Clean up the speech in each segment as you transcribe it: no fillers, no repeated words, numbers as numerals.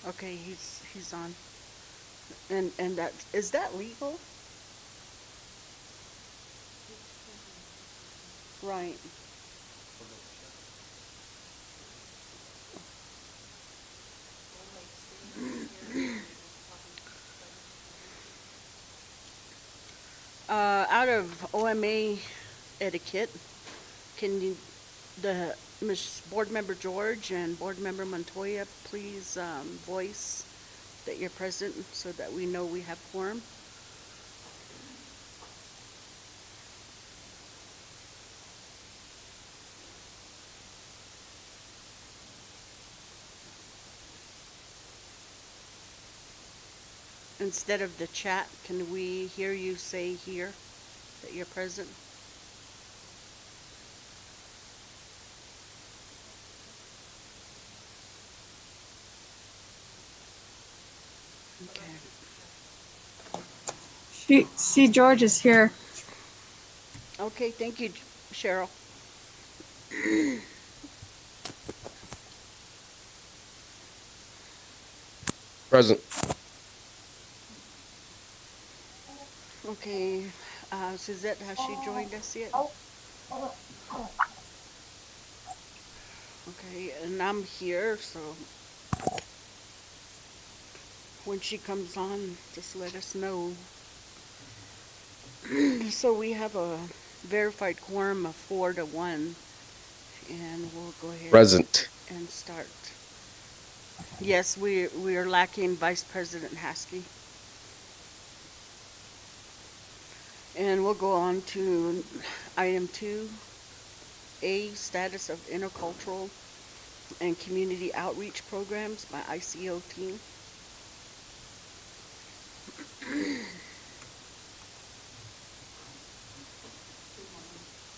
Okay, he's on. And that is that legal? Right. Out of OMA etiquette, can you, the Ms. Board Member George and Board Member Montoya, please voice that you're present so that we know we have quorum? Instead of the chat, can we hear you say here that you're present? Okay. See, George is here. Okay, thank you, Cheryl. Present. Okay, Suzette, has she joined us yet? Okay, and I'm here, so when she comes on, just let us know. So we have a verified quorum of 4 to 1, and we'll go ahead Present. and start. Yes, we are lacking Vice President Haskell. And we'll go on to item 2A, status of intercultural and community outreach programs by ICO team.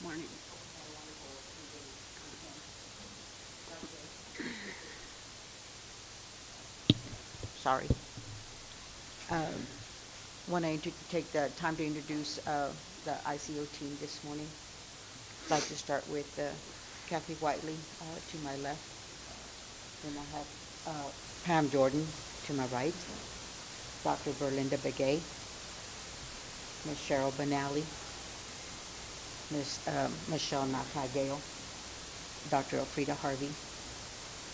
Morning. Sorry. Um, Want to take the time to introduce the ICO team this morning. I'd like to start with Kathy Whiteley to my left. Then I have Pam Jordan to my right, Dr. Berlinda Begay, Ms. Cheryl Benally, Ms. Michelle Nakagale, Dr. Elfrida Harvey,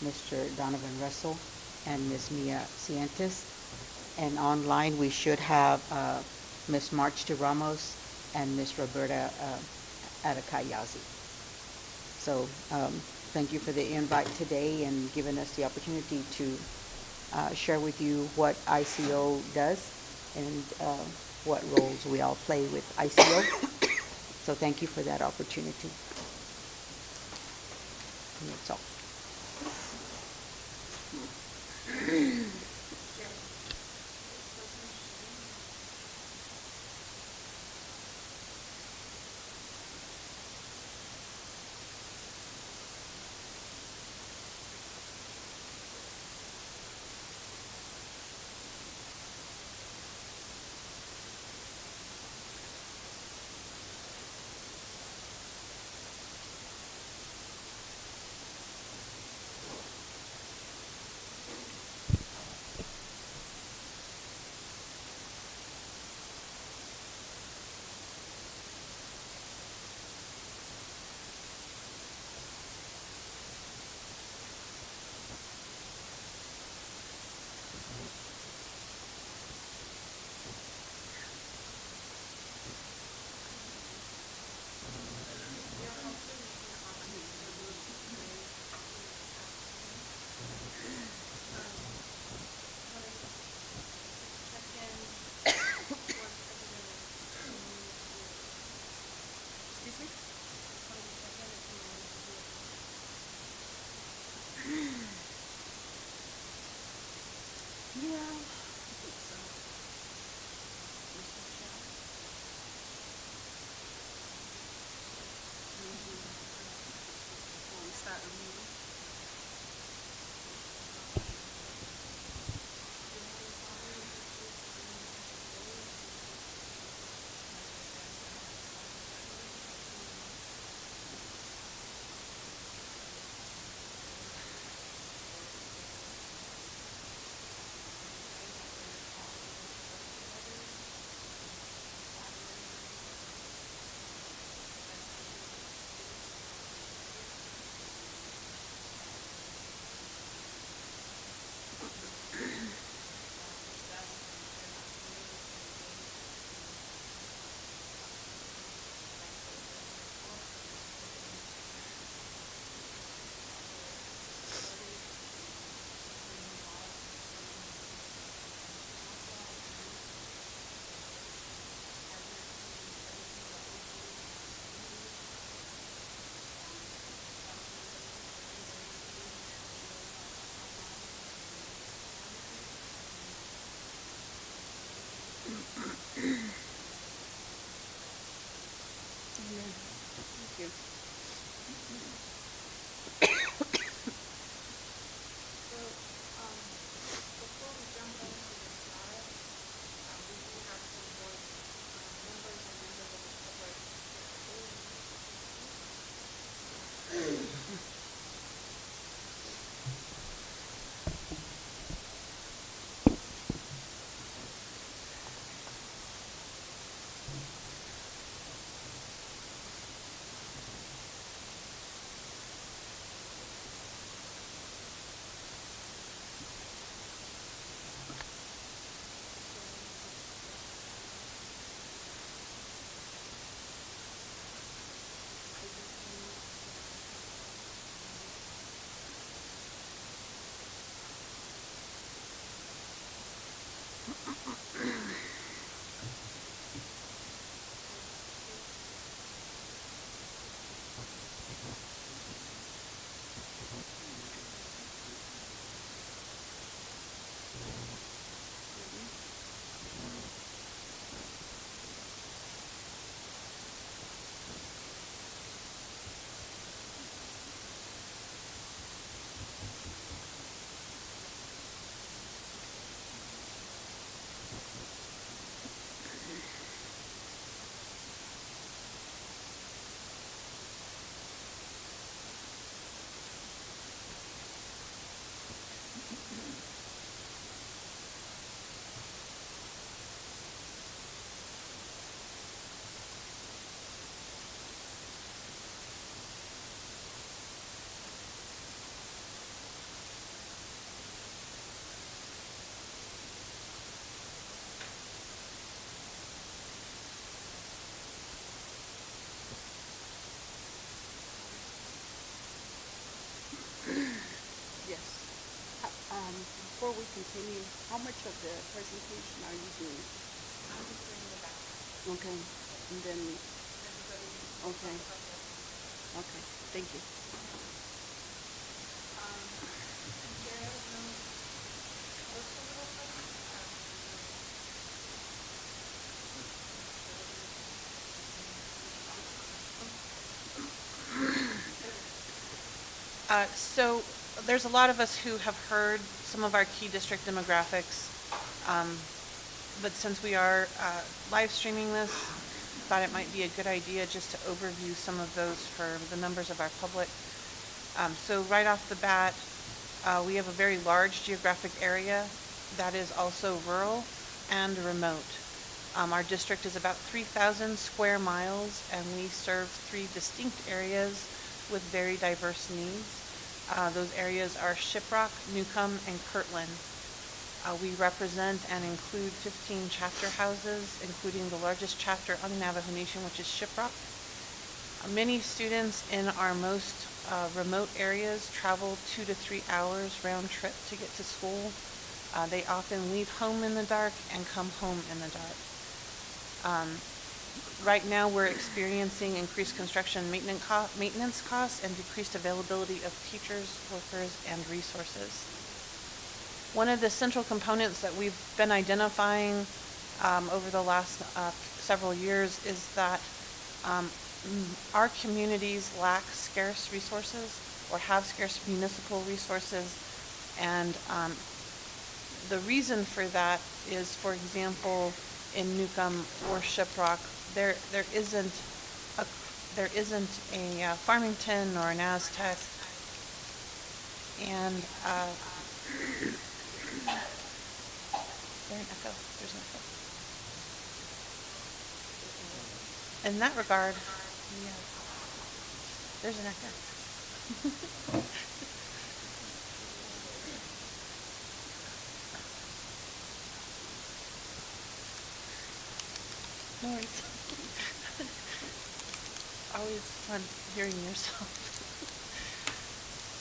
Mr. Donovan Russell, and Ms. Mia Cientis. And online, we should have Ms. March de Ramos and Ms. Roberta Adakayazi. So thank you for the invite today and giving us the opportunity to share with you what ICO does and what roles we all play with ICO. So thank you for that opportunity. And that's all. Amen. Thank you. So, before we jump into the status, we do have some board members and members of the public here. Yes. Before we continue, how much of the presentation are you doing? I'm just doing the background. Okay, and then, Everybody can okay, talk about this. okay, thank you. Sarah, no, what's the little button? So there's a lot of us who have heard some of our key district demographics, but since we are live streaming this, thought it might be a good idea just to overview some of those for the members of our public. So right off the bat, we have a very large geographic area that is also rural and remote. Our district is about 3,000 square miles, and we serve 3 distinct areas with very diverse needs. Those areas are Shiprock, Newcomb, and Kirtland. We represent and include 15 chapter houses, including the largest chapter on the Navajo Nation, which is Shiprock. Many students in our most remote areas travel 2 to 3 hours round trip to get to school. They often leave home in the dark and come home in the dark. Right now, we're experiencing increased construction maintenance costs and decreased availability of teachers, workers, and resources. One of the central components that we've been identifying over the last several years is that our communities lack scarce resources or have scarce municipal resources, and the reason for that is, for example, in Newcomb or Shiprock, there isn't a Farmington or an Aztec, and there an echo? There's an echo. In that regard, yeah, there's an echo. No worries. Always fun hearing yourself.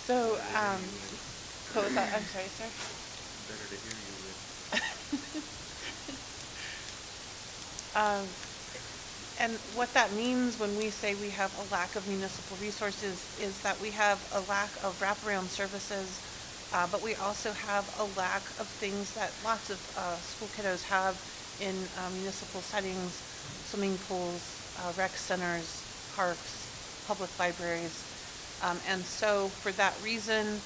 So, what was that? I'm sorry, sir. Better to hear you with. And what that means when we say we have a lack of municipal resources is that we have a lack of wraparound services, but we also have a lack of things that lots of school kiddos have in municipal settings, swimming pools, rec centers, parks, public libraries. And so for that reason,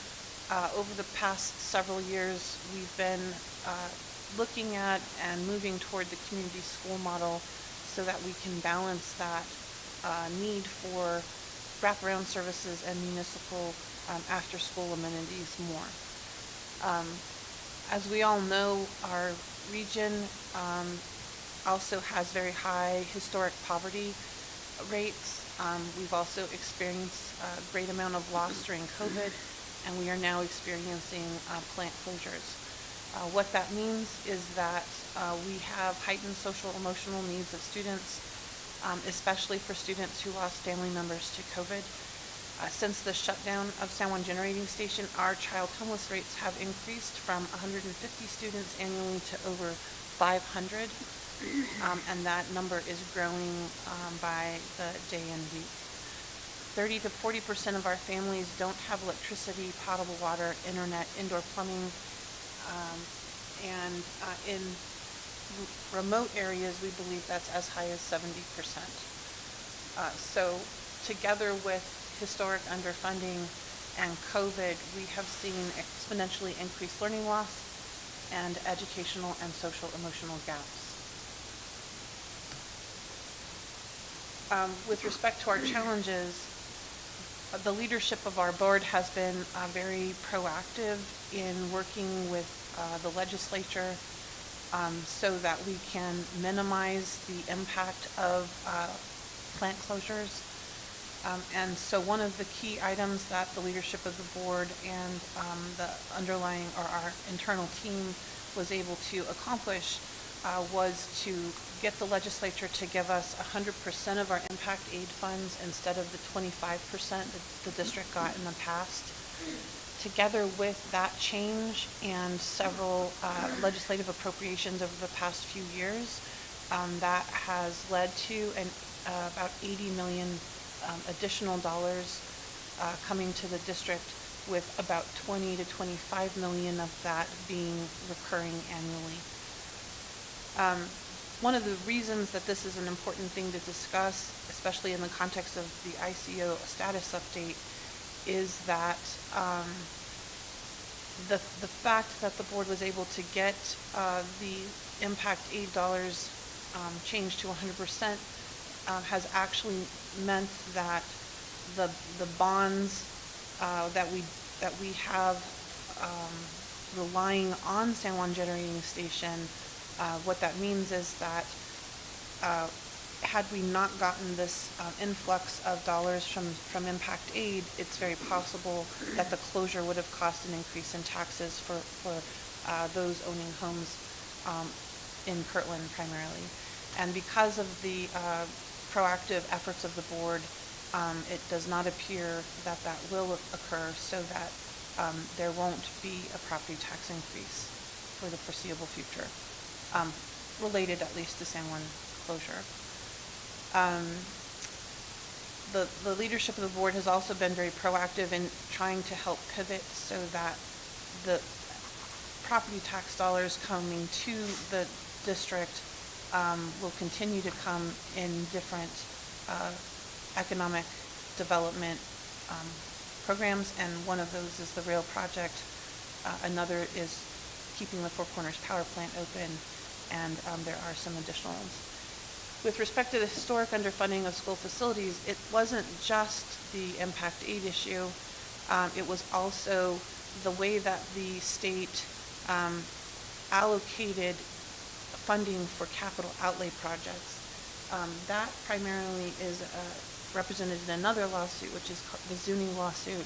over the past several years, we've been looking at and moving toward the community school model so that we can balance that need for wraparound services and municipal after-school amenities more. As we all know, our region also has very high historic poverty rates. We've also experienced a great amount of loss during COVID, and we are now experiencing plant closures. What that means is that we have heightened social emotional needs of students, especially for students who lost family members to COVID. Since the shutdown of San Juan Generating Station, our child homeless rates have increased from 150 students annually to over 500, and that number is growing by the day and week. 30 to 40% of our families don't have electricity, potable water, internet, indoor plumbing, and in remote areas, we believe that's as high as 70%. So together with historic underfunding and COVID, we have seen exponentially increased learning loss and educational and social emotional gaps. With respect to our challenges, the leadership of our board has been very proactive in working with the legislature so that we can minimize the impact of plant closures. And so one of the key items that the leadership of the board and the underlying or our internal team was able to accomplish was to get the legislature to give us 100% of our impact aid funds instead of the 25% that the district got in the past. Together with that change and several legislative appropriations over the past few years, that has led to about 80 million additional dollars coming to the district, with about 20 to 25 million of that being recurring annually. One of the reasons that this is an important thing to discuss, especially in the context of the ICO status update, is that the fact that the board was able to get the impact aid dollars changed to 100% has actually meant that the bonds that we have relying on San Juan Generating Station, what that means is that had we not gotten this influx of dollars from impact aid, it's very possible that the closure would have cost an increase in taxes for those owning homes in Kirtland primarily. And because of the proactive efforts of the board, it does not appear that that will occur, so that there won't be a property tax increase for the foreseeable future, related at least to San Juan closure. The leadership of the board has also been very proactive in trying to help pivot so that the property tax dollars coming to the district will continue to come in different economic development programs, and one of those is the rail project. Another is keeping the Four Corners power plant open, and there are some additional ones. With respect to the historic underfunding of school facilities, it wasn't just the impact aid issue. It was also the way that the state allocated funding for capital outlay projects. That primarily is represented in another lawsuit, which is the Zuni lawsuit.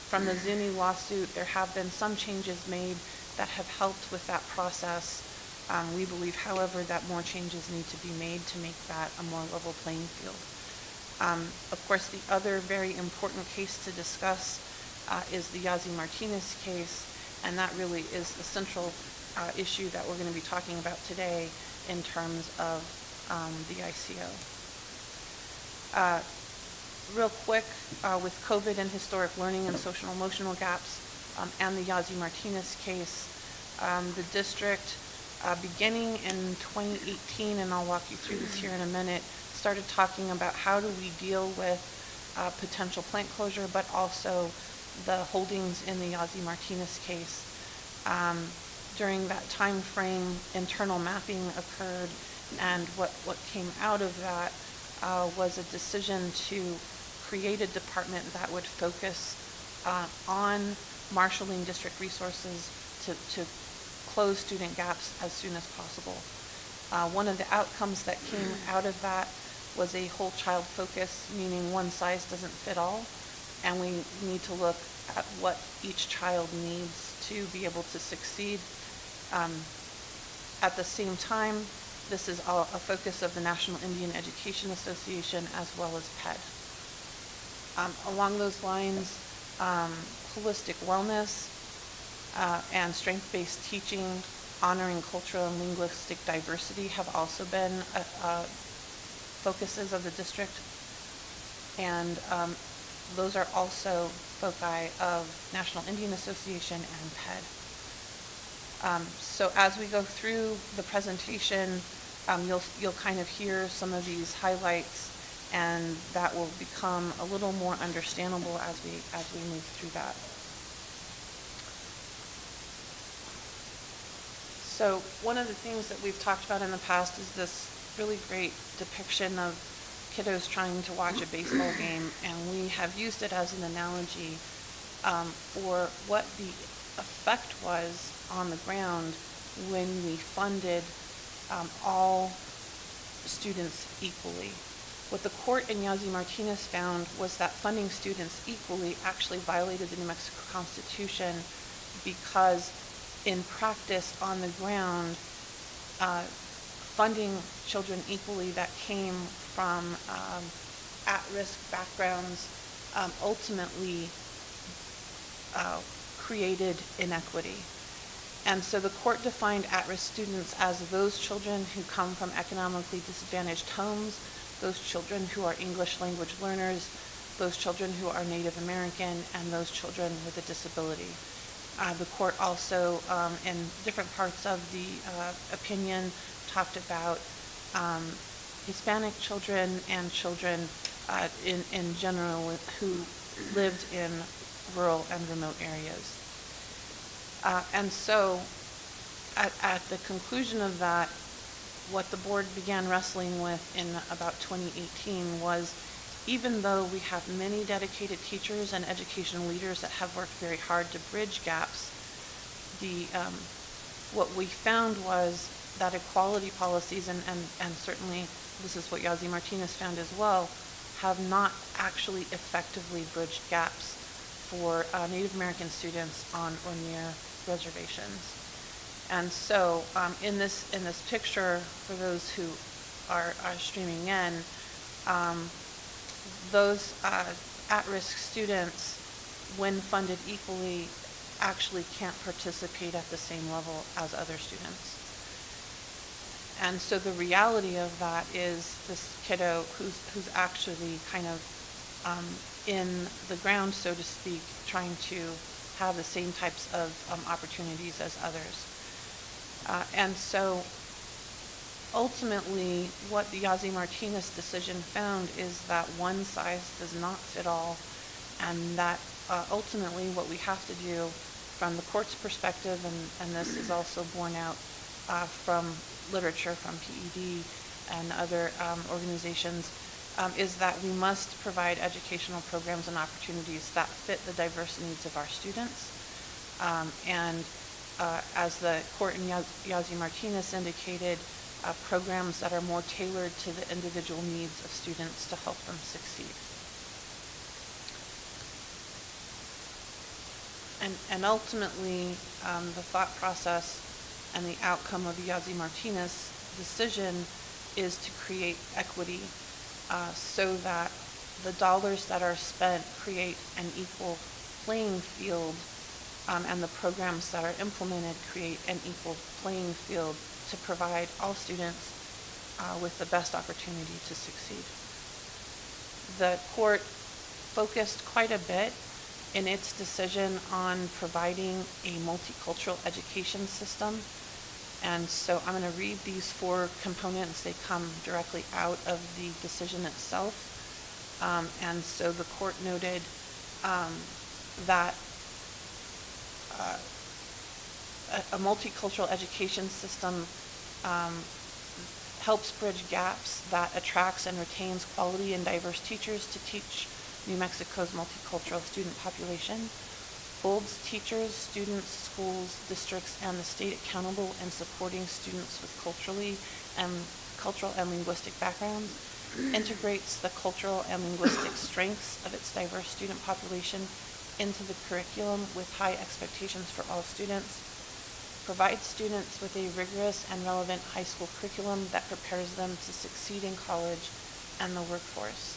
From the Zuni lawsuit, there have been some changes made that have helped with that process. We believe, however, that more changes need to be made to make that a more level playing field. Of course, the other very important case to discuss is the Yazzie Martinez case, and that really is the central issue that we're going to be talking about today in terms of the ICO. Real quick, with COVID and historic learning and social emotional gaps, and the Yazzie Martinez case, the district beginning in 2018, and I'll walk you through this here in a minute, started talking about how do we deal with potential plant closure, but also the holdings in the Yazzie Martinez case. During that time frame, internal mapping occurred, and what came out of that was a decision to create a department that would focus on marshaling district resources to close student gaps as soon as possible. One of the outcomes that came out of that was a whole child focus, meaning one size doesn't fit all, and we need to look at what each child needs to be able to succeed. At the same time, this is a focus of the National Indian Education Association as well as PED. Along those lines, holistic wellness and strength-based teaching, honoring cultural and linguistic diversity have also been focuses of the district. And those are also foci of National Indian Association and PED. So as we go through the presentation, you'll kind of hear some of these highlights, and that will become a little more understandable as we move through that. So one of the things that we've talked about in the past is this really great depiction of kiddos trying to watch a baseball game, and we have used it as an analogy for what the effect was on the ground when we funded all students equally. What the court in Yazzie Martinez found was that funding students equally actually violated the New Mexico Constitution, because in practice on the ground, funding children equally that came from at-risk backgrounds ultimately created inequity. And so the court defined at-risk students as those children who come from economically disadvantaged homes, those children who are English language learners, those children who are Native American, and those children with a disability. The court also, in different parts of the opinion, talked about Hispanic children and children in general who lived in rural and remote areas. And so at the conclusion of that, what the board began wrestling with in about 2018 was, even though we have many dedicated teachers and educational leaders that have worked very hard to bridge gaps, what we found was that equality policies, and certainly this is what Yazzie Martinez found as well, have not actually effectively bridged gaps for Native American students on or near reservations. And so in this picture, for those who are streaming in, those at-risk students, when funded equally, actually can't participate at the same level as other students. And so the reality of that is this kiddo who's actually kind of in the ground, so to speak, trying to have the same types of opportunities as others. And so ultimately, what the Yazzie Martinez decision found is that one size does not fit all, and that ultimately what we have to do from the court's perspective, and this is also borne out from literature from PED and other organizations, is that we must provide educational programs and opportunities that fit the diverse needs of our students. As the court in Yazzie Martinez indicated, programs that are more tailored to the individual needs of students to help them succeed. And ultimately, the thought process and the outcome of the Yazzie Martinez decision is to create equity so that the dollars that are spent create an equal playing field, and the programs that are implemented create an equal playing field to provide all students with the best opportunity to succeed. The court focused quite a bit in its decision on providing a multicultural education system, And so I'm going to read these four components. They come directly out of the decision itself. And so the court noted that a multicultural education system helps bridge gaps, that attracts and retains quality and diverse teachers to teach New Mexico's multicultural student population, holds teachers, students, schools, districts, and the state accountable in supporting students with cultural and linguistic backgrounds, integrates the cultural and linguistic strengths of its diverse student population into the curriculum with high expectations for all students, provides students with a rigorous and relevant high school curriculum that prepares them to succeed in college and the workforce.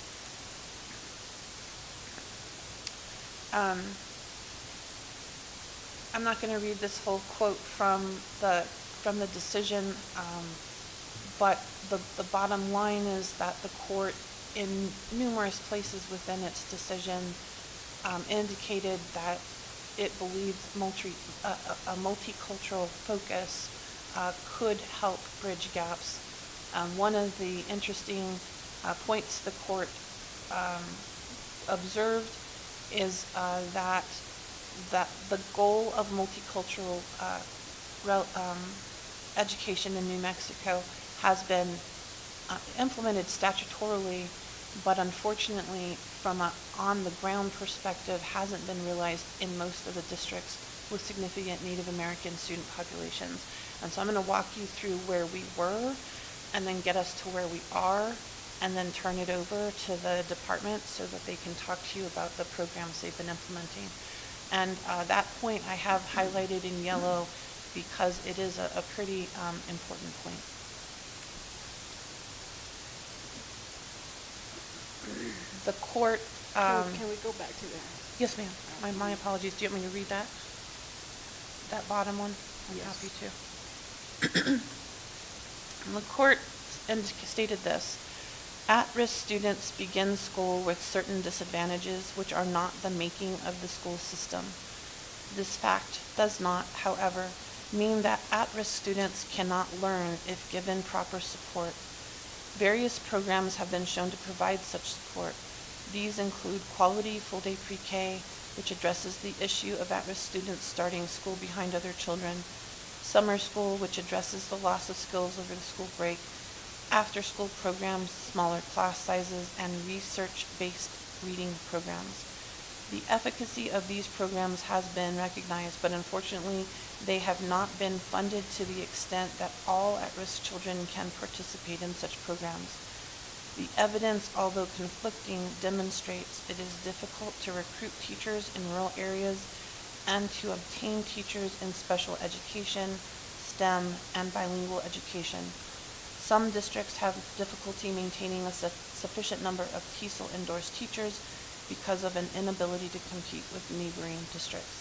I'm not going to read this whole quote from the decision, but the bottom line is that the court, in numerous places within its decision, indicated that it believed a multicultural focus could help bridge gaps. One of the interesting points the court observed is that the goal of multicultural education in New Mexico has been implemented statutorily, but unfortunately, from an on-the-ground perspective, hasn't been realized in most of the districts with significant Native American student populations. And so I'm going to walk you through where we were, and then get us to where we are, and then turn it over to the department so that they can talk to you about the programs they've been implementing. And that point I have highlighted in yellow because it is a pretty important point. The court... Can we go back to that? Yes, ma'am. My apologies. Do you want me to read that? That bottom one? I'm Yes. happy to. The court stated this: at-risk students begin school with certain disadvantages which are not the making of the school system. This fact does not, however, mean that at-risk students cannot learn if given proper support. Various programs have been shown to provide such support. These include Quality Full-Day Pre-K, which addresses the issue of at-risk students starting school behind other children, Summer School, which addresses the loss of skills over the school break, after-school programs, smaller class sizes, and research-based reading programs. The efficacy of these programs has been recognized, but unfortunately, they have not been funded to the extent that all at-risk children can participate in such programs. The evidence, although conflicting, demonstrates it is difficult to recruit teachers in rural areas and to obtain teachers in special education, STEM, and bilingual education. Some districts have difficulty maintaining a sufficient number of TESOL endorsed teachers because of an inability to compete with neighboring districts.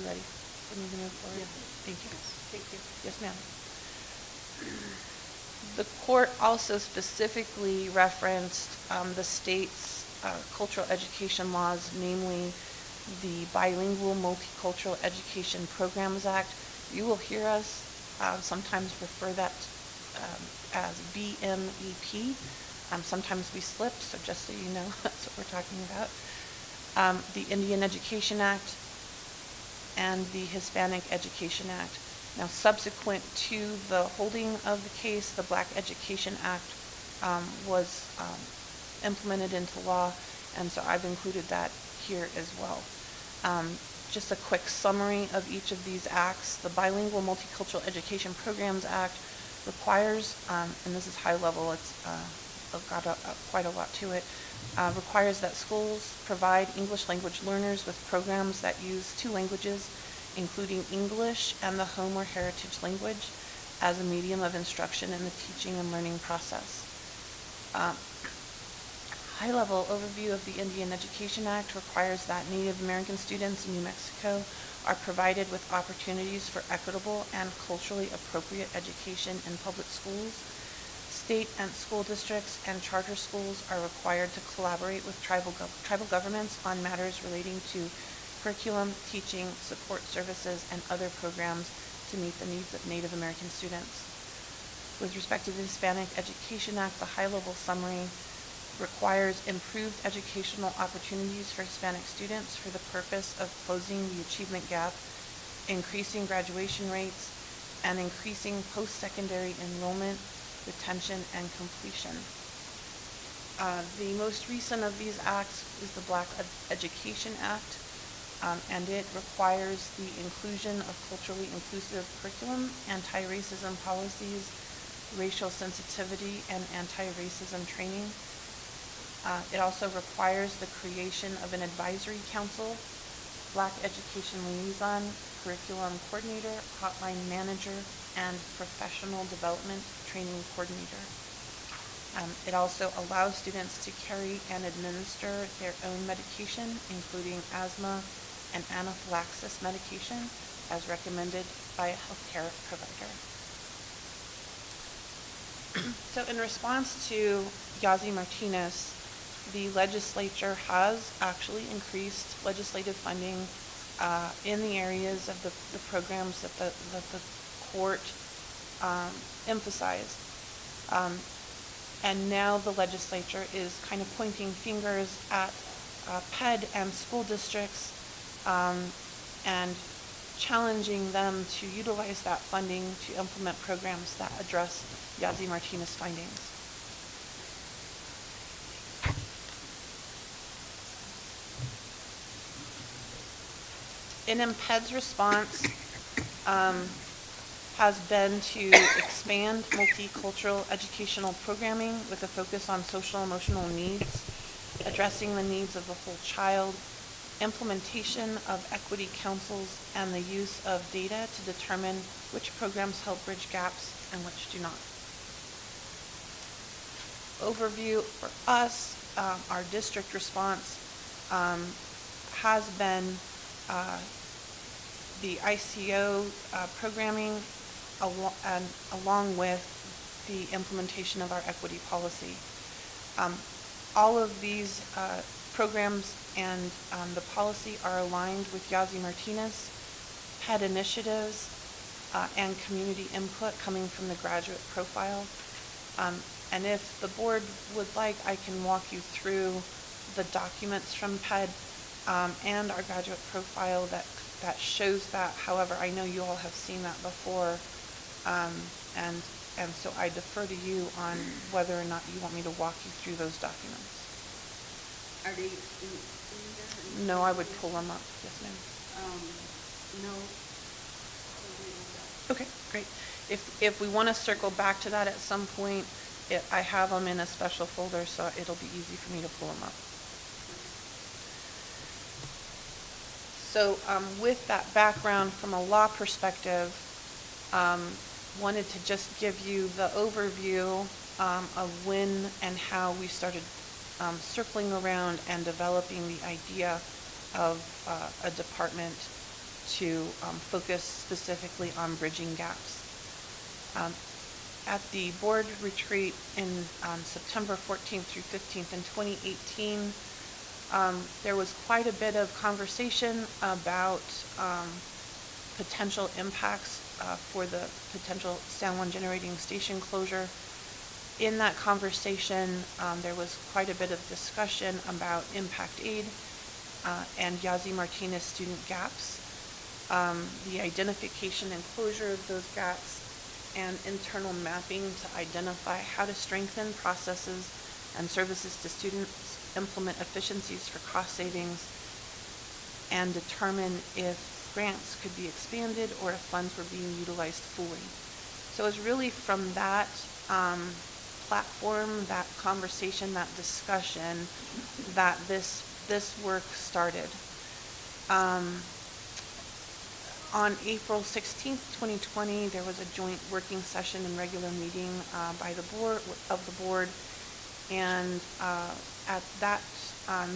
You ready for me to move forward? Yeah. Thank you. Thank you. Yes, ma'am. The court also specifically referenced the state's cultural education laws, namely the Bilingual Multicultural Education Programs Act. You will hear us sometimes refer that as BMEP. Sometimes we slip, so just so you know, that's what we're talking about. The Indian Education Act and the Hispanic Education Act. Now, subsequent to the holding of the case, the Black Education Act was implemented into law, and so I've included that here as well. Just a quick summary of each of these acts. The Bilingual Multicultural Education Programs Act requires, and this is high level, it's got quite a lot to it, requires that schools provide English language learners with programs that use two languages, including English and the home or heritage language, as a medium of instruction in the teaching and learning process. High-level overview of the Indian Education Act requires that Native American students in New Mexico are provided with opportunities for equitable and culturally appropriate education in public schools. State and school districts and charter schools are required to collaborate with tribal governments on matters relating to curriculum, teaching, support services, and other programs to meet the needs of Native American students. With respect to the Hispanic Education Act, the high-level summary requires improved educational opportunities for Hispanic students for the purpose of closing the achievement gap, increasing graduation rates, and increasing post-secondary enrollment, retention, and completion. The most recent of these acts is the Black Education Act, and it requires the inclusion of culturally inclusive curriculum, anti-racism policies, racial sensitivity, and anti-racism training. It also requires the creation of an advisory council, Black education liaison, curriculum coordinator, hotline manager, and professional development training coordinator. It also allows students to carry and administer their own medication, including asthma and anaphylaxis medication, as recommended by a healthcare provider. So in response to Yazzie Martinez, the legislature has actually increased legislative funding in the areas of the programs that the court emphasized. And now the legislature is kind of pointing fingers at PED and school districts and challenging them to utilize that funding to implement programs that address Yazzie Martinez findings. NMPED's response has been to expand multicultural educational programming with a focus on social emotional needs, addressing the needs of the whole child, implementation of equity councils, and the use of data to determine which programs help bridge gaps and which do not. Overview for us, our district response has been the ICO programming along with the implementation of our equity policy. All of these programs and the policy are aligned with Yazzie Martinez, PED initiatives, and community input coming from the graduate profile. And if the board would like, I can walk you through the documents from PED and our graduate profile that shows that. However, I know you all have seen that before, and so I defer to you on whether or not you want me to walk you through those documents. Are they in there? No, I would pull them up. Yes, ma'am. No. Okay, great. If we want to circle back to that at some point, I have them in a special folder, so it'll be easy for me to pull them up. So with that background from a law perspective, wanted to just give you the overview of when and how we started circling around and developing the idea of a department to focus specifically on bridging gaps. At the board retreat in September 14th through 15th in 2018, there was quite a bit of conversation about potential impacts for the potential San Juan generating station closure. In that conversation, there was quite a bit of discussion about impact aid and Yazzie Martinez student gaps, the identification and closure of those gaps, and internal mapping to identify how to strengthen processes and services to students, implement efficiencies for cost savings, and determine if grants could be expanded or if funds were being utilized fully. So it was really from that platform, that conversation, that discussion, that this work started. On April 16th, 2020, there was a joint working session and regular meeting by the board, and at that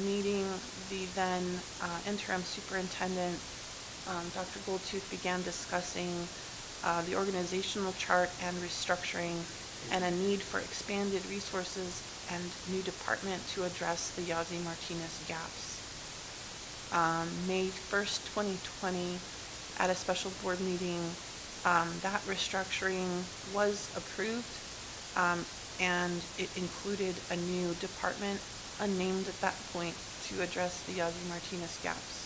meeting, the then interim superintendent, Dr. Goldtooth, began discussing the organizational chart and restructuring and a need for expanded resources and new department to address the Yazzie Martinez gaps. May 1st, 2020, at a special board meeting. That restructuring was approved, and it included a new department, unnamed at that point, to address the Yazzie Martinez gaps.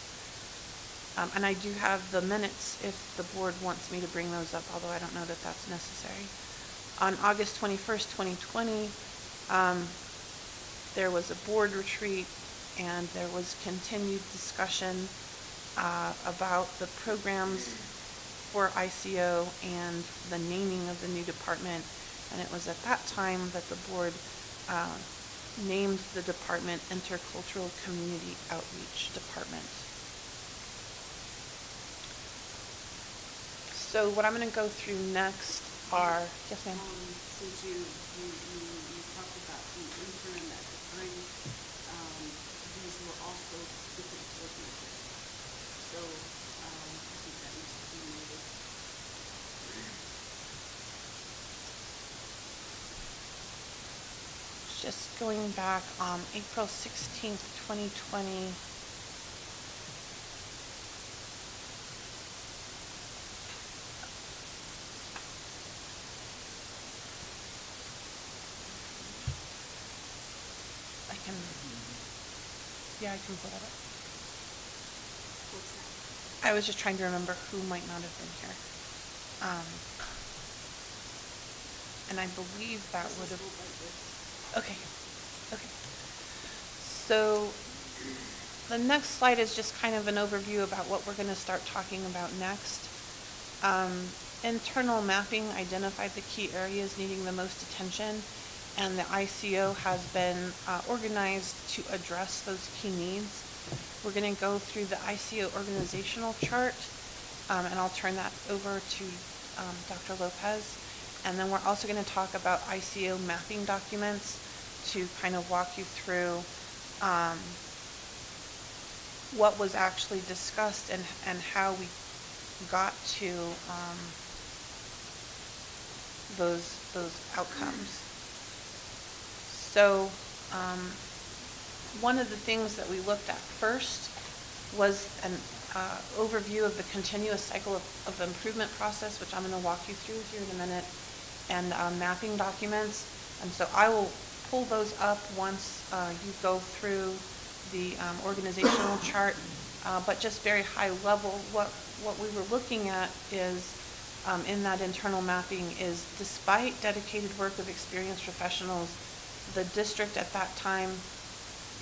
And I do have the minutes if the board wants me to bring those up, although I don't know that that's necessary. On August 21st, 2020, there was a board retreat, and there was continued discussion about the programs for ICO and the naming of the new department. And it was at that time that the board named the department Intercultural Community Outreach Department. So what I'm going to go through next are, yes ma'am? Since you talked about the intern at the time, these were also different board members. So, I think that needs to be noted. Just going back, April 16th, 2020. I can pull that up. I was just trying to remember who might not have been here. And I believe that would have, okay. So the next slide is just kind of an overview about what we're going to start talking about next. Internal mapping identified the key areas needing the most attention, and the ICO has been organized to address those key needs. We're going to go through the ICO organizational chart, and I'll turn that over to Dr. Lopez. And then we're also going to talk about ICO mapping documents to kind of walk you through what was actually discussed and how we got to those outcomes. So one of the things that we looked at first was an overview of the continuous cycle of improvement process, which I'm going to walk you through here in a minute, and mapping documents. And so I will pull those up once you go through the organizational chart, but just very high level, what we were looking at is in that internal mapping is, despite dedicated work of experienced professionals, the district at that time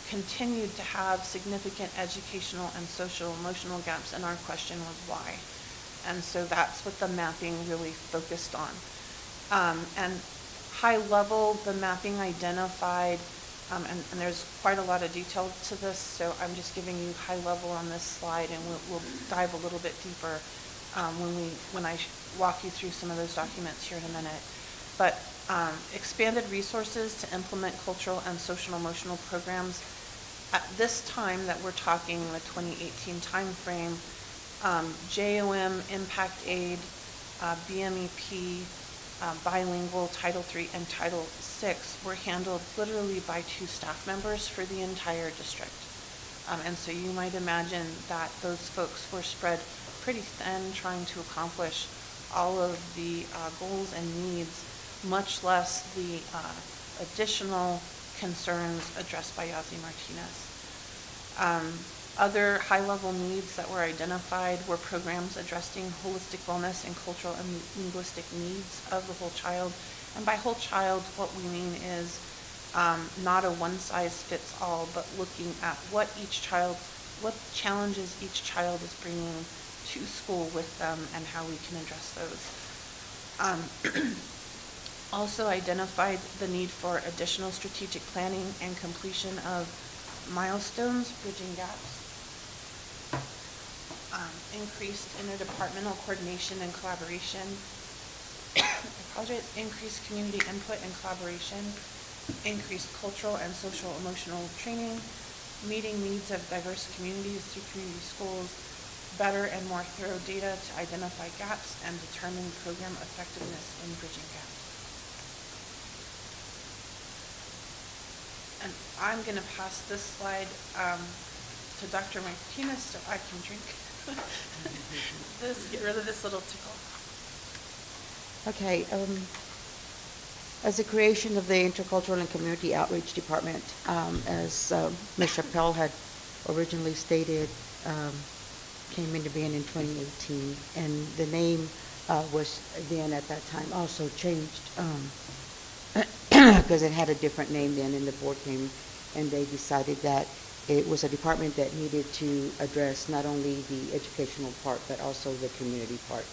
continued to have significant educational and social emotional gaps, and our question was why. And so that's what the mapping really focused on. And high level, the mapping identified, and there's quite a lot of detail to this, so I'm just giving you high level on this slide, and we'll dive a little bit deeper when I walk you through some of those documents here in a minute. But expanded resources to implement cultural and social emotional programs. At this time that we're talking, the 2018 timeframe, JOM, Impact Aid, BMEP, bilingual, Title III, and Title VI were handled literally by 2 staff members for the entire district. And so you might imagine that those folks were spread pretty thin, trying to accomplish all of the goals and needs, much less the additional concerns addressed by Yazzie Martinez. Other high-level needs that were identified were programs addressing holistic wellness and cultural and linguistic needs of the whole child. And by whole child, what we mean is not a one-size-fits-all, but looking at what challenges each child is bringing to school with them and how we can address those. Also identified the need for additional strategic planning and completion of milestones, bridging gaps. Increased interdepartmental coordination and collaboration. I apologize. Increased community input and collaboration. Increased cultural and social emotional training. Meeting needs of diverse communities through community schools. Better and more thorough data to identify gaps and determine program effectiveness in bridging gaps. And I'm going to pass this slide to Dr. Martinez so I can drink this, get rid of this little tickle. Okay, as a creation of the Intercultural and Community Outreach Department, as Ms. Chappelle had originally stated, came into being in 2018, and the name was then at that time also changed because it had a different name then, and the board came and they decided that it was a department that needed to address not only the educational part but also the community part.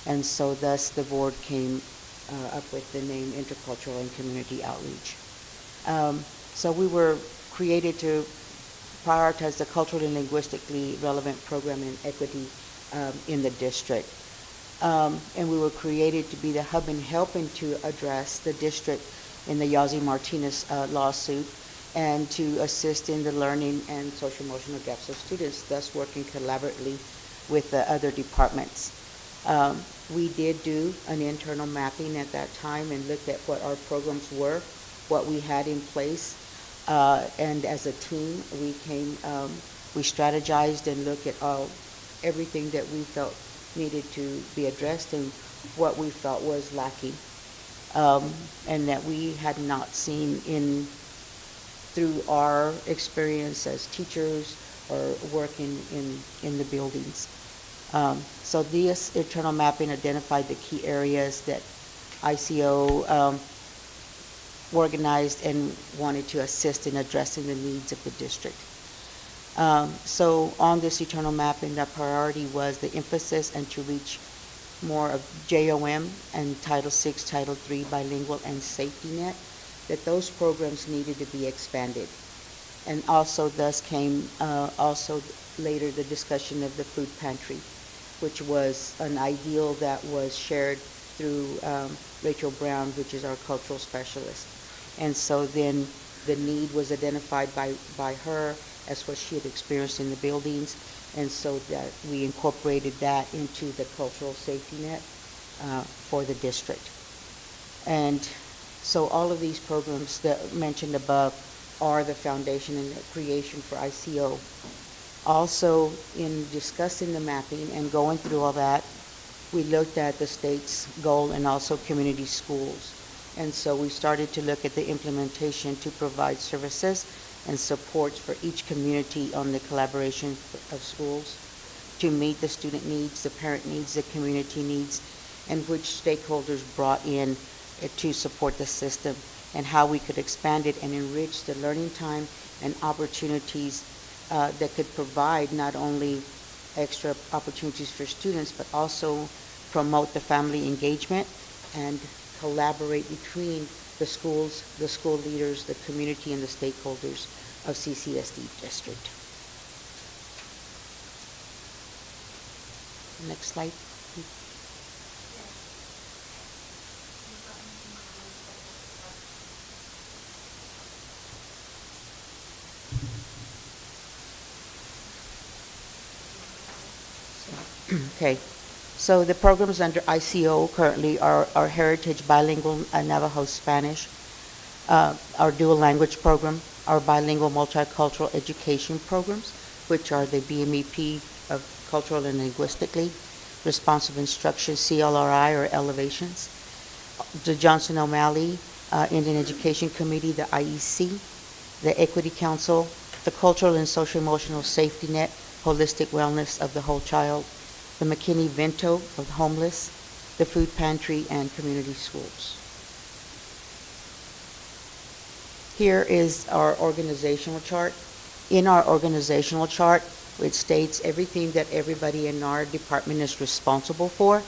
And so thus the board came up with the name Intercultural and Community Outreach. So we were created to prioritize the culturally and linguistically relevant program and equity in the district. And we were created to be the hub and helping to address the district in the Yazzie Martinez lawsuit and to assist in the learning and social emotional gaps of students, thus working collaboratively with the other departments. We did do an internal mapping at that time and looked at what our programs were, what we had in place, and as a team, we strategized and looked at everything that we felt needed to be addressed and what we felt was lacking, and that we had not seen through our experience as teachers or working in the buildings. So this internal mapping identified the key areas that ICO organized and wanted to assist in addressing the needs of the district. So on this internal mapping, the priority was the emphasis and to reach more of JOM and Title VI, Title III bilingual and safety net, that those programs needed to be expanded. And also thus came also later the discussion of the food pantry, which was an ideal that was shared through Rachel Brown, which is our cultural specialist. And so then the need was identified by her as what she had experienced in the buildings, and so that we incorporated that into the cultural safety net for the district. And so all of these programs that mentioned above are the foundation and the creation for ICO. Also, in discussing the mapping and going through all that, we looked at the state's goal and also community schools. And so we started to look at the implementation to provide services and supports for each community on the collaboration of schools to meet the student needs, the parent needs, the community needs, and which stakeholders brought in to support the system, and how we could expand it and enrich the learning time and opportunities that could provide not only extra opportunities for students, but also promote the family engagement and collaborate between the schools, the school leaders, the community, and the stakeholders of CCSD district. Next slide, please. Okay, so the programs under ICO currently are our Heritage Bilingual Navajo Spanish, our dual language program, our bilingual multicultural education programs, which are the BMEP of cultural and linguistically, responsive instruction, CLRI or elevations, the Johnson O'Malley Indian Education Committee, the IEC, the Equity Council, the Cultural and Social Emotional Safety Net, Holistic Wellness of the Whole Child, the McKinney-Vento of Homeless, the Food Pantry, and Community Schools. Here is our organizational chart. In our organizational chart, it states everything that everybody in our department is responsible for.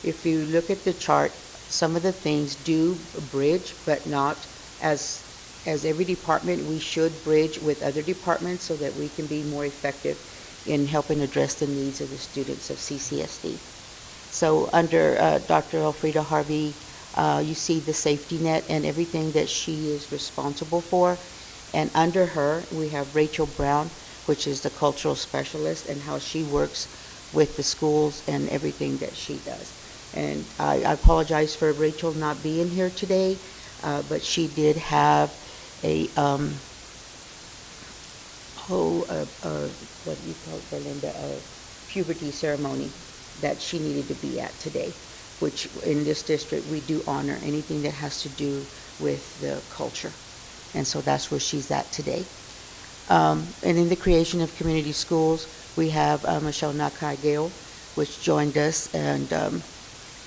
If you look at the chart, some of the things do bridge, but not as every department, we should bridge with other departments so that we can be more effective in helping address the needs of the students of CCSD. So under Dr. Elfrida Harvey, you see the safety net and everything that she is responsible for. And under her, we have Rachel Brown, which is the cultural specialist, and how she works with the schools and everything that she does. And I apologize for Rachel not being here today, but she did have a what do you call it, Belinda, a puberty ceremony that she needed to be at today, which in this district, we do honor anything that has to do with the culture. And so that's where she's at today. And in the creation of community schools, we have Michelle Nakai-Gale, which joined us, and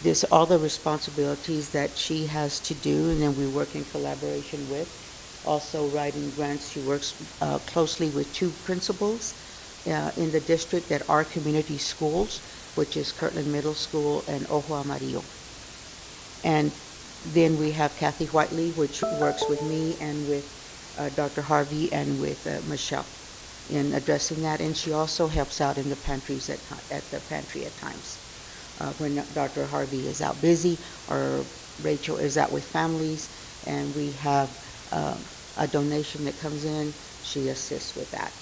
this all the responsibilities that she has to do, and then we work in collaboration with. Also writing grants, she works closely with two principals in the district that are community schools, which is Kirtland Middle School and Ojo Amarillo. And then we have Kathy Whiteley, which works with me and with Dr. Harvey and with Michelle in addressing that, and she also helps out in the pantries at the pantry at times when Dr. Harvey is out busy or Rachel is out with families, and we have a donation that comes in. She assists with that.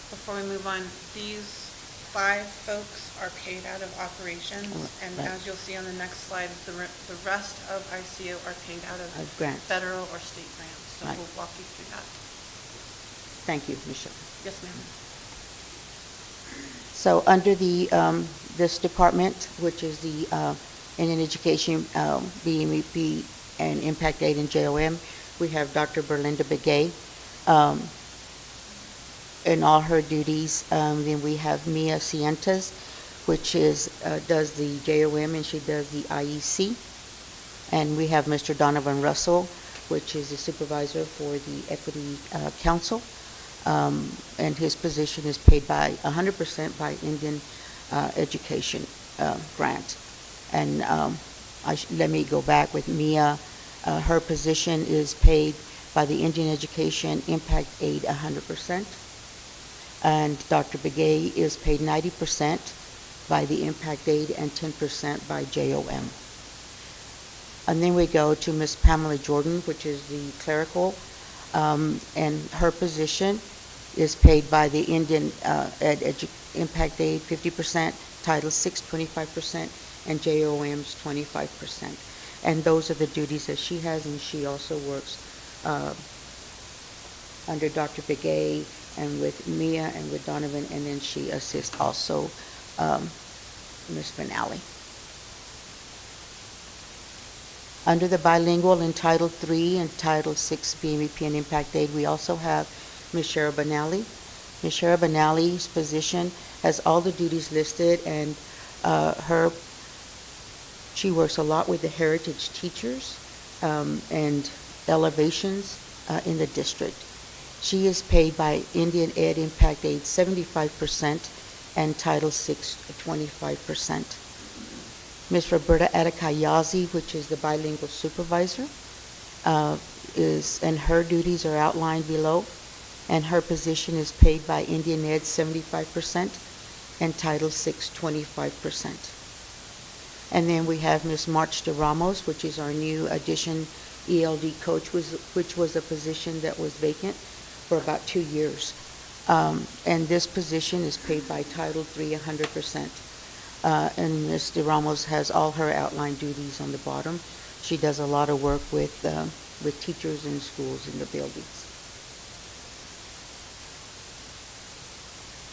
Before we move on, these 5 folks are paid out of operations, Oh, and right. as you'll see on the next slide, the rest of ICO are paid out of Grants. federal or state grants. So Right. we'll walk you through that. Thank you, Michelle. Yes, ma'am. So under the this department, which is the Indian Education, BMEP, and Impact Aid and JOM, we have Dr. Berlinda Begay in all her duties. Then we have Mia Cientas, which is does the JOM, and she does the IEC. And we have Mr. Donovan Russell, which is the supervisor for the Equity Council. And his position is paid by 100% by Indian Education grant. And let me go back with Mia. Her position is paid by the Indian Education Impact Aid 100%. And Dr. Begay is paid 90% by the Impact Aid and 10% by JOM. And then we go to Miss Pamela Jordan, which is the clerical, and her position is paid by the Indian Impact Aid 50%, Title VI 25%, and JOM's 25%. And those are the duties that she has, and she also works under Dr. Begay and with Mia and with Donovan, and then she assists also Ms. Benally. Under the bilingual in Title III and Title VI BMEP and Impact Aid, we also have Ms. Shara Benally. Ms. Shara Benally's position has all the duties listed, and she works a lot with the heritage teachers and elevations in the district. She is paid by Indian Ed Impact Aid 75% and Title VI 25%. Ms. Roberta Adekayazi, which is the bilingual supervisor, and her duties are outlined below, and her position is paid by Indian Ed 75% and Title VI 25%. And then we have Ms. March de Ramos, which is our new addition ELD coach, which was a position that was vacant for about 2 years. And this position is paid by Title III 100%. And Ms. de Ramos has all her outlined duties on the bottom. She does a lot of work with teachers in schools in the buildings.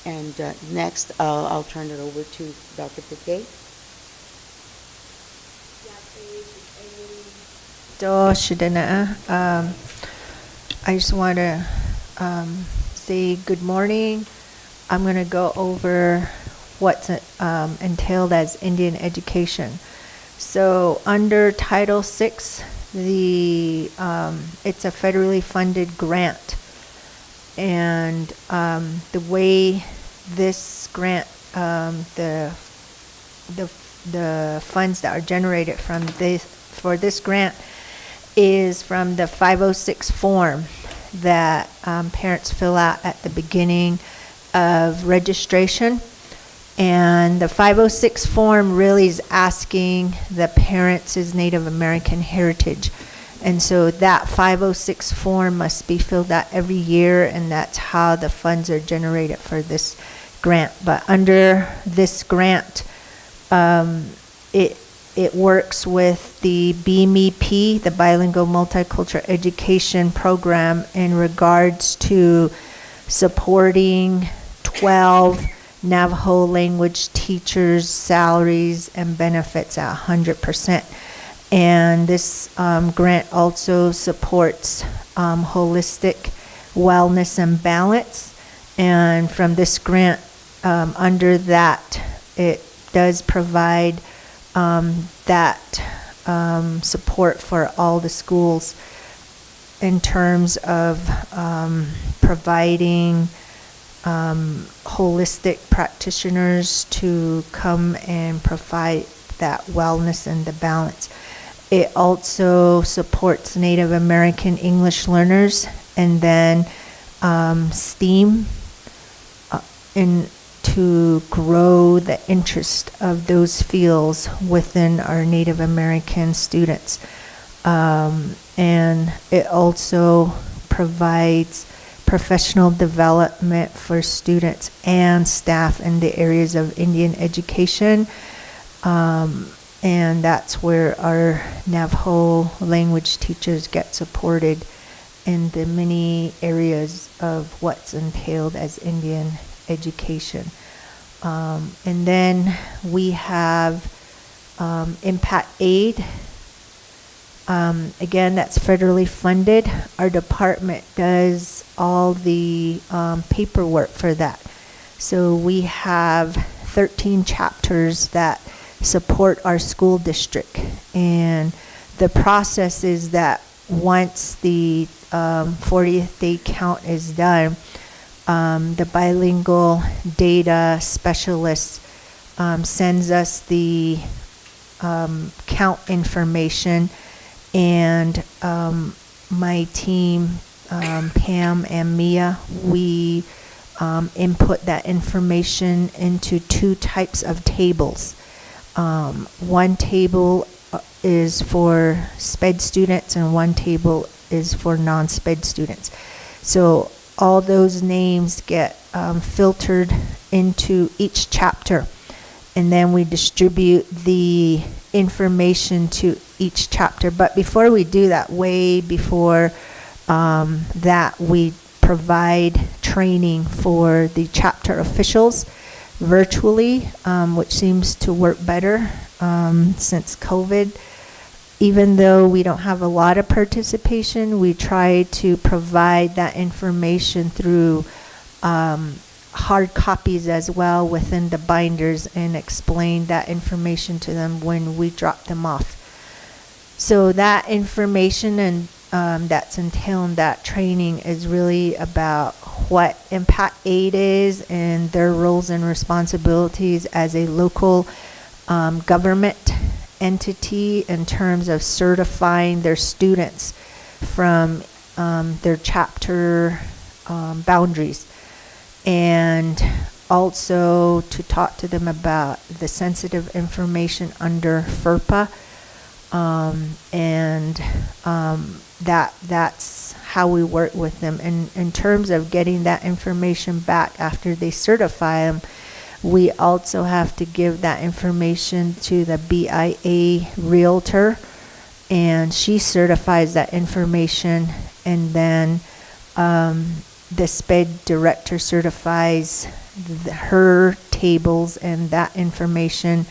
And next, I'll turn it over to Dr. Piquet. I just want to say good morning. I'm going to go over what's entailed as Indian education. So under Title VI, it's a federally funded grant. And the way this grant, the funds that are generated from for this grant is from the 506 form that parents fill out at the beginning of registration. And the 506 form really is asking the parents' Native American heritage. And so that 506 form must be filled out every year, and that's how the funds are generated for this grant. But under this grant, It works with the BMEP, the Bilingual Multicultural Education Program, in regards to supporting 12 Navajo language teachers' salaries and benefits at 100%. And this grant also supports holistic wellness and balance. And from this grant, under that, it does provide that support for all the schools in terms of providing holistic practitioners to come and provide that wellness and the balance. It also supports Native American English learners, and then STEAM to grow the interest of those fields within our Native American students. And it also provides professional development for students and staff in the areas of Indian education. And that's where our Navajo language teachers get supported in the many areas of what's entailed as Indian education. And then we have Impact Aid. Again, that's federally funded. Our department does all the paperwork for that. So we have 13 chapters that support our school district. And the process is that once the 40th day count is done, the bilingual data specialist sends us the count information, and my team, Pam and Mia, we input that information into two types of tables. One table is for SPED students and one table is for non-SPED students. So all those names get filtered into each chapter, and then we distribute the information to each chapter. But before we do that, way before that, we provide training for the chapter officials virtually, which seems to work better since COVID. Even though we don't have a lot of participation, we try to provide that information through hard copies as well within the binders, and explain that information to them when we drop them off. So that information and that's entailed in that training is really about what Impact Aid is and their roles and responsibilities as a local government entity in terms of certifying their students from their chapter boundaries, and also to talk to them about the sensitive information under FERPA, and that's how we work with them. And in terms of getting that information back after they certify them, we also have to give that information to the BIA realtor, and she certifies that information, and then the SPED director certifies her tables and that information,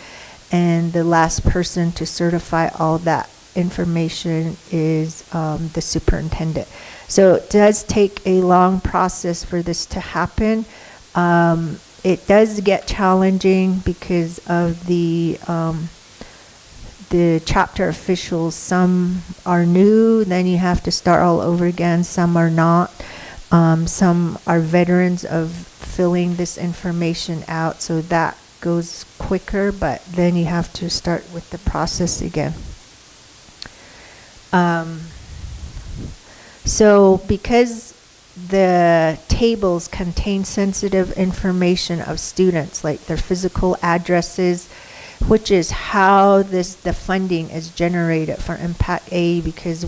and the last person to certify all that information is the superintendent. So it does take a long process for this to happen. It does get challenging because of the chapter officials. Some are new, then you have to start all over again. Some are not. Some are veterans of filling this information out, so that goes quicker, but then you have to start with the process again. So because the tables contain sensitive information of students, like their physical addresses, which is how the funding is generated for Impact A, because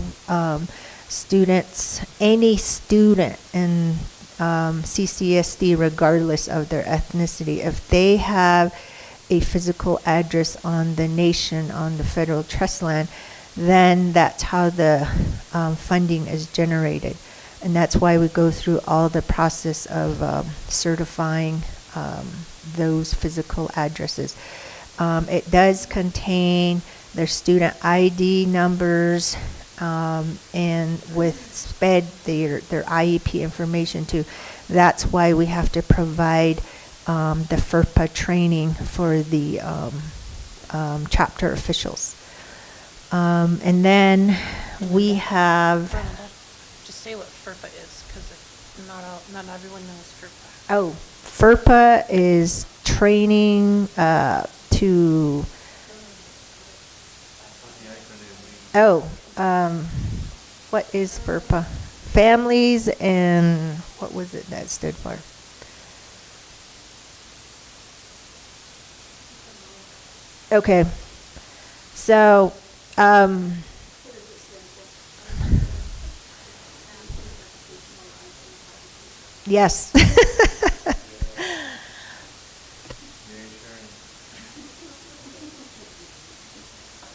students, any student in CCSD, regardless of their ethnicity, if they have a physical address on the nation, on the federal trust land, then that's how the funding is generated. And that's why we go through all the process of certifying those physical addresses. It does contain their student ID numbers, and with SPED, their IEP information too. That's why we have to provide the FERPA training for the chapter officials. And then we have, Bernadette, just say what FERPA is, because not everyone knows FERPA. oh, FERPA is training to, The acronym means what is FERPA? Families and, what was it that stood for? Okay, so, yes. reassuring.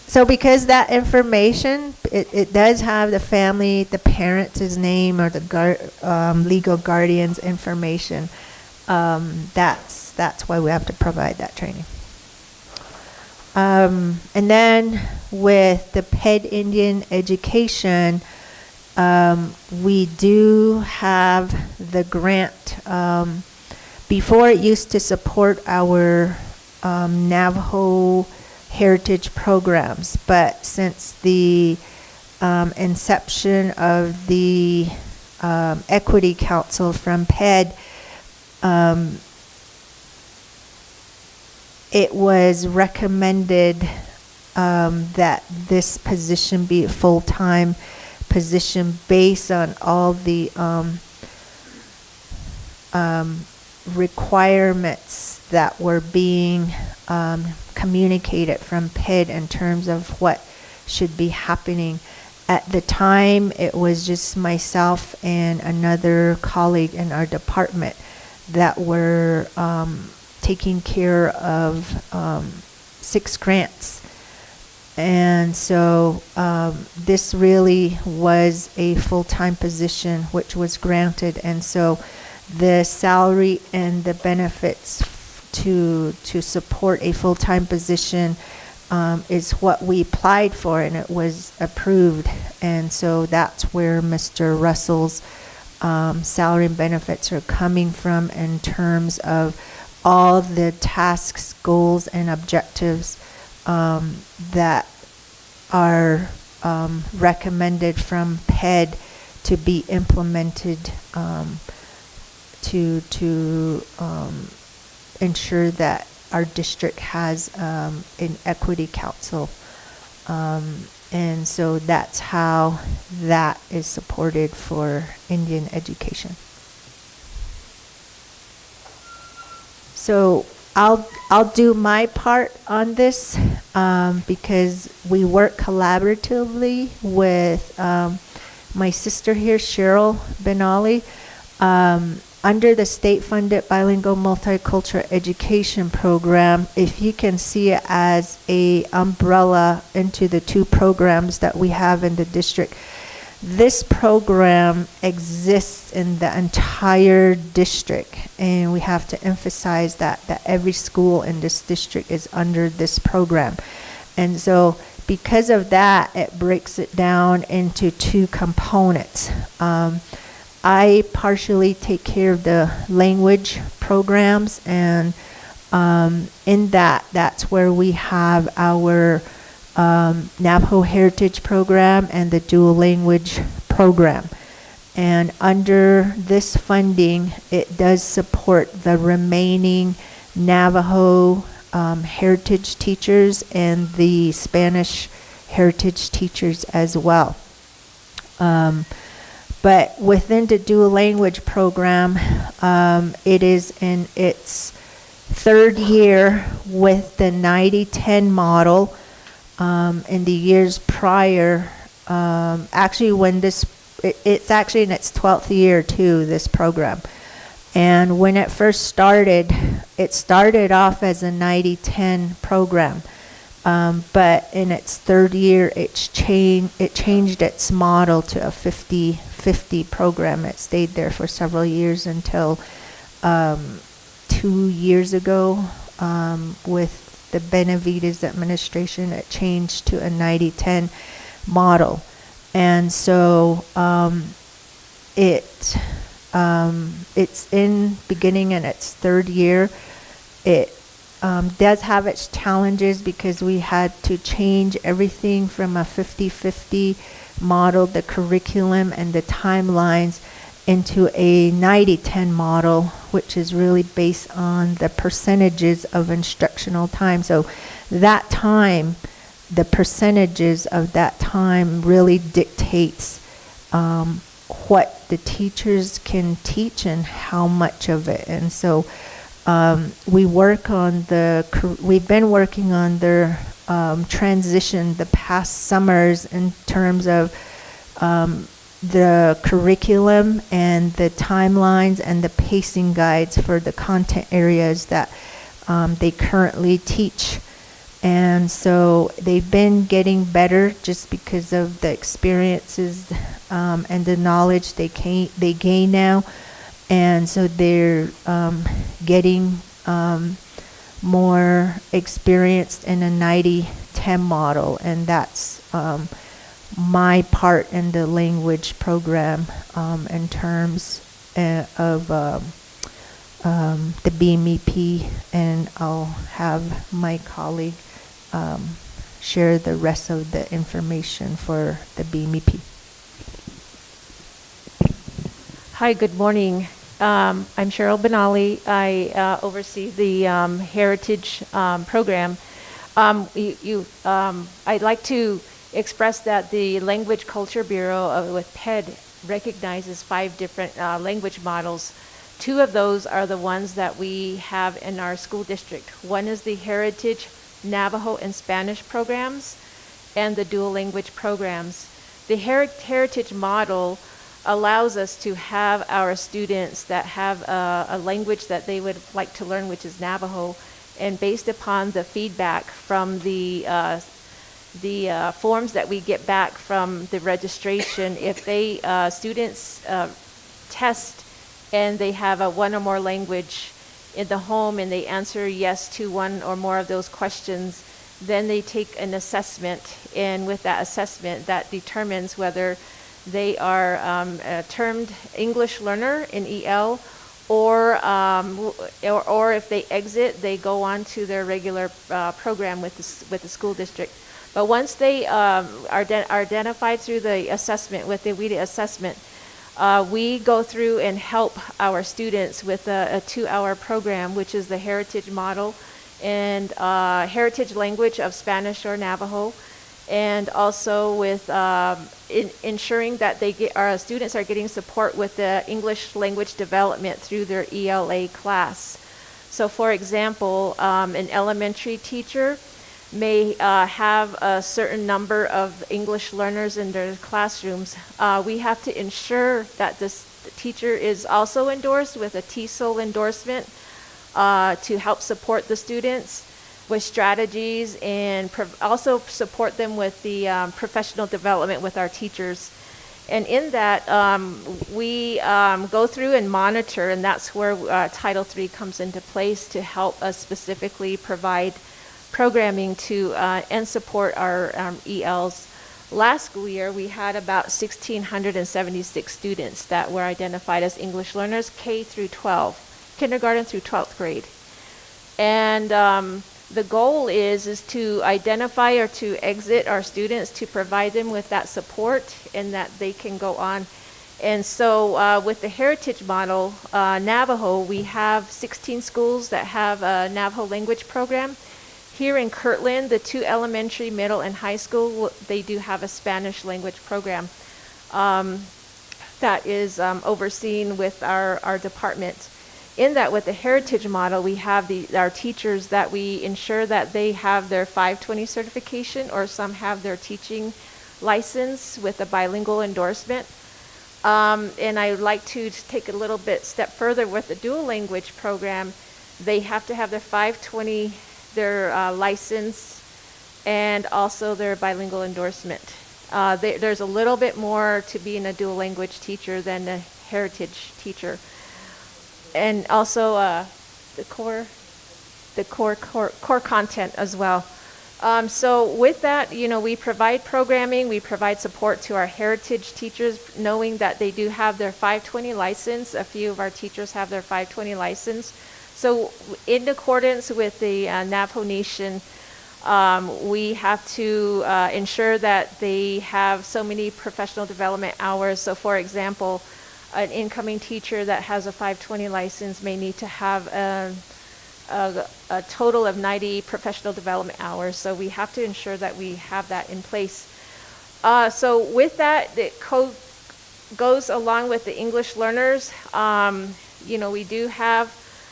So because that information, it does have the family, the parents' name or the legal guardian's information, that's why we have to provide that training. And then with the PED Indian education, we do have the grant. Before it used to support our Navajo heritage programs, but since the inception of the Equity Council from PED, it was recommended that this position be a full-time position based on all the requirements that were being communicated from PED in terms of what should be happening. At the time, it was just myself and another colleague in our department that were taking care of 6 grants. And so this really was a full-time position which was granted. And so the salary and the benefits to support a full-time position is what we applied for, and it was approved. And so that's where Mr. Russell's salary and benefits are coming from in terms of all the tasks, goals, and objectives that are recommended from PED to be implemented to ensure that our district has an equity council. And so that's how that is supported for Indian education. So I'll do my part on this because we work collaboratively with my sister here, Cheryl Benali. Under the state-funded bilingual multicultural education program, if you can see it as a umbrella into the 2 programs that we have in the district, this program exists in the entire district, and we have to emphasize that every school in this district is under this program. And so because of that, it breaks it down into 2 components. I partially take care of the language programs, and in that's where we have our Navajo Heritage Program and the Dual Language Program. And under this funding, it does support the remaining Navajo heritage teachers and the Spanish heritage teachers as well. But within the dual language program, it is in its 3rd year with the 90-10 model. In the years prior, actually when it's actually in its 12th year too, this program. And when it first started, it started off as a 90-10 program. But in its third year, it changed its model to a 50-50 program. It stayed there for several years until 2 years ago, with the Benavides administration, it changed to a 90-10 model. And so it's in beginning in its third year. It does have its challenges because we had to change everything from a 50-50 model, the curriculum and the timelines, into a 90-10 model, which is really based on the percentages of instructional time. So that time, the percentages of that time really dictates what the teachers can teach and how much of it. And so we've been working on their transition the past summers in terms of the curriculum and the timelines and the pacing guides for the content areas that they currently teach. And so they've been getting better just because of the experiences and the knowledge they gain now. And so they're getting more experienced in a 90-10 model, and that's my part in the language program in terms of the BMEP, and I'll have my colleague share the rest of the information for the BMEP. Hi, good morning. I'm Cheryl Benali. I oversee the Heritage program. I'd like to express that the Language Culture Bureau with PED recognizes 5 different language models. 2 of those are the ones that we have in our school district. One is the Heritage Navajo and Spanish programs and the dual language programs. The Heritage model allows us to have our students that have a language that they would like to learn, which is Navajo, and based upon the feedback from the forms that we get back from the registration, if they students test and they have a one or more language in the home and they answer yes to one or more of those questions, then they take an assessment, and with that assessment, that determines whether they are a termed English learner in EL, or if they exit, they go on to their regular program with the school district. But once they are identified through the assessment, with the WIDA assessment, we go through and help our students with a 2-hour program, which is the Heritage model and Heritage language of Spanish or Navajo, and also with ensuring that our students are getting support with the English language development through their ELA class. So for example, an elementary teacher may have a certain number of English learners in their classrooms. We have to ensure that the teacher is also endorsed with a TESOL endorsement to help support the students with strategies, and also support them with the professional development with our teachers. And in that, we go through and monitor, and that's where Title III comes into place to help us specifically provide programming to and support our ELs. Last school year, we had about 1,676 students that were identified as English learners, K through 12, kindergarten through 12th grade. And the goal is to identify or to exit our students, to provide them with that support and that they can go on. And so with the Heritage model, Navajo, we have 16 schools that have a Navajo language program. Here in Kirtland, the 2 elementary, middle, and high school, they do have a Spanish language program that is overseen with our department. In that, with the Heritage model, we have our teachers that we ensure that they have their 520 certification, or some have their teaching license with a bilingual endorsement. And I would like to take a little bit step further with the dual language program. They have to have their 520, their license, and also their bilingual endorsement. There's a little bit more to being a dual language teacher than a heritage teacher. And also the core content as well. So with that, we provide programming, we provide support to our heritage teachers, knowing that they do have their 520 license. A few of our teachers have their 520 license. So in accordance with the Navajo Nation, we have to ensure that they have so many professional development hours. So for example, an incoming teacher that has a 520 license may need to have a total of 90 professional development hours. So we have to ensure that we have that in place. So with that, it goes along with the English learners. We do have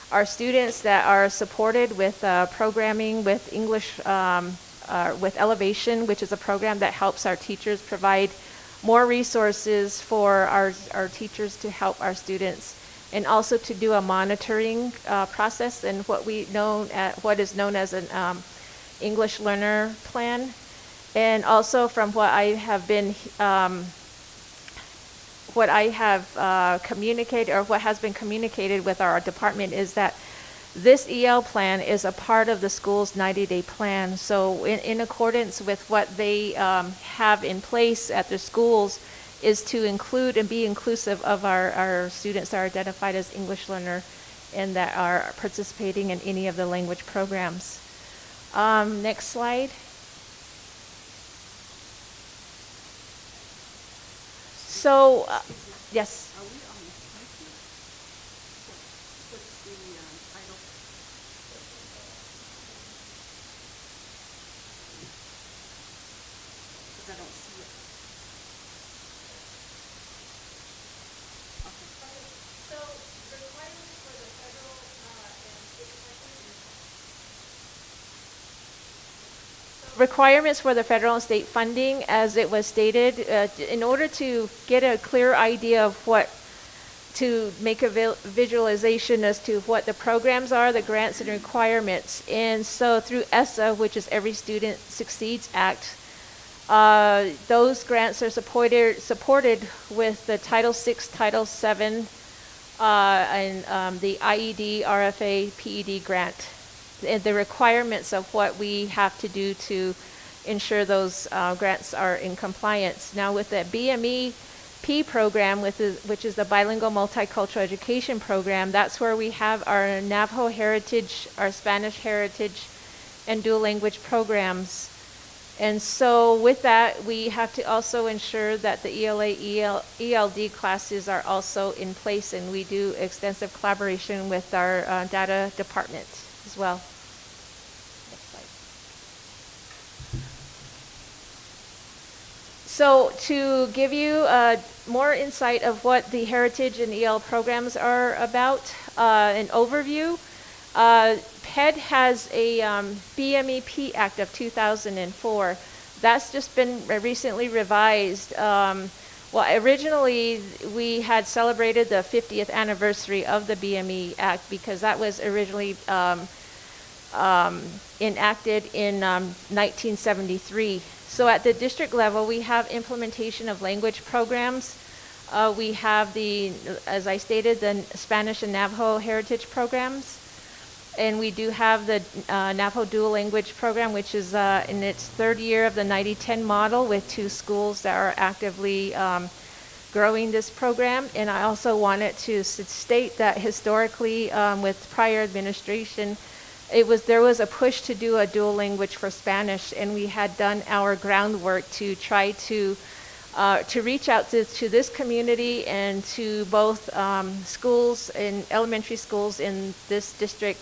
our students that are supported with programming with English, with Elevation, which is a program that helps our teachers provide more resources for our teachers to help our students, and also to do a monitoring process and what is known as an English learner plan. And also from what I have been communicated, or what has been communicated with our department, is that this EL plan is a part of the school's 90-day plan. So in accordance with what they have in place at their schools, is to include and be inclusive of our students that are identified as English learner and that are participating in any of the language programs. Next slide. So, yes. Are we on the YouTube? What's the title? Because I don't see it. Okay. So requirements for the federal and state funding. Requirements for the federal and state funding, as it was stated, in order to get a clear idea of to make a visualization as to what the programs are, the grants and requirements. And so through ESSA, which is Every Student Succeeds Act, those grants are supported with the Title VI, Title VII, and the IED, RFA, PED grant, and the requirements of what we have to do to ensure those grants are in compliance. Now with the BMEP program, which is the Bilingual Multicultural Education Program, that's where we have our Navajo Heritage, our Spanish Heritage, and dual language programs. And so with that, we have to also ensure that the ELA, ELD classes are also in place, and we do extensive collaboration with our data department as well. Next slide. So to give you more insight of what the Heritage and EL programs are about, an overview, PED has a BMEP Act of 2004. That's just been recently revised. Well, originally we had celebrated the 50th anniversary of the BME Act because that was originally enacted in 1973. So at the district level, we have implementation of language programs. We have as I stated, the Spanish and Navajo heritage programs. And we do have the Navajo dual language program, which is in its third year of the 90-10 model with 2 schools that are actively growing this program. And I also wanted to state that historically, with prior administration, there was a push to do a dual language for Spanish, and we had done our groundwork to try to reach out to this community and to both schools and elementary schools in this district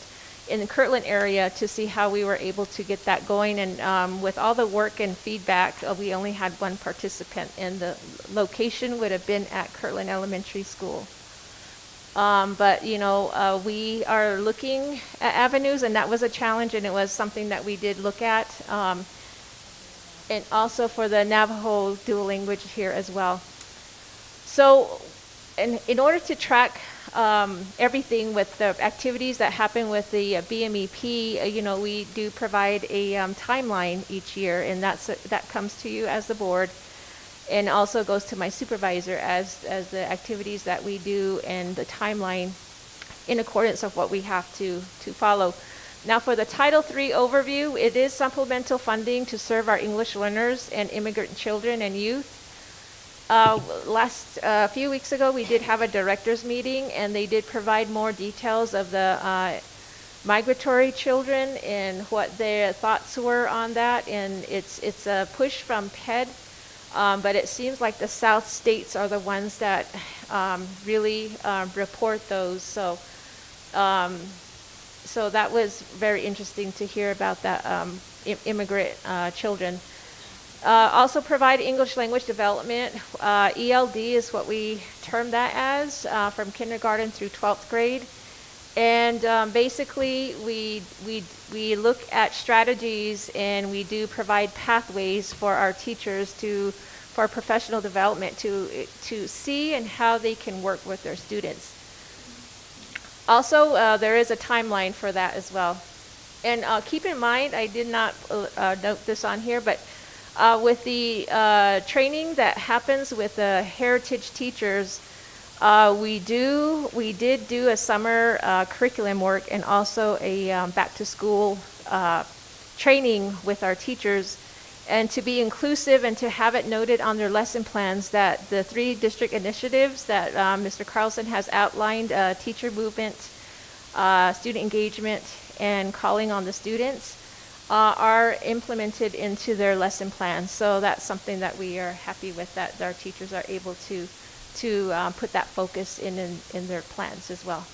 in the Kirtland area to see how we were able to get that going. And with all the work and feedback, we only had 1 participant, and the location would have been at Kirtland Elementary School. But we are looking at avenues, and that was a challenge, and it was something that we did look at. And also for the Navajo dual language here as well. So in order to track everything with the activities that happen with the BMEP, we do provide a timeline each year, and that comes to you as the board, and also goes to my supervisor as the activities that we do and the timeline in accordance of what we have to follow. Now for the Title III overview, it is supplemental funding to serve our English learners and immigrant children and youth. A few weeks ago, we did have a directors meeting, and they did provide more details of the migratory children and what their thoughts were on that. And it's a push from PED, but it seems like the South states are the ones that really report those. So that was very interesting to hear about that immigrant children. Also provide English language development. ELD is what we term that as, from kindergarten through 12th grade. And basically, we look at strategies, and we do provide pathways for our teachers for professional development to see and how they can work with their students. Also, there is a timeline for that as well. And keep in mind, I did not note this on here, but with the training that happens with the heritage teachers, we did do a summer curriculum work and also a back to school training with our teachers, and to be inclusive and to have it noted on their lesson plans that the 3 district initiatives that Mr. Carlson has outlined, teacher movement, student engagement, and calling on the students, are implemented into their lesson plans. So that's something that we are happy with, that our teachers are able to put that focus in their plans as well.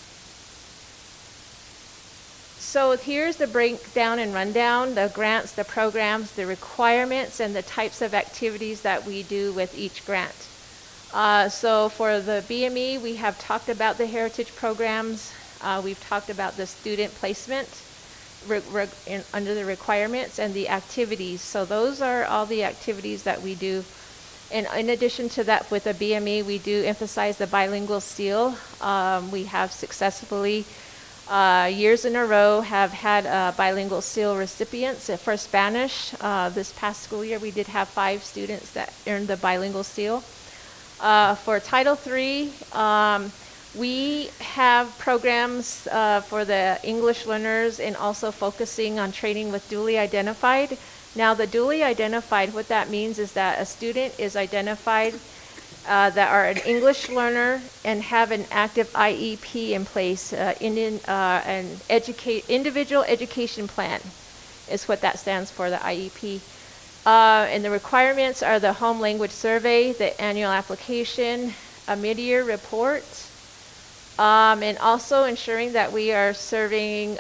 So here's the breakdown and rundown, the grants, the programs, the requirements, and the types of activities that we do with each grant. So for the BME, we have talked about the heritage programs. We've talked about the student placement under the requirements and the activities. So those are all the activities that we do. And in addition to that, with the BME, we do emphasize the bilingual seal. We have successfully, years in a row, have had bilingual seal recipients. For Spanish, this past school year, we did have 5 students that earned the bilingual seal. For Title III, we have programs for the English learners, and also focusing on training with dually identified. Now, the dually identified, what that means is that a student is identified that are an English learner and have an active IEP in place, an individual education plan is what that stands for, the IEP. And the requirements are the home language survey, the annual application, a mid-year report, and also ensuring that we are serving,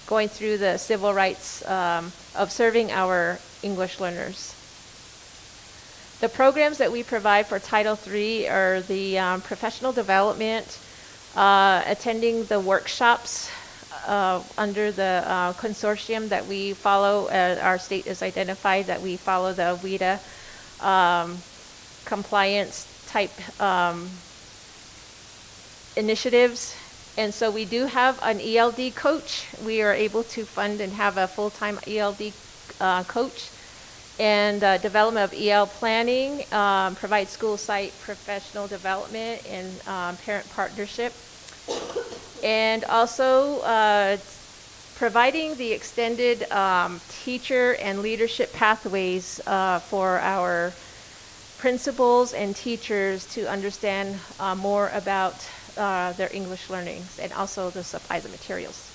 going through the civil rights of serving our English learners. The programs that we provide for Title III are the professional development, attending the workshops under the consortium that we follow. Our state is identified that we follow the WIDA compliance type initiatives. And so we do have an ELD coach. We are able to fund and have a full-time ELD coach. And development of EL planning, provide school site professional development and parent partnership. And also providing the extended teacher and leadership pathways for our principals and teachers to understand more about their English learning, and also the supplies and materials.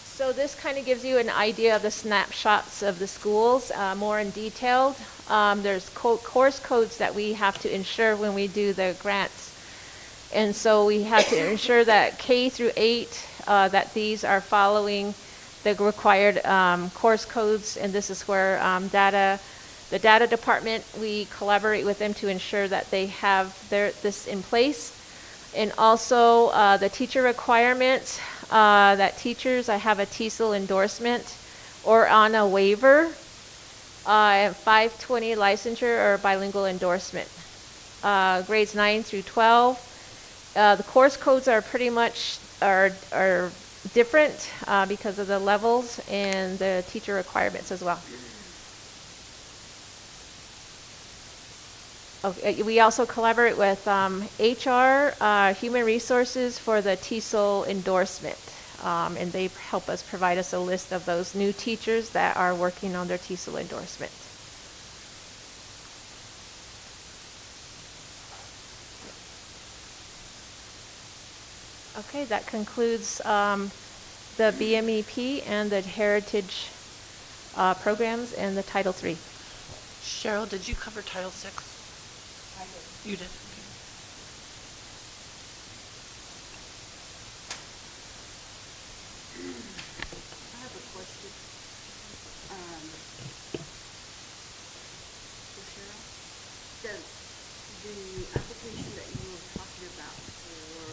So this kind of gives you an idea of the snapshots of the schools, more in detail. There's course codes that we have to ensure when we do the grants. And so we have to ensure that K through 8, that these are following the required course codes. And this is where the data department, we collaborate with them to ensure that they have this in place. And also the teacher requirements, that teachers, I have a TESOL endorsement or on a waiver and 520 licensure or bilingual endorsement. Grades 9 through 12. The course codes are pretty much are different because of the levels and the teacher requirements as well. Okay, we also collaborate with HR, Human Resources for the TESOL endorsement. And they help us provide us a list of those new teachers that are working on their TESOL endorsement. Okay, that concludes the BMEP and the Heritage programs and the Title III. Cheryl, did you cover Title VI? I did. You did? Okay. I have a question. For Cheryl. The application that you were talking about for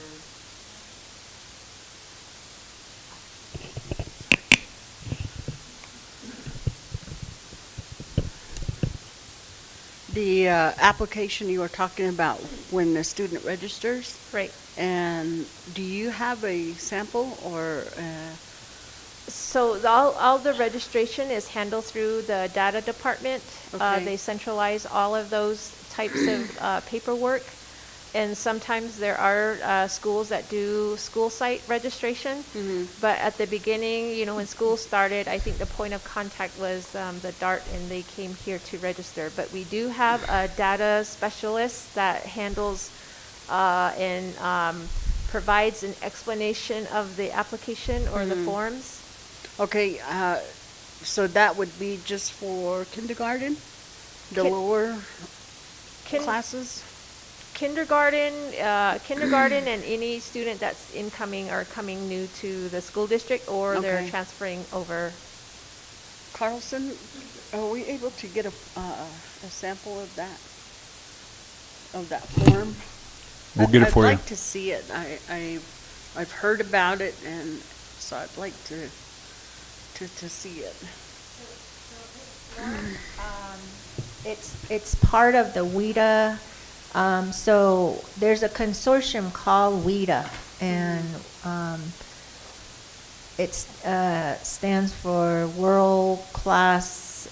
the application you were talking about when the student registers, Right. and do you have a sample or So all the registration is handled through the data department. Okay. They centralize all of those types of paperwork. And sometimes there are schools that do school site registration. But at the beginning, you know, when school started, I think the point of contact was the DART, and they came here to register. But we do have a data specialist that handles and provides an explanation of the application or the forms. okay, so that would be just for kindergarten, the Kin- lower Kin- classes? Kindergarten and any student that's incoming or coming new to the school district, or they're Okay. transferring over. Carlson, are we able to get a sample of that form? We'll get it for you. I'd like to see it. I've heard about it, and so I'd like to see it. It's part of the WIDA. So there's a consortium called WIDA, and it stands for World Class.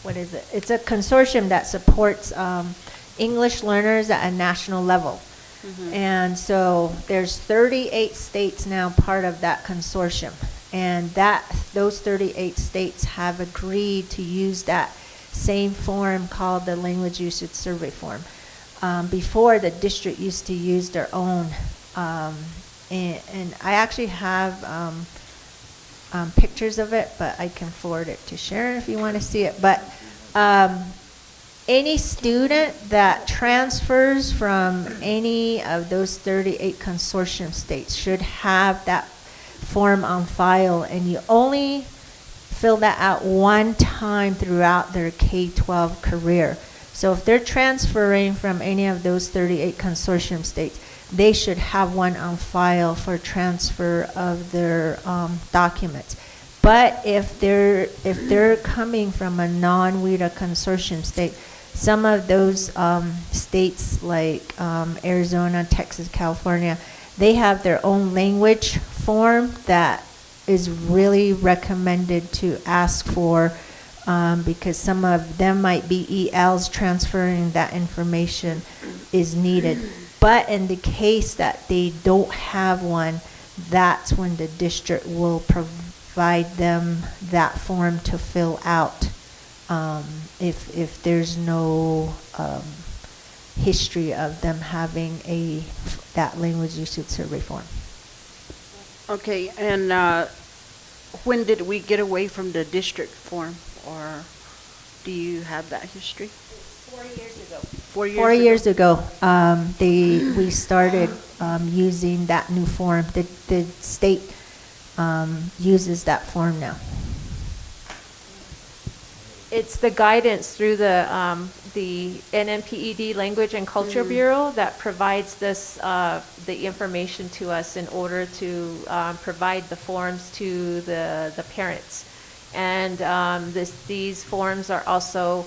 What is it? It's a consortium that supports English learners at a national level. And so there's 38 states now part of that consortium, and those 38 states have agreed to use that same form called the Language Usage Survey Form. Before, the district used to use their own, and I actually have pictures of it, but I can forward it to Sharon if you want to see it. But any student that transfers from any of those 38 consortium states should have that form on file, and you only fill that out one time throughout their K-12 career. So if they're transferring from any of those 38 consortium states, they should have one on file for transfer of their documents. But if they're coming from a non-WIDA consortium state, some of those states like Arizona, Texas, California, they have their own language form that is really recommended to ask for, because some of them might be ELs transferring that information is needed. But in the case that they don't have one, that's when the district will provide them that form to fill out, if there's no history of them having that language usage survey form. Okay, and when did we get away from the district form, or do you have that history? 4 years ago. 4 years 4 years ago, we started using that new form. The state uses that form now. It's the guidance through the NMPED Language and Culture Bureau that provides this, the information to us in order to provide the forms to the parents. And these forms are also,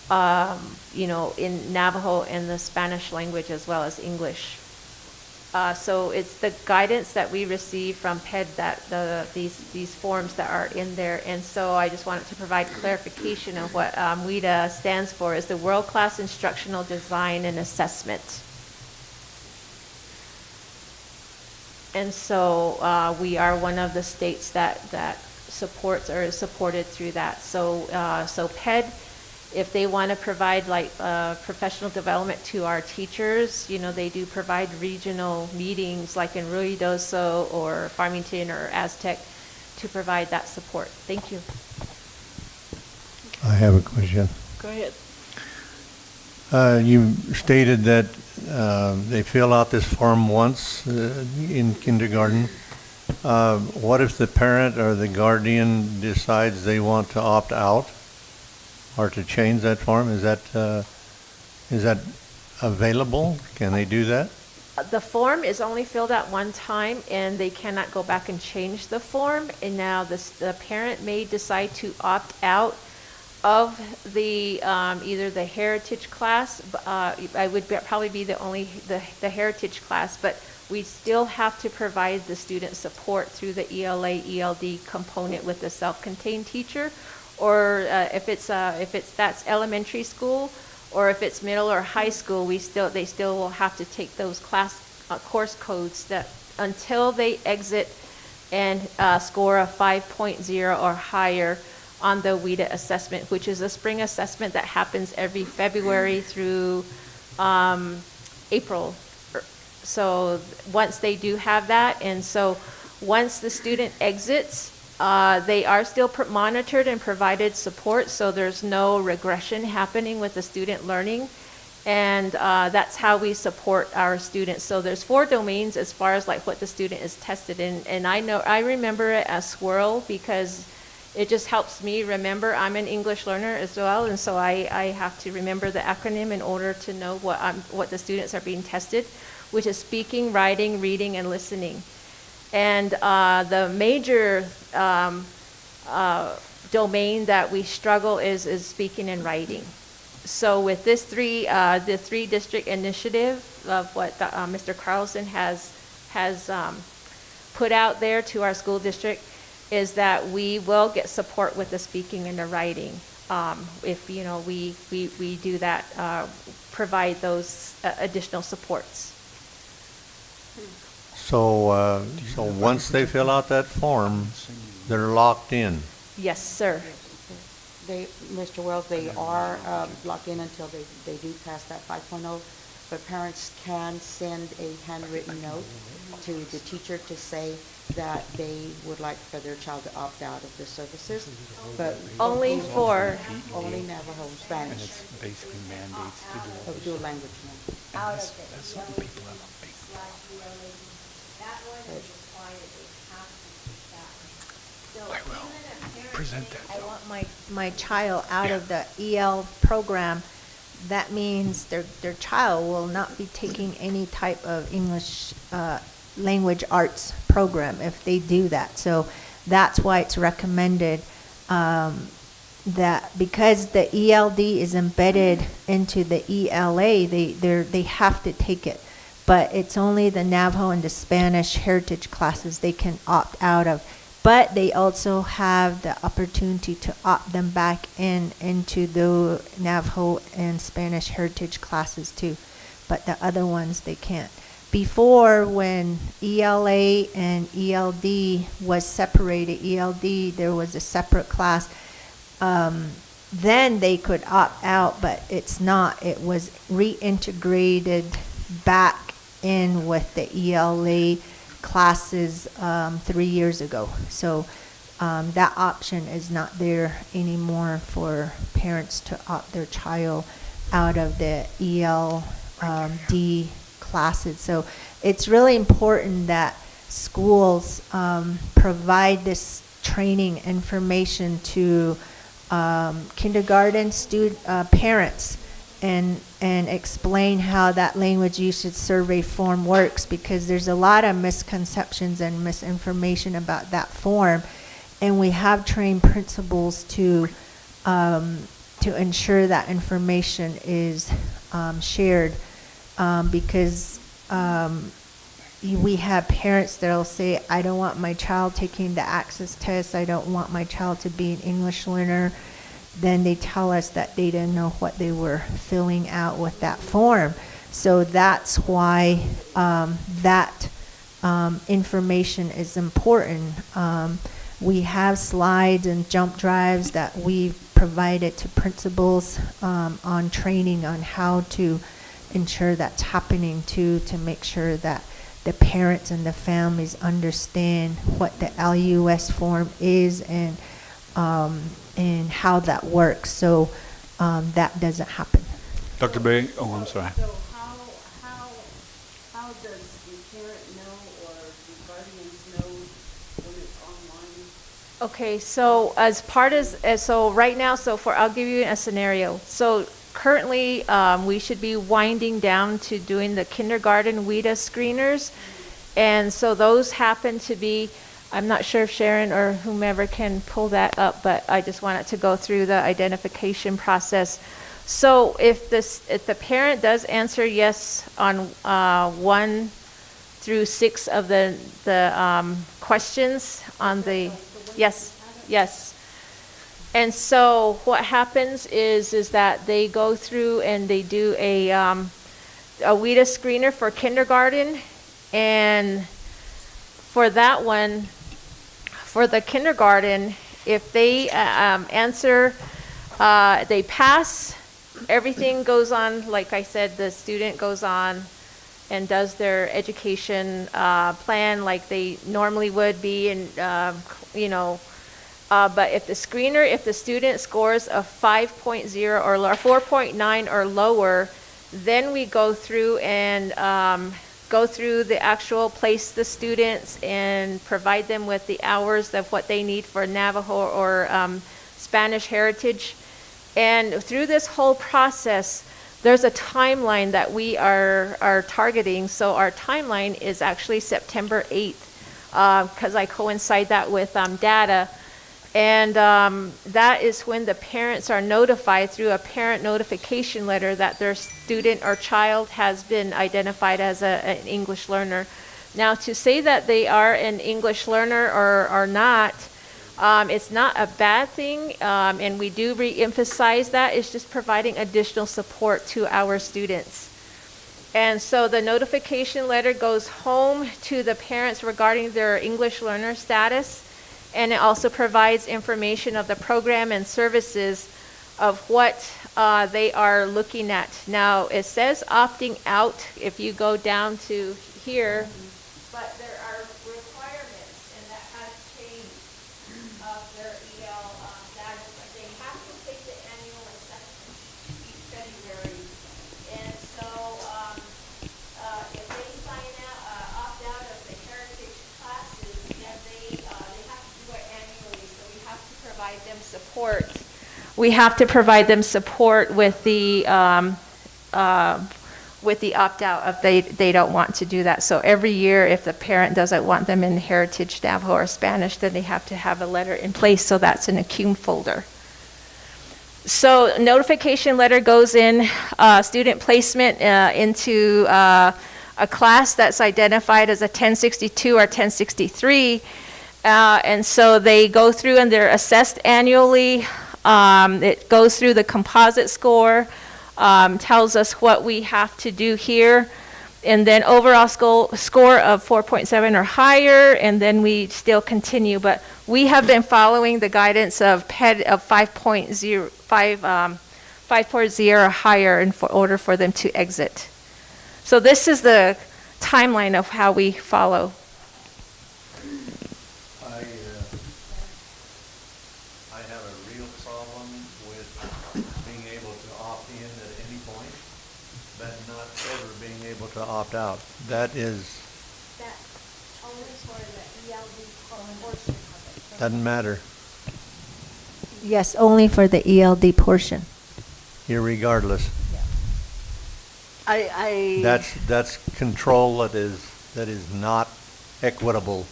in Navajo and the Spanish language as well as English. So it's the guidance that we receive from PED that these forms that are in there. And so I just wanted to provide clarification of what WIDA stands for, is the World Class Instructional Design and Assessment. And so we are one of the states that supports or is supported through that. So PED, if they want to provide professional development to our teachers, they do provide regional meetings like in Ruidoso or Farmington or Aztec to provide that support. Thank you. I have a question. Go ahead. You stated that they fill out this form once in kindergarten. What if the parent or the guardian decides they want to opt out or to change that form? Is that available? Can they do that? The form is only filled out one time, and they cannot go back and change the form. And now the parent may decide to opt out of the either the heritage class. I would probably be the heritage class, but we still have to provide the student support through the ELA ELD component with the self-contained teacher, or if that's elementary school, or if it's middle or high school, they still will have to take those course codes that until they exit and score a 5.0 or higher on the WIDA assessment, which is a spring assessment that happens every February through April. So once they do have that, and so once the student exits, they are still monitored and provided support, so there's no regression happening with the student learning. And that's how we support our students. So there's 4 domains as far as what the student is tested in. And I remember it as SWIRL because it just helps me remember. I'm an English learner as well, and so I have to remember the acronym in order to know what the students are being tested, which is speaking, writing, reading, and listening. And the major domain that we struggle is speaking and writing. So with this the 3-district initiative of what Mr. Carlson has put out there to our school district, is that we will get support with the speaking and the writing. If we do that, provide those additional supports. So once they fill out that form, they're locked in. Yes, sir. Mr. Wells, they are locked in until they do pass that 5.0, but parents can send a handwritten note to the teacher to say that they would like for their child to opt out of the services, but Only for only Navajo, And Spanish, it's basically mandates to do or it. do a language note. Out of That's the something ELA people have a big / ELA, that one is required, they have to take that. So I will even if parents present say, that. I want my child out of the EL program. That means their child will not be taking any type of English language arts program if they do that. So that's why it's recommended that because the ELD is embedded into the ELA, they have to take it. But it's only the Navajo and the Spanish heritage classes they can opt out of. But they also have the opportunity to opt them back into the Navajo and Spanish heritage classes too. But the other ones they can't. Before, when ELA and ELD was separated, ELD, there was a separate class, then they could opt out, but it's not. It was reintegrated back in with the ELA classes 3 years ago. So that option is not there anymore for parents to opt their child out of the ELD classes. So it's really important that schools provide this training information to kindergarten parents and explain how that language usage survey form works, because there's a lot of misconceptions and misinformation about that form. and we have trained principals to ensure that information is shared, because we have parents that'll say, I don't want my child taking the access test, I don't want my child to be an English learner. Then they tell us that they didn't know what they were filling out with that form. So that's why that information is important. We have slides and jump drives that we provided to principals on training on how to ensure that's happening too, to make sure that the parents and the families understand what the LUS form is and how that works, so that doesn't happen. Dr. Bay, oh, I'm sorry. So how does the parent know or the guardians know when it's online? Okay, so as part of, so right now, I'll give you a scenario. So currently, we should be winding down to doing the kindergarten WIDA screeners. And so those happen to be, I'm not sure if Sharon or whomever can pull that up, but I just wanted to go through the identification process. So if the parent does answer yes on 1 through 6 of the questions on the, yes. And so what happens is that they go through and they do a WIDA screener for kindergarten. And for that one, for the kindergarten, if they answer, they pass, everything goes on, like I said, the student goes on and does their education plan like they normally would be, and but if the student scores a 5.0 or 4.9 or lower, then we go through and go through the actual place the students and provide them with the hours of what they need for Navajo or Spanish heritage. And through this whole process, there's a timeline that we are targeting. So our timeline is actually September 8th, because I coincide that with data. And that is when the parents are notified through a parent notification letter that their student or child has been identified as an English learner. Now, to say that they are an English learner or not, it's not a bad thing, and we do re-emphasize that. It's just providing additional support to our students. And so the notification letter goes home to the parents regarding their English learner status. And it also provides information of the program and services of what they are looking at. Now, it says opting out if you go down to here, but there are requirements, and that has changed of their EL status. They have to take the annual assessment each February. And so if they sign out, opt out of the heritage classes, then they have to do it annually, so we have to provide them support. We have to provide them support with the opt-out if they don't want to do that. So every year, if the parent doesn't want them in Heritage, Navajo, or Spanish, then they have to have a letter in place, so that's in a CUME folder. So notification letter goes in, student placement into a class that's identified as a 1062 or 1063. And so they go through and they're assessed annually. It goes through the composite score, tells us what we have to do here, and then overall score of 4.7 or higher, and then we still continue. But we have been following the guidance of PED of 5.0 or higher in order for them to exit. So this is the timeline of how we follow. I have a real problem with being able to opt in at any point, but not ever being able to opt out. That is, That's only for the ELD portion of it. doesn't matter, Yes, only for the ELD portion. irregardless. That's control that is not equitable.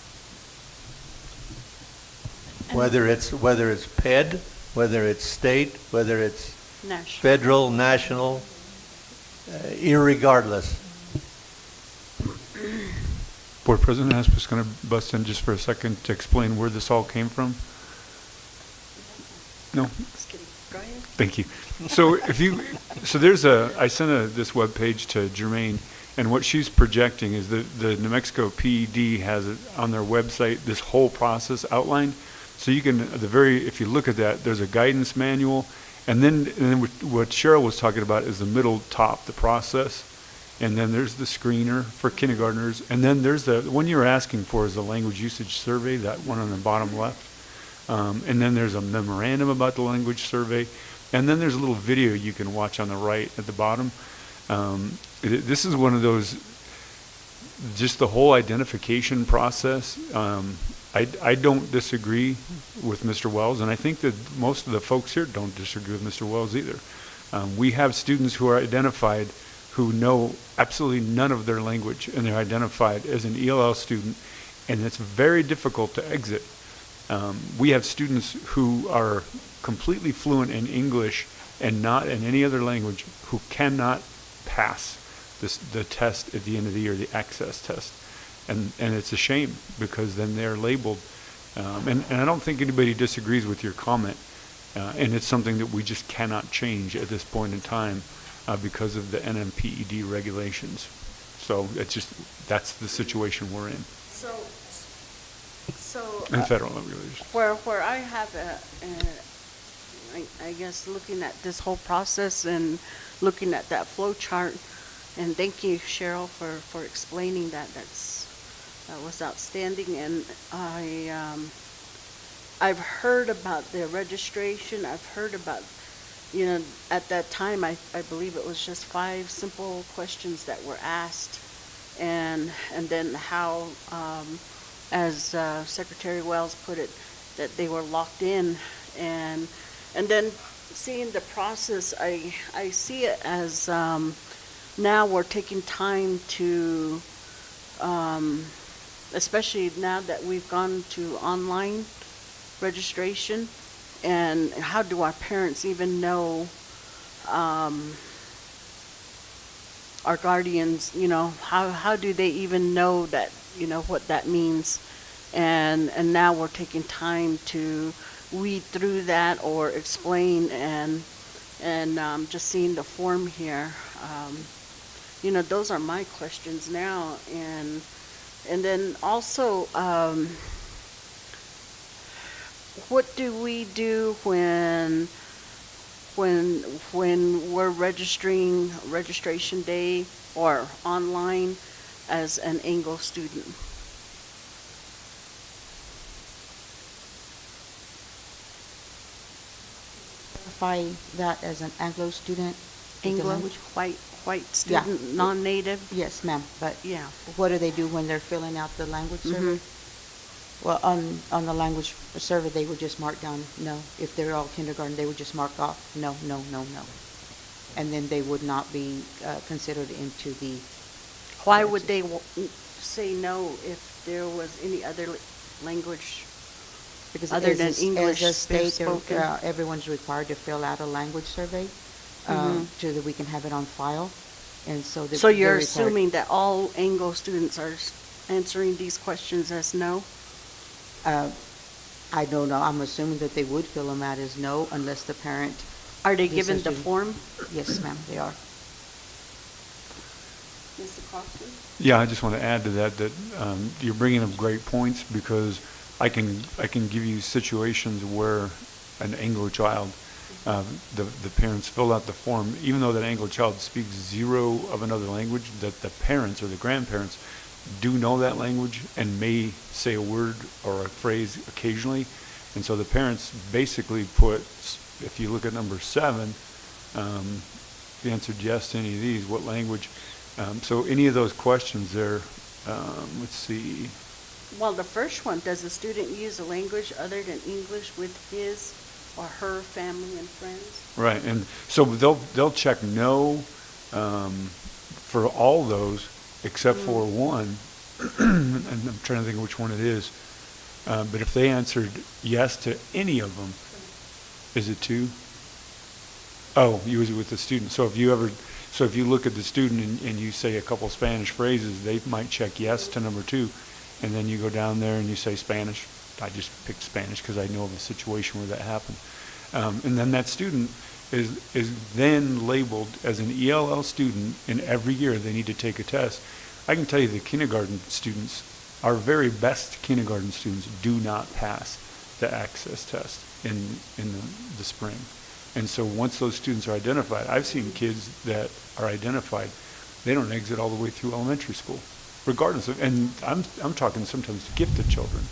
whether it's PED, whether it's state, whether it's National. federal, national, irregardless. Board President, I was just going to bust in just for a second to explain where this all came from. No? Just kidding. Go ahead. Thank you. So I sent this webpage to Jermaine, and what she's projecting is the New Mexico PED has it on their website, this whole process outlined. So you can, if you look at that, there's a guidance manual, and then what Cheryl was talking about is the middle top, the process, and then there's the screener for kindergartners, and then there's the one you're asking for is the language usage survey, that one on the bottom left. And then there's a memorandum about the language survey. And then there's a little video you can watch on the right at the bottom. This is one of those, just the whole identification process. I don't disagree with Mr. Wells, and I think that most of the folks here don't disagree with Mr. Wells either. We have students who are identified who know absolutely none of their language, and they're identified as an ELL student, and it's very difficult to exit. We have students who are completely fluent in English and not in any other language who cannot pass the test at the end of the year, the access test. And it's a shame because then they're labeled. And I don't think anybody disagrees with your comment. And it's something that we just cannot change at this point in time because of the NMPED regulations. So that's the situation we're in. So And federal regulations. where I have I guess looking at this whole process and looking at that flow chart, and thank you, Cheryl, for explaining that. That was outstanding. And I've heard about the registration. I've heard about, at that time, I believe it was just 5 simple questions that were asked, and then how, as Secretary Wells put it, that they were locked in, and then seeing the process, I see it as now we're taking time to, especially now that we've gone to online registration, and how do our parents even know, our guardians, how do they even know that, what that means? And now we're taking time to weed through that or explain, and just seeing the form here. Those are my questions now. And then also, what do we do when we're registration day or online as an Anglo student? Identify that as an Anglo student? the Anglo, language? white student, non-native? Yes, ma'am, but Yeah. what do they do when they're filling out the language survey? Well, on the language survey, they would just mark down no. If they're all kindergarten, they would just mark off no, no, no, no. And then they would not be considered into the, Why would they say no if there was any other language? because Other than English as a state, spoken. everyone's required to fill out a language survey so that we can have it on file. And so So you're they're required- assuming that all Anglo students are answering these questions as no? I don't know. I'm assuming that they would fill them out as no unless the parent. Are they Yes, given I the do. form? Yes, ma'am, they are. Mr. Crofton? Yeah, I just want to add to that you're bringing up great points because I can give you situations where an Anglo child, the parents fill out the form, even though that Anglo child speaks 0 of another language, that the parents or the grandparents do know that language and may say a word or a phrase occasionally. And so the parents basically put, if you look at number 7, if you answered yes to any of these, what language? So any of those questions there, let's see. Well, the first one, does the student use a language other than English with his or her family and friends? Right, and so they'll check no for all those except for one, and I'm trying to think of which one it is. But if they answered yes to any of them, is it 2? Oh, you was with the student. So if you look at the student and you say a couple Spanish phrases, they might check yes to number 2. And then you go down there and you say Spanish. I just picked Spanish because I know of a situation where that happened. And then that student is then labeled as an ELL student, and every year they need to take a test. I can tell you the kindergarten students, our very best kindergarten students, do not pass the access test in the spring. And so once those students are identified, I've seen kids that are identified, they don't exit all the way through elementary school, regardless of, and I'm talking sometimes gifted children.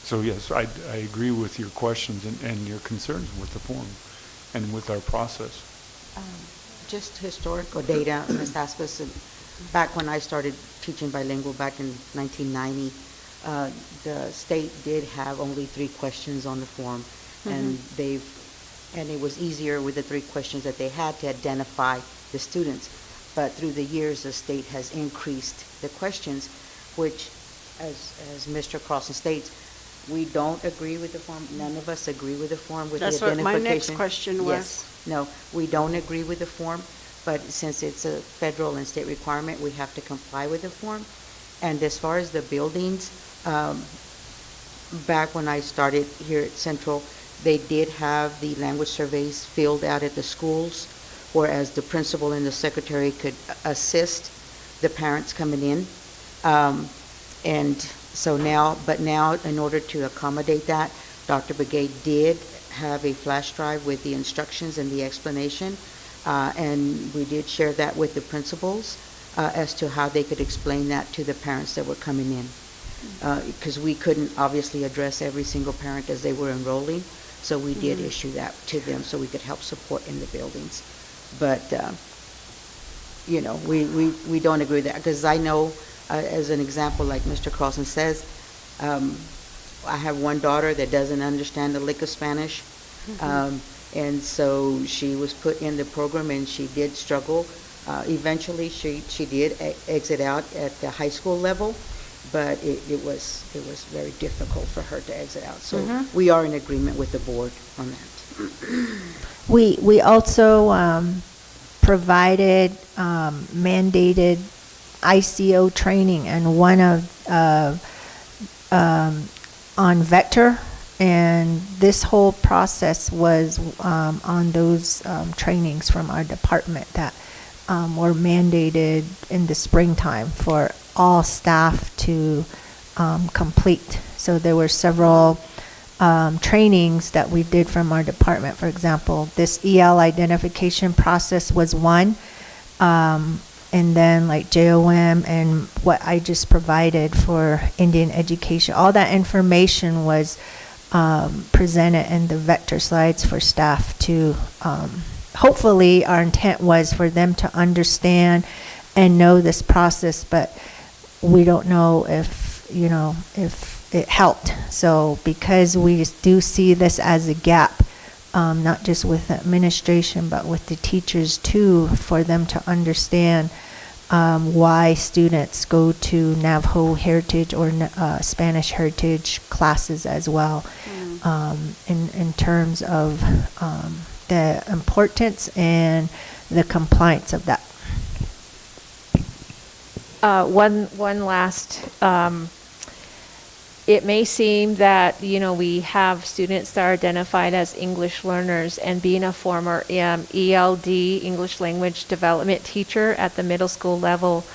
So yes, I agree with your questions and your concerns with the form and with our process. Just historical data, Ms. Aspas, back when I started teaching bilingual back in 1990, the state did have only 3 questions on the form, and it was easier with the 3 questions that they had to identify the students. But through the years, the state has increased the questions, which, as Mr. Carlson states, we don't agree with the form. None of us agree with the form with the That's what identification. my next question was. Yes. No, we don't agree with the form, but since it's a federal and state requirement, we have to comply with the form. And as far as the buildings, back when I started here at Central, they did have the language surveys filled out at the schools, whereas the principal and the secretary could assist the parents coming in. And so now, in order to accommodate that, Dr. Begay did have a flash drive with the instructions and the explanation, and we did share that with the principals as to how they could explain that to the parents that were coming in. Because we couldn't obviously address every single parent as they were enrolling, so we did issue that to them so we could help support in the buildings. But, we don't agree with that, because I know, as an example, like Mr. Carlson says, I have one daughter that doesn't understand a lick of Spanish, and so she was put in the program and she did struggle. Eventually, she did exit out at the high school level, but it was very difficult for her to exit out. So we are in agreement with the board on that. We also provided mandated ICO training, and one on Vector, and this whole process was on those trainings from our department that were mandated in the springtime for all staff to complete. So there were several trainings that we did from our department. For example, this EL identification process was one, and then like JOM and what I just provided for Indian education. All that information was presented in the Vector slides for staff to, hopefully our intent was for them to understand and know this process, but we don't know if it helped. So because we do see this as a gap, not just with the administration, but with the teachers too, for them to understand why students go to Navajo Heritage or Spanish Heritage classes as well, in terms of the importance and the compliance of that. One last, it may seem that, we have students that are identified as English learners, and being a former ELD, English Language Development teacher at the middle school level,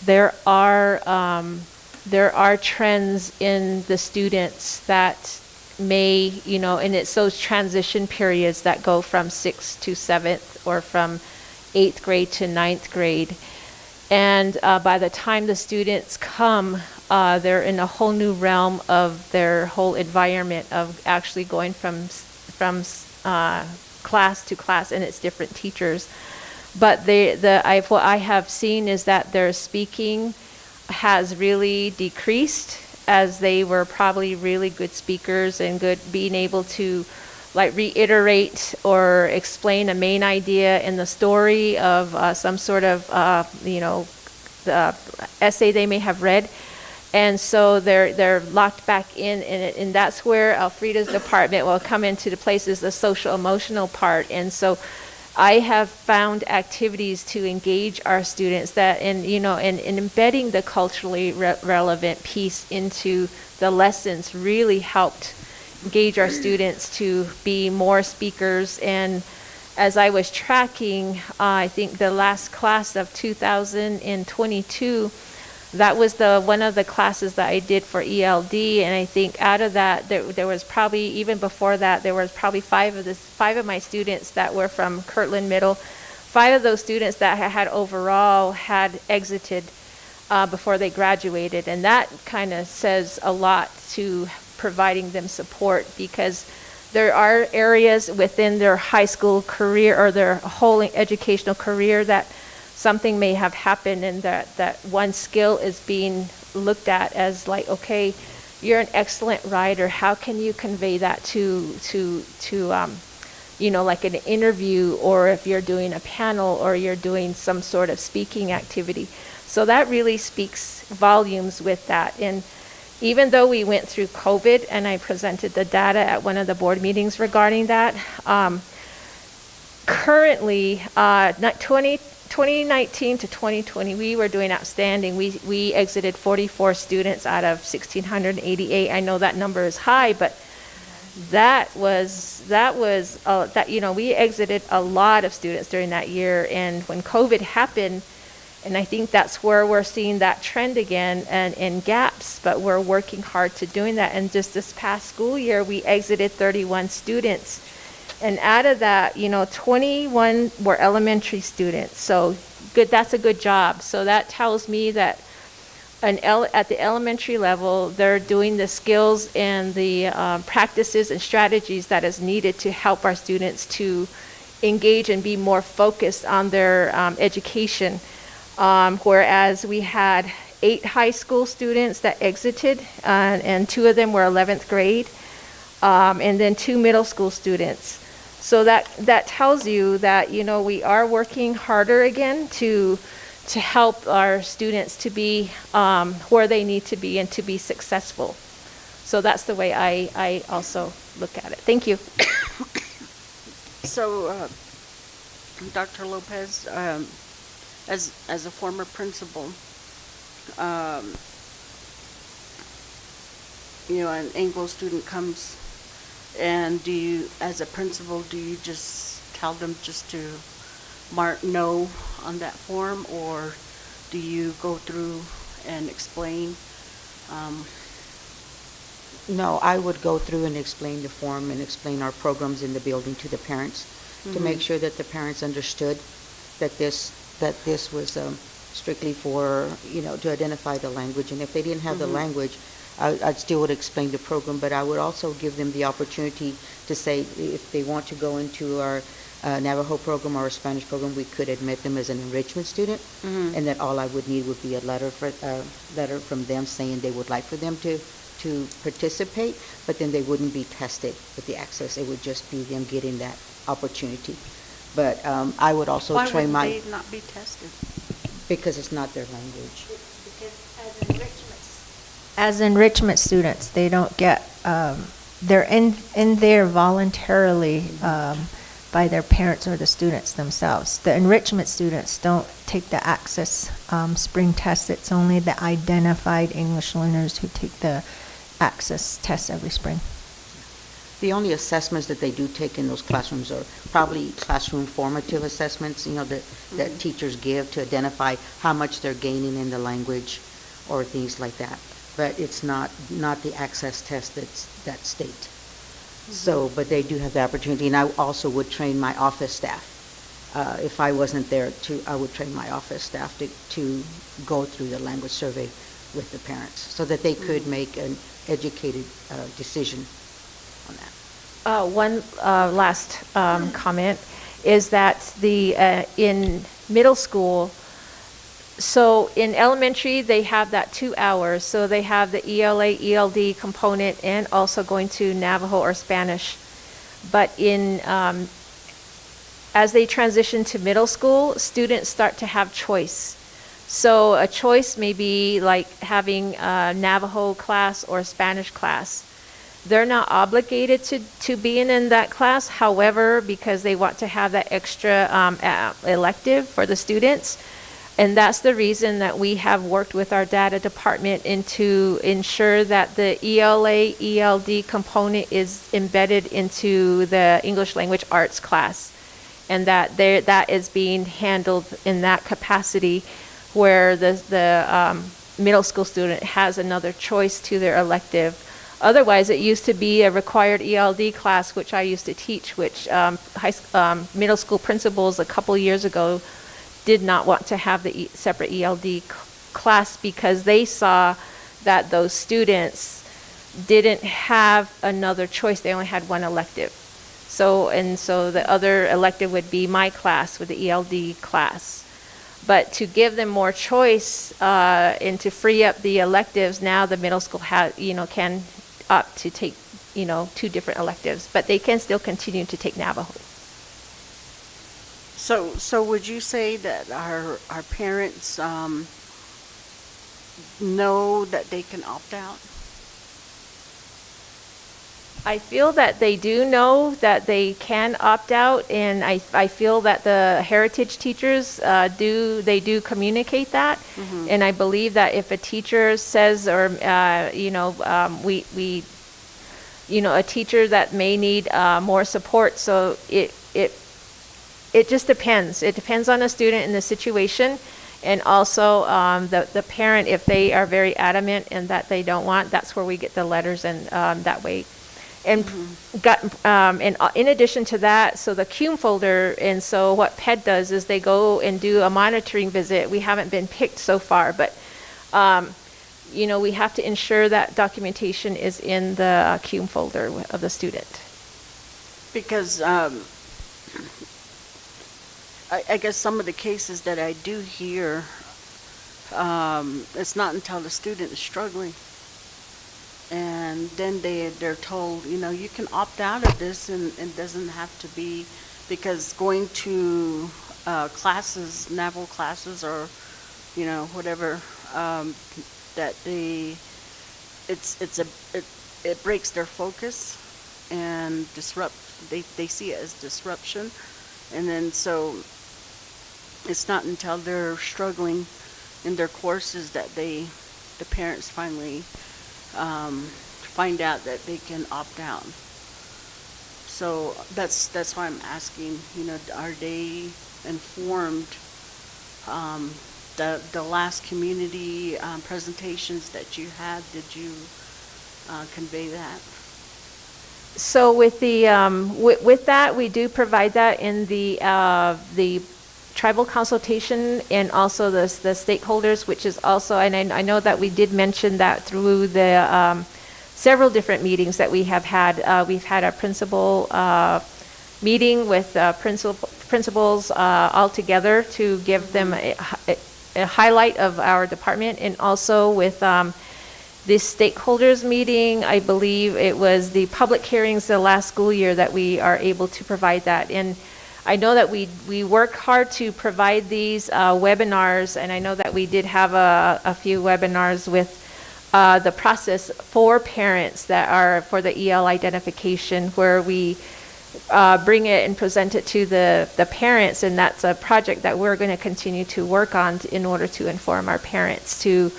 there are trends in the students that may, and it's those transition periods that go from 6th to 7th or from 8th grade to 9th grade. And by the time the students come, they're in a whole new realm of their whole environment of actually going from class to class, and it's different teachers. But what I have seen is that their speaking has really decreased, as they were probably really good speakers and good being able to reiterate or explain a main idea in the story of some sort of the essay they may have read. And so they're locked back in, and that's where Alfreda's department will come into the place, is the social emotional part. And so I have found activities to engage our students that, and embedding the culturally relevant piece into the lessons really helped engage our students to be more speakers. And as I was tracking, I think the last class of 2022, that was one of the classes that I did for ELD, and I think out of that, there was probably, even before that, there was probably five of my students that were from Kirtland Middle. 5 of those students that had overall had exited before they graduated, and that kind of says a lot to providing them support, because there are areas within their high school career or their whole educational career that something may have happened, and that one skill is being looked at as like, okay, you're an excellent writer. How can you convey that to like an interview, or if you're doing a panel or you're doing some sort of speaking activity? So that really speaks volumes with that. And even though we went through COVID, and I presented the data at one of the board meetings regarding that, currently, 2019 to 2020, we were doing outstanding. We exited 44 students out of 1,688. I know that number is high, but we exited a lot of students during that year. And when COVID happened, and I think that's where we're seeing that trend again, and in gaps, but we're working hard to doing that. And just this past school year, we exited 31 students. And out of that, 21 were elementary students. So good, that's a good job. So that tells me that at the elementary level, they're doing the skills and the practices and strategies that is needed to help our students to engage and be more focused on their education. Whereas we had 8 high school students that exited, and 2 of them were 11th grade, and then 2 middle school students. So that tells you that, we are working harder again to help our students to be where they need to be and to be successful. So that's the way I also look at it. Thank you. So, Dr. Lopez, as a former principal, an Anglo student comes, and do you, as a principal, do you just tell them just to mark no on that form, or do you go through and explain? No, I would go through and explain the form and explain our programs in the building to the parents, to make sure that the parents understood that this was strictly for, to identify the language. And if they didn't have the language, I still would explain the program, but I would also give them the opportunity to say if they want to go into our Navajo program or our Spanish program, we could admit them as an enrichment student, and that all I would need would be a letter from them saying they would like for them to participate, but then they wouldn't be tested with the access. It would just be them getting that opportunity. But I would also train Why would they not be tested? because it's not their language. As enrichment students, they don't get, they're in there voluntarily by their parents or the students themselves. The enrichment students don't take the access spring test. It's only the identified English learners who take the access test every spring. The only assessments that they do take in those classrooms are probably classroom formative assessments, that teachers give to identify how much they're gaining in the language or things like that. But it's not the access test that state. So, but they do have the opportunity, and I also would train my office staff. If I wasn't there, I would train my office staff to go through the language survey with the parents so that they could make an educated decision on that. One last comment is that in middle school, so in elementary, they have that 2 hours. So they have the ELA, ELD component, and also going to Navajo or Spanish. But as they transition to middle school, students start to have choice. So a choice may be like having a Navajo class or a Spanish class. They're not obligated to being in that class, however, because they want to have that extra elective for the students. And that's the reason that we have worked with our data department to ensure that the ELA, ELD component is embedded into the English language arts class. And that that is being handled in that capacity, where the middle school student has another choice to their elective. Otherwise, it used to be a required ELD class, which I used to teach, which middle school principals a couple years ago did not want to have the separate ELD class because they saw that those students didn't have another choice. They only had one elective. So the other elective would be my class with the ELD class. But to give them more choice and to free up the electives, now the middle school can opt to take, 2 different electives, but they can still continue to take Navajo. So would you say that our parents know that they can opt out? I feel that they do know that they can opt out, and I feel that the heritage teachers do communicate that. And I believe that if a teacher says, or a teacher that may need more support, so it just depends. It depends on the student and the situation, and also the parent, if they are very adamant and that they don't want, that's where we get the letters, and that way. And in addition to that, so the CUME folder, and so what PED does is they go and do a monitoring visit. We haven't been picked so far, but we have to ensure that documentation is in the CUME folder of the student. Because I guess some of the cases that I do hear, it's not until the student is struggling. And then they're told, you can opt out of this, and it doesn't have to be, because going to classes, Navajo classes, or whatever, that it breaks their focus and they see it as disruption, and then so it's not until they're struggling in their courses that the parents finally find out that they can opt out. So that's why I'm asking, are they informed? The last community presentations that you had, did you convey that? So with the with that, we do provide that in the tribal consultation, and also the stakeholders, which is also, and I know that we did mention that through the several different meetings that we have had. We've had a principal meeting with principals all together to give them a highlight of our department, and also with the stakeholders meeting. I believe it was the public hearings the last school year that we are able to provide that. And I know that we work hard to provide these webinars, and I know that we did have a few webinars with the process for parents that are for the EL identification, where we bring it and present it to the parents, and that's a project that we're going to continue to work on in order to inform our parents to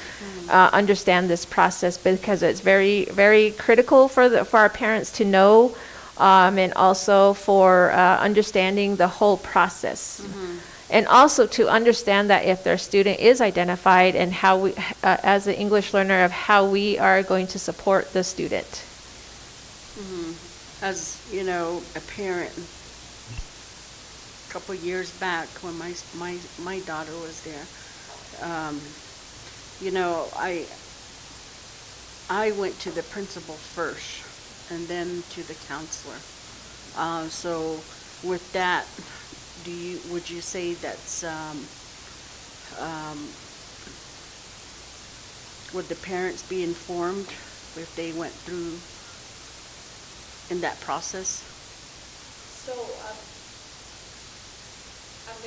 understand this process, because it's very, very critical for our parents to know. And also for understanding the whole process. And also to understand that if their student is identified, and how we, as an English learner, of how we are going to support the student. As a parent, a couple years back when my daughter was there, I went to the principal first, and then to the counselor. So with that, would you say that's, would the parents be informed if they went through in that process? So I'm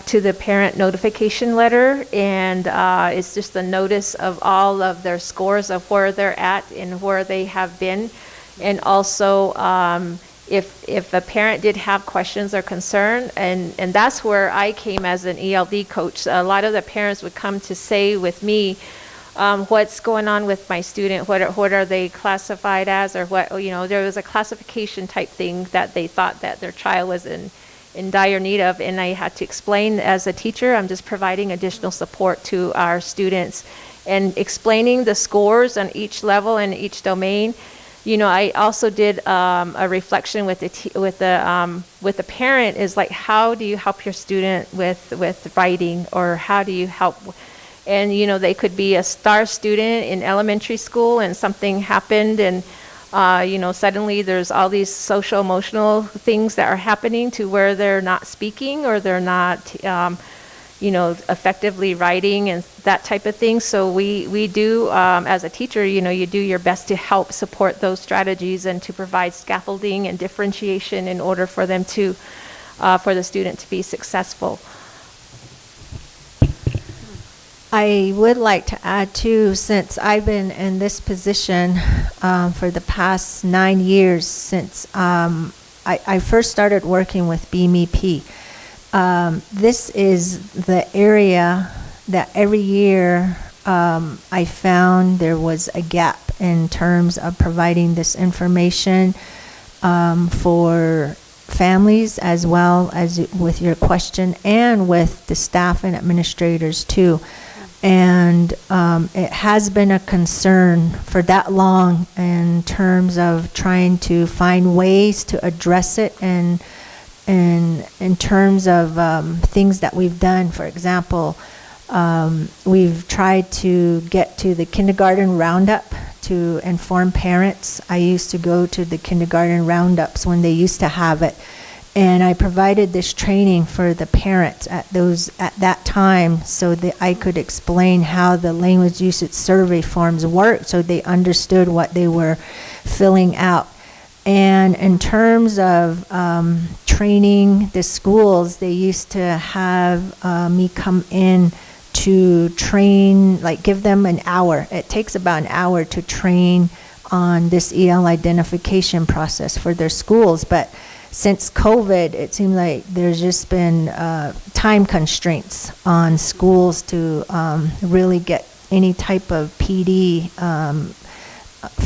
to the parent notification letter, and it's just a notice of all of their scores of where they're at and where they have been. And also, if a parent did have questions or concern, and that's where I came as an ELD coach. A lot of the parents would come to say with me, what's going on with my student, what are they classified as, or what, there was a classification type thing that they thought that their child was in dire need of, and I had to explain as a teacher, I'm just providing additional support to our students and explaining the scores on each level and each domain. I also did a reflection with the parent is like, how do you help your student with writing, or how do you help? And they could be a star student in elementary school, and something happened, and suddenly there's all these social emotional things that are happening to where they're not speaking, or they're not effectively writing and that type of thing. So we do, as a teacher, you do your best to help support those strategies and to provide scaffolding and differentiation in order for them to, for the student to be successful. I would like to add too, since I've been in this position for the past 9 years, since I first started working with BMEP. This is the area that every year I found there was a gap in terms of providing this information for families, as well as with your question, and with the staff and administrators too. And it has been a concern for that long in terms of trying to find ways to address it, and in terms of things that we've done. For example, we've tried to get to the kindergarten roundup to inform parents. I used to go to the kindergarten roundups when they used to have it, and I provided this training for the parents at that time, so that I could explain how the language usage survey forms worked, so they understood what they were filling out. And in terms of training the schools, they used to have me come in to train, like give them an hour. It takes about an hour to train on this EL identification process for their schools. But since COVID, it seems like there's just been time constraints on schools to really get any type of PD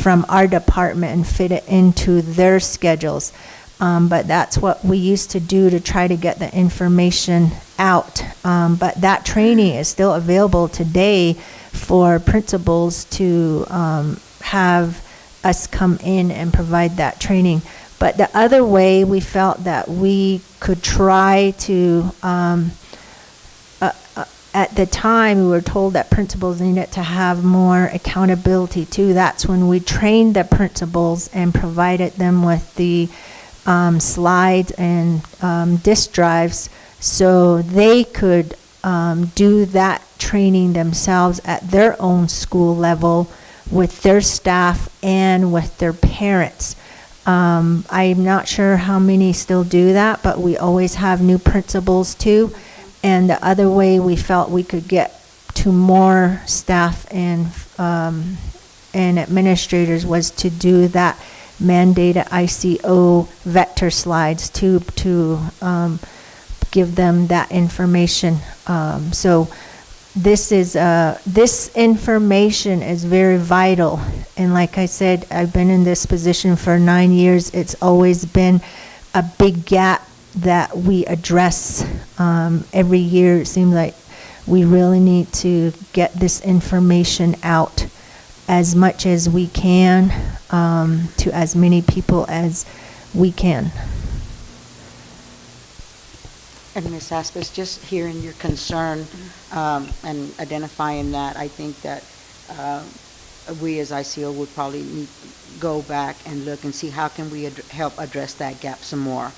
from our department and fit it into their schedules. But that's what we used to do to try to get the information out. But that training is still available today for principals to have us come in and provide that training. But the other way we felt that we could try to, at the time we were told that principals needed to have more accountability too. That's when we trained the principals and provided them with the slides and disk drives, so they could do that training themselves at their own school level with their staff and with their parents. I'm not sure how many still do that, but we always have new principals too. And the other way we felt we could get to more staff and administrators was to do that mandated ICO vector slides to give them that information. So this information is very vital. And like I said, I've been in this position for 9 years. It's always been a big gap that we address every year. It seems like we really need to get this information out as much as we can to as many people as we can. And Ms. Aspis, just hearing your concern and identifying that, I think that we as ICO would probably need to go back and look and see how can we help address that gap some more,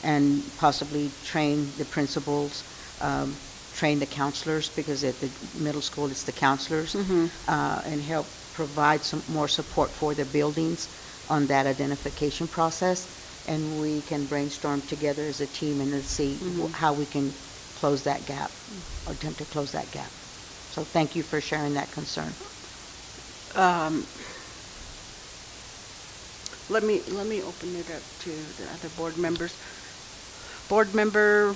and possibly train the principals, train the counselors, because at the middle school it's the counselors, and help provide some more support for the buildings on that identification process. and we can brainstorm together as a team and let's see how we can close that gap, or attempt to close that gap. So thank you for sharing that concern. Let me open it up to the other board members. Board Member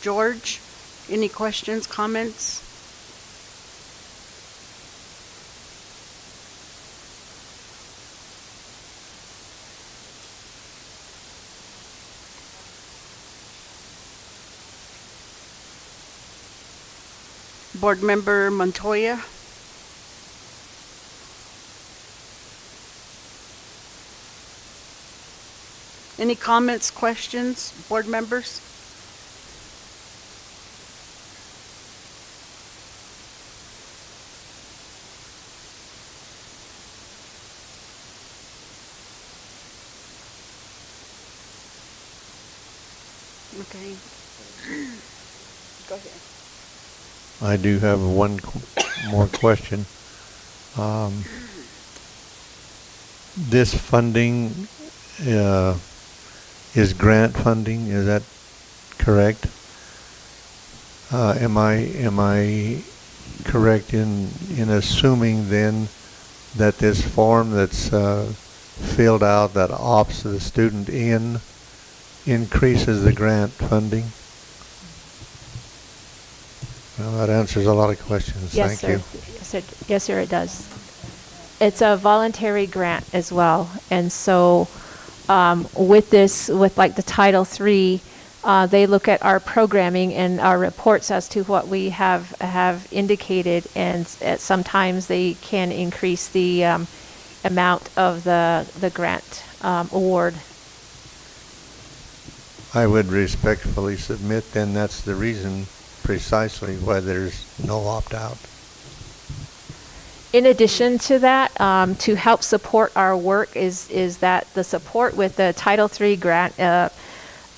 George, any questions, comments? Board Member Montoya? Any comments, questions, board members? Okay. Go ahead. I do have one more question. This funding is grant funding, is that correct? Am I correct in assuming then that this form that's filled out that opts the student in increases the grant funding? Well, that answers a lot of questions. Yes, Thank you. sir. Yes, sir, it does. It's a voluntary grant as well. And so with this, with like the Title III, they look at our programming and our reports as to what we have indicated, and sometimes they can increase the amount of the grant award. I would respectfully submit then that's the reason precisely why there's no opt-out. In addition to that, to help support our work is that the support with the Title III grant,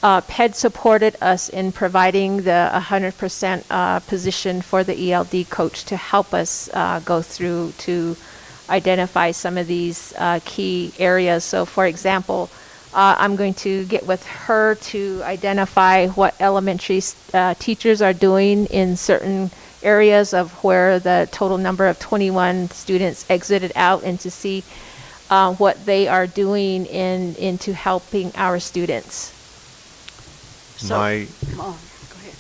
PED supported us in providing the 100% position for the ELD coach to help us go through to identify some of these key areas. So for example, I'm going to get with her to identify what elementary teachers are doing in certain areas of where the total number of 21 students exited out, and to see what they are doing into helping our students. So, My oh, go ahead.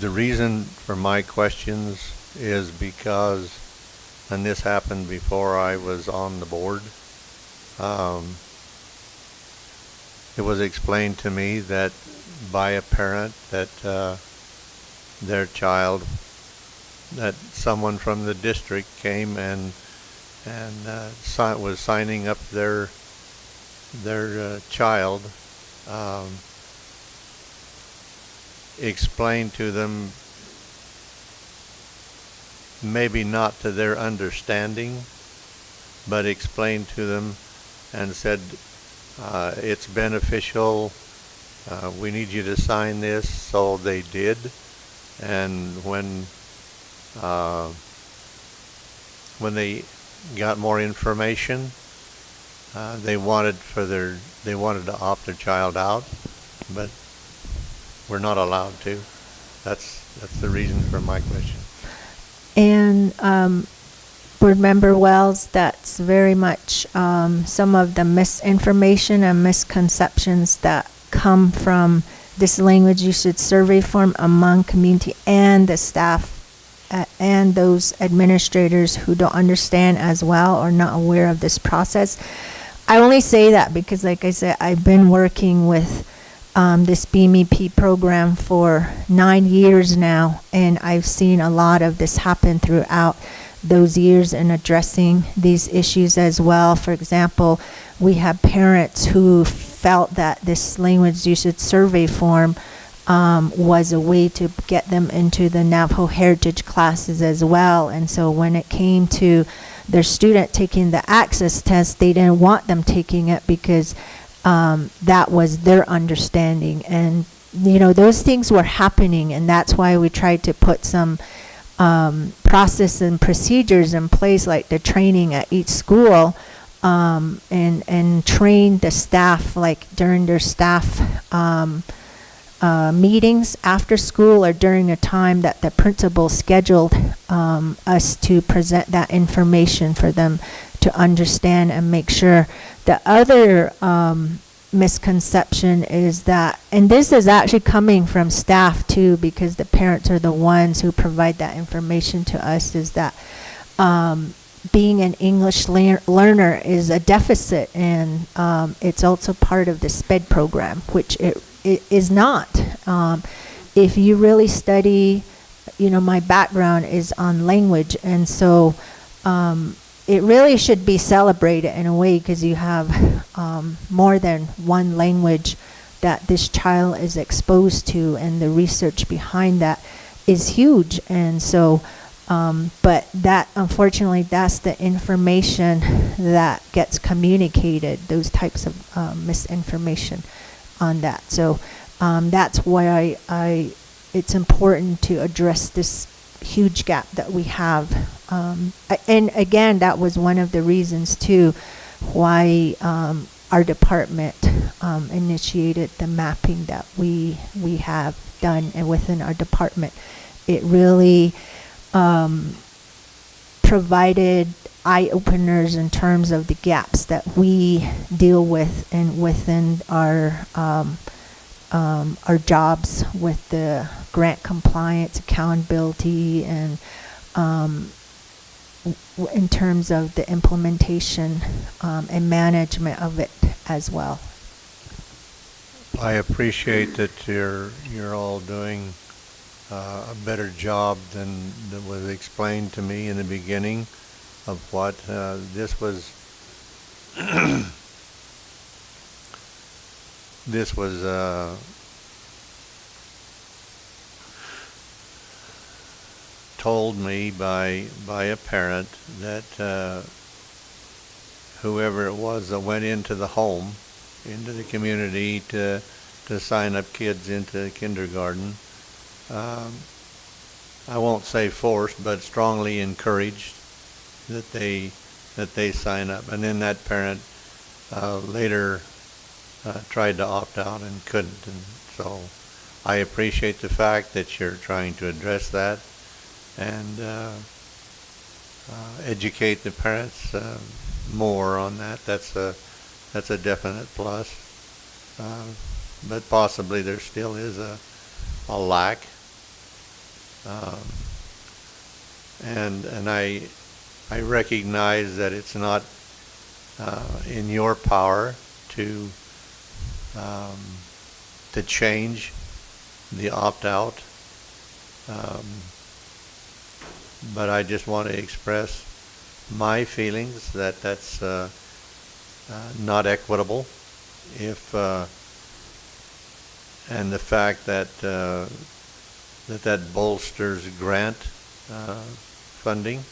The reason for my questions is because, and this happened before I was on the board, it was explained to me that by a parent that their child, that someone from the district came and was signing up their child, explained to them, maybe not to their understanding, but explained to them and said, it's beneficial, we need you to sign this. So they did, and when they got more information, they wanted to opt their child out, but we're not allowed to. That's the reason for my question. And Board Member Wells, that's very much some of the misinformation and misconceptions that come from this language usage survey form among community and the staff and those administrators who don't understand as well or not aware of this process. I only say that because, like I said, I've been working with this BMEP program for 9 years now, and I've seen a lot of this happen throughout those years in addressing these issues as well. For example, we have parents who felt that this language usage survey form was a way to get them into the Navajo heritage classes as well. And so when it came to their student taking the access test, they didn't want them taking it because that was their understanding. And, you know, those things were happening, and that's why we tried to put some process and procedures in place, like the training at each school and train the staff, like during their staff meetings after school or during a time that the principal scheduled us to present that information for them to understand and make sure. The other misconception is that, and this is actually coming from staff too, because the parents are the ones who provide that information to us, is that being an English learner is a deficit, and it's also part of the SPED program, which it is not. If you really study, my background is on language, and so it really should be celebrated in a way, because you have more than one language that this child is exposed to, and the research behind that is huge. And so, but that, unfortunately, that's the information that gets communicated, those types of misinformation on that. So that's why it's important to address this huge gap that we have. And again, that was one of the reasons too why our department initiated the mapping that we have done, and within our department. It really provided eye-openers in terms of the gaps that we deal with and within our jobs with the grant compliance, accountability, and in terms of the implementation and management of it as well. I appreciate that you're all doing a better job than was explained to me in the beginning of what this was. This was told me by a parent that whoever it was that went into the home, into the community to sign up kids into kindergarten, I won't say forced, but strongly encouraged that they sign up. And then that parent later tried to opt out and couldn't. And so I appreciate the fact that you're trying to address that and educate the parents more on that. That's a definite plus. But possibly there still is a lack. And I recognize that it's not in your power to change the opt-out, but I just want to express my feelings that that's not equitable. And the fact that that bolsters grant funding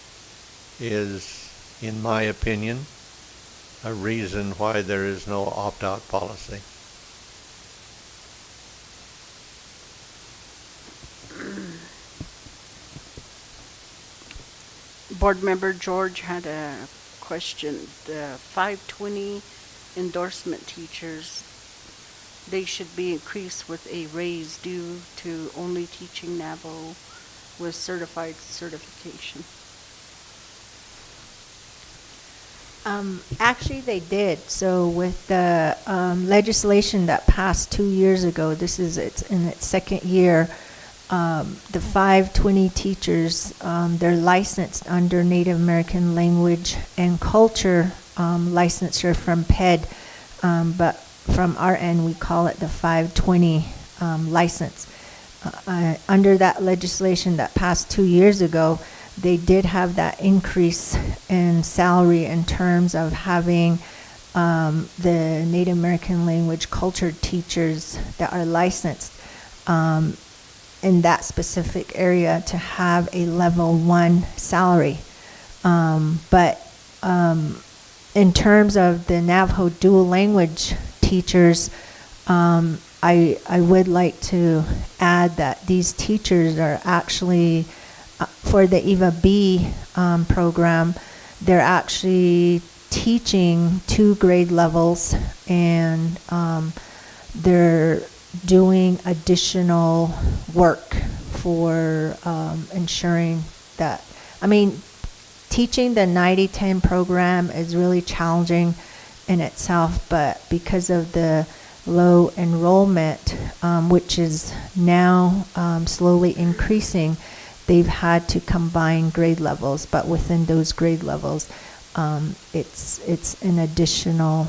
is, in my opinion, a reason why there is no opt-out policy. Board Member George had a question. The 520 endorsement teachers, they should be increased with a raise due to only teaching Navajo with certified certification. Actually, they did. So with the legislation that passed 2 years ago, it's in its second year. The 520 teachers, they're licensed under Native American Language and Culture licensure from PED, but from our end we call it the 520 license. Under that legislation that passed 2 years ago, they did have that increase in salary in terms of having the Native American Language Culture teachers that are licensed in that specific area to have a level 1 salary. But in terms of the Navajo dual language teachers, I would like to add that these teachers are actually, for the EVA B program, they're actually teaching 2 grade levels, and they're doing additional work for ensuring that, I mean, teaching the 90-10 program is really challenging in itself, but because of the low enrollment, which is now slowly increasing, they've had to combine grade levels, but within those grade levels, it's an additional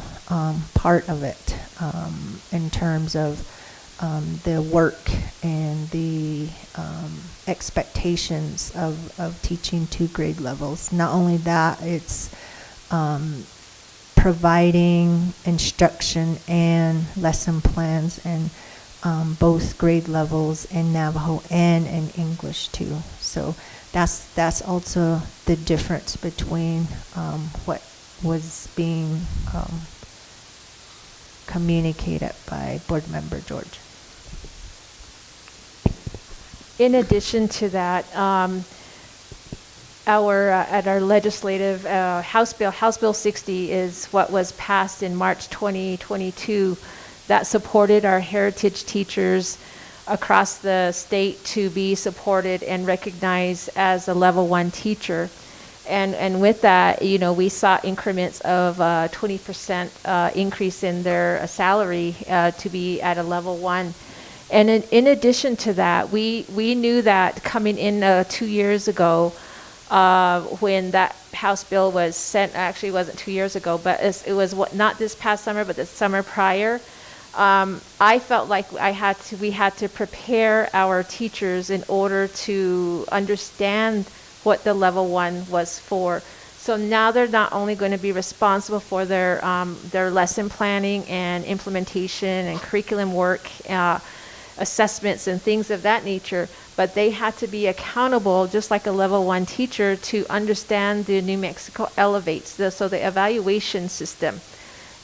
part of it in terms of the work and the expectations of teaching 2 grade levels. Not only that, it's providing instruction and lesson plans in both grade levels in Navajo and in English too. So that's also the difference between what was being communicated by Board Member George. In addition to that, at our legislative House Bill 60 is what was passed in March 2022 that supported our heritage teachers across the state to be supported and recognized as a level 1 teacher. And with that, you know, we saw increments of 20% increase in their salary to be at a level 1. And in addition to that, we knew that coming in 2 years ago, when that House bill was sent, actually it wasn't 2 years ago, but it was not this past summer, but the summer prior. I felt like we had to prepare our teachers in order to understand what the level 1 was for. So now they're not only going to be responsible for their lesson planning and implementation and curriculum work, assessments and things of that nature, but they had to be accountable, just like a level 1 teacher, to understand the New Mexico Elevates, so the evaluation system,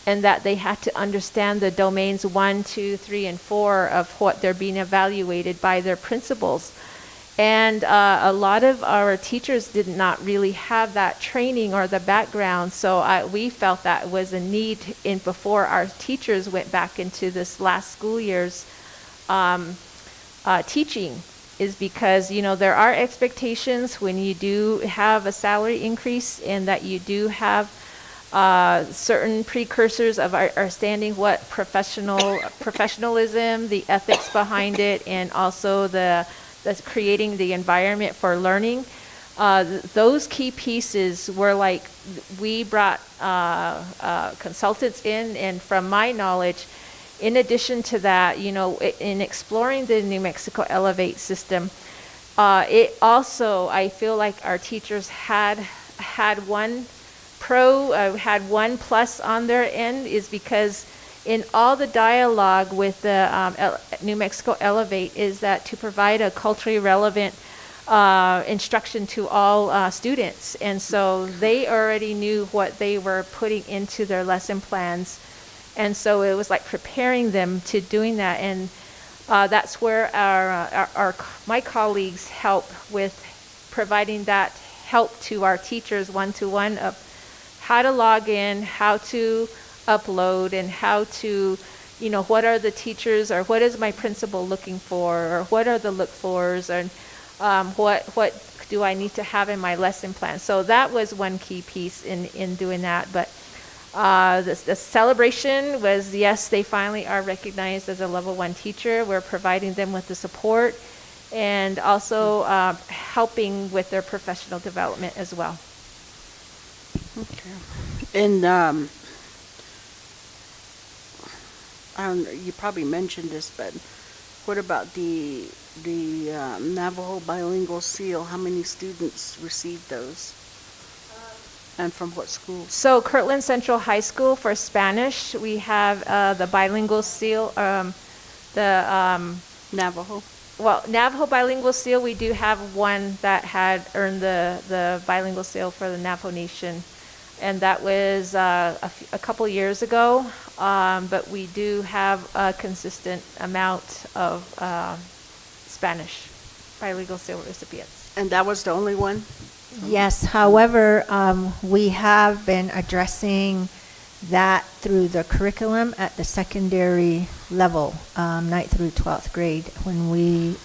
and that they had to understand the domains 1, 2, 3, and 4 of what they're being evaluated by their principals. And a lot of our teachers did not really have that training or the background, so we felt that was a need before our teachers went back into this last school year's teaching, is because, you know, there are expectations when you do have a salary increase, and that you do have certain precursors of understanding what professionalism, the ethics behind it, and also the creating the environment for learning. Those key pieces were like, we brought consultants in, and from my knowledge, in addition to that, you know, in exploring the New Mexico Elevate system, it also, I feel like our teachers had one plus on their end, is because in all the dialogue with the New Mexico Elevate is that to provide a culturally relevant instruction to all students. And so they already knew what they were putting into their lesson plans. And so it was like preparing them to doing that. And that's where my colleagues help with providing that help to our teachers one-to-one of how to log in, how to upload, and how to, you know, what are the teachers, or what is my principal looking for, or what are the look-fors, and what do I need to have in my lesson plan. So that was one key piece in doing that. But the celebration was, yes, they finally are recognized as a level 1 teacher. We're providing them with the support, and also helping with their professional development as well. Okay. And I don't know, you probably mentioned this, but what about the Navajo bilingual seal? How many students received those? And from what schools? So Kirtland Central High School for Spanish, we have the bilingual seal, Navajo? Well, Navajo bilingual seal, we do have one that had earned the bilingual seal for the Navajo Nation. And that was a couple years ago, but we do have a consistent amount of Spanish bilingual seal recipients. And that was the only one? Yes, however, we have been addressing that through the curriculum at the secondary level, 9th through 12th grade. When we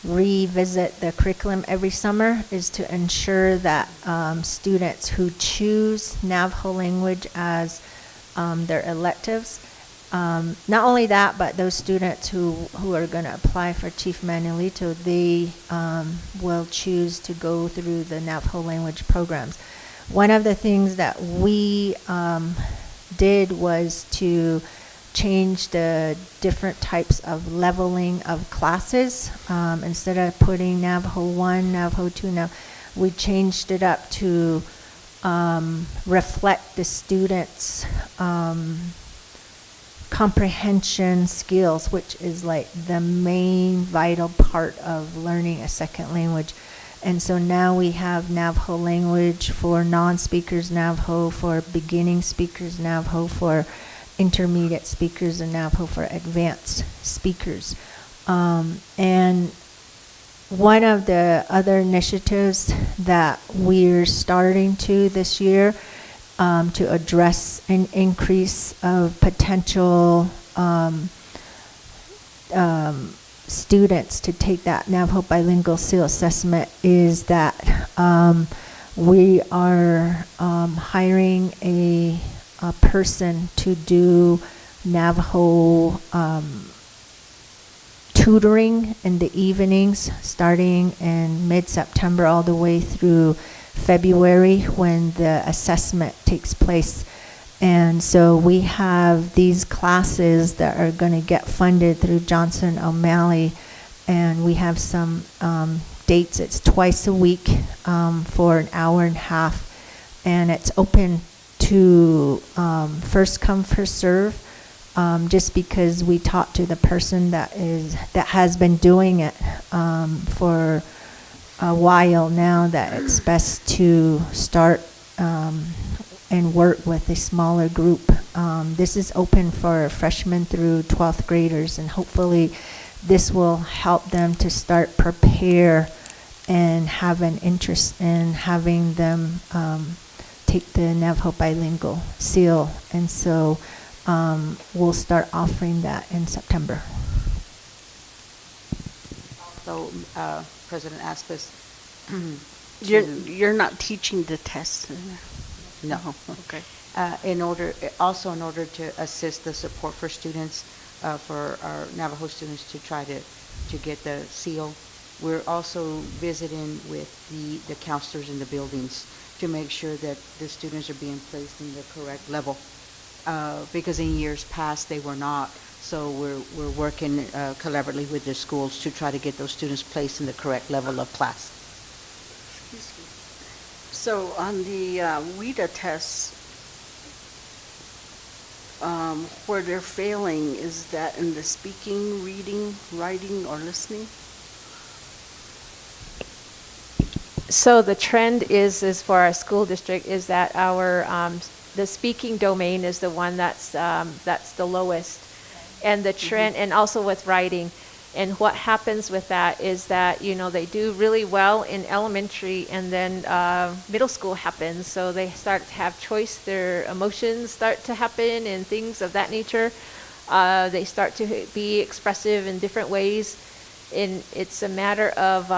revisit the curriculum every summer, is to ensure that students who choose Navajo language as their electives, not only that, but those students who are going to apply for Chief Manuelito, they will choose to go through the Navajo language programs. One of the things that we did was to change the different types of leveling of classes. Instead of putting Navajo 1, Navajo 2, we changed it up to reflect the students' comprehension skills, which is like the main vital part of learning a second language. And so now we have Navajo language for non-speakers Navajo, for beginning speakers Navajo, for intermediate speakers, and Navajo for advanced speakers. And one of the other initiatives that we're starting to this year to address an increase of potential students to take that Navajo Bilingual SEAL assessment is that we are hiring a person to do Navajo tutoring in the evenings, starting in mid-September all the way through February when the assessment takes place. And so we have these classes that are going to get funded through Johnson O'Malley, and we have some dates. It's twice a week for an hour and a half, and it's open to first come, first serve. Just because we talked to the person that has been doing it for a while now, that it's best to start and work with a smaller group. This is open for freshmen through 12th graders, and hopefully this will help them to start prepare and have an interest in having them take the Navajo Bilingual SEAL. And so we'll start offering that in September. So, President Aspas, You're not teaching the test? no. Okay. In order to assist the support for students, for our Navajo students to try to get the SEAL, we're also visiting with the counselors in the buildings to make sure that the students are being placed in the correct level. Because in years past, they were not. So we're working collaboratively with the schools to try to get those students placed in the correct level of class. Excuse me. So on the WIDA tests, where they're failing, is that in the speaking, reading, writing, or listening? So the trend is for our school district is that our the speaking domain is the one that's the lowest, and the trend, and also with writing. And what happens with that is that, they do really well in elementary, and then middle school happens. So they start to have choice, their emotions start to happen and things of that nature. They start to be expressive in different ways. And it's a matter of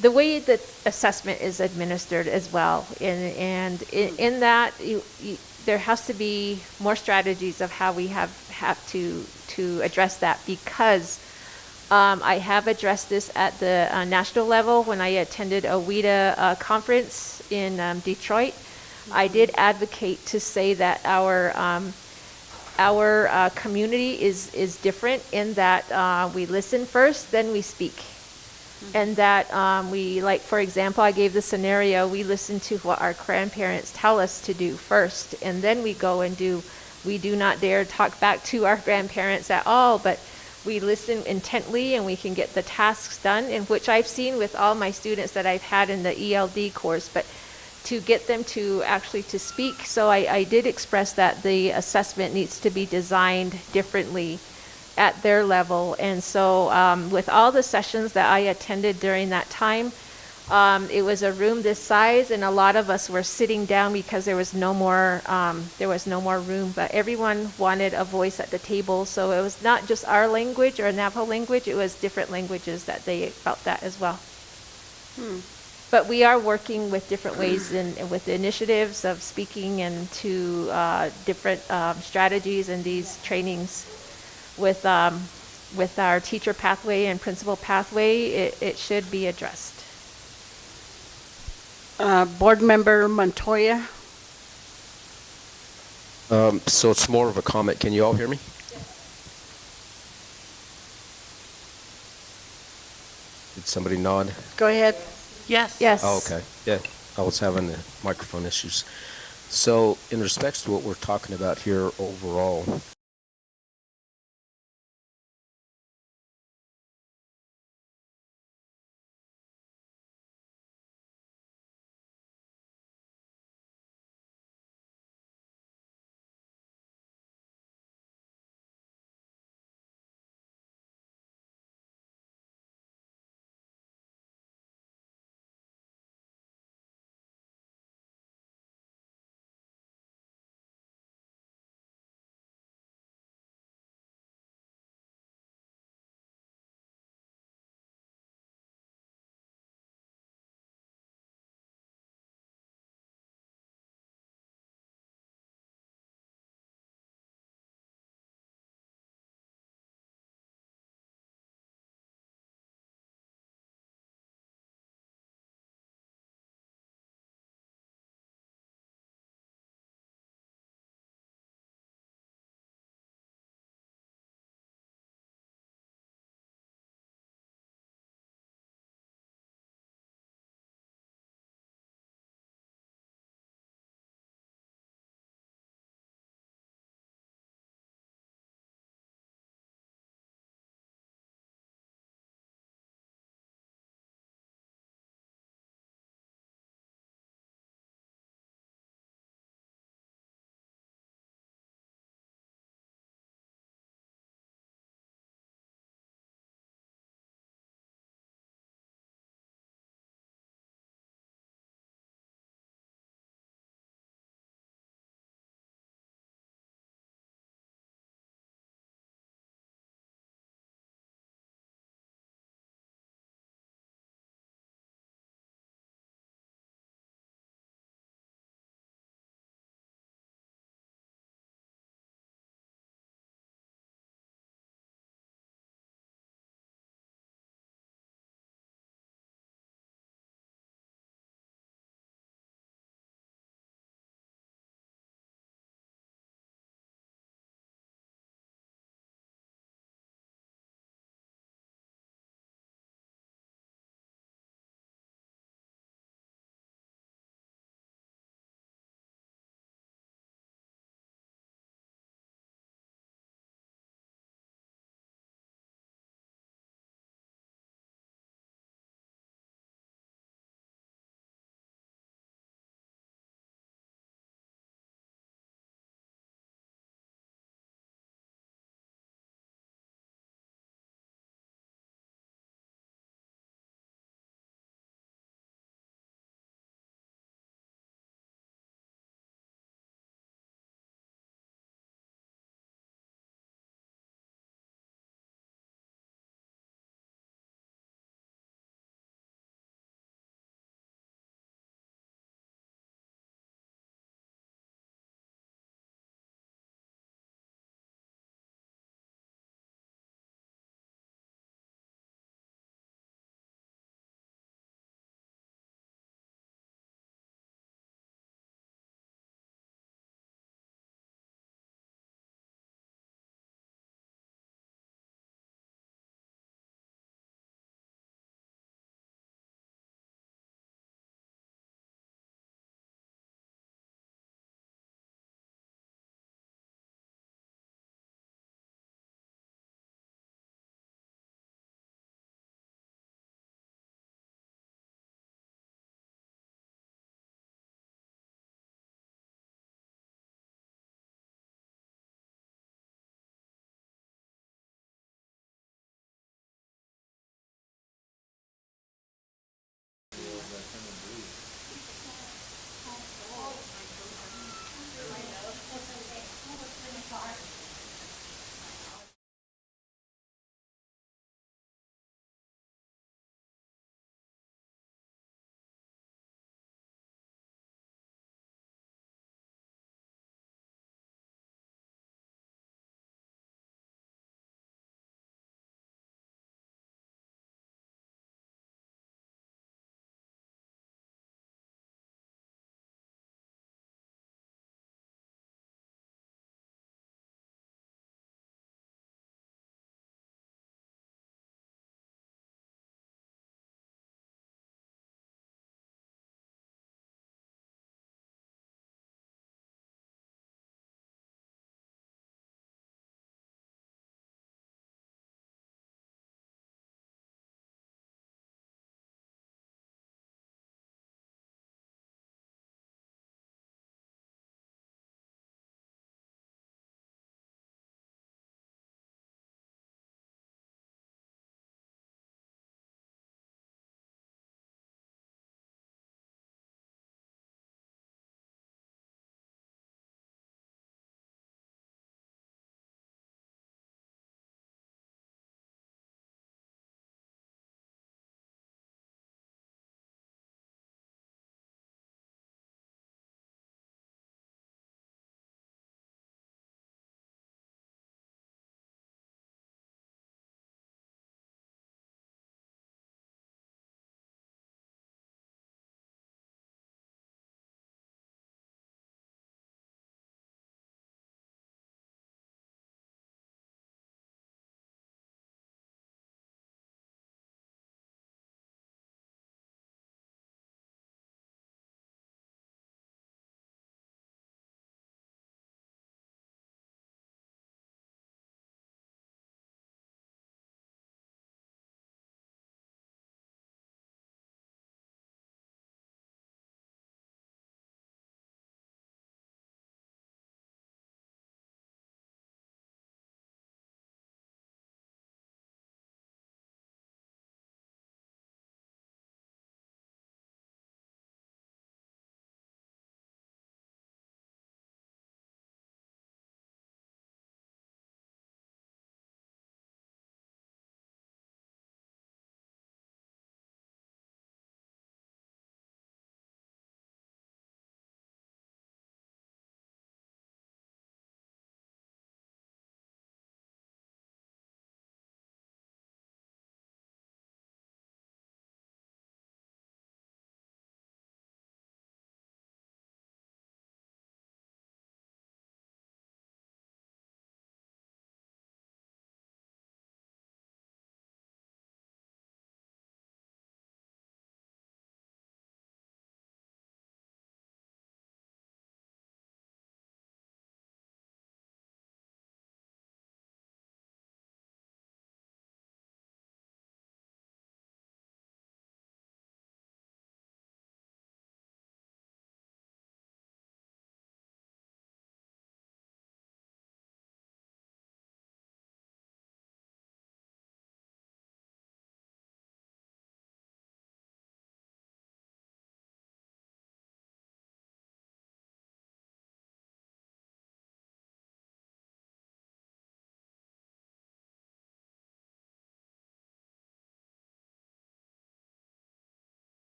the way that assessment is administered as well. And in that, there has to be more strategies of how we have to address that, because I have addressed this at the national level when I attended a WIDA conference in Detroit. I did advocate to say that our community is different in that we listen first, then we speak. And that we, like, for example, I gave the scenario, we listen to what our grandparents tell us to do first, and then we go and do. We do not dare talk back to our grandparents at all, but we listen intently and we can get the tasks done, in which I've seen with all my students that I've had in the ELD course, but to get them to actually to speak. So I did express that the assessment needs to be designed differently at their level. And so with all the sessions that I attended during that time, It was a room this size, and a lot of us were sitting down because there was no more room. But everyone wanted a voice at the table, so it was not just our language or Navajo language; it was different languages that they felt that as well. But we are working with different ways and with the initiatives of speaking and to different strategies and these trainings with our teacher pathway and principal pathway. It should be addressed. Board Member Montoya? So it's more of a comment. Can you all hear me? Did somebody nod? Go ahead. Yes. Yes. Oh, okay. Yeah, I was having the microphone issues. So in respects to what we're talking about here overall,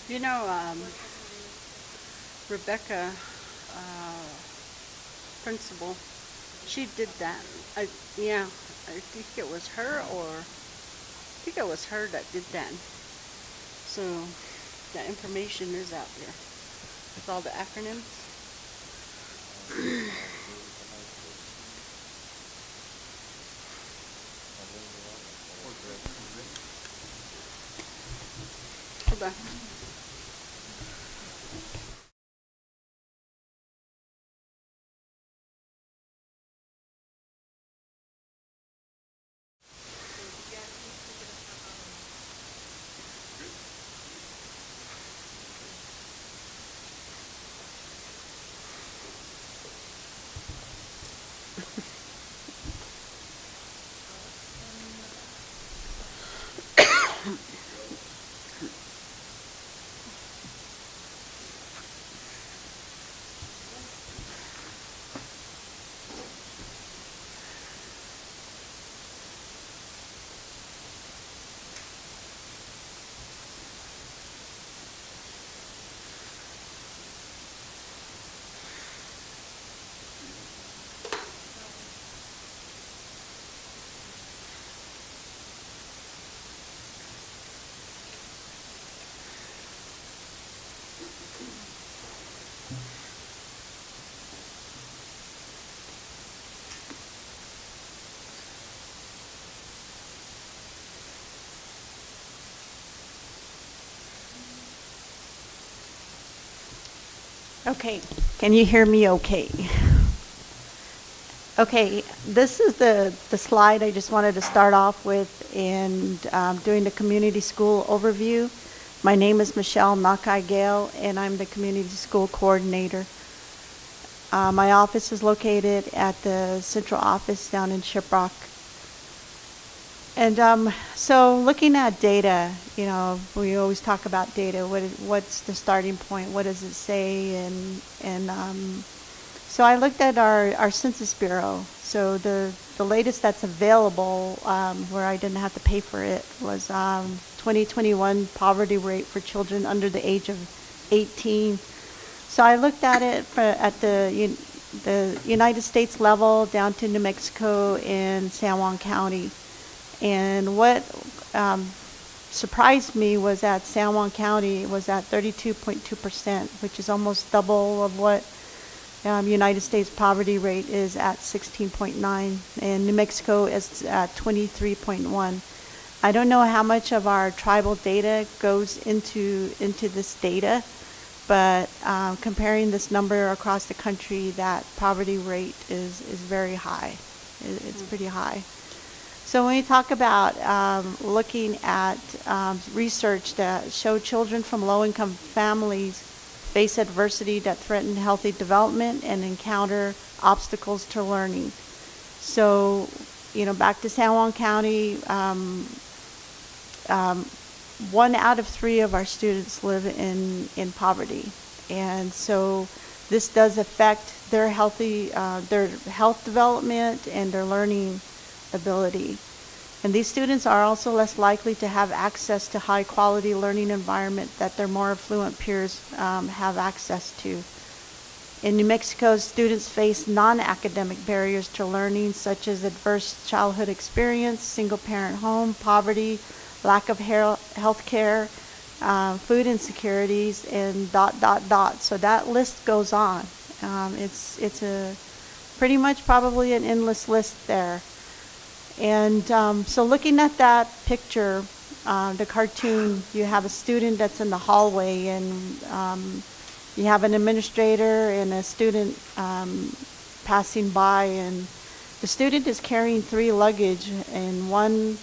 You know, Rebecca, principal, she did that. Yeah, I think it was her that did that. So that information is out there with all the acronyms. Hold on. Okay, can you hear me okay? Okay, this is the slide I just wanted to start off with in doing the community school overview. My name is Michelle Nakai Gale, and I'm the community school coordinator. My office is located at the central office down in Shiprock. And so looking at data, you know, we always talk about data. What's the starting point? What does it say? And so I looked at our Census Bureau. So the latest that's available, where I didn't have to pay for it, was 2021 poverty rate for children under the age of 18. So I looked at it at the United States level down to New Mexico and San Juan County. And what surprised me was that San Juan County was at 32.2%, which is almost double of what United States poverty rate is at 16.9, and New Mexico is at 23.1. I don't know how much of our tribal data goes into this data, but comparing this number across the country, that poverty rate is very high. It's pretty high. So when we talk about looking at research that show children from low-income families face adversity that threaten healthy development and encounter obstacles to learning. So, you know, back to San Juan County, 1 out of 3 of our students live in poverty. And so this does affect their health development and their learning ability. And these students are also less likely to have access to high quality learning environment that their more affluent peers have access to. In New Mexico, students face non-academic barriers to learning, such as adverse childhood experience, single parent home, poverty, lack of health care, food insecurities, and ... So that list goes on. It's a pretty much probably an endless list there. And so looking at that picture, the cartoon, you have a student that's in the hallway, and you have an administrator and a student passing by, and the student is carrying 3 luggage, and one,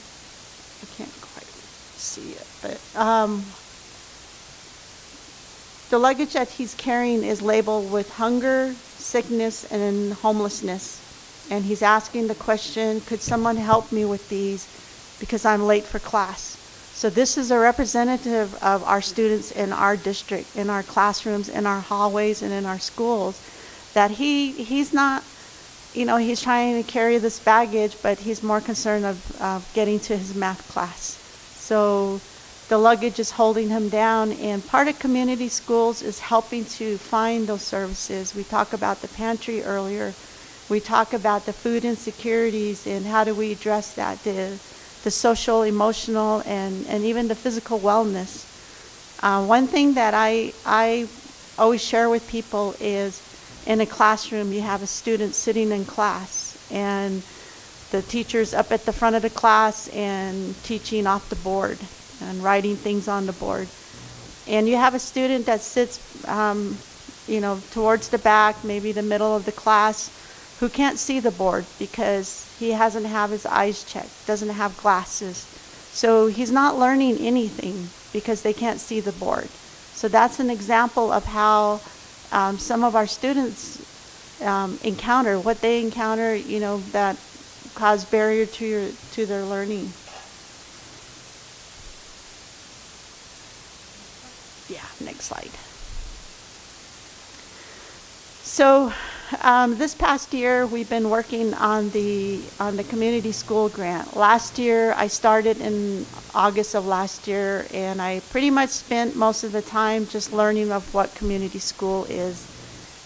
I can't quite see it, but the luggage that he's carrying is labeled with hunger, sickness, and homelessness. And he's asking the question, could someone help me with these because I'm late for class? So this is a representative of our students in our district, in our classrooms, in our hallways, and in our schools, that he's not, you know, he's trying to carry this baggage, but he's more concerned of getting to his math class. So the luggage is holding him down. And part of community schools is helping to find those services. We talked about the pantry earlier. We talk about the food insecurities and how do we address that, the social, emotional, and even the physical wellness. One thing that I always share with people is in a classroom, you have a student sitting in class, and the teacher's up at the front of the class and teaching off the board and writing things on the board. And you have a student that sits, towards the back, maybe the middle of the class, who can't see the board because he hasn't have his eyes checked, doesn't have glasses. So he's not learning anything because they can't see the board. So that's an example of how some of our students encounter what they encounter, that cause barrier to their learning. Yeah, next slide. So this past year, we've been working on the community school grant. Last year, I started in August of last year, and I pretty much spent most of the time just learning of what community school is.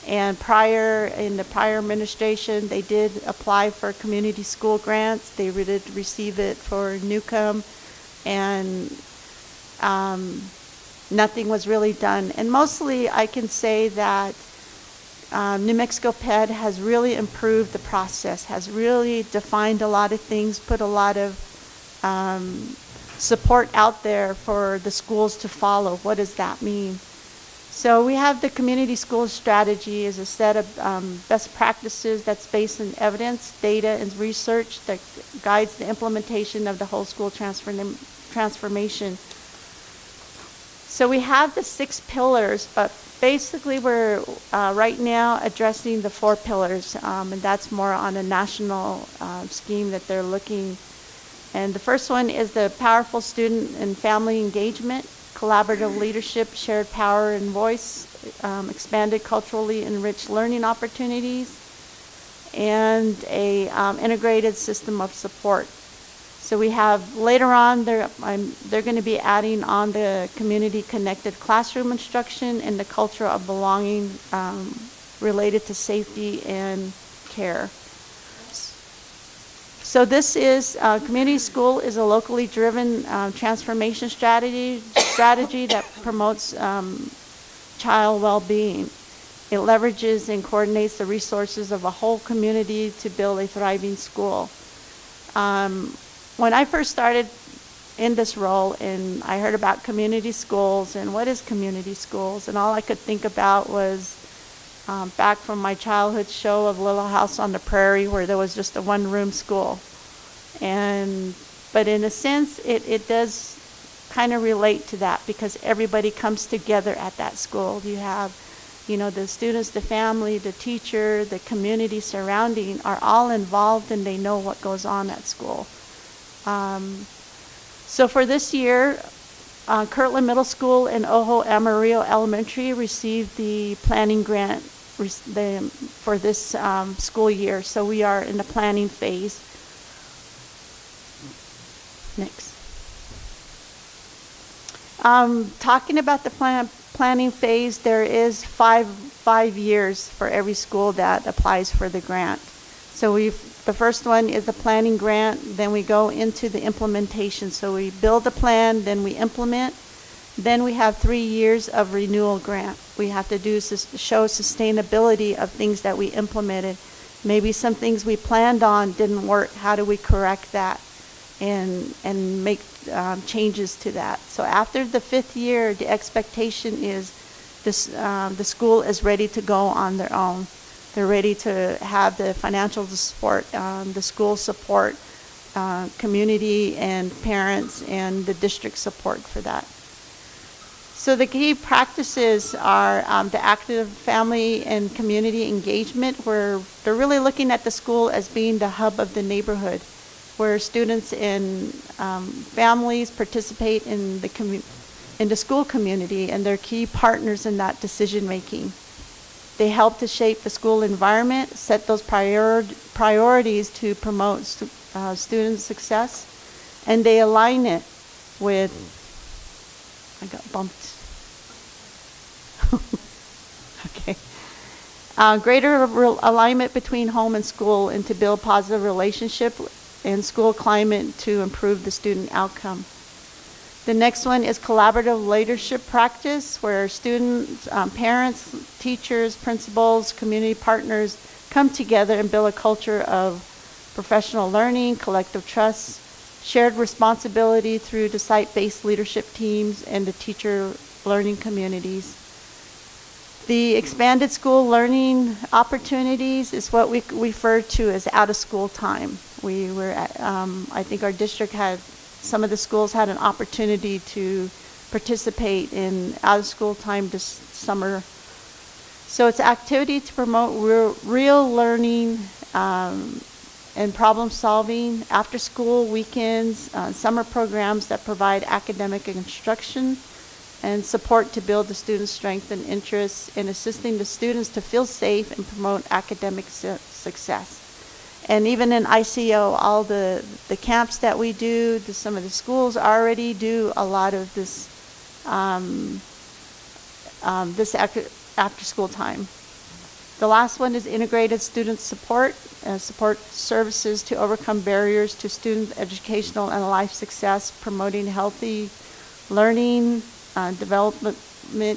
And in the prior administration, they did apply for community school grants. They did receive it for Newcomb, and nothing was really done. And mostly, I can say that New Mexico PED has really improved the process, has really defined a lot of things, put a lot of support out there for the schools to follow. What does that mean? So we have the community school strategy as a set of best practices that's based on evidence, data, and research that guides the implementation of the whole school transformation. So we have the 6 pillars, but basically we're right now addressing the 4 pillars, and that's more on a national scheme that they're looking. And the first one is the powerful student and family engagement, collaborative leadership, shared power and voice, expanded culturally enriched learning opportunities, and a integrated system of support. So we have later on, they're going to be adding on the community-connected classroom instruction and the culture of belonging related to safety and care. So this is, community school is a locally driven transformation strategy that promotes child well-being. It leverages and coordinates the resources of a whole community to build a thriving school. When I first started in this role and I heard about community schools and what is community schools, and all I could think about was back from my childhood show of Little House on the Prairie, where there was just a one-room school. But in a sense, it does kind of relate to that because everybody comes together at that school. You have, the students, the family, the teacher, the community surrounding are all involved and they know what goes on at school. So for this year, Kirtland Middle School and Ojo Amarillo Elementary received the planning grant for this school year. So we are in the planning phase. Next. Talking about the planning phase, there is five years for every school that applies for the grant. So the first one is the planning grant, then we go into the implementation. So we build a plan, then we implement, then we have 3 years of renewal grant. We have to show sustainability of things that we implemented. Maybe some things we planned on didn't work. How do we correct that and make changes to that? So after the 5th year, the expectation is the school is ready to go on their own. They're ready to have the financial support, the school support, community and parents, and the district support for that. So the key practices are the active family and community engagement, where they're really looking at the school as being the hub of the neighborhood, where students and families participate in the school community, and they're key partners in that decision making. They help to shape the school environment, set those priorities to promote student success, and they align it with I got bumped. Okay. Greater alignment between home and school and to build positive relationship and school climate to improve the student outcome. The next one is collaborative leadership practice, where students, parents, teachers, principals, community partners come together and build a culture of professional learning, collective trust, shared responsibility through the site-based leadership teams and the teacher learning communities. The expanded school learning opportunities is what we refer to as out-of-school time. We were at, I think our district had, some of the schools had an opportunity to participate in out-of-school time this summer. So it's activity to promote real learning and problem solving, after school, weekends, summer programs that provide academic instruction and support to build the students' strength and interests in assisting the students to feel safe and promote academic success. And even in ICO, all the camps that we do, some of the schools already do a lot of this after-school time. The last one is integrated student support, support services to overcome barriers to student educational and life success, promoting healthy learning, development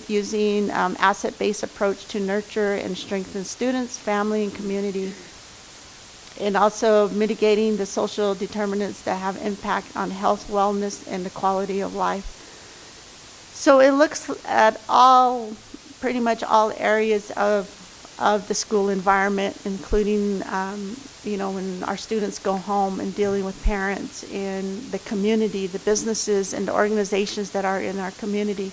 using asset-based approach to nurture and strengthen students, family, and community, and also mitigating the social determinants that have impact on health, wellness, and the quality of life. So it looks at all, pretty much all areas of the school environment, including, when our students go home and dealing with parents and the community, the businesses and the organizations that are in our community.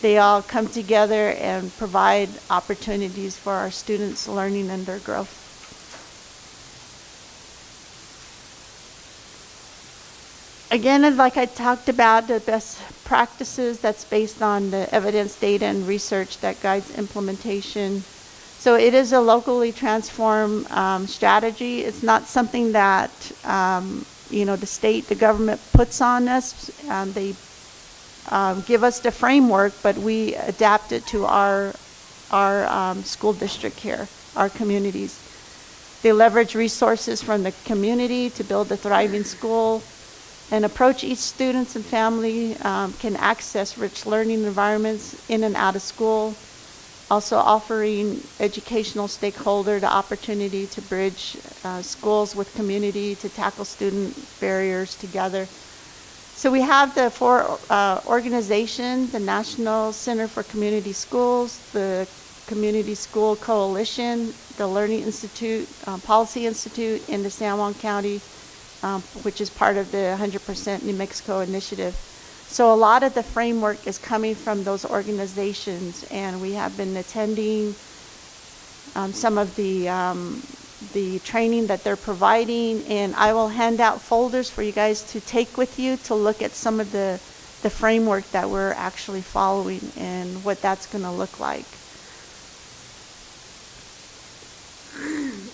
They all come together and provide opportunities for our students' learning and their growth. Again, like I talked about, the best practices, that's based on the evidence, data, and research that guides implementation. So it is a locally transformed strategy. It's not something that, the state, the government puts on us. They give us the framework, but we adapt it to our school district here, our communities. They leverage resources from the community to build a thriving school and approach each student and family can access rich learning environments in and out of school. Also offering educational stakeholder the opportunity to bridge schools with community to tackle student barriers together. So we have the 4 organizations: the National Center for Community Schools, the Community School Coalition, the Learning Institute, Policy Institute in the San Juan County, which is part of the 100% New Mexico initiative. So a lot of the framework is coming from those organizations, and we have been attending some of the training that they're providing, and I will hand out folders for you guys to take with you to look at some of the framework that we're actually following and what that's going to look like.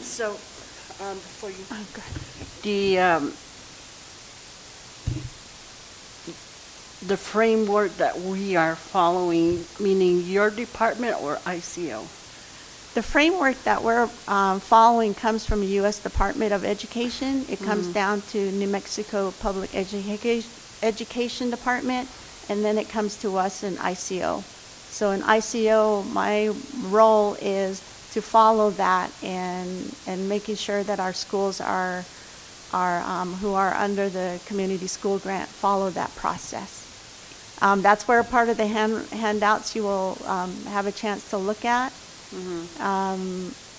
So, before you, Oh, good. the framework that we are following, meaning your department or ICO? The framework that we're following comes from the U.S. Department of Education. It comes down to New Mexico Public Education Department, and then it comes to us in ICO. So in ICO, my role is to follow that and making sure that our schools are who are under the community school grant follow that process. That's where part of the handouts you will have a chance to look at.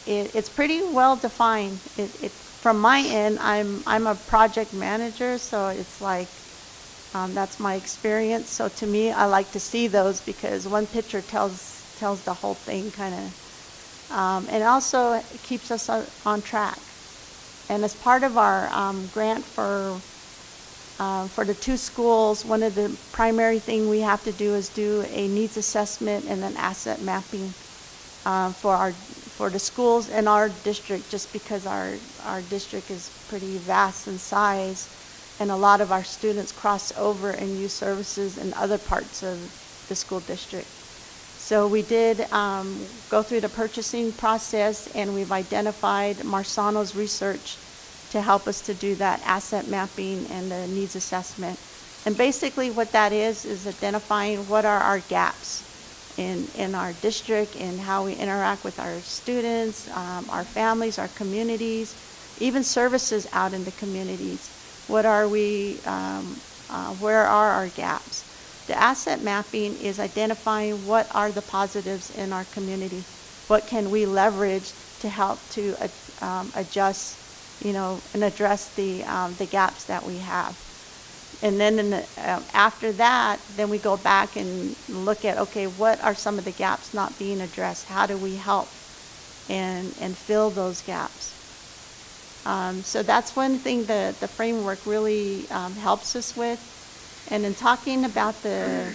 It's pretty well defined. From my end, I'm a project manager, so it's like that's my experience. So to me, I like to see those because one picture tells the whole thing kind of, and also it keeps us on track. And as part of our grant for the 2 schools, one of the primary thing we have to do is do a needs assessment and an asset mapping for the schools in our district, just because our district is pretty vast in size, and a lot of our students cross over and use services in other parts of the school district. So we did go through the purchasing process, and we've identified Marsano's research to help us to do that asset mapping and the needs assessment. And basically what that is identifying what are our gaps in our district and how we interact with our students, our families, our communities, even services out in the communities. What are we, where are our gaps? The asset mapping is identifying what are the positives in our community. What can we leverage to help to adjust, and address the gaps that we have. And then after that, then we go back and look at, okay, what are some of the gaps not being addressed? How do we help and fill those gaps? So that's one thing the framework really helps us with. And in talking about the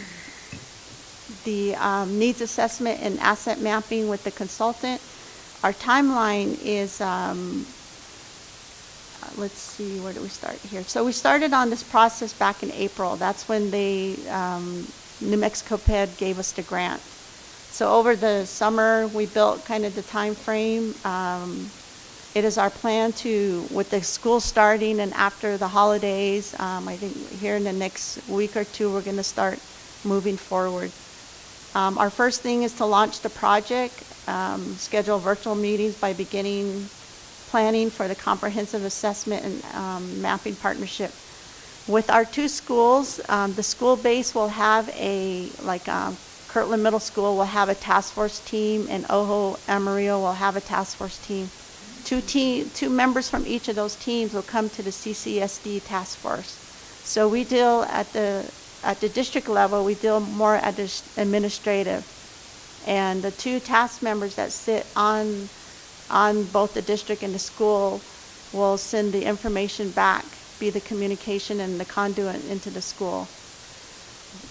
needs assessment and asset mapping with the consultant, our timeline is, let's see, where do we start here? So we started on this process back in April. That's when New Mexico PED gave us the grant. So over the summer, we built kind of the time frame. It is our plan to, with the school starting and after the holidays, I think here in the next week or two, we're going to start moving forward. Our first thing is to launch the project, schedule virtual meetings by beginning planning for the comprehensive assessment and mapping partnership. With our two schools, the school base will have Kirtland Middle School will have a task force team, and Ojo Amarillo will have a task force team. Two members from each of those teams will come to the CCSD task force. So we deal at the district level, we deal more at the administrative. And the two task members that sit on both the district and the school will send the information back, be the communication and the conduit into the school.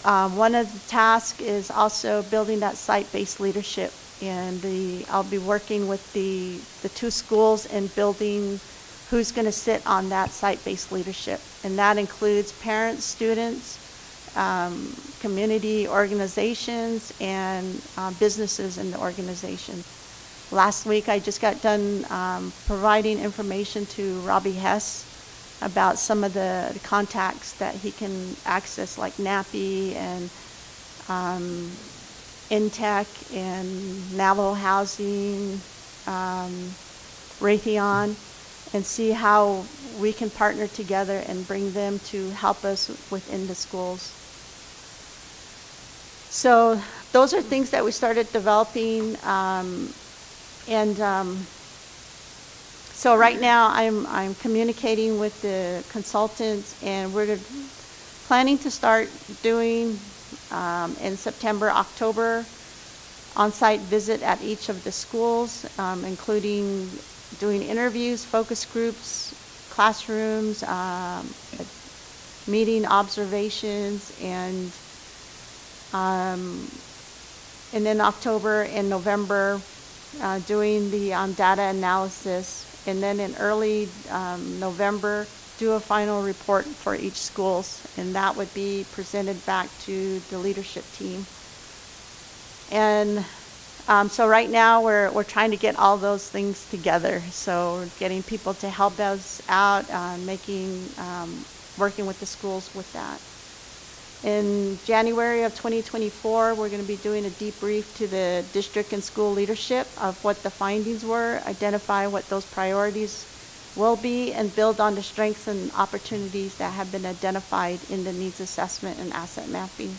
One of the tasks is also building that site-based leadership. And I'll be working with the two schools and building who's going to sit on that site-based leadership. And that includes parents, students, community organizations, and businesses in the organization. Last week, I just got done providing information to Robbie Hess about some of the contacts that he can access, like NAPI and Intech and Navajo Housing, Raytheon, and see how we can partner together and bring them to help us within the schools. So those are things that we started developing, so right now I'm communicating with the consultants, and we're planning to start doing in September, October, on-site visit at each of the schools, including doing interviews, focus groups, classrooms, meeting observations, and then October and November doing the data analysis, and then in early November do a final report for each schools, and that would be presented back to the leadership team. And so right now we're trying to get all those things together. So we're getting people to help us out, working with the schools with that. In January of 2024, we're going to be doing a debrief to the district and school leadership of what the findings were, identify what those priorities will be, and build on the strengths and opportunities that have been identified in the needs assessment and asset mapping.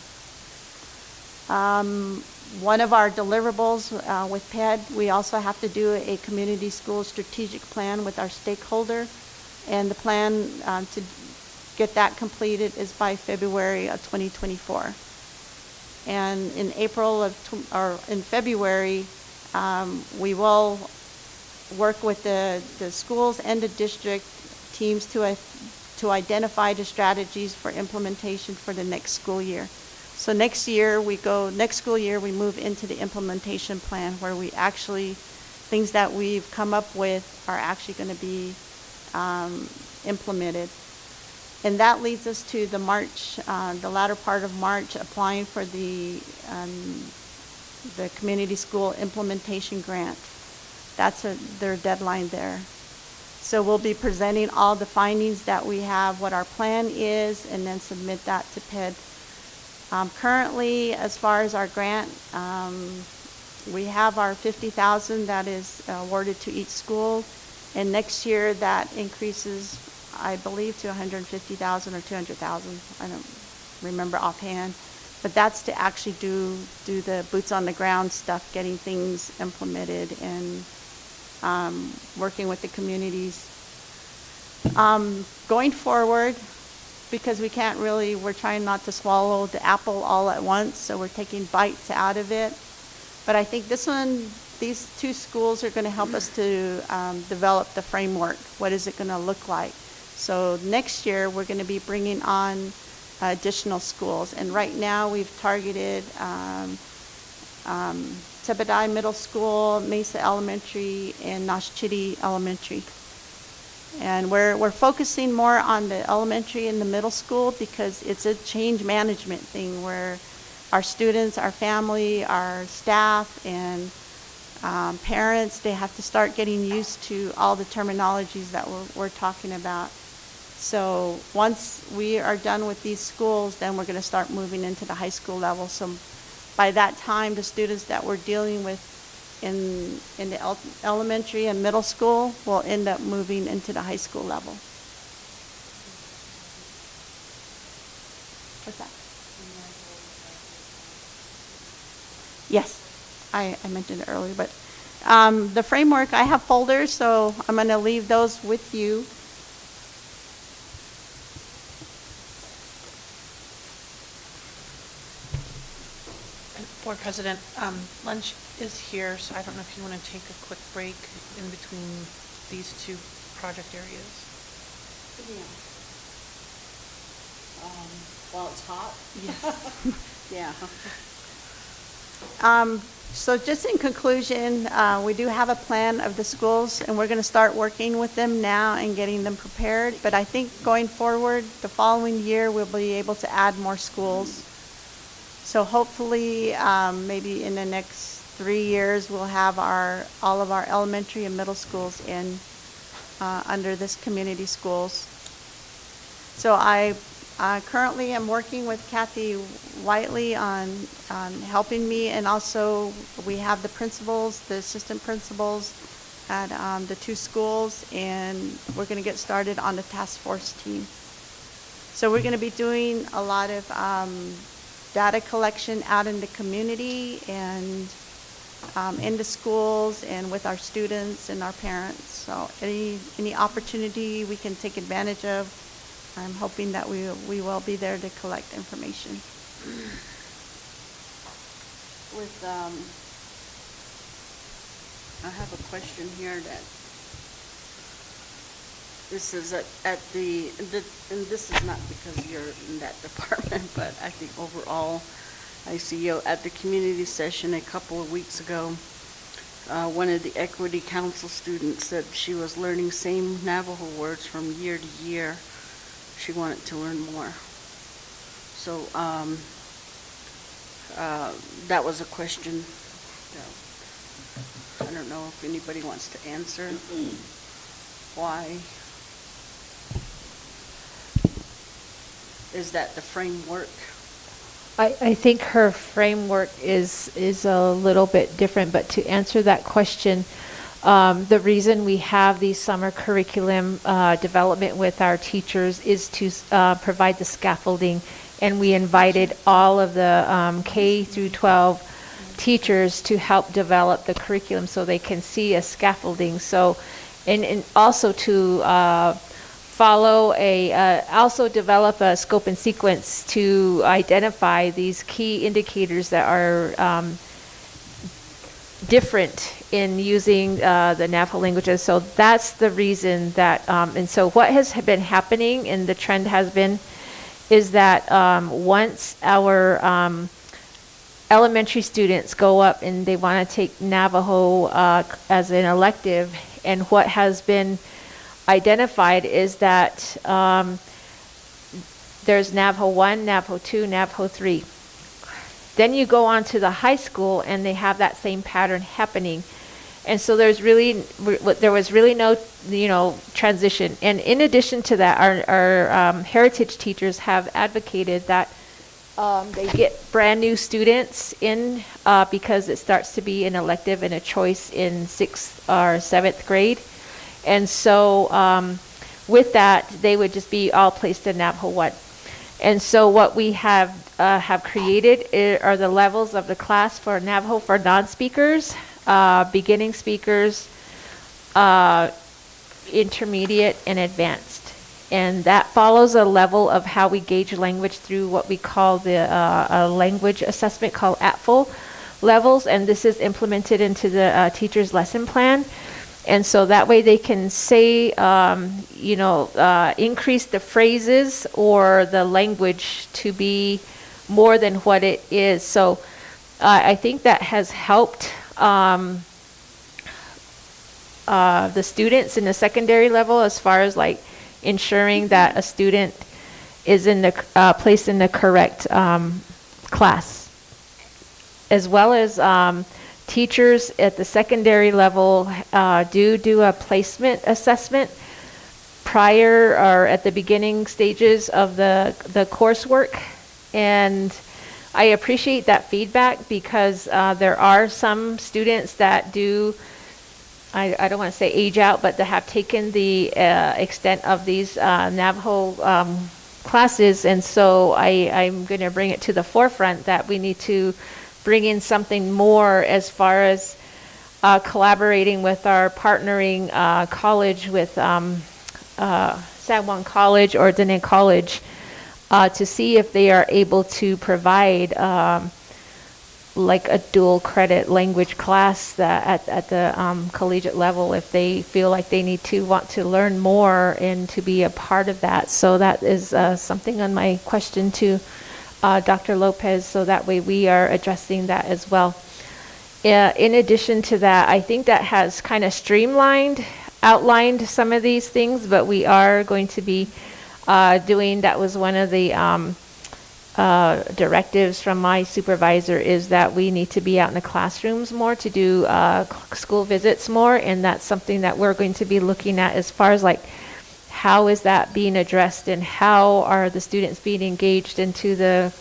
One of our deliverables with PED, we also have to do a community school strategic plan with our stakeholder, and the plan to get that completed is by February of 2024. And in in February, we will work with the schools and the district teams to identify the strategies for implementation for the next school year. So next school year, we move into the implementation plan, where we actually, things that we've come up with are actually going to be implemented. And that leads us to the the latter part of March, applying for the community school implementation grant. That's their deadline there. So we'll be presenting all the findings that we have, what our plan is, and then submit that to PED. Currently, as far as our grant, we have our $50,000 that is awarded to each school, and next year that increases, I believe, to $150,000 or $200,000. I don't remember offhand, but that's to actually do the boots on the ground stuff, getting things implemented and working with the communities. Going forward, because we're trying not to swallow the apple all at once, so we're taking bites out of it. But I think these two schools are going to help us to develop the framework. What is it going to look like? So next year, we're going to be bringing on additional schools. And right now, we've targeted Tebedai Middle School, Mesa Elementary, and Noshchitty Elementary. And we're focusing more on the elementary and the middle school because it's a change management thing where our students, our family, our staff, and parents, they have to start getting used to all the terminologies that we're talking about. So once we are done with these schools, then we're going to start moving into the high school level. So by that time, the students that we're dealing with in the elementary and middle school will end up moving into the high school level. What's that? Yes, I mentioned it earlier, but the framework, I have folders, so I'm going to leave those with you. Board President, lunch is here, so I don't know if you want to take a quick break in between these two project areas. While it's hot? Yes. Yeah. So just in conclusion, we do have a plan of the schools, and we're going to start working with them now and getting them prepared. But I think going forward, the following year, we'll be able to add more schools. So hopefully, maybe in the next 3 years, we'll have all of our elementary and middle schools in under this community schools. So I currently am working with Kathy Whiteley on helping me, and also we have the principals, the assistant principals at the two schools, and we're going to get started on the task force team. So we're going to be doing a lot of data collection out in the community and in the schools and with our students and our parents. So any opportunity we can take advantage of, I'm hoping that we will be there to collect information. I have a question here that this is and this is not because you're in that department, but I think overall, I see at the community session a couple of weeks ago, one of the Equity Council students said she was learning same Navajo words from year to year. She wanted to learn more. So that was a question. I don't know if anybody wants to answer why. Is that the framework? I think her framework is a little bit different, but to answer that question, the reason we have the summer curriculum development with our teachers is to provide the scaffolding, and we invited all of the K through 12 teachers to help develop the curriculum so they can see a scaffolding. So, and also to also develop a scope and sequence to identify these key indicators that are different in using the Navajo languages. So that's the reason that, and so what has been happening, and the trend has been, is that once our elementary students go up and they want to take Navajo as an elective, and what has been identified is that there's Navajo 1, Navajo 2, Navajo 3. Then you go on to the high school and they have that same pattern happening. And so there was really no, transition. And in addition to that, our heritage teachers have advocated that they get brand new students in because it starts to be an elective and a choice in 6th or 7th grade. And so with that, they would just be all placed in Navajo 1. And so what we have created are the levels of the class for Navajo for non-speakers, beginning speakers, intermediate, and advanced. And that follows a level of how we gauge language through what we call the a language assessment called ATFL levels, and this is implemented into the teacher's lesson plan. And so that way they can say, increase the phrases or the language to be more than what it is. So I think that has helped the students in the secondary level as far as like ensuring that a student is in the placed in the correct class, as well as teachers at the secondary level do a placement assessment prior or at the beginning stages of the coursework. And I appreciate that feedback because there are some students that do, I don't want to say age out, but that have taken the extent of these Navajo classes. And so I'm going to bring it to the forefront that we need to bring in something more as far as collaborating with our partnering college with San Juan College or Dene College to see if they are able to provide like a dual credit language class that at the collegiate level if they feel like they want to learn more and to be a part of that. So that is something on my question to Dr. Lopez, so that way we are addressing that as well. In addition to that, I think that has kind of outlined some of these things, but we are going to be doing, that was one of the directives from my supervisor, is that we need to be out in the classrooms more to do school visits more, and that's something that we're going to be looking at as far as like how is that being addressed and how are the students being engaged into the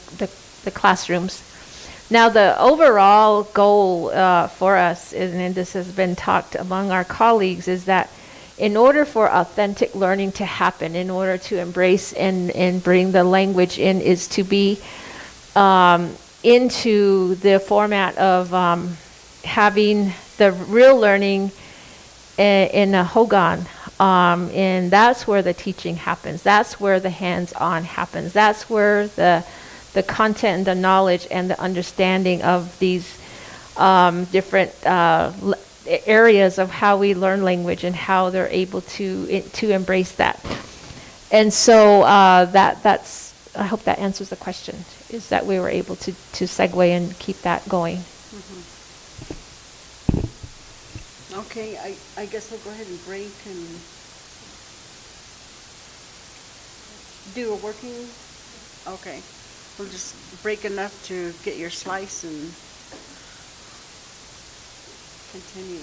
classrooms. Now the overall goal for us, and this has been talked among our colleagues, is that in order for authentic learning to happen, in order to embrace and bring the language in, is to be into the format of having the real learning in a Hogan. And that's where the teaching happens. That's where the hands-on happens. That's where the content and the knowledge and the understanding of these different areas of how we learn language and how they're able to embrace that. And so that's, I hope that answers the question, is that we were able to segue and keep that going. Okay, I guess we'll go ahead and break and do a working, okay. We'll just break enough to get your slice and continue.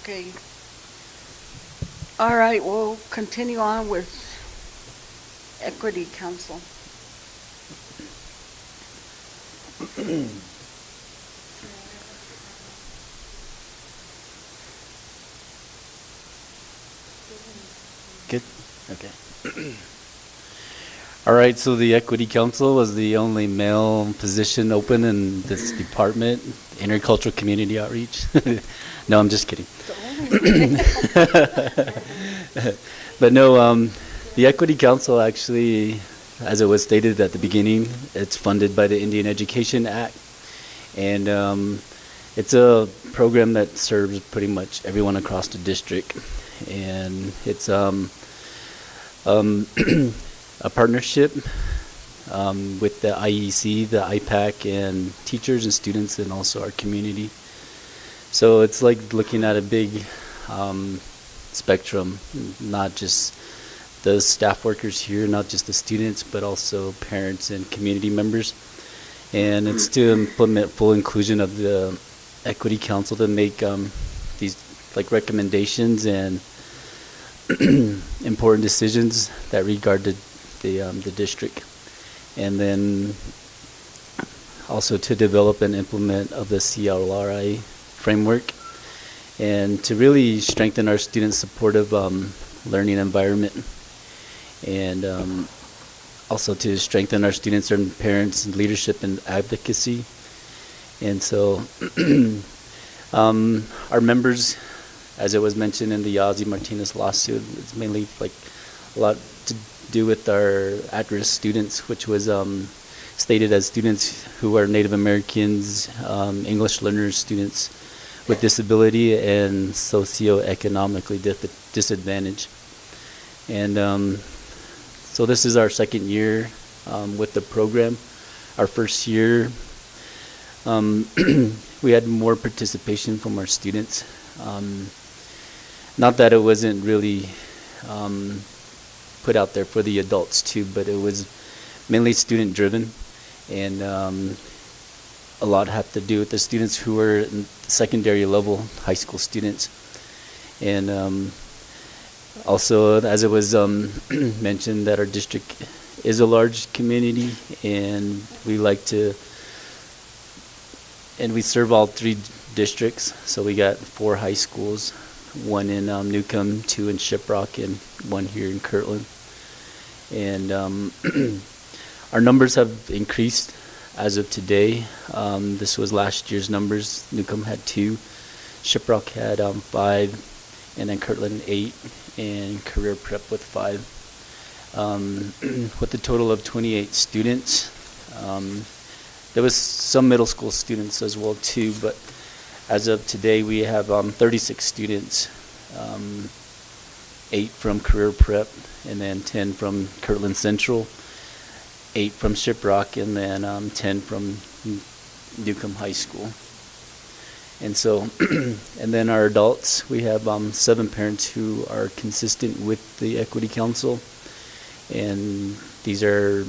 Okay. All right, we'll continue on with Equity Council. Good? Okay. All right, so the Equity Council was the only male position open in this department, Intercultural Community Outreach. No, I'm just kidding. But no, the Equity Council actually, as it was stated at the beginning, it's funded by the Indian Education Act. And it's a program that serves pretty much everyone across the district. And it's a partnership with the IEC, the IPAC, and teachers and students, and also our community. So it's like looking at a big spectrum, not just the staff workers here, not just the students, but also parents and community members. And it's to implement full inclusion of the Equity Council to make these like recommendations and important decisions that regard the district, and then also to develop and implement of the CLRI framework, and to really strengthen our student supportive learning environment, and also to strengthen our students and parents' leadership and advocacy. And so our members, as it was mentioned in the Ozzie Martinez lawsuit, it's mainly like a lot to do with our at-risk students, which was stated as students who are Native Americans, English learners, students with disability, and socioeconomically disadvantaged. And so this is our second year with the program. Our first year, we had more participation from our students. Not that it wasn't really put out there for the adults too, but it was mainly student driven, and a lot had to do with the students who were in secondary level, high school students. And also, as it was mentioned, that our district is a large community, and we like to, and we serve all three districts. So we got 4 high schools, 1 in Newcomb, 2 in Shiprock, and 1 here in Kirtland. And our numbers have increased as of today. This was last year's numbers. Newcomb had 2, Shiprock had 5, and then Kirtland 8, and Career Prep with 5. With a total of 28 students. There was some middle school students as well too, but as of today we have 36 students, 8 from Career Prep, and then 10 from Kirtland Central, 8 from Shiprock, and then 10 from Newcomb High School. And so, and then our adults, we have 7 parents who are consistent with the Equity Council, and these are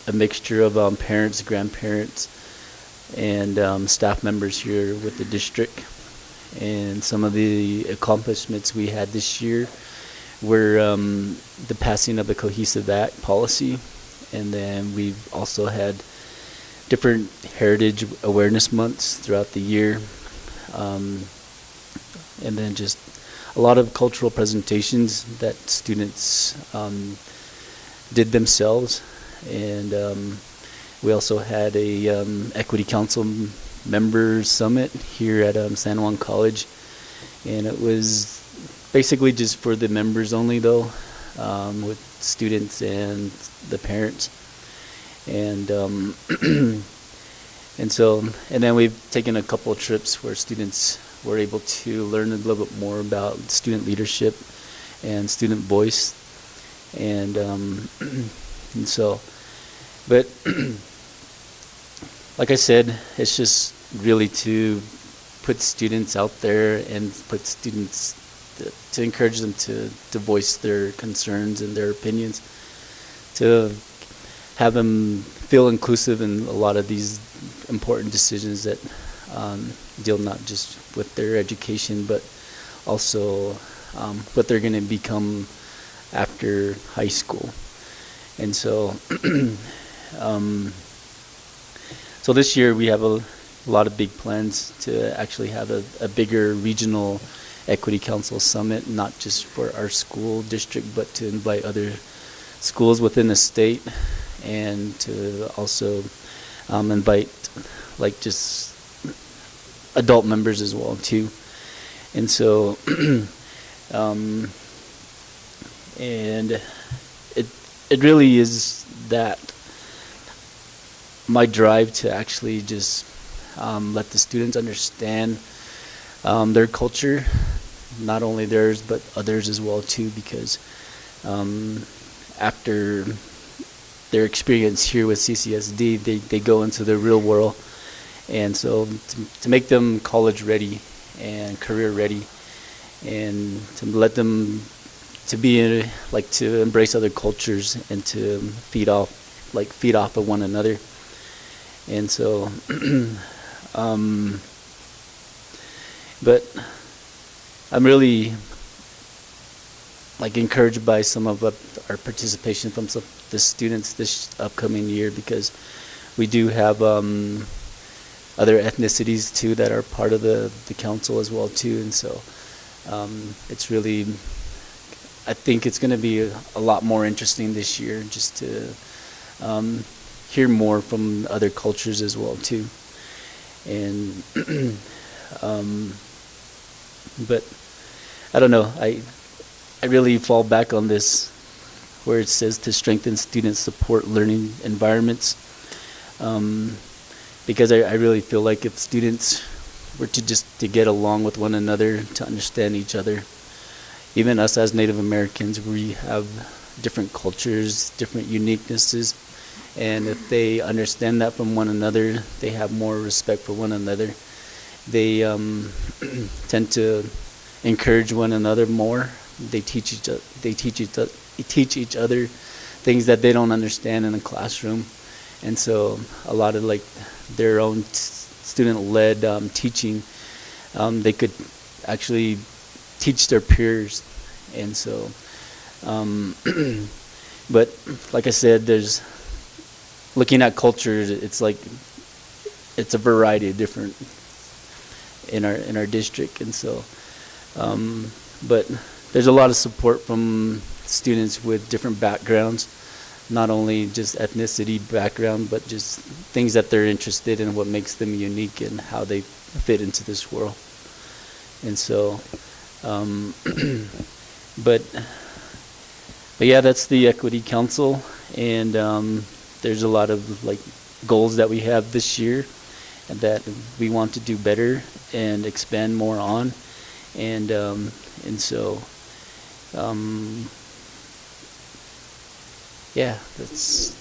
a mixture of parents, grandparents, and staff members here with the district. And some of the accomplishments we had this year were the passing of the Cohesive Act policy, and then we've also had different heritage awareness months throughout the year, and then just a lot of cultural presentations that students did themselves. And we also had a Equity Council Members Summit here at San Juan College, and it was basically just for the members only though, with students and the parents. And and so, and then we've taken a couple of trips where students were able to learn a little bit more about student leadership and student voice. And and so, but like I said, it's just really to put students out there and put students to encourage them to voice their concerns and their opinions, to have them feel inclusive in a lot of these important decisions that deal not just with their education, but also what they're going to become after high school. And so, so this year we have a lot of big plans to actually have a bigger regional equity council summit, not just for our school district, but to invite other schools within the state, and to also invite like just adult members as well too. And so, and it really is that my drive to actually just let the students understand their culture, not only theirs but others as well too, because after their experience here with CCSD, they go into the real world. And so to make them college ready and career ready, and to let them to be like to embrace other cultures and to feed off of one another. And so but I'm really like encouraged by some of our participation from some the students this upcoming year, because we do have other ethnicities too that are part of the council as well too. And so it's really, I think it's going to be a lot more interesting this year, just to hear more from other cultures as well too. And but I don't know, I really fall back on this where it says to strengthen student support learning environments, because I really feel like if students were to get along with one another, to understand each other, even us as Native Americans, we have different cultures, different uniquenesses, and if they understand that from one another, they have more respect for one another. They tend to encourage one another more. They teach each other things that they don't understand in the classroom. And so a lot of like their own student-led teaching, they could actually teach their peers. And so, but like I said, there's looking at cultures, it's like it's a variety of different in our district. And so, but there's a lot of support from students with different backgrounds, not only just ethnicity background, but just things that they're interested in, what makes them unique and how they fit into this world. And so, but yeah, that's the Equity Council. And there's a lot of like goals that we have this year and that we want to do better and expand more on. And so, yeah, that's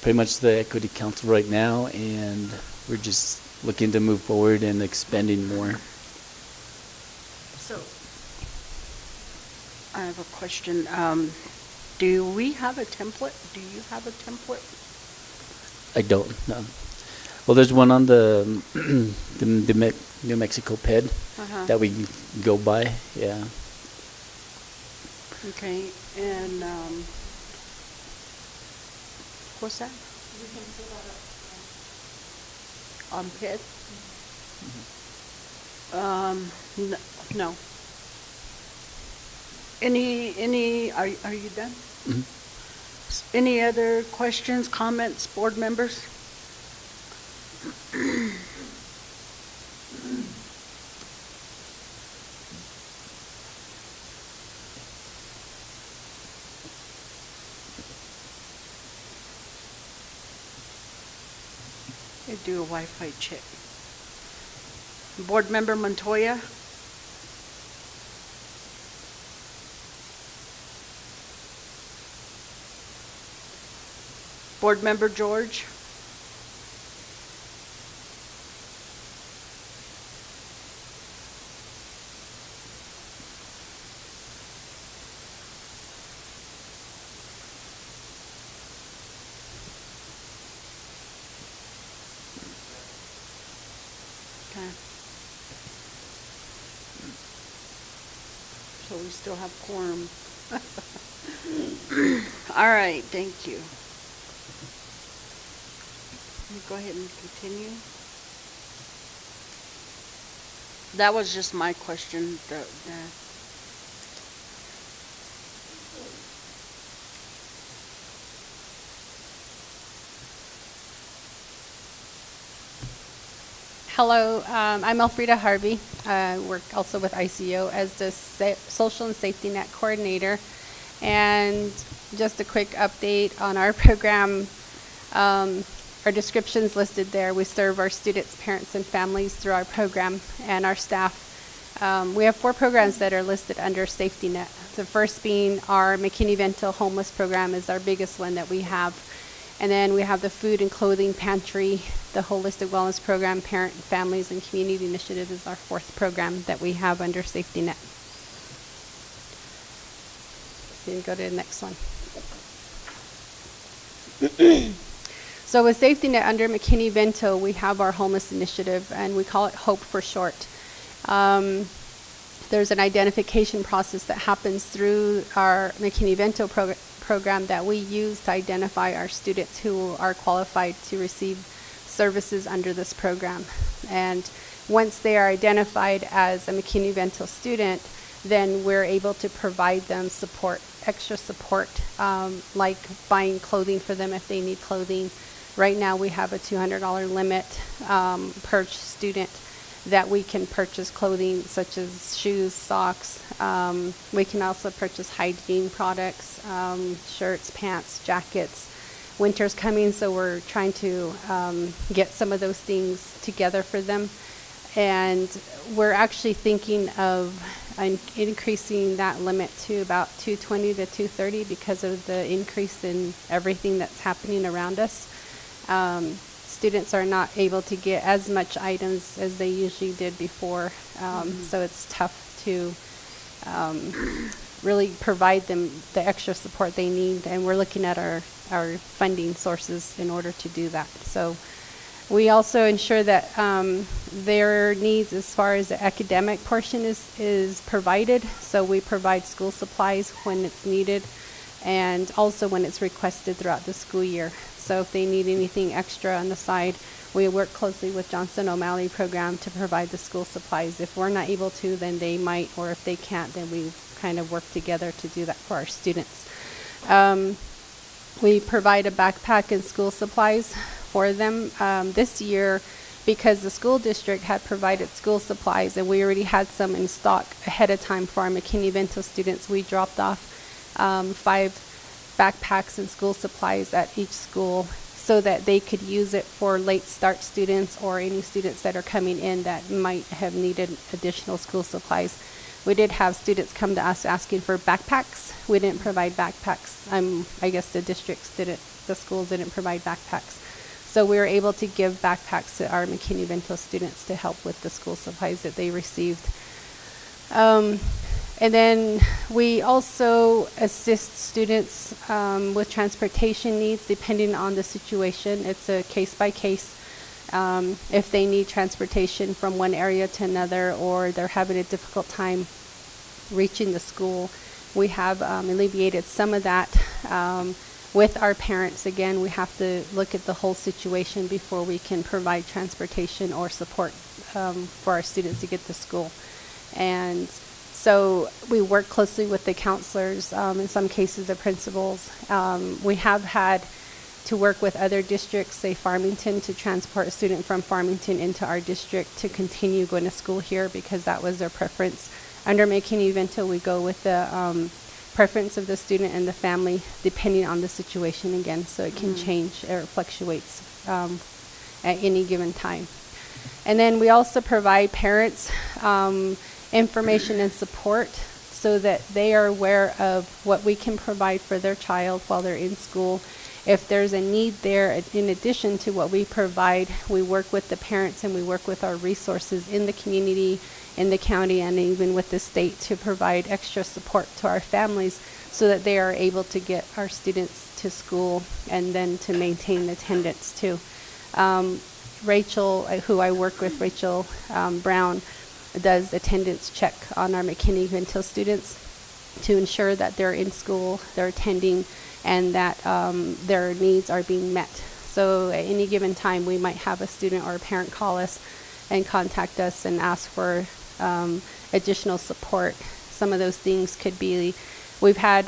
pretty much the Equity Council right now, and we're just looking to move forward and expanding more. So, I have a question. Do we have a template? Do you have a template? I don't know. Well, there's one on the New Mexico PED that we go by. Yeah. Okay, and what's that? We can fill that up. On PID? No. Are you done? Mm-hmm. Any other questions, comments, board members? Do a Wi-Fi check. Board Member Montoya? Board Member George? Okay. we still have quorum. All right, thank you. Can you go ahead and continue? That was just my question. Hello, I'm Elfrida Harvey. I work also with ICO as the Social and Safety Net Coordinator. And just a quick update on our program. Our description's listed there. We serve our students, parents, and families through our program and our staff. We have 4 programs that are listed under Safety Net. The first being our McKinney-Vento Homeless Program is our biggest one that we have. And then we have the Food and Clothing Pantry, the Holistic Wellness Program, Parent, Families, and Community Initiative is our 4th program that we have under Safety Net. You can go to the next one. So with Safety Net under McKinney-Vento, we have our homeless initiative, and we call it HOPE for short. There's an identification process that happens through our McKinney-Vento program that we use to identify our students who are qualified to receive services under this program. And once they are identified as a McKinney-Vento student, then we're able to provide them support, extra support, like buying clothing for them if they need clothing. Right now we have a $200 limit per student that we can purchase clothing such as shoes, socks. We can also purchase hygiene products, shirts, pants, jackets. Winter's coming, so we're trying to get some of those things together for them. And we're actually thinking of increasing that limit to about 220 to 230 because of the increase in everything that's happening around us. Students are not able to get as much items as they usually did before, so it's tough to really provide them the extra support they need, and we're looking at our funding sources in order to do that. So we also ensure that their needs as far as the academic portion is provided, so we provide school supplies when it's needed and also when it's requested throughout the school year. So if they need anything extra on the side, we work closely with Johnson O'Malley program to provide the school supplies. If we're not able to, then they might, or if they can't, then we kind of work together to do that for our students. We provide a backpack and school supplies for them. This year, because the school district had provided school supplies and we already had some in stock ahead of time for our McKinney-Vento students, we dropped off 5 backpacks and school supplies at each school so that they could use it for late start students or any students that are coming in that might have needed additional school supplies. We did have students come to us asking for backpacks. We didn't provide backpacks. I guess the schools didn't provide backpacks. So we were able to give backpacks to our McKinney-Vento students to help with the school supplies that they received. And then we also assist students with transportation needs depending on the situation. It's a case by case. If they need transportation from one area to another or they're having a difficult time reaching the school, we have alleviated some of that. With our parents, again, we have to look at the whole situation before we can provide transportation or support for our students to get to school. And so we work closely with the counselors, in some cases the principals. We have had to work with other districts, say Farmington, to transport a student from Farmington into our district to continue going to school here because that was their preference. Under McKinney-Vento, we go with the preference of the student and the family depending on the situation again, so it can change or fluctuates at any given time. And then we also provide parents information and support so that they are aware of what we can provide for their child while they're in school. If there's a need there, in addition to what we provide, we work with the parents and we work with our resources in the community, in the county, and even with the state to provide extra support to our families so that they are able to get our students to school and then to maintain attendance too. Rachel, who I work with, Rachel Brown, does attendance check on our McKinney-Vento students. to ensure that they're in school, they're attending, and that their needs are being met. So at any given time, we might have a student or a parent call us and contact us and ask for additional support. Some of those things could be, we've had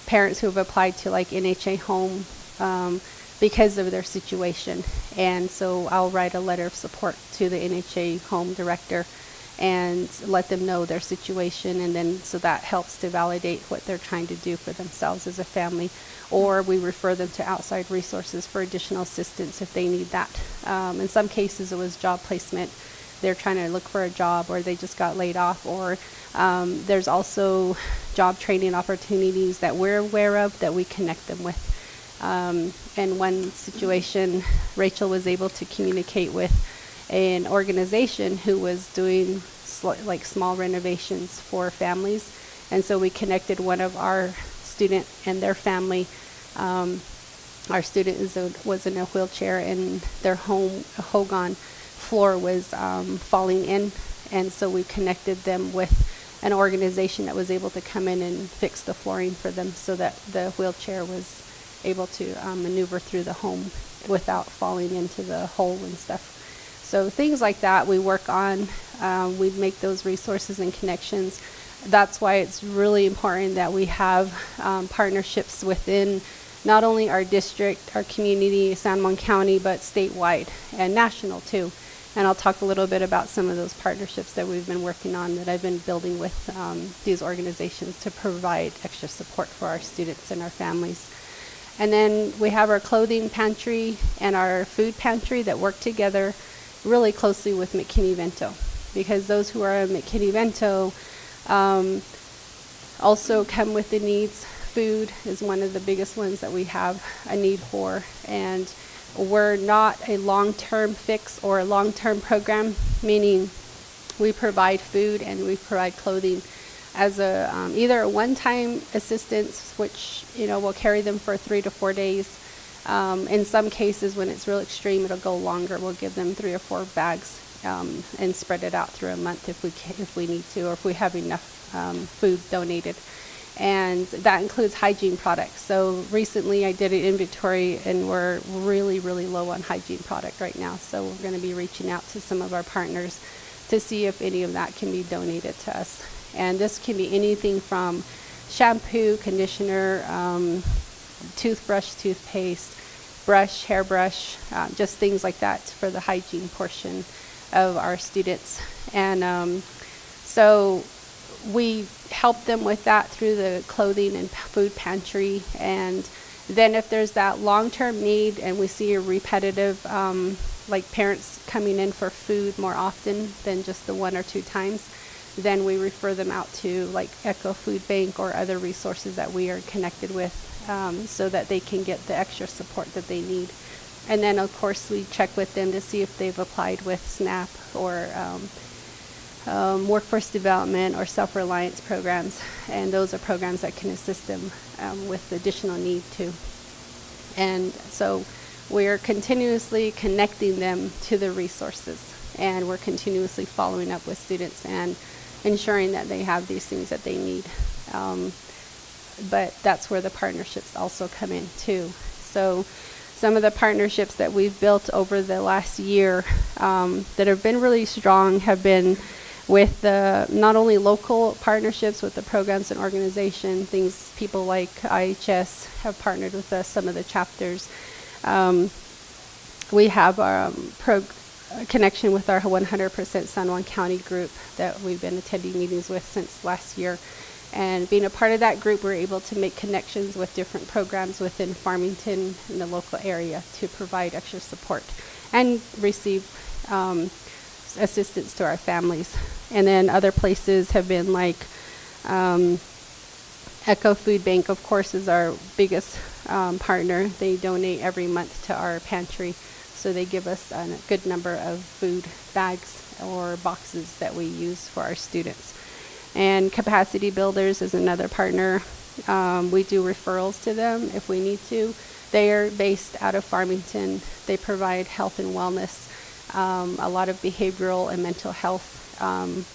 parents who have applied to like NHA Home because of their situation. And so I'll write a letter of support to the NHA Home director and let them know their situation, and then so that helps to validate what they're trying to do for themselves as a family. Or we refer them to outside resources for additional assistance if they need that. In some cases it was job placement. They're trying to look for a job, or they just got laid off, or there's also job training opportunities that we're aware of that we connect them with. In one situation, Rachel was able to communicate with an organization who was doing like small renovations for families, and so we connected one of our student and their family. Our student was in a wheelchair, and their home Hogan floor was falling in, and so we connected them with an organization that was able to come in and fix the flooring for them so that the wheelchair was able to maneuver through the home without falling into the hole and stuff. So things like that we work on. We make those resources and connections. That's why it's really important that we have partnerships within not only our district, our community, San Juan County, but statewide and national too. And I'll talk a little bit about some of those partnerships that we've been working on, that I've been building with these organizations to provide extra support for our students and our families. And then we have our clothing pantry and our food pantry that work together really closely with McKinney-Vento, because those who are at McKinney-Vento also come with the needs. Food is one of the biggest ones that we have a need for, and we're not a long-term fix or a long-term program, meaning we provide food and we provide clothing as a either a one-time assistance, which will carry them for 3 to 4 days. In some cases, when it's real extreme, it'll go longer. We'll give them 3 or 4 bags and spread it out through a month if we need to, or if we have enough food donated. And that includes hygiene products. So recently I did an inventory, and we're really, really low on hygiene product right now. So we're going to be reaching out to some of our partners to see if any of that can be donated to us. And this can be anything from shampoo, conditioner, toothbrush, toothpaste, brush, hairbrush, just things like that for the hygiene portion of our students. And so we help them with that through the clothing and food pantry. And then if there's that long-term need and we see a repetitive, like parents coming in for food more often than just the 1 or 2 times, then we refer them out to like Echo Food Bank or other resources that we are connected with, so that they can get the extra support that they need. And then of course we check with them to see if they've applied with SNAP or workforce development or self-reliance programs, and those are programs that can assist them with additional need too. And so we're continuously connecting them to the resources, and we're continuously following up with students and ensuring that they have these things that they need. But that's where the partnerships also come in too. So some of the partnerships that we've built over the last year that have been really strong have been with the not only local partnerships with the programs and organization, people like IHS have partnered with us, some of the chapters. We have our connection with our 100% San Juan County group that we've been attending meetings with since last year. And being a part of that group, we're able to make connections with different programs within Farmington in the local area to provide extra support and receive assistance to our families. And then other places have been like Echo Food Bank, of course, is our biggest partner. They donate every month to our pantry, so they give us a good number of food bags or boxes that we use for our students. And Capacity Builders is another partner. We do referrals to them if we need to. They are based out of Farmington. They provide health and wellness, a lot of behavioral and mental health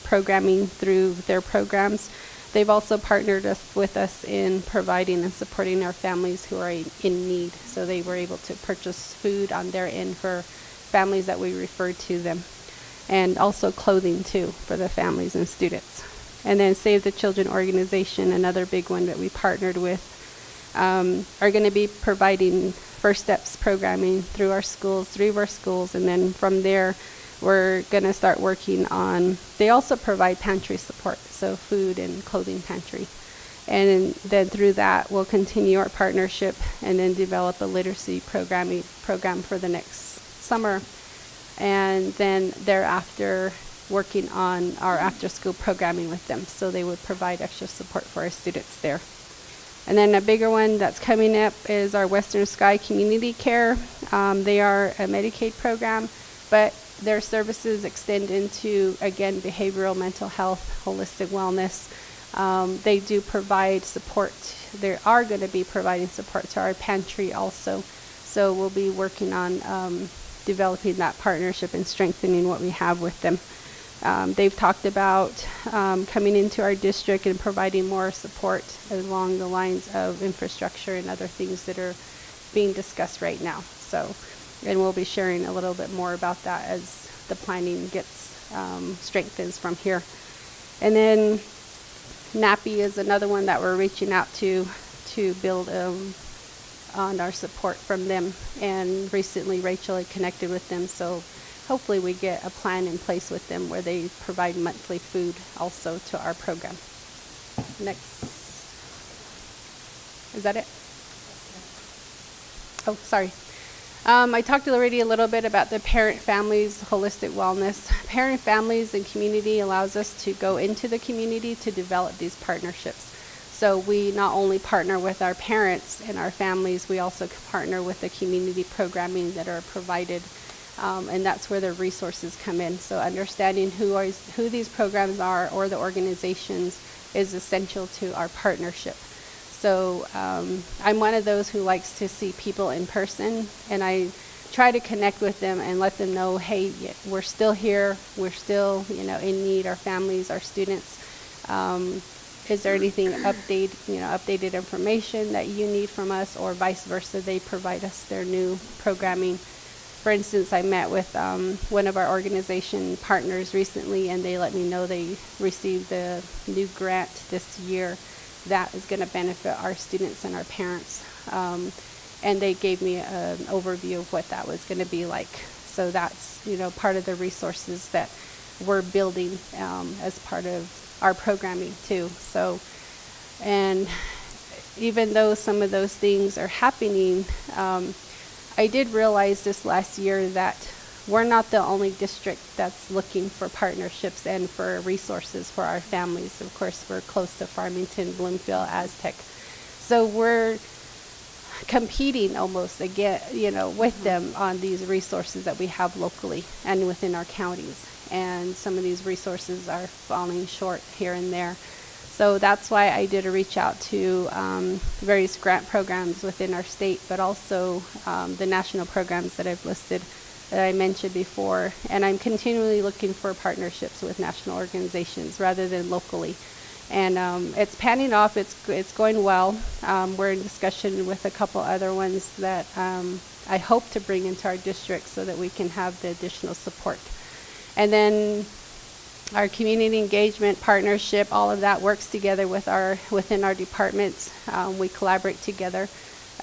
programming through their programs. They've also partnered with us in providing and supporting our families who are in need. So they were able to purchase food on their end for families that we referred to them, and also clothing too for the families and students. And then Save the Children organization, another big one that we partnered with, are going to be providing First Steps programming through our schools, 3 of our schools, and then from there we're going to start working on, they also provide pantry support, so food and clothing pantry. And then through that we'll continue our partnership and then develop a literacy program for the next summer, and then thereafter working on our after-school programming with them, so they would provide extra support for our students there. And then a bigger one that's coming up is our Western Sky Community Care. They are a Medicaid program, but their services extend into, again, behavioral mental health, holistic wellness. They do provide support. They are going to be providing support to our pantry also. So we'll be working on developing that partnership and strengthening what we have with them. They've talked about coming into our district and providing more support along the lines of infrastructure and other things that are being discussed right now. So, and we'll be sharing a little bit more about that as the planning gets strengthens from here. And then NAPI is another one that we're reaching out to build on our support from them. And recently Rachel had connected with them, so hopefully we get a plan in place with them where they provide monthly food also to our program. Next. Is that it? Oh, sorry. I talked already a little bit about the Parent Families Holistic Wellness. Parent Families and Community allows us to go into the community to develop these partnerships. So we not only partner with our parents and our families, we also partner with the community programming that are provided, and that's where the resources come in. So understanding who these programs are or the organizations is essential to our partnership. So I'm one of those who likes to see people in person, and I try to connect with them and let them know, hey, we're still here, we're still, in need, our families, our students. Is there anything updated information that you need from us, or vice versa? They provide us their new programming. For instance, I met with one of our organization partners recently, and they let me know they received a new grant this year that is going to benefit our students and our parents. And they gave me an overview of what that was going to be like. So that's, part of the resources that we're building as part of our programming too. So, and even though some of those things are happening, I did realize this last year that we're not the only district that's looking for partnerships and for resources for our families. Of course, we're close to Farmington, Bloomfield, Aztec. So we're competing almost again, with them on these resources that we have locally and within our counties. And some of these resources are falling short here and there. So that's why I did a reach out to various grant programs within our state, but also the national programs that I've listed that I mentioned before. And I'm continually looking for partnerships with national organizations rather than locally. And it's panning off. It's going well. We're in discussion with a couple other ones that I hope to bring into our district so that we can have the additional support. And then our community engagement partnership, all of that works together within our departments. We collaborate together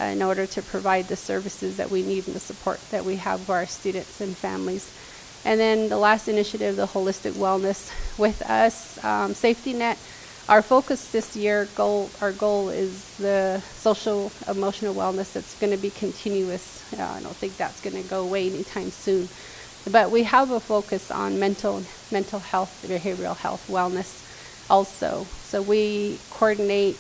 in order to provide the services that we need and the support that we have for our students and families. And then the last initiative, the holistic wellness with us, Safety Net. Our focus this year, our goal is the social emotional wellness that's going to be continuous. I don't think that's going to go away anytime soon. But we have a focus on mental health, behavioral health, wellness also. So we coordinate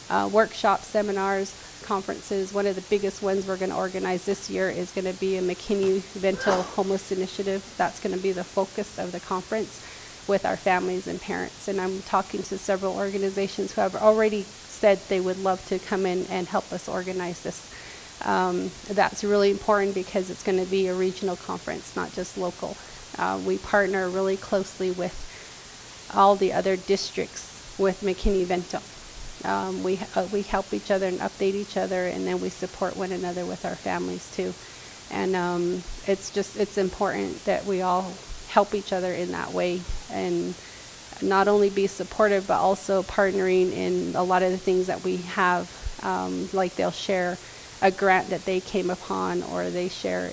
workshops, seminars, conferences. One of the biggest ones we're going to organize this year is going to be a McKinney Mental Homeless Initiative. That's going to be the focus of the conference with our families and parents. And I'm talking to several organizations who have already said they would love to come in and help us organize this. That's really important because it's going to be a regional conference, not just local. We partner really closely with all the other districts with McKinney-Vento. We help each other and update each other, and then we support one another with our families too. And it's important that we all help each other in that way, and not only be supportive, but also partnering in a lot of the things that we have. Like they'll share a grant that they came upon, or they share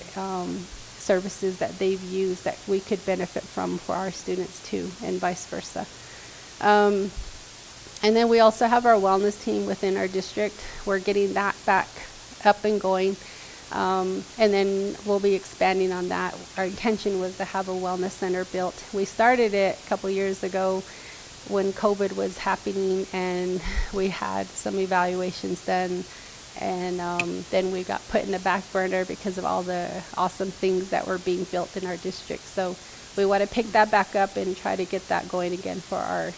services that they've used that we could benefit from for our students too, and vice versa. And then we also have our wellness team within our district. We're getting that back up and going. And then we'll be expanding on that. Our intention was to have a wellness center built. We started it a couple years ago when COVID was happening, and we had some evaluations done. And then we got put in the back burner because of all the awesome things that were being built in our district. So we want to pick that back up and try to get that going again for our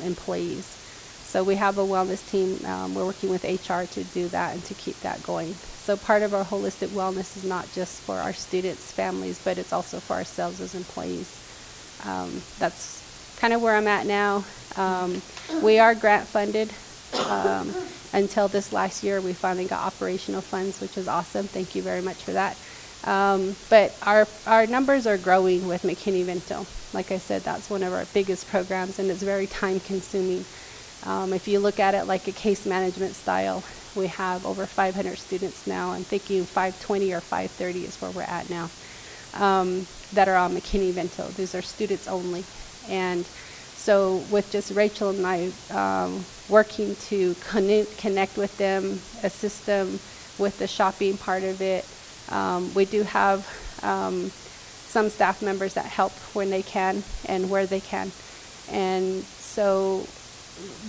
employees. So we have a wellness team. We're working with HR to do that and to keep that going. So part of our holistic wellness is not just for our students' families, but it's also for ourselves as employees. That's kind of where I'm at now. We are grant funded. Until this last year, we finally got operational funds, which is awesome. Thank you very much for that. But our numbers are growing with McKinney-Vento. Like I said, that's one of our biggest programs, and it's very time consuming. If you look at it like a case management style, we have over 500 students now. I'm thinking 520 or 530 is where we're at now, that are on McKinney-Vento. These are students only. And so with just Rachel and I working to connect with them, assist them with the shopping part of it, we do have some staff members that help when they can and where they can. And so,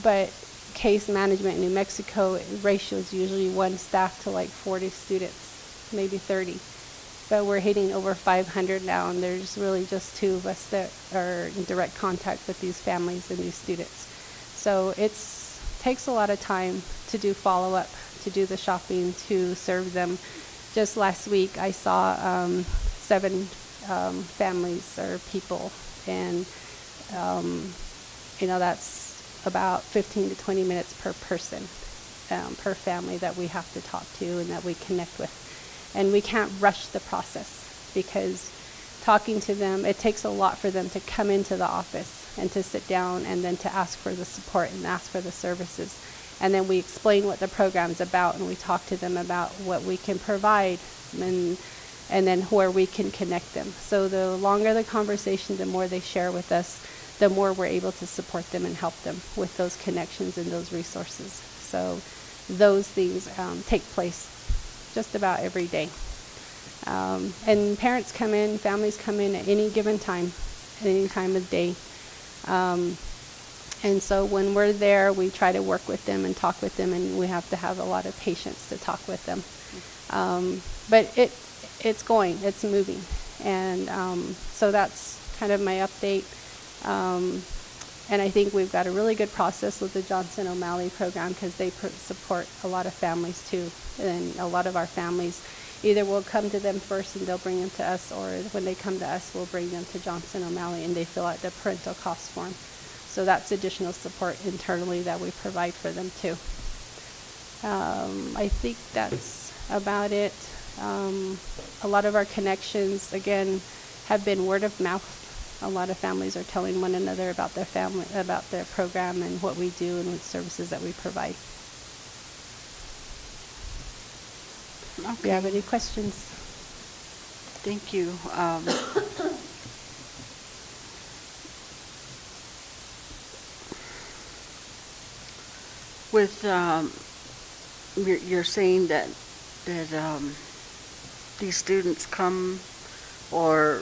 but case management in New Mexico ratio is usually one staff to like 40 students, maybe 30. But we're hitting over 500 now, and there's really just 2 of us that are in direct contact with these families and these students. So it takes a lot of time to do follow-up, to do the shopping, to serve them. Just last week, I saw 7 families or people, and that's about 15 to 20 minutes per person, per family that we have to talk to and that we connect with. And we can't rush the process, because talking to them, it takes a lot for them to come into the office and to sit down and then to ask for the support and ask for the services. And then we explain what the program's about, and we talk to them about what we can provide, and then where we can connect them. So the longer the conversation, the more they share with us, the more we're able to support them and help them with those connections and those resources. So those things take place just about every day. And parents come in, families come in at any given time, at any time of day. And so when we're there, we try to work with them and talk with them, and we have to have a lot of patience to talk with them. But it's going, it's moving. And so that's kind of my update. And I think we've got a really good process with the Johnson O'Malley program, because they support a lot of families too. And a lot of our families either will come to them first and they'll bring them to us, or when they come to us, we'll bring them to Johnson O'Malley and they fill out the parental cost form. So that's additional support internally that we provide for them too. I think that's about it. A lot of our connections, again, have been word of mouth. A lot of families are telling one another about their family, about their program and what we do and what services that we provide. Okay. Do you have any questions? Thank you. With you're saying that these students come, or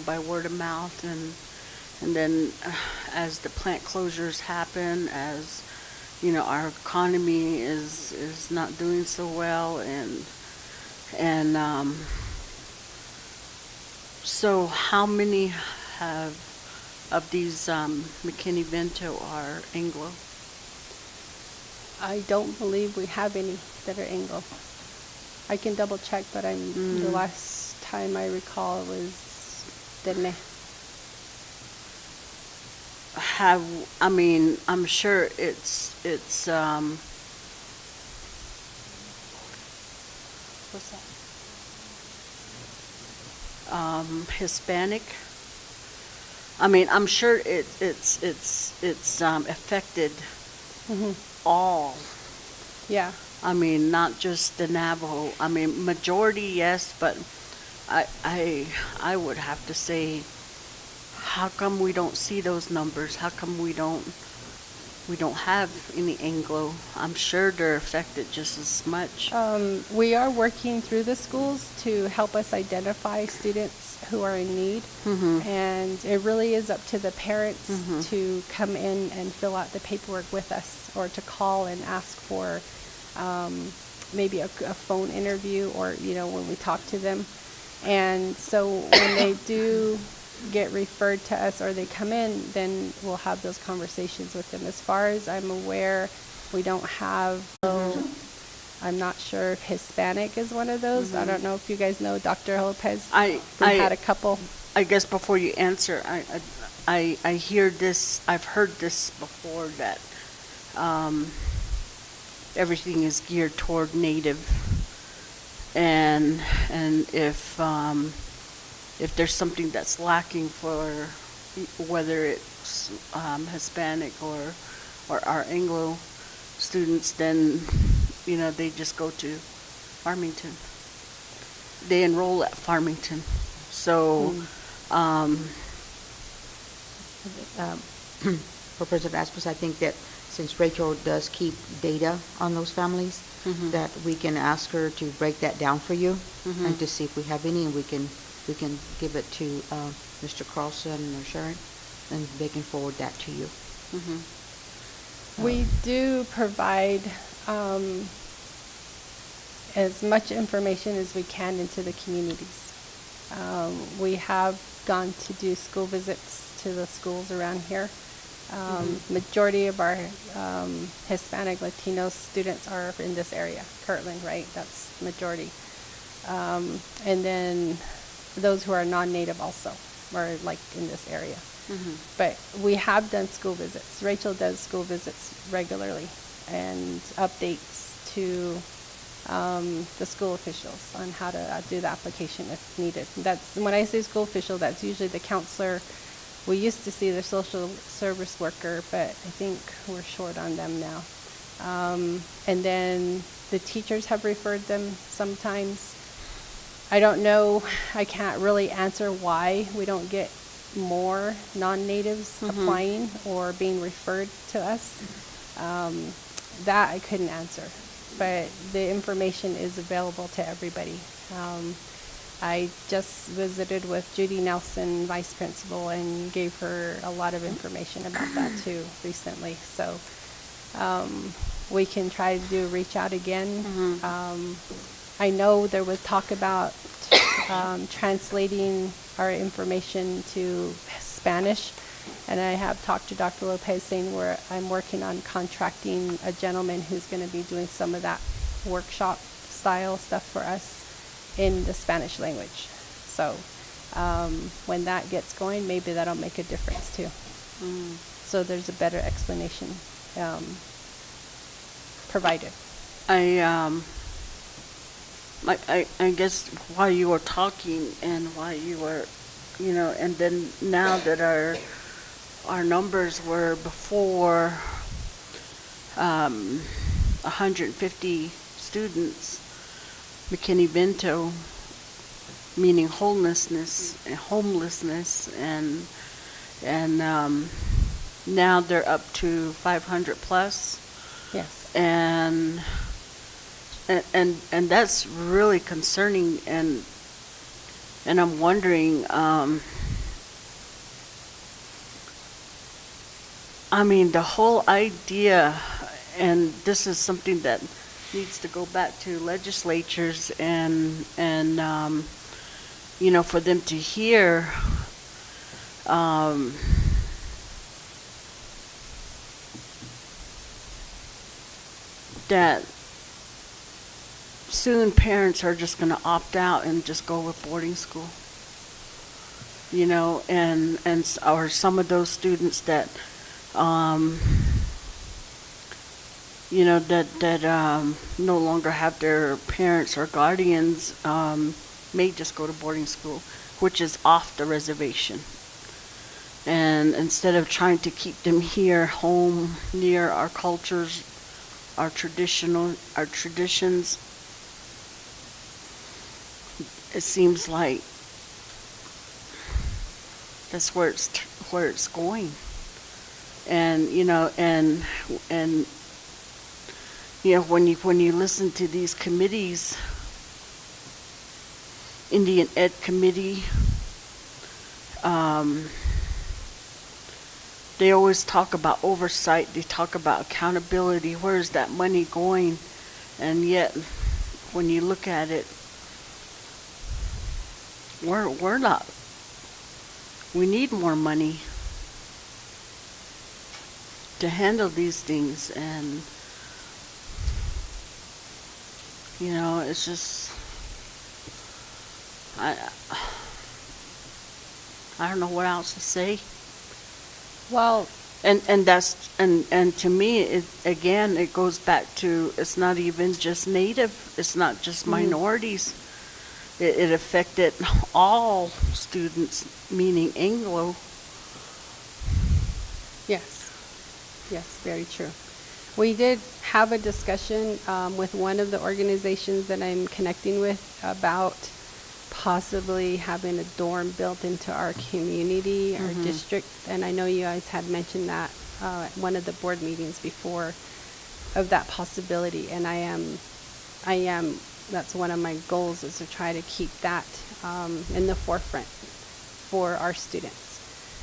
by word of mouth, and then as the plant closures happen, as our economy is not doing so well, and so how many of these McKinney-Vento are Anglo? I don't believe we have any that are Anglo. I can double check, but the last time I recall it was Dene. I mean, I'm sure it's, what's that? Hispanic. I mean, I'm sure it's affected all. Yeah. I mean, not just the Navajo. I mean, majority, yes, but I would have to say, how come we don't see those numbers? How come we don't have any Anglo? I'm sure they're affected just as much. We are working through the schools to help us identify students who are in need. And it really is up to the parents to come in and fill out the paperwork with us, or to call and ask for maybe a phone interview, or, when we talk to them. And so when they do get referred to us or they come in, then we'll have those conversations with them. As far as I'm aware, we don't have, I'm not sure if Hispanic is one of those. I don't know if you guys know Dr. Lopez. We had a couple. I guess before you answer, I hear this, I've heard this before, that everything is geared toward Native, and if there's something that's lacking for whether it's Hispanic or our Anglo students, then they just go to Farmington. They enroll at Farmington. So For President Asmus, I think that since Rachel does keep data on those families, that we can ask her to break that down for you and to see if we have any, and we can give it to Mr. Carlson or Sharon, and they can forward that to you. We do provide as much information as we can into the communities. We have gone to do school visits to the schools around here. Majority of our Hispanic, Latino students are in this area, Kirtland, right? That's majority. And then those who are non-native also are like in this area. But we have done school visits. Rachel does school visits regularly and updates to the school officials on how to do the application if needed. That's when I say school official, that's usually the counselor. We used to see the social service worker, but I think we're short on them now. And then the teachers have referred them sometimes. I don't know, I can't really answer why we don't get more non-natives applying or being referred to us. That I couldn't answer, but the information is available to everybody. I just visited with Judy Nelson, vice principal, and gave her a lot of information about that too recently. So we can try to reach out again. I know there was talk about translating our information to Spanish, and I have talked to Dr. Lopez saying I'm working on contracting a gentleman who's going to be doing some of that workshop style stuff for us in the Spanish language. So when that gets going, maybe that'll make a difference too. So there's a better explanation provided. I guess while you were talking and while you were, and then now that our numbers were before 150 students, McKinney-Vento, meaning homelessness, and now they're up to 500 plus. Yes. And that's really concerning, and I'm wondering, I mean, the whole idea, and this is something that needs to go back to legislatures and for them to hear, that soon parents are just going to opt out and just go with boarding school, or some of those students that um, that no longer have their parents or guardians, may just go to boarding school, which is off the reservation. And instead of trying to keep them here, home, near our cultures, our traditions, it seems like that's where it's going. And when you listen to these committees, Indian Ed Committee, they always talk about oversight, they talk about accountability, where is that money going? And yet, when you look at it, we're not. We need more money to handle these things, and it's just I don't know what else to say. Well, and to me, it goes back to, it's not even just Native, it's not just minorities. It affected all students, meaning Anglo. yes, very true. We did have a discussion with one of the organizations that I'm connecting with about possibly having a dorm built into our community, our district. And I know you guys had mentioned that at one of the board meetings before, of that possibility. And I am, that's one of my goals, is to try to keep that in the forefront for our students.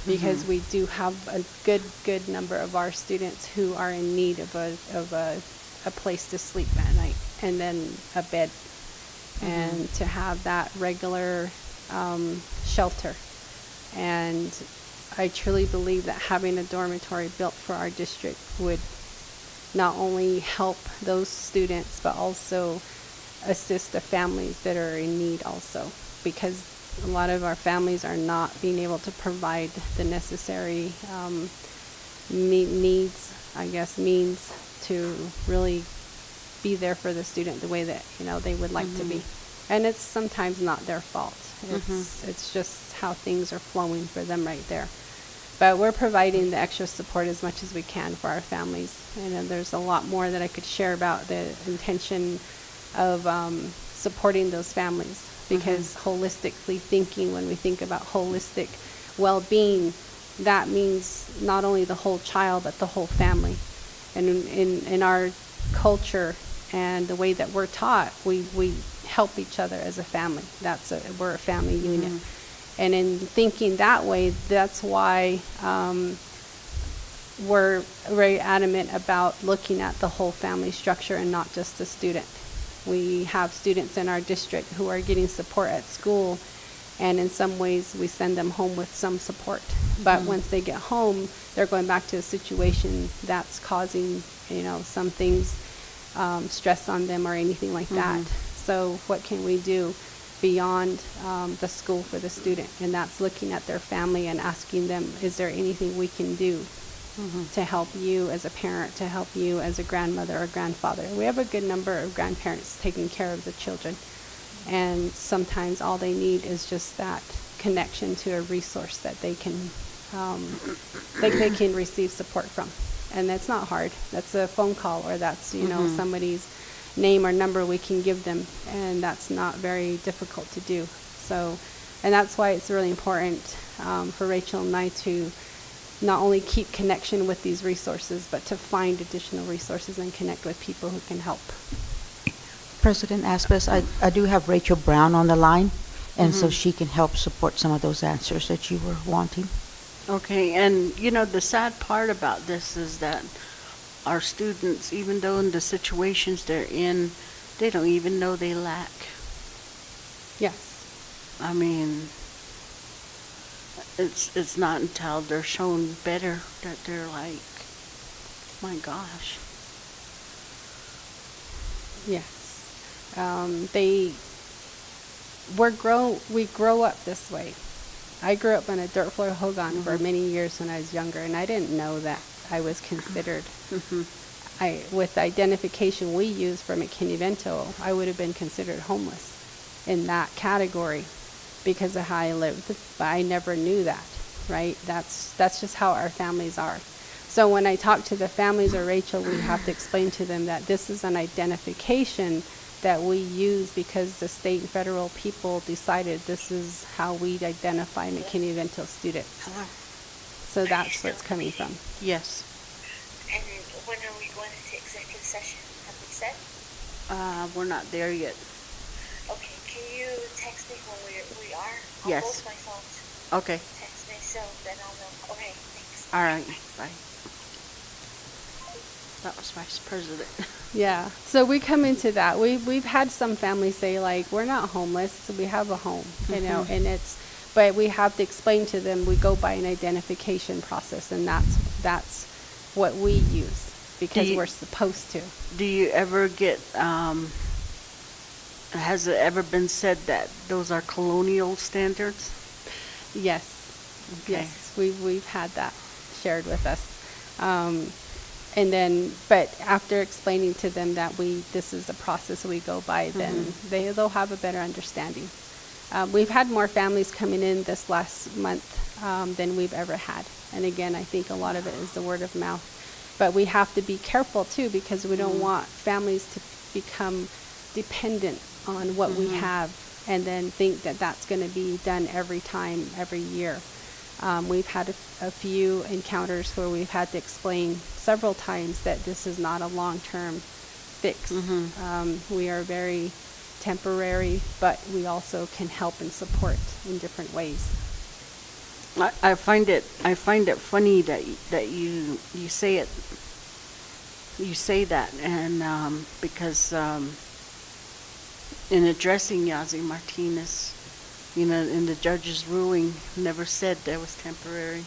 Because we do have a good number of our students who are in need of a place to sleep at night, and then a bed, and to have that regular shelter. And I truly believe that having a dormitory built for our district would not only help those students, but also assist the families that are in need also, because a lot of our families are not being able to provide the necessary means to really be there for the student the way that they would like to be. And it's sometimes not their fault. It's just how things are flowing for them right there. But we're providing the extra support as much as we can for our families. And there's a lot more that I could share about the intention of supporting those families. Because holistically thinking, when we think about holistic well-being, that means not only the whole child, but the whole family. And in our culture and the way that we're taught, we help each other as a family. We're a family unit. And in thinking that way, that's why we're very adamant about looking at the whole family structure and not just the student. We have students in our district who are getting support at school, and in some ways we send them home with some support. But once they get home, they're going back to a situation that's causing, some things, stress on them or anything like that. So what can we do beyond the school for the student? And that's looking at their family and asking them, is there anything we can do to help you as a parent, to help you as a grandmother or grandfather? We have a good number of grandparents taking care of the children, and sometimes all they need is just that connection to a resource that they can receive support from. And that's not hard. That's a phone call, or that's somebody's name or number we can give them, and that's not very difficult to do. So, and that's why it's really important for Rachel and I to not only keep connection with these resources, but to find additional resources and connect with people who can help. President Aspas, I do have Rachel Brown on the line, and so she can help support some of those answers that you were wanting. Okay, and the sad part about this is that our students, even though in the situations they're in, they don't even know they lack. Yes. I mean, it's not until they're shown better that they're like, my gosh. Yes. We grow up this way. I grew up on a dirt floor hogan for many years when I was younger, and I didn't know that I was considered. Mhm. With the identification we use for McKinney-Vento, I would have been considered homeless in that category because of how I lived. But I never knew that, right? That's just how our families are. So when I talk to the families or Rachel, we have to explain to them that this is an identification that we use because the state and federal people decided this is how we identify McKinney-Vento students. So that's where it's coming from. Yes. And when are we going into executive session? Have we said? We're not there yet. Okay, can you text me when we are? Yes. On both my phones. Okay. Text me so then I'll know. Okay, thanks. All right. Bye. That was Vice President. Yeah. So we come into that. We've had some families say like, we're not homeless, so we have a home, you know, and but we have to explain to them we go by an identification process, and that's what we use because we're supposed to. Do you ever get, has it ever been said that those are colonial standards? Yes. Okay. Yes. We've had that shared with us. And then, but after explaining to them that this is the process we go by, then they'll have a better understanding. We've had more families coming in this last month than we've ever had. And again, I think a lot of it is the word of mouth. But we have to be careful too, because we don't want families to become dependent on what we have and then think that that's going to be done every time, every year. We've had a few encounters where we've had to explain several times that this is not a long-term fix. We are very temporary, but we also can help and support in different ways. I find it funny that you say it. You say that, and because in addressing Yazi Martinez, you know, in the judge's ruling, never said that was temporary.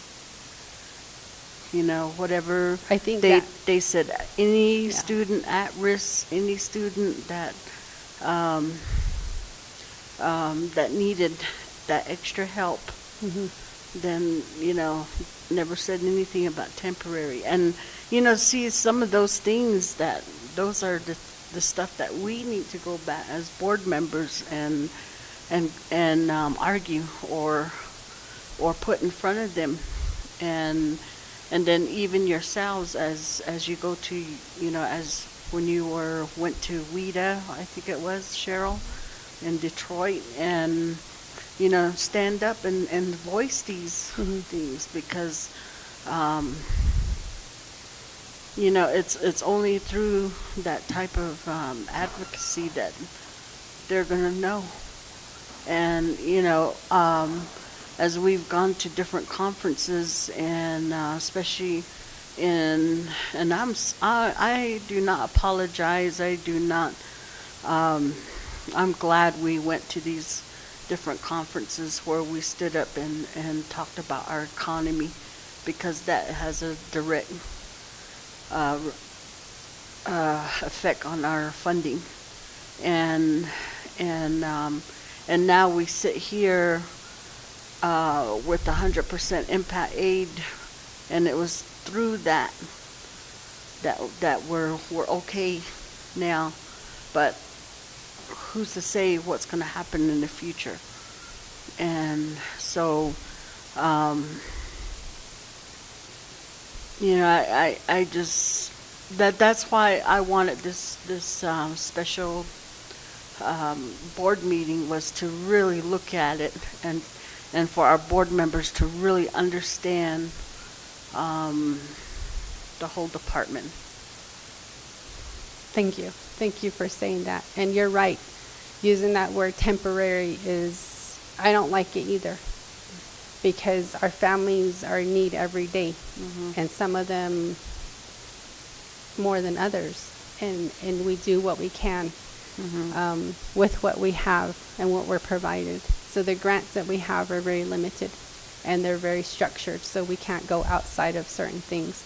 You know, whatever. I think they said any student at risk, any student that that needed that extra help, then, you know, never said anything about temporary. And, you know, see, some of those things those are the stuff that we need to go back as board members and argue or put in front of them, and then even yourselves as you go to, you know, as when you went to WIDA, I think it was, Cheryl, in Detroit, and, you know, stand up and voice these things, because you know, it's only through that type of advocacy that they're gonna know. And, you know, as we've gone to different conferences, and especially and I do not apologize. I do not. I'm glad we went to these different conferences where we stood up and talked about our economy, because that has a direct effect on our funding, and now we sit here with 100% impact aid, and it was through that we're okay now, but who's to say what's going to happen in the future? And so, you know, I just that's why I wanted this special board meeting, was to really look at it and for our board members to really understand the whole department. Thank you. Thank you for saying that. And you're right. Using that word temporary I don't like it either, because our families are in need every day, and some of them more than others. And we do what we can with what we have and what we're provided. So the grants that we have are very limited, and they're very structured, so we can't go outside of certain things.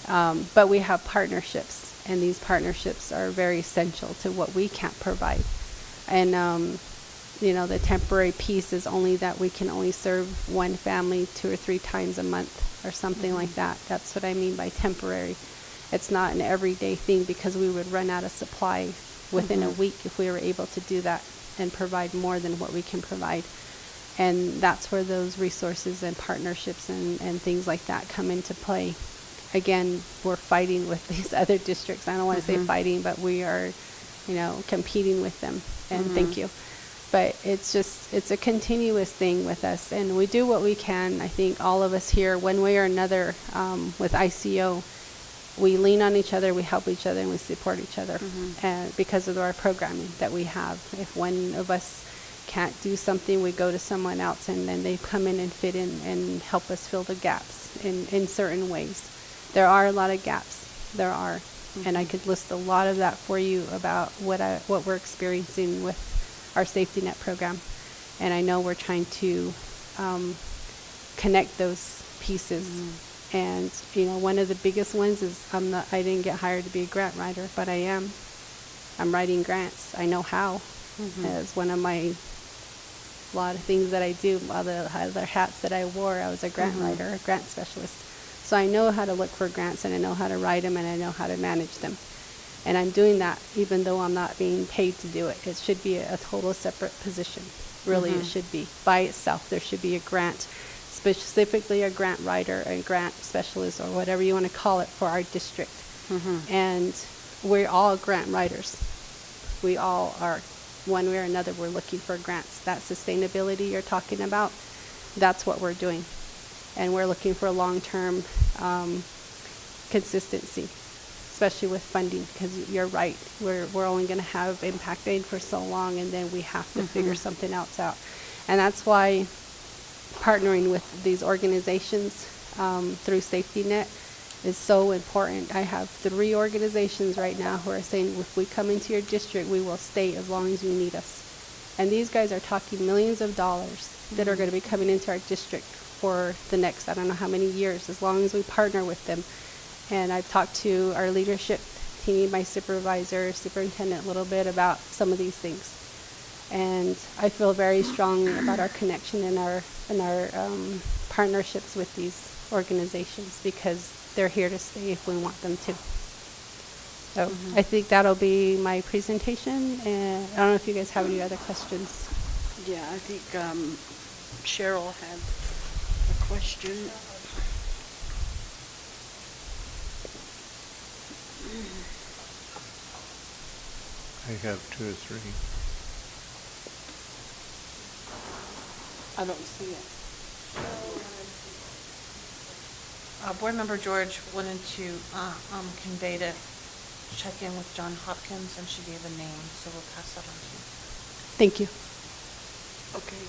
But we have partnerships, and these partnerships are very essential to what we can't provide. And the temporary piece is only that we can only serve one family 2 or 3 times a month or something like that. That's what I mean by temporary. It's not an everyday thing because we would run out of supply within a week if we were able to do that and provide more than what we can provide. And that's where those resources and partnerships and things like that come into play. Again, we're fighting with these other districts. I don't want to say fighting, but we are, competing with them. And thank you. But it's a continuous thing with us. And we do what we can. I think all of us here, one way or another, with ICO, we lean on each other, we help each other, and we support each other because of our programming that we have. If one of us can't do something, we go to someone else, and then they come in and fit in and help us fill the gaps in certain ways. There are a lot of gaps. There are. And I could list a lot of that for you about what we're experiencing with our safety net program. And I know we're trying to connect those pieces. And, one of the biggest ones is I didn't get hired to be a grant writer, but I am. I'm writing grants. I know how. As one of my lot of things that I do, other hats that I wore, I was a grant writer, a grant specialist. So I know how to look for grants, and I know how to write them, and I know how to manage them. And I'm doing that even though I'm not being paid to do it. It should be a total separate position. Really, it should be by itself. There should be a grant, specifically a grant writer, a grant specialist, or whatever you want to call it for our district. And we're all grant writers. We all are, one way or another, we're looking for grants. That sustainability you're talking about, that's what we're doing. And we're looking for long-term consistency, especially with funding, because you're right. We're only going to have impact aid for so long, and then we have to figure something else out. And that's why partnering with these organizations through Safety Net is so important. I have 3 organizations right now who are saying, if we come into your district, we will stay as long as you need us. And these guys are talking millions of dollars that are going to be coming into our district for the next, I don't know how many years, as long as we partner with them. And I've talked to our leadership team, my superintendent, a little bit about some of these things. And I feel very strongly about our connection and our partnerships with these organizations, because they're here to stay if we want them to. So I think that'll be my presentation, and I don't know if you guys have any other questions. Yeah, I think Cheryl had a question. I have 2 or 3. I don't see it. Board Member George wanted to convey to check in with John Hopkins, and she gave a name, so we'll pass that on to you. Thank you. Okay.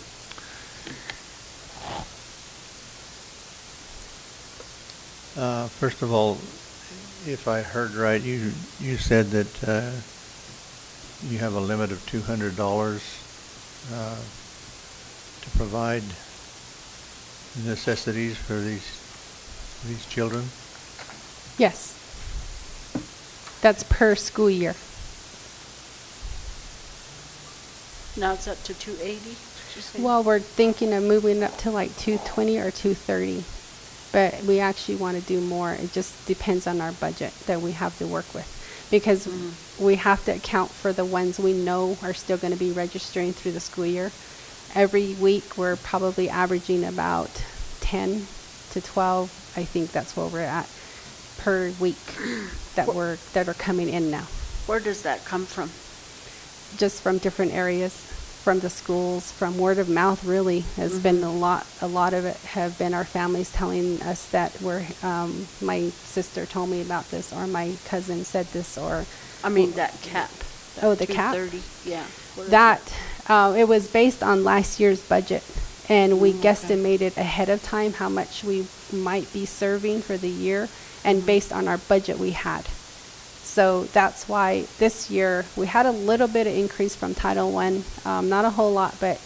First of all, if I heard right, you said that you have a limit of $200 to provide necessities for these children? Yes. That's per school year. Now it's up to 280, did you say? Well, we're thinking of moving up to like 220 or 230, but we actually want to do more. It just depends on our budget that we have to work with, because we have to account for the ones we know are still going to be registering through the school year. Every week we're probably averaging about 10 to 12. I think that's where we're at per week that are coming in now. Where does that come from? Just from different areas, from the schools, from word of mouth. Really has been a lot of it have been our families telling us that my sister told me about this, or my cousin said this, or I mean that cap. The cap? 230, yeah. That it was based on last year's budget, and we guesstimated ahead of time how much we might be serving for the year, and based on our budget we had. So that's why this year we had a little bit of increase from Title I, not a whole lot, but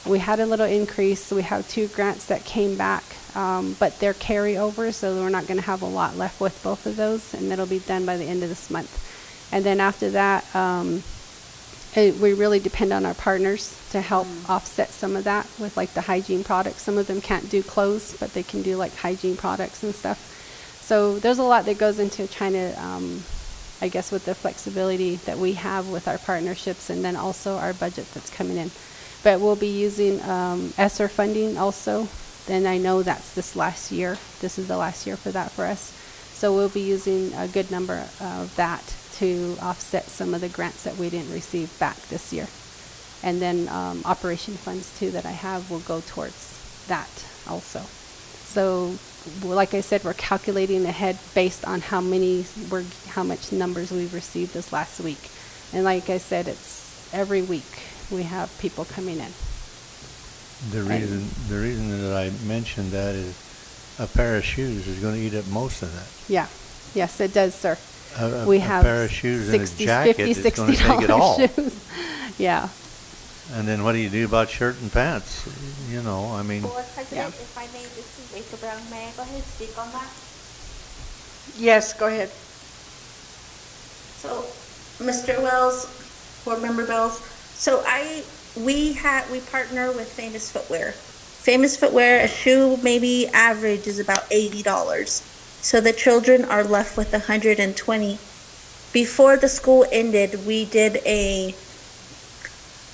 we had a little increase. We have 2 grants that came back, but they're carryovers, so we're not going to have a lot left with both of those, and it'll be done by the end of this month. And then after that, we really depend on our partners to help offset some of that with like the hygiene products. Some of them can't do clothes, but they can do like hygiene products and stuff. So there's a lot that goes into trying to, I guess, with the flexibility that we have with our partnerships, and then also our budget that's coming in. But we'll be using ESSER funding also. Then I know that's this last year. This is the last year for that for us. So we'll be using a good number of that to offset some of the grants that we didn't receive back this year. And then operation funds too that I have will go towards that also. So like I said, we're calculating ahead based on how much numbers we've received this last week. And like I said, it's every week we have people coming in. The reason that I mentioned that is a pair of shoes is going to eat up most of that. Yeah. Yes, it does, sir. A pair of shoes and a jacket is going to take it all. Shoes. Yeah. And then what do you do about shirt and pants? You know, I mean. Board President, if I may, this is Rachel Brown. May I go ahead and speak on that? Yes, go ahead. So, Mr. Wells, Board Member Bells, so we partner with Famous Footwear. Famous Footwear, a shoe maybe average is about $80. So the children are left with $120. Before the school ended, we did a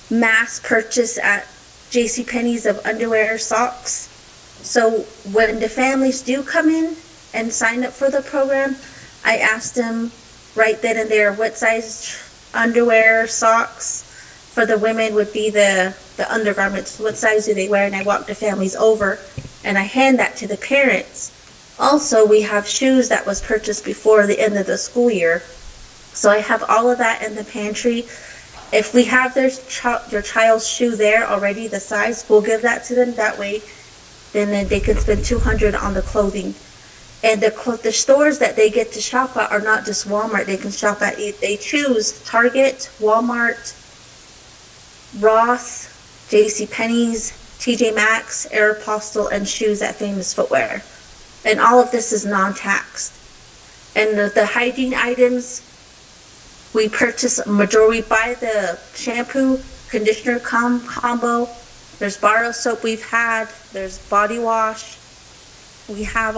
mass purchase at JCPenney's of underwear, socks. So when the families do come in and sign up for the program, I asked them right then and there what size underwear, socks for the women would be the undergarments. What size do they wear? And I walk the families over and I hand that to the parents. Also, we have shoes that was purchased before the end of the school year. So I have all of that in the pantry. If we have their child's shoe there already, the size, we'll give that to them. That way, then they can spend $200 on the clothing. And the stores that they get to shop at are not just Walmart. They can shop at, they choose Target, Walmart, Ross, JCPenney's, TJ Maxx, Aeropostale, and shoes at Famous Footwear. And all of this is non-taxed. And the hygiene items, we purchase we buy the shampoo, conditioner combo. There's bar soap we've had. There's body wash. We have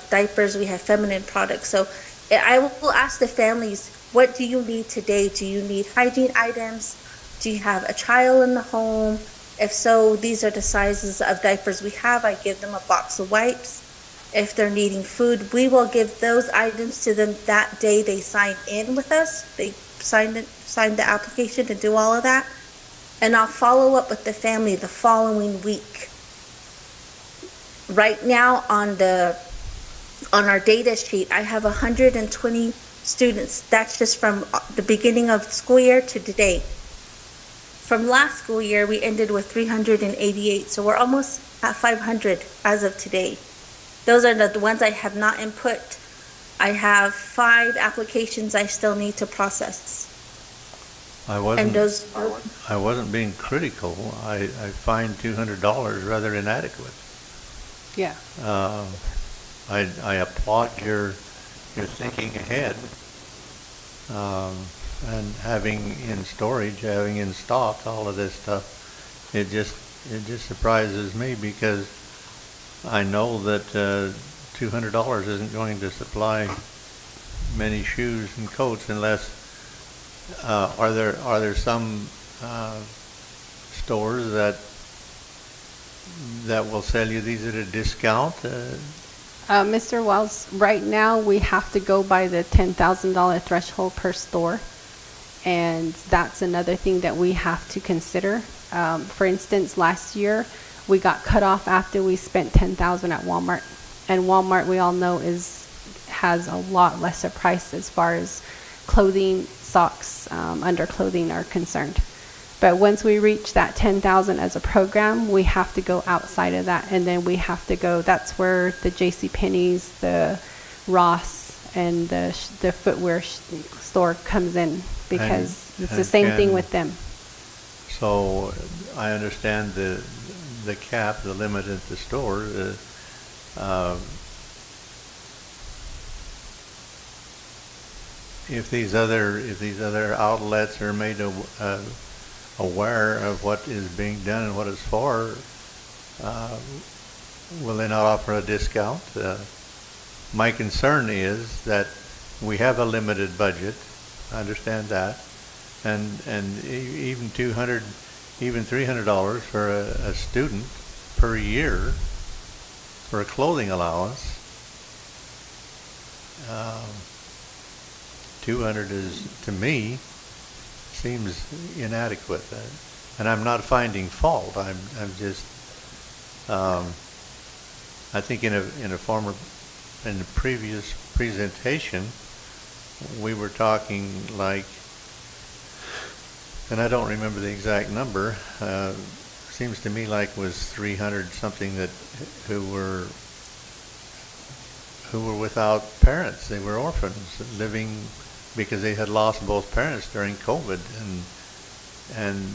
diapers, we have feminine products. So I will ask the families, what do you need today? Do you need hygiene items? Do you have a child in the home? If so, these are the sizes of diapers we have. I give them a box of wipes. If they're needing food, we will give those items to them that day they sign in with us. They sign the application to do all of that. And I'll follow up with the family the following week. Right now on our data sheet, I have 120 students. That's just from the beginning of the school year to today. From last school year, we ended with 388, so we're almost at 500 as of today. Those are the ones I have not input. I have 5 applications I still need to process. I wasn't being critical. I find $200 rather inadequate. Yeah. I applaud your thinking ahead, and having in storage, having in stock, all of this stuff. It just surprises me because I know that $200 isn't going to supply many shoes and coats unless are there some stores that will sell you these at a discount? Mr. Wells, right now we have to go by the $10,000 threshold per store. And that's another thing that we have to consider. For instance, last year we got cut off after we spent $10,000 at Walmart. And Walmart, we all know, has a lot lesser price as far as clothing, socks, underclothing are concerned. But once we reach that 10,000 as a program, we have to go outside of that, and then we have to go. That's where the JCPenney's, the Ross, and the footwear store comes in, because it's the same thing with them. So I understand the cap, the limit at the store. if these other outlets are made aware of what is being done and what it's for, will they not offer a discount? My concern is that we have a limited budget. I understand that, and even $200, even $300 for a student per year for a clothing allowance. 200 is, to me, seems inadequate. And I'm not finding fault. I'm just, I think in the previous presentation, we were talking like, and I don't remember the exact number, seems to me like was 300 something that who were without parents. They were orphans living because they had lost both parents during COVID, and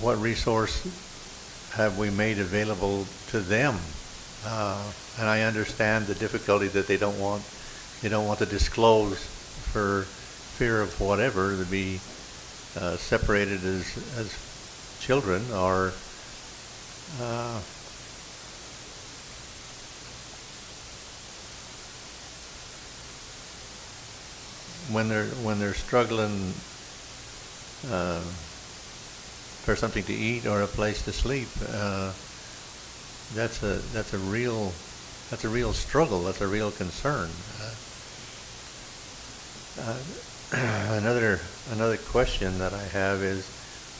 what resource have we made available to them? And I understand the difficulty that they don't want to disclose for fear of whatever, to be separated as children, or when they're struggling for something to eat or a place to sleep. That's a real struggle. That's a real concern. Another question that I have is,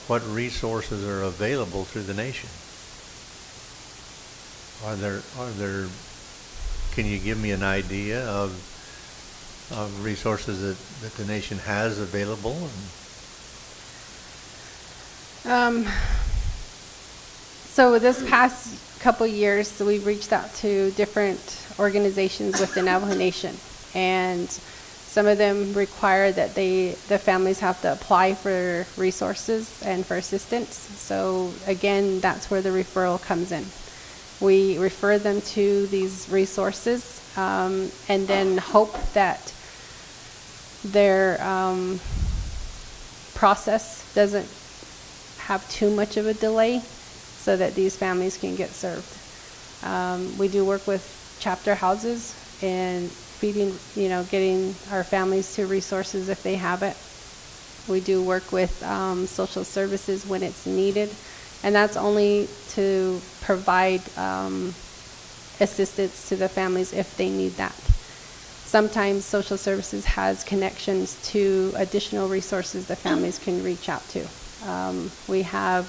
what resources are available through the nation? Are there? Can you give me an idea of resources that the nation has available? So this past couple years, we've reached out to different organizations within Navajo Nation, and some of them require that the families have to apply for resources and for assistance. So again, that's where the referral comes in. We refer them to these resources, and then hope that their process doesn't have too much of a delay, so that these families can get served. We do work with chapter houses and feeding, getting our families to resources if they have it. We do work with social services when it's needed, and that's only to provide assistance to the families if they need that. Sometimes social services has connections to additional resources the families can reach out to. We have,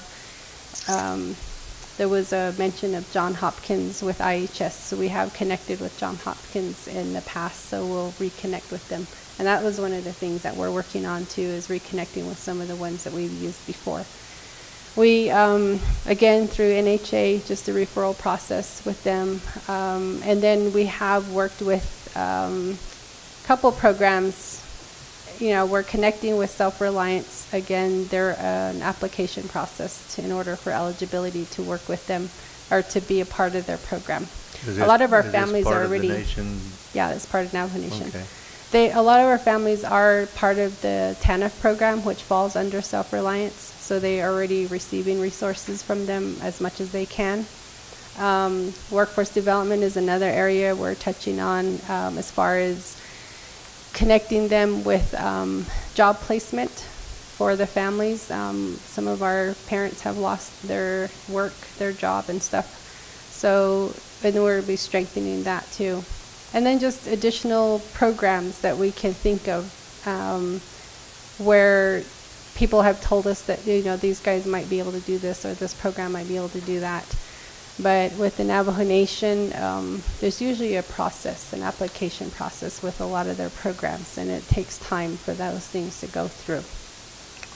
there was a mention of John Hopkins with IHS, so we have connected with John Hopkins in the past, so we'll reconnect with them. And that was one of the things that we're working on too, is reconnecting with some of the ones that we've used before. We, again, through NHA, just the referral process with them. And then we have worked with a couple programs. We're connecting with Self-Reliance. Again, they're an application process in order for eligibility to work with them or to be a part of their program. A lot of our families are already. Yeah, it's part of Navajo Nation. Okay. A lot of our families are part of the TANF program, which falls under Self-Reliance. So they are already receiving resources from them as much as they can. Workforce development is another area we're touching on as far as connecting them with job placement for the families. Some of our parents have lost their work, their job and stuff. So, and we'll be strengthening that too. And then just additional programs that we can think of where people have told us that, these guys might be able to do this or this program might be able to do that. But with the Navajo Nation, there's usually a process, an application process with a lot of their programs, and it takes time for those things to go through.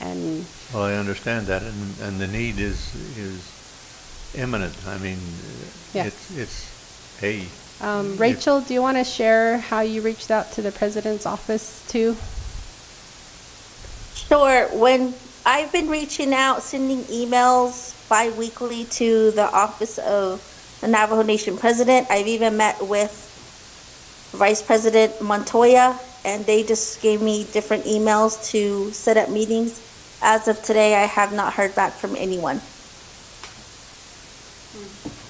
And well, I understand that, and the need is imminent. I mean, yes. it's hey. Rachel, do you want to share how you reached out to the president's office too? Sure. When I've been reaching out, sending emails bi-weekly to the office of the Navajo Nation president. I've even met with Vice President Montoya, and they just gave me different emails to set up meetings. As of today, I have not heard back from anyone.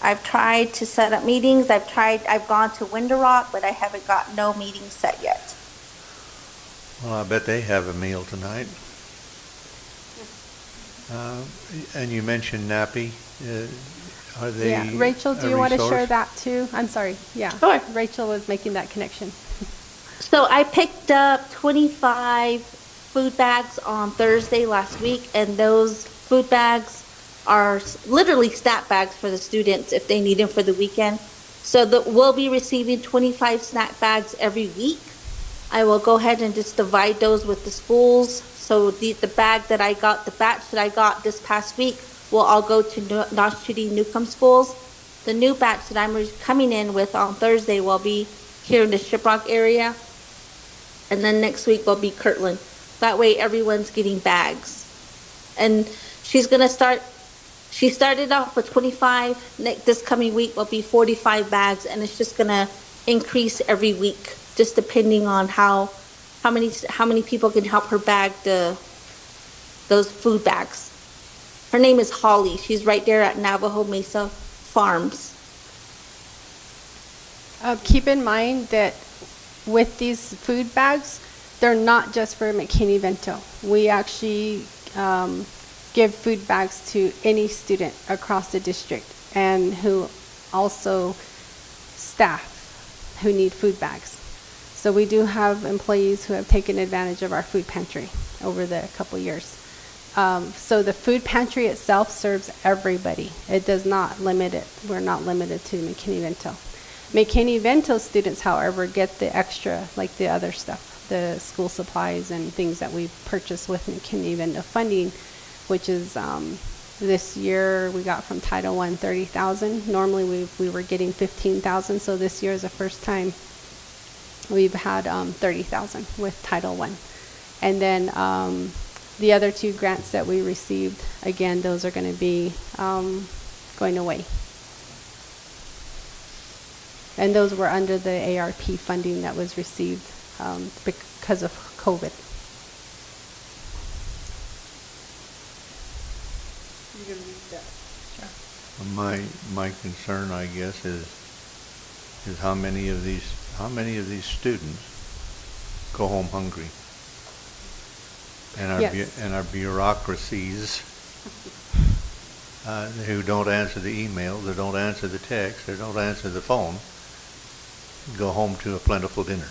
I've tried to set up meetings. I've gone to Window Rock, but I haven't got no meetings set yet. Well, I bet they have a meal tonight. And you mentioned NAPI. Are they Yeah, Rachel, do a you want to share resource? that too? I'm sorry, yeah. Sure. Rachel was making that connection. So I picked up 25 food bags on Thursday last week, and those food bags are literally snack bags for the students if they need them for the weekend. So we'll be receiving 25 snack bags every week. I will go ahead and just divide those with the schools. So the bag that I got, the batch that I got this past week will all go to Notch Judy Newcomb schools. The new batch that I'm coming in with on Thursday will be here in the Shiprock area. And then next week will be Kirtland. That way everyone's getting bags. And she's going to start, she started off with 25. This coming week will be 45 bags, and it's just going to increase every week, just depending on how many people can help her bag those food bags. Her name is Holly. She's right there at Navajo Mesa Farms. Keep in mind that with these food bags, they're not just for McKinney-Vento. We actually give food bags to any student across the district, and who also staff who need food bags. So we do have employees who have taken advantage of our food pantry over the couple years. So the food pantry itself serves everybody. It does not limit it. We're not limited to McKinney-Vento. McKinney-Vento students, however, get the extra, like the other stuff, the school supplies and things that we purchase with McKinney-Vento funding, which is this year we got from Title I $30,000. Normally we were getting $15,000, so this year is the first time we've had $30,000 with Title I. And then the other two grants that we received, again, those are going to be going away. And those were under the ARP funding that was received because of COVID. You can read that. My concern, I guess, is how many of these students go home hungry, and Yes. our bureaucracies who don't answer the email, they don't answer the text, they don't answer the phone, go home to a plentiful dinner.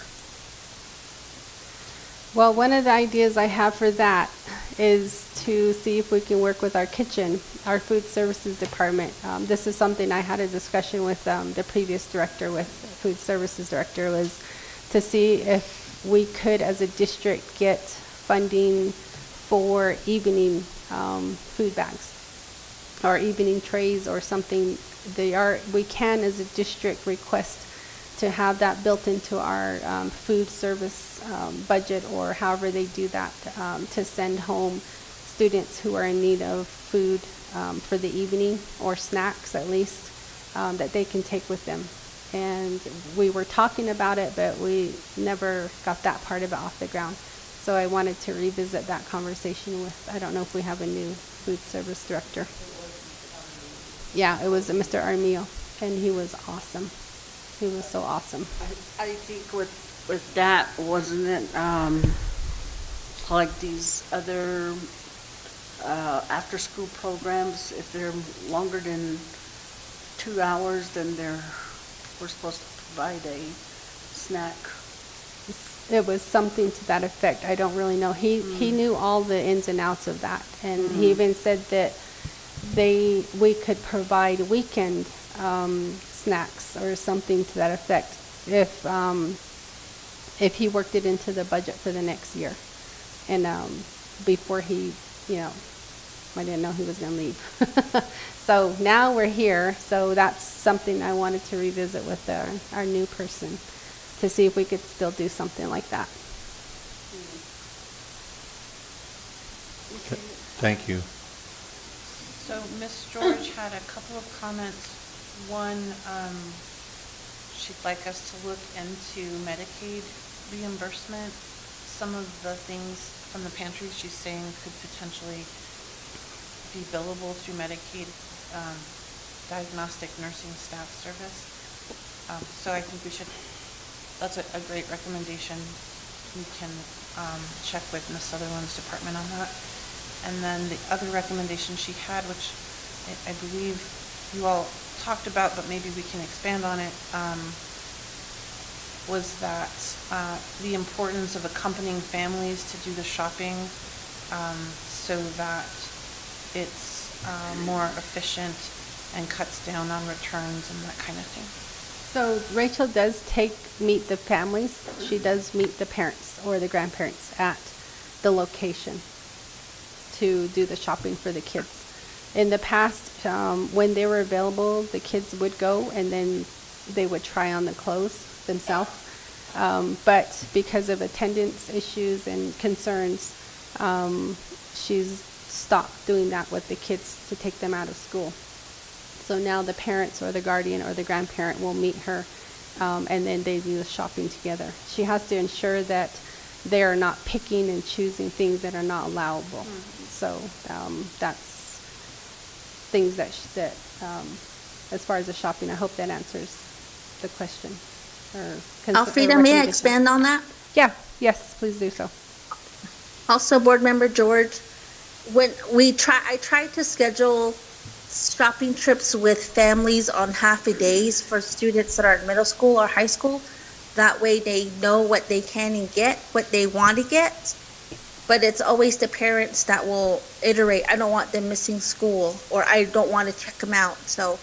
Well, one of the ideas I have for that is to see if we can work with our kitchen, our food services department. This is something I had a discussion with the previous director, with food services director, was to see if we could, as a district, get funding for evening food bags or evening trays or something. We can, as a district, request to have that built into our food service budget, or however they do that, to send home students who are in need of food for the evening, or snacks at least, that they can take with them. And we were talking about it, but we never got that part of it off the ground. So I wanted to revisit that conversation with, I don't know if we have a new food service director. Yeah, it was Mr. Armillo, and he was awesome. He was so awesome. I think with that, wasn't it, like these other after-school programs, if they're longer than 2 hours, then we're supposed to provide a snack. It was something to that effect. I don't really know. He knew all the ins and outs of that, and he even said that we could provide weekend snacks or something to that effect if he worked it into the budget for the next year. And before he, I didn't know he was going to leave. So now we're here. So that's something I wanted to revisit with our new person, to see if we could still do something like that. Thank you. So Ms. George had a couple of comments. One, she'd like us to look into Medicaid reimbursement. Some of the things from the pantry she's saying could potentially be billable through Medicaid, diagnostic nursing staff service. So I think that's a great recommendation. We can check with Ms. Sutherland's department on that. And then the other recommendation she had, which I believe you all talked about, but maybe we can expand on it, was that the importance of accompanying families to do the shopping so that it's more efficient and cuts down on returns and that kind of thing. So Rachel does meet the families. She does meet the parents or the grandparents at the location to do the shopping for the kids. In the past, when they were available, the kids would go and then they would try on the clothes themselves. But because of attendance issues and concerns, she's stopped doing that with the kids to take them out of school. So now the parents or the guardian or the grandparent will meet her, and then they do the shopping together. She has to ensure that they are not picking and choosing things that are not allowable. So that's things that as far as the shopping, I hope that answers the question. Alfreda, may I expand on that? Yeah, yes, please do so. Also, Board Member George, when I try to schedule shopping trips with families on half-a-days for students that are in middle school or high school. That way they know what they can and get, what they want to get. But it's always the parents that will iterate, I don't want them missing school, or I don't want to check them out. So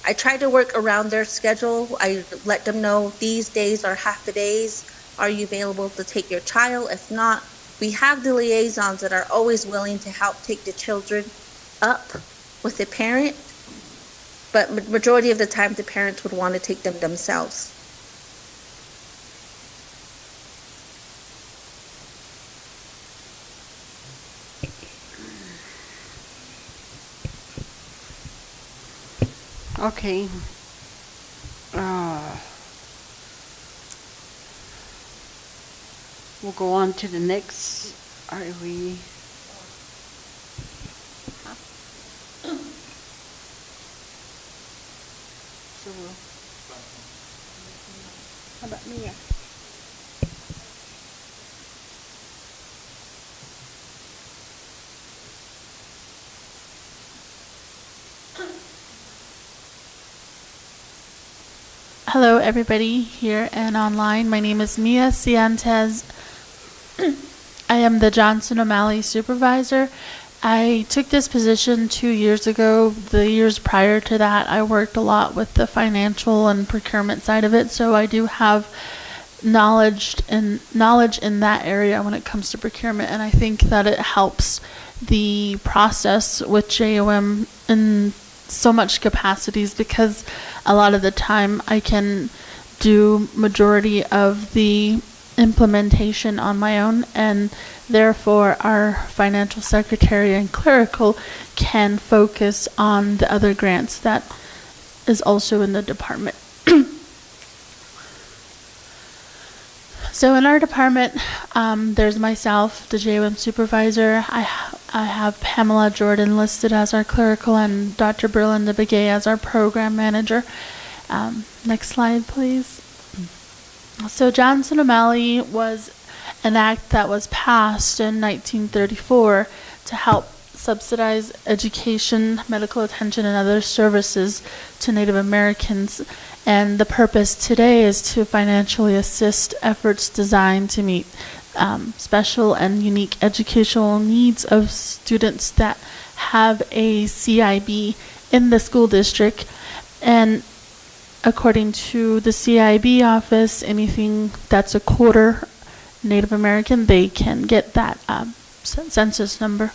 I try to work around their schedule. I let them know these days are half-a-days. Are you available to take your child? If not, we have the liaisons that are always willing to help take the children up with the parent, but majority of the time the parents would want to take them themselves. Okay. We'll go on to the next. Are we? How about Mia? Hello, everybody here and online. My name is Mia Ciantes. I am the Johnson O'Malley supervisor. I took this position 2 years ago. The years prior to that, I worked a lot with the financial and procurement side of it, so I do have knowledge in that area when it comes to procurement, and I think that it helps the process with JOM in so much capacities, because a lot of the time I can do majority of the implementation on my own, and therefore our financial secretary and clerical can focus on the other grants that is also in the department. So in our department, there's myself, the JOM supervisor. I have Pamela Jordan listed as our clerical and Dr. Berlinda Begay as our program manager. Next slide, please. So Johnson O'Malley was an act that was passed in 1934 to help subsidize education, medical attention, and other services to Native Americans. And the purpose today is to financially assist efforts designed to meet special and unique educational needs of students that have a CIB in the school district. And according to the CIB office, anything that's a quarter Native American, they can get that census number.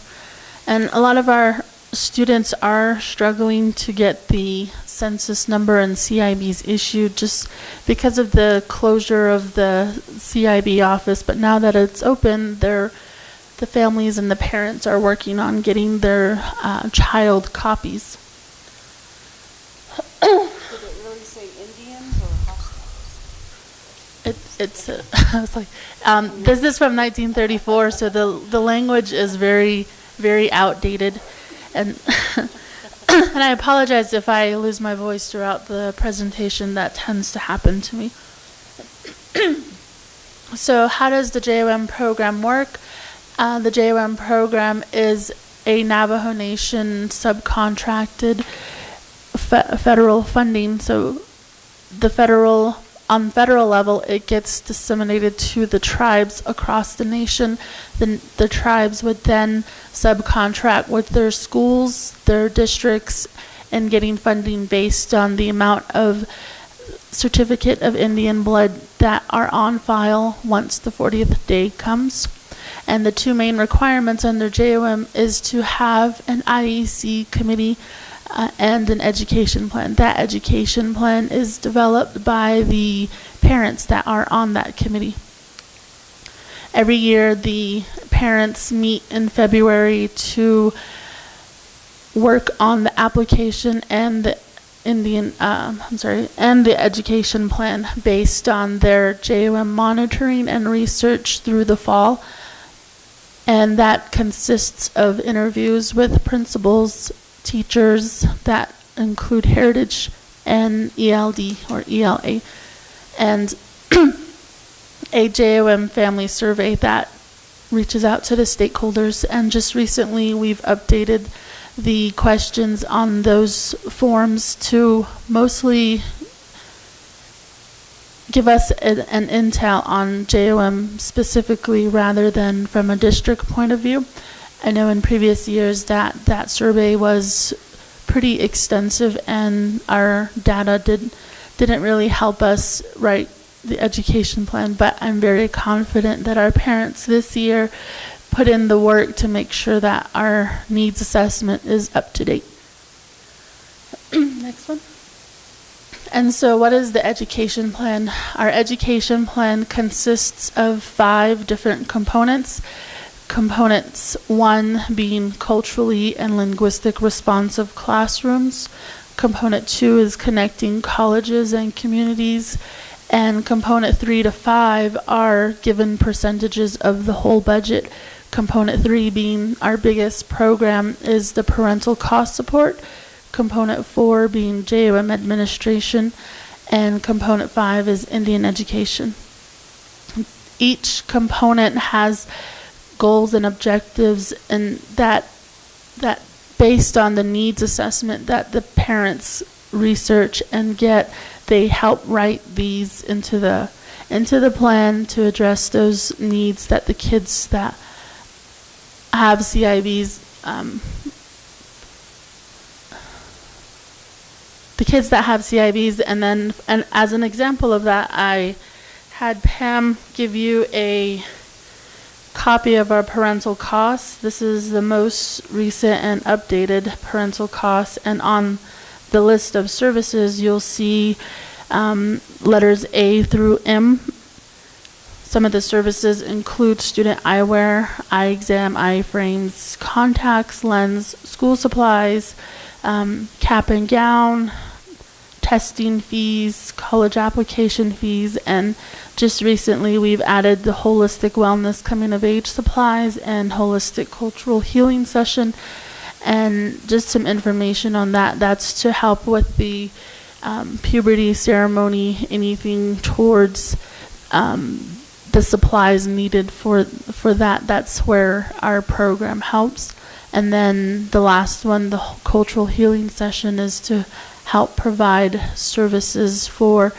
And a lot of our students are struggling to get the census number and CIBs issued just because of the closure of the CIB office. But now that it's open, the families and the parents are working on getting their child copies. Did it really say Indians or Hostile? it's, I was like, this is from 1934, so the language is very, very outdated. And, and I apologize if I lose my voice throughout the presentation. That tends to happen to me. So how does the JOM program work? The JOM program is a Navajo Nation subcontracted federal funding. So on federal level, it gets disseminated to the tribes across the nation. The tribes would then subcontract with their schools, their districts, and getting funding based on the amount of certificate of Indian blood that are on file once the 40th day comes. And the two main requirements under JOM is to have an IEC committee and an education plan. That education plan is developed by the parents that are on that committee. Every year, the parents meet in February to work on the application and the and the education plan based on their JOM monitoring and research through the fall. And that consists of interviews with principals, teachers that include Heritage and ELD or ELA, and a JOM family survey that reaches out to the stakeholders. And just recently we've updated the questions on those forms to mostly give us an intel on JOM specifically rather than from a district point of view. I know in previous years that survey was pretty extensive and our data didn't really help us write the education plan, but I'm very confident that our parents this year put in the work to make sure that our needs assessment is up to date. Next one. And so what is the education plan? Our education plan consists of 5 different components. Components 1 being culturally and linguistic responsive classrooms. Component 2 is connecting colleges and communities. And component 3 to 5 are given percentages of the whole budget. Component 3 being our biggest program is the parental cost support. Component 4 being JOM administration. And component 5 is Indian education. Each component has goals and objectives, and that based on the needs assessment that the parents research and get, they help write these into the plan to address those needs that the kids that have CIBs, and as an example of that, I had Pam give you a copy of our parental costs. This is the most recent and updated parental costs, and on the list of services you'll see letters A through M. Some of the services include student eyewear, eye exam, eye frames, contacts, lens, school supplies, cap and gown, testing fees, college application fees, and just recently we've added the holistic wellness coming of age supplies and holistic cultural healing session. And just some information on that, that's to help with the puberty ceremony, anything towards the supplies needed for that. That's where our program helps. And then the last one, the cultural healing session, is to help provide services for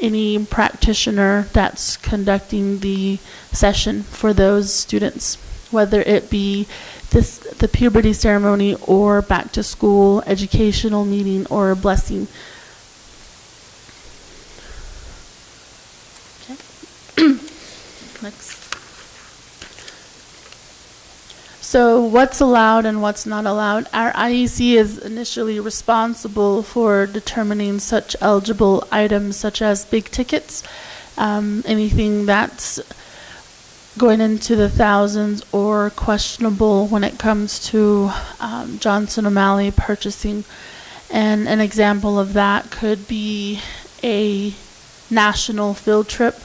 any practitioner that's conducting the session for those students, whether it be the puberty ceremony or back to school educational meeting or a blessing. Okay. Next. So what's allowed and what's not allowed? Our IEC is initially responsible for determining such eligible items such as big tickets, anything that's going into the thousands or questionable when it comes to Johnson O'Malley purchasing. And an example of that could be a national field trip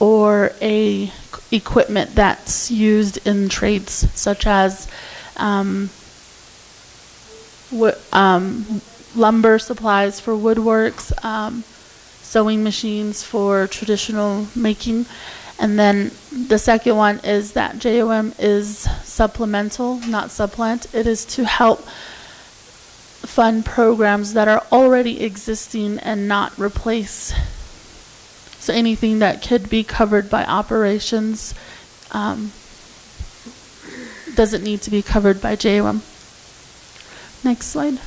or a equipment that's used in trades, such as lumber supplies for woodworks, sewing machines for traditional making. And then the second one is that JOM is supplemental, not supplant. It is to help fund programs that are already existing and not replace. So anything that could be covered by operations doesn't need to be covered by JOM. Next slide.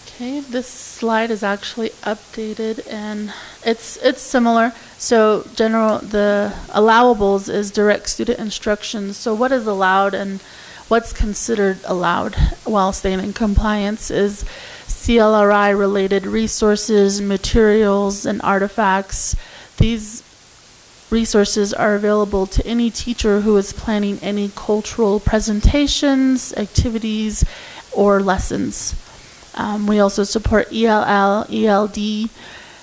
Okay, this slide is actually updated and it's similar. So the allowables is direct student instructions. So what is allowed and what's considered allowed while staying in compliance is CLRI related resources, materials, and artifacts. These resources are available to any teacher who is planning any cultural presentations, activities, or lessons. We also support ELL, ELD,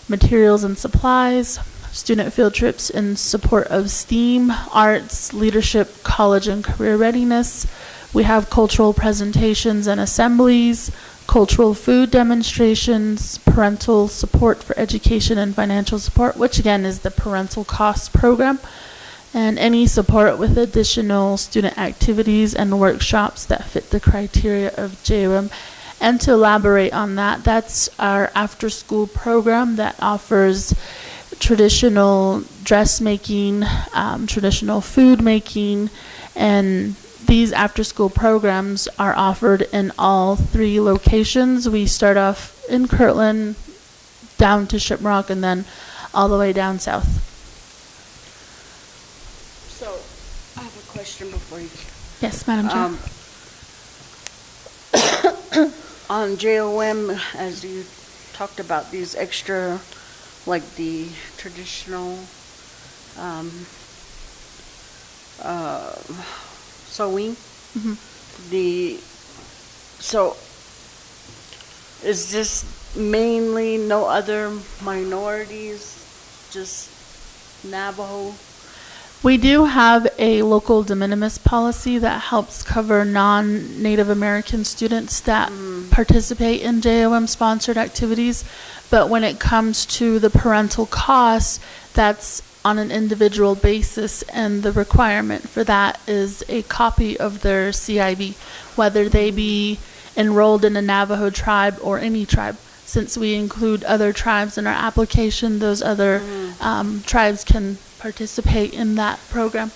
materials and supplies, student field trips in support of STEAM, arts, leadership, college and career readiness. We have cultural presentations and assemblies, cultural food demonstrations, parental support for education and financial support, which again is the parental cost program, and any support with additional student activities and workshops that fit the criteria of JOM. And to elaborate on that, that's our after-school program that offers traditional dressmaking, traditional food making, and these after-school programs are offered in all 3 locations. We start off in Kirtland, down to Shiprock, and then all the way down south. So, I have a question before you. Yes, Madam Chair. On JOM, as you talked about these extra, like the traditional sewing, so is this mainly no other minorities, just Navajo? We do have a local de minimis policy that helps cover non-Native American students that participate in JOM-sponsored activities. But when it comes to the parental costs, that's on an individual basis, and the requirement for that is a copy of their CIB, whether they be enrolled in a Navajo tribe or any tribe. Since we include other tribes in our application, those other tribes can participate in that program.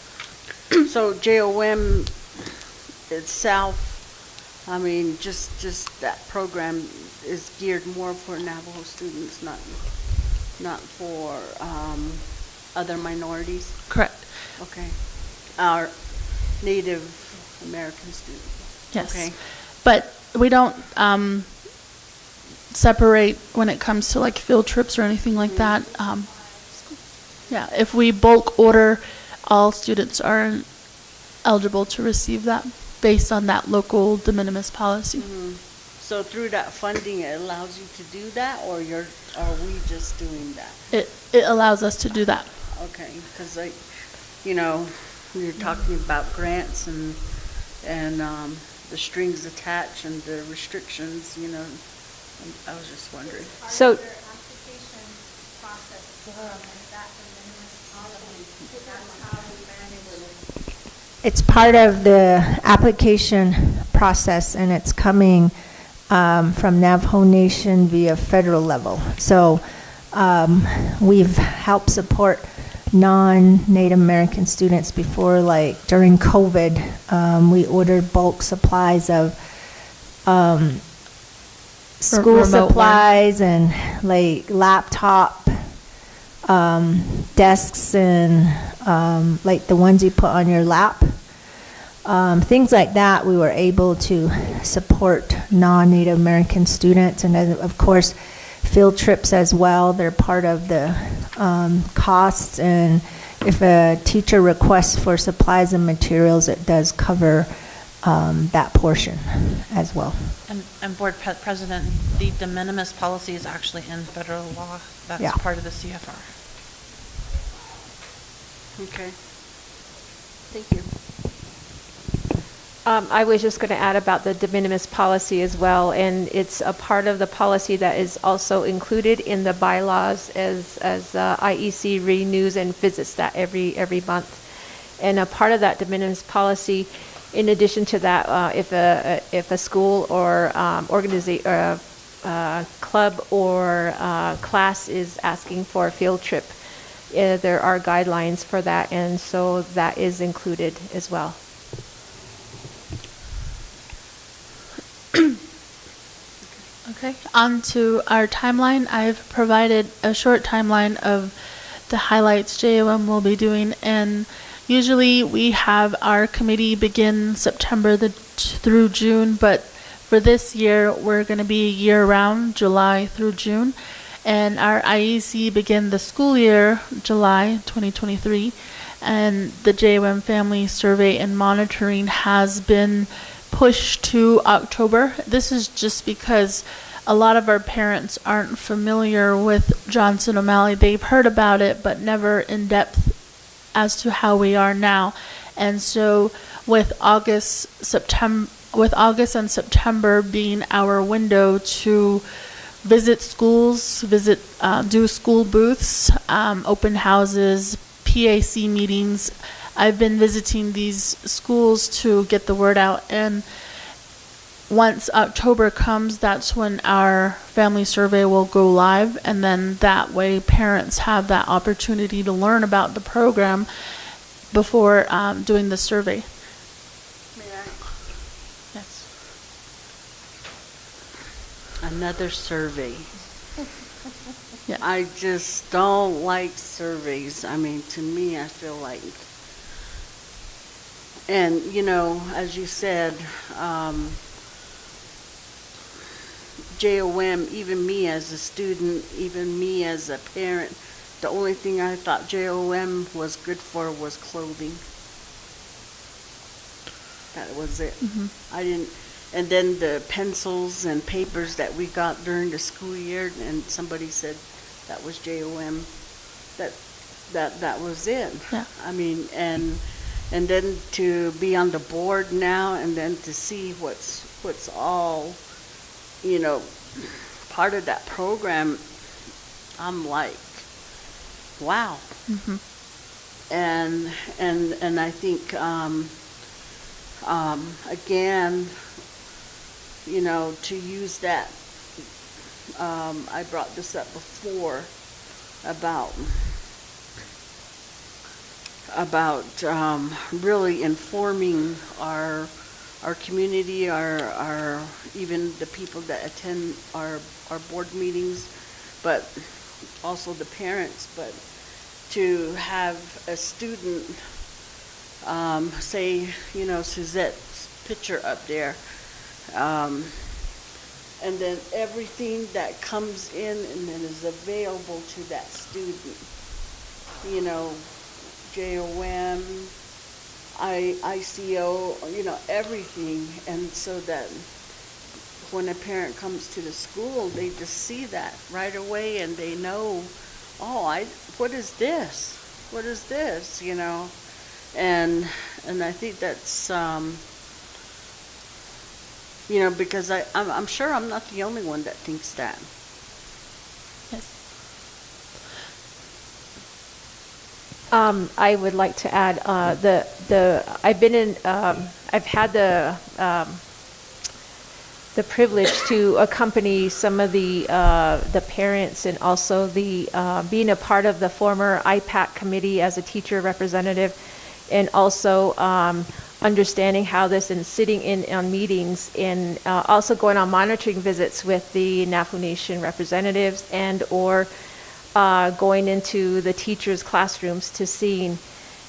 So JOM itself, I mean, just that program is geared more for Navajo students, not for other minorities? Correct. Okay. Our Native American students? Yes. Okay. But we don't separate when it comes to like field trips or anything like that. Yeah, if we bulk order, all students are eligible to receive that based on that local de minimis policy. So through that funding, it allows you to do that, or are we just doing that? It allows us to do that. Okay, because you're talking about grants and the strings attached and the restrictions, I was just wondering. So, It's part of the application process, and it's coming from Navajo Nation via federal level. So we've helped support non-Native American students before, like during COVID. We ordered bulk supplies of school supplies and like laptop desks and like the ones you put on your lap. Things like that, we were able to support non-Native American students, and then, of course, field trips as well. They're part of the costs, and if a teacher requests for supplies and materials, it does cover that portion as well. And Board President, the de minimis policy is actually in federal law. That's Yeah. part of the CFR. Okay. Thank you. I was just going to add about the de minimis policy as well, and it's a part of the policy that is also included in the bylaws as IEC renews and visits that every month. And a part of that de minimis policy, in addition to that, if a school or organization, club or class is asking for a field trip, there are guidelines for that, and so that is included as well. Okay, on to our timeline. I've provided a short timeline of the highlights JOM will be doing, and usually we have our committee begin September through June, but for this year we're going to be year-round, July through June, and our IEC begin the school year July 2023, and the JOM Family Survey and Monitoring has been pushed to October. This is just because a lot of our parents aren't familiar with Johnson O'Malley. They've heard about it, but never in depth as to how we are now. And so with August and September being our window to visit schools, do school booths, open houses, PAC meetings, I've been visiting these schools to get the word out, and once October comes, that's when our family survey will go live, and then that way parents have that opportunity to learn about the program before doing the survey. May I? Yes. Another survey. Yeah. I just don't like surveys. I mean, to me, I feel like, and you know, as you said, JOM, even me as a student, even me as a parent, the only thing I thought JOM was good for was clothing. That was it. I didn't, and then the pencils and papers that we got during the school year, and somebody said that was JOM. That was it. Yeah. I mean, and then to be on the board now, and then to see what's all, you know, part of that program, I'm like, wow. And I think again, you know, to use that, I brought this up before about really informing our community, our even the people that attend our board meetings, but also the parents. But to have a student, say, you know, Suzette's picture up there, and then everything that comes in and then is available to that student, you know, JOM, ICO, you know, everything. And so that when a parent comes to the school, they just see that right away, and they know, oh, what is this? What is this? You know, and I think that's, you know, because I'm sure I'm not the only one that thinks that. Yes. I would like to add I've had the privilege to accompany some of the parents, and also the being a part of the former IPAC committee as a teacher representative, and also understanding how this, and sitting in on meetings, and also going on monitoring visits with the NAFU Nation representatives, and or going into the teachers' classrooms to seeing.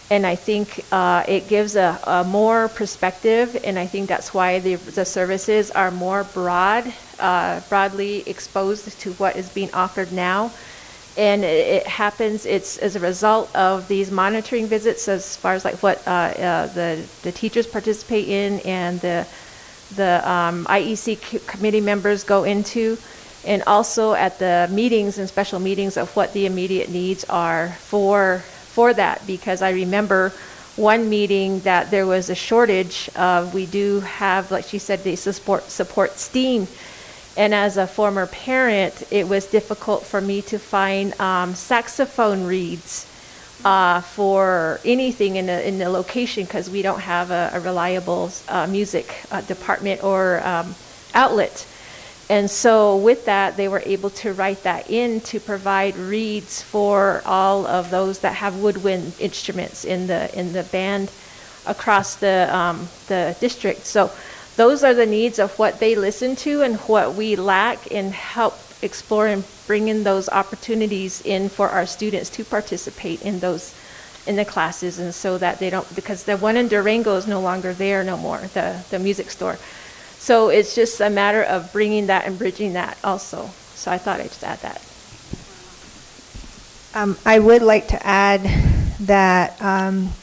And I think it gives a more perspective, and I think that's why the services are more broadly exposed to what is being offered now. And it happens, it's as a result of these monitoring visits as far as like what the teachers participate in and the IEC committee members go into, and also at the meetings and special meetings of what the immediate needs are for that. Because I remember one meeting that there was a shortage of, we do have, like she said, they support STEAM. And as a former parent, it was difficult for me to find saxophone reeds for anything in the location, because we don't have a reliable music department or outlet. And so with that, they were able to write that in to provide reeds for all of those that have woodwind instruments in the band across the district. So those are the needs of what they listen to and what we lack, and help explore and bring in those opportunities in for our students to participate in the classes. And so that they don't, because the one in Durango is no longer there no more, the music store. So it's just a matter of bringing that and bridging that also. So I thought I'd just add that. I would like to add that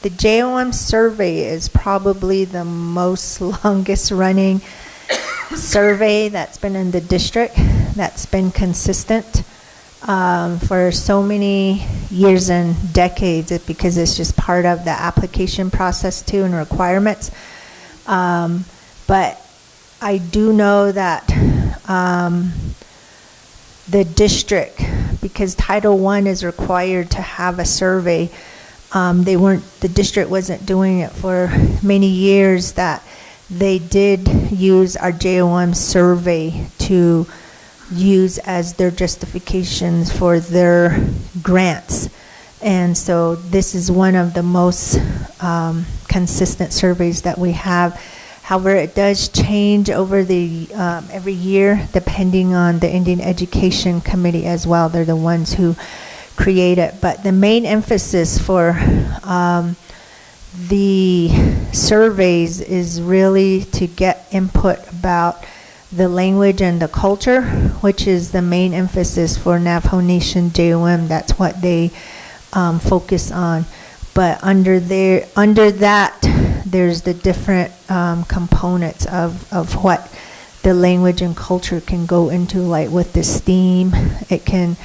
the JOM survey is probably the most longest running survey that's been in the district, that's been consistent for so many years and decades, because it's just part of the application process too and requirements. But I do know that the district, because Title I is required to have a survey, the district wasn't doing it for many years, that they did use our JOM survey to use as their justifications for their grants. And so this is one of the most consistent surveys that we have. However, it does change over the every year, depending on the Indian Education Committee as well. They're the ones who create it. But the main emphasis for the surveys is really to get input about the language and the culture, which is the main emphasis for Navajo Nation JOM. That's what they focus on. But under that, there's the different components of what the language and culture can go into. Like with the STEAM, it can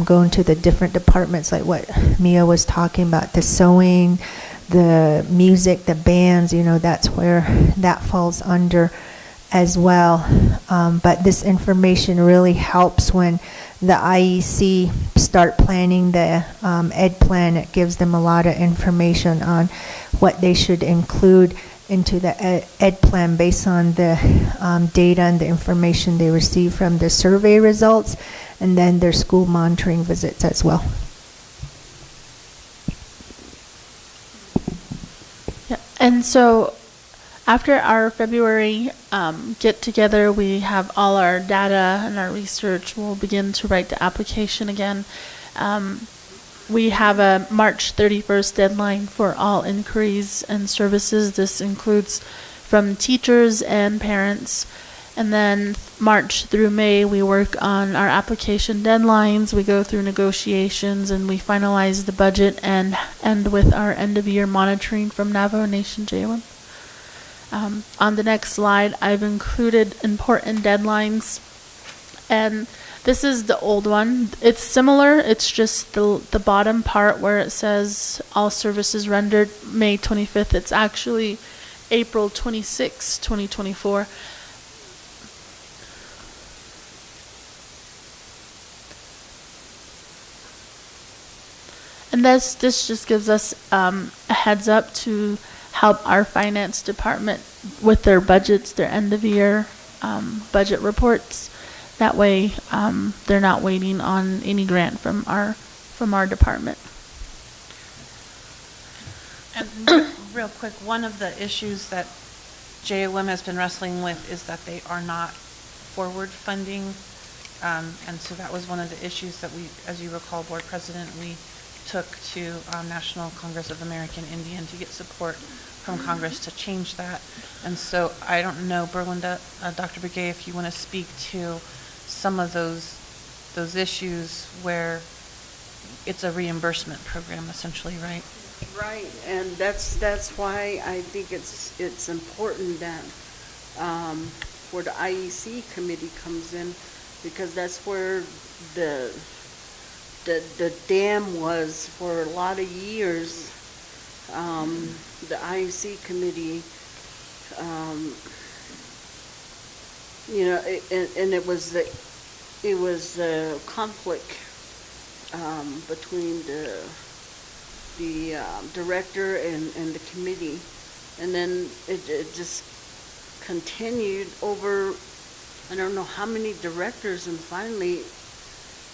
go into the different departments, like what Mia was talking about, the sewing, the music, the bands, that's where that falls under as well. But this information really helps when the IEC start planning the ed plan. It gives them a lot of information on what they should include into the ed plan based on the data and the information they receive from the survey results, and then their school monitoring visits as well. Yeah, and so after our February get together, we have all our data and our research. We'll begin to write the application again. We have a March 31st deadline for all inquiries and services. This includes from teachers and parents. And then March through May, we work on our application deadlines. We go through negotiations and we finalize the budget and end with our end of year monitoring from Navajo Nation JOM. On the next slide, I've included important deadlines, and this is the old one. It's similar, it's just the bottom part where it says all services rendered May 25th. It's actually April 26, 2024. And this just gives us a heads up to help our finance department with their budgets, their end of year budget reports. That way, they're not waiting on any grant from our department. And real quick, one of the issues that JOM has been wrestling with is that they are not forward funding. And so that was one of the issues that we, as you recall, Board President, we took to National Congress of American Indian to get support from Congress to change that. And so I don't know, Berlinda, Dr. Begay, if you want to speak to some of those issues where it's a reimbursement program essentially, right? Right, and that's why I think it's important that, where the IEC committee comes in, because that's where the dam was for a lot of years. The IEC committee, you know, and it was the conflict, between the director and the committee, and then it just continued over, I don't know how many directors, and finally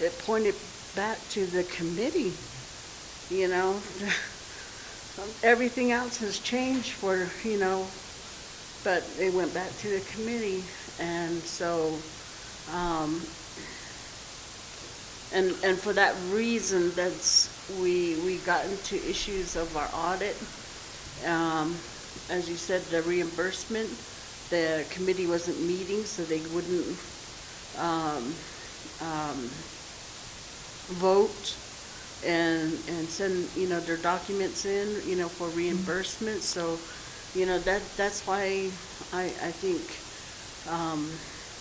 it pointed back to the committee, you know. Everything else has changed for, you know, but it went back to the committee, and so, and for that reason, we got into issues of our audit. As you said, the reimbursement, the committee wasn't meeting, so they wouldn't vote and send, you know, their documents in, you know, for reimbursement. So, you know, that's why I think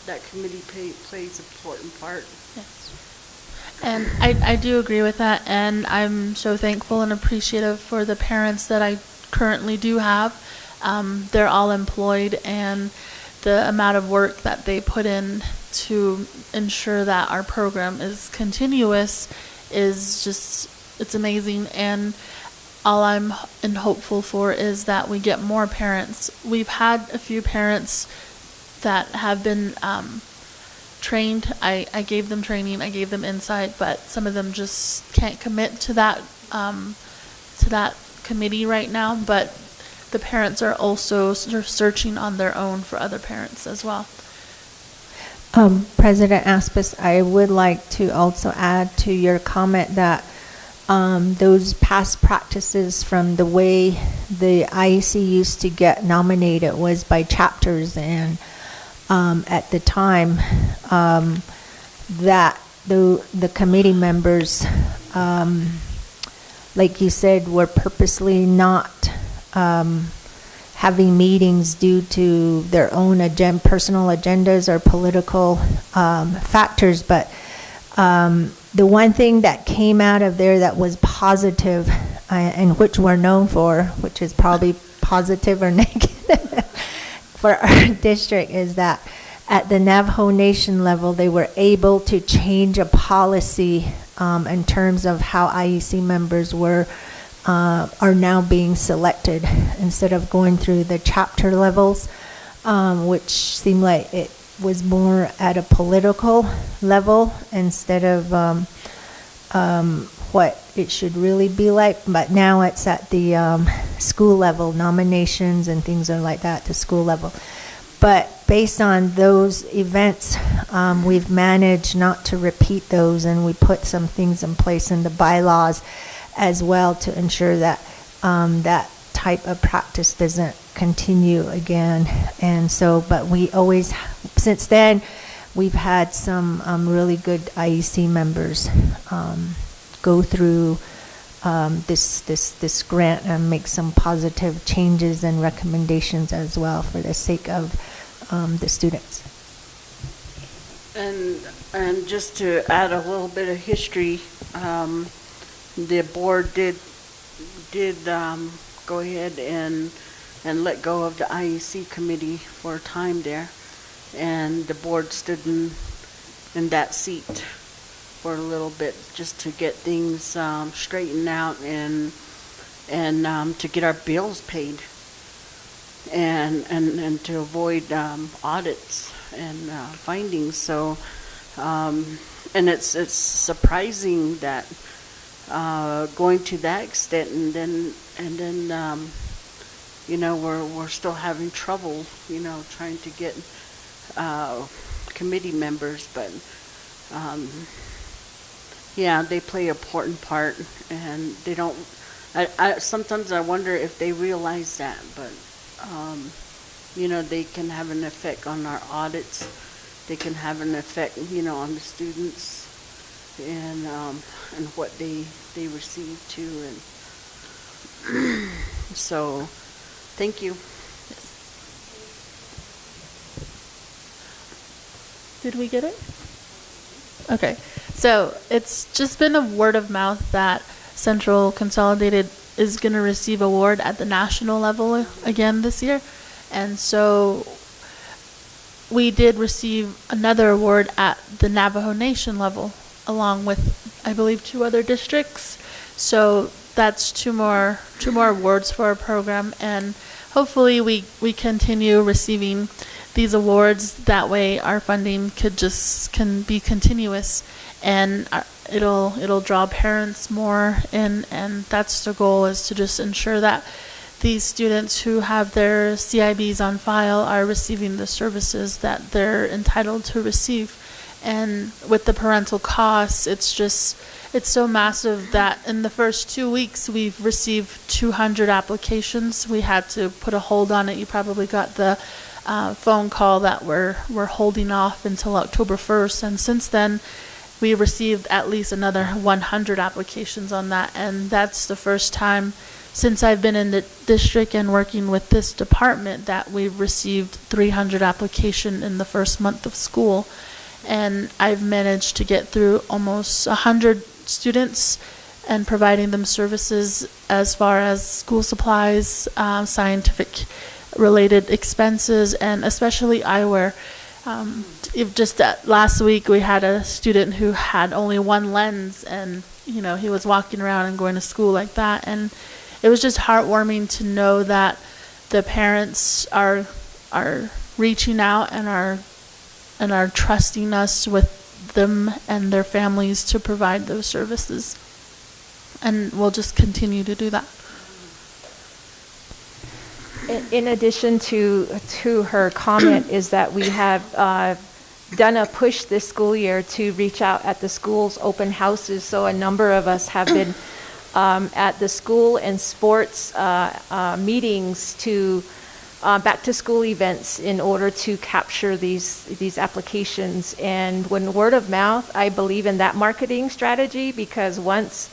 that committee plays an important part. Yes. And I do agree with that, and I'm so thankful and appreciative for the parents that I currently do have. They're all employed, and the amount of work that they put in to ensure that our program is continuous is just, it's amazing. And all I'm hopeful for is that we get more parents. We've had a few parents that have been trained. I gave them training, I gave them insight, but some of them just can't commit to that committee right now. But the parents are also searching on their own for other parents as well. President Aspis, I would like to also add to your comment that those past practices from the way the IEC used to get nominated was by chapters, and at the time that the committee members, like you said, were purposely not having meetings due to their own personal agendas or political factors. But the one thing that came out of there that was positive, and which we're known for, which is probably positive or negative for our district, is that at the Navajo Nation level, they were able to change a policy in terms of how IEC members are now being selected instead of going through the chapter levels, which seemed like it was more at a political level instead of what it should really be like. But now it's at the school level, nominations and things are like that at the school level. But based on those events, we've managed not to repeat those, and we put some things in place in the bylaws as well to ensure that that type of practice doesn't continue again. And so, but we always, since then, we've had some really good IEC members go through this grant and make some positive changes and recommendations as well for the sake of the students. And just to add a little bit of history, the board did go ahead and let go of the IEC committee for a time there, and the board stood in that seat for a little bit just to get things straightened out and to get our bills paid and to avoid audits and findings. So and it's surprising that going to that extent, and then you know, we're still having trouble, you know, trying to get committee members, but yeah, they play an important part, and they don't. I sometimes I wonder if they realize that, but you know, they can have an effect on our audits. They can have an effect, you know, on the students. and what they received too, and so, thank you. Did we get it? Okay. So it's just been a word of mouth that Central Consolidated is going to receive award at the national level again this year. And so we did receive another award at the Navajo Nation level, along with, I believe, 2 other districts. So that's two more awards for our program, and hopefully we continue receiving these awards. That way our funding can be continuous, and it'll draw parents more in, and that's the goal, is to just ensure that these students who have their CIBs on file are receiving the services that they're entitled to receive. And with the parental costs, it's so massive that in the first 2 weeks we've received 200 applications. We had to put a hold on it. You probably got the phone call that we're holding off until October 1st, and since then we received at least another 100 applications on that, and that's the first time since I've been in the district and working with this department that we've received 300 applications in the first month of school. And I've managed to get through almost 100 students and providing them services as far as school supplies, scientific related expenses, and especially eyewear. Just that last week we had a student who had only one lens, and he was walking around and going to school like that, and it was just heartwarming to know that the parents are reaching out and are trusting us with them and their families to provide those services. And we'll just continue to do that. In addition to her comment, is that we have done a push this school year to reach out at the school's open houses. So a number of us have been at the school and sports meetings to back to school events in order to capture these applications. And when word of mouth, I believe in that marketing strategy, because once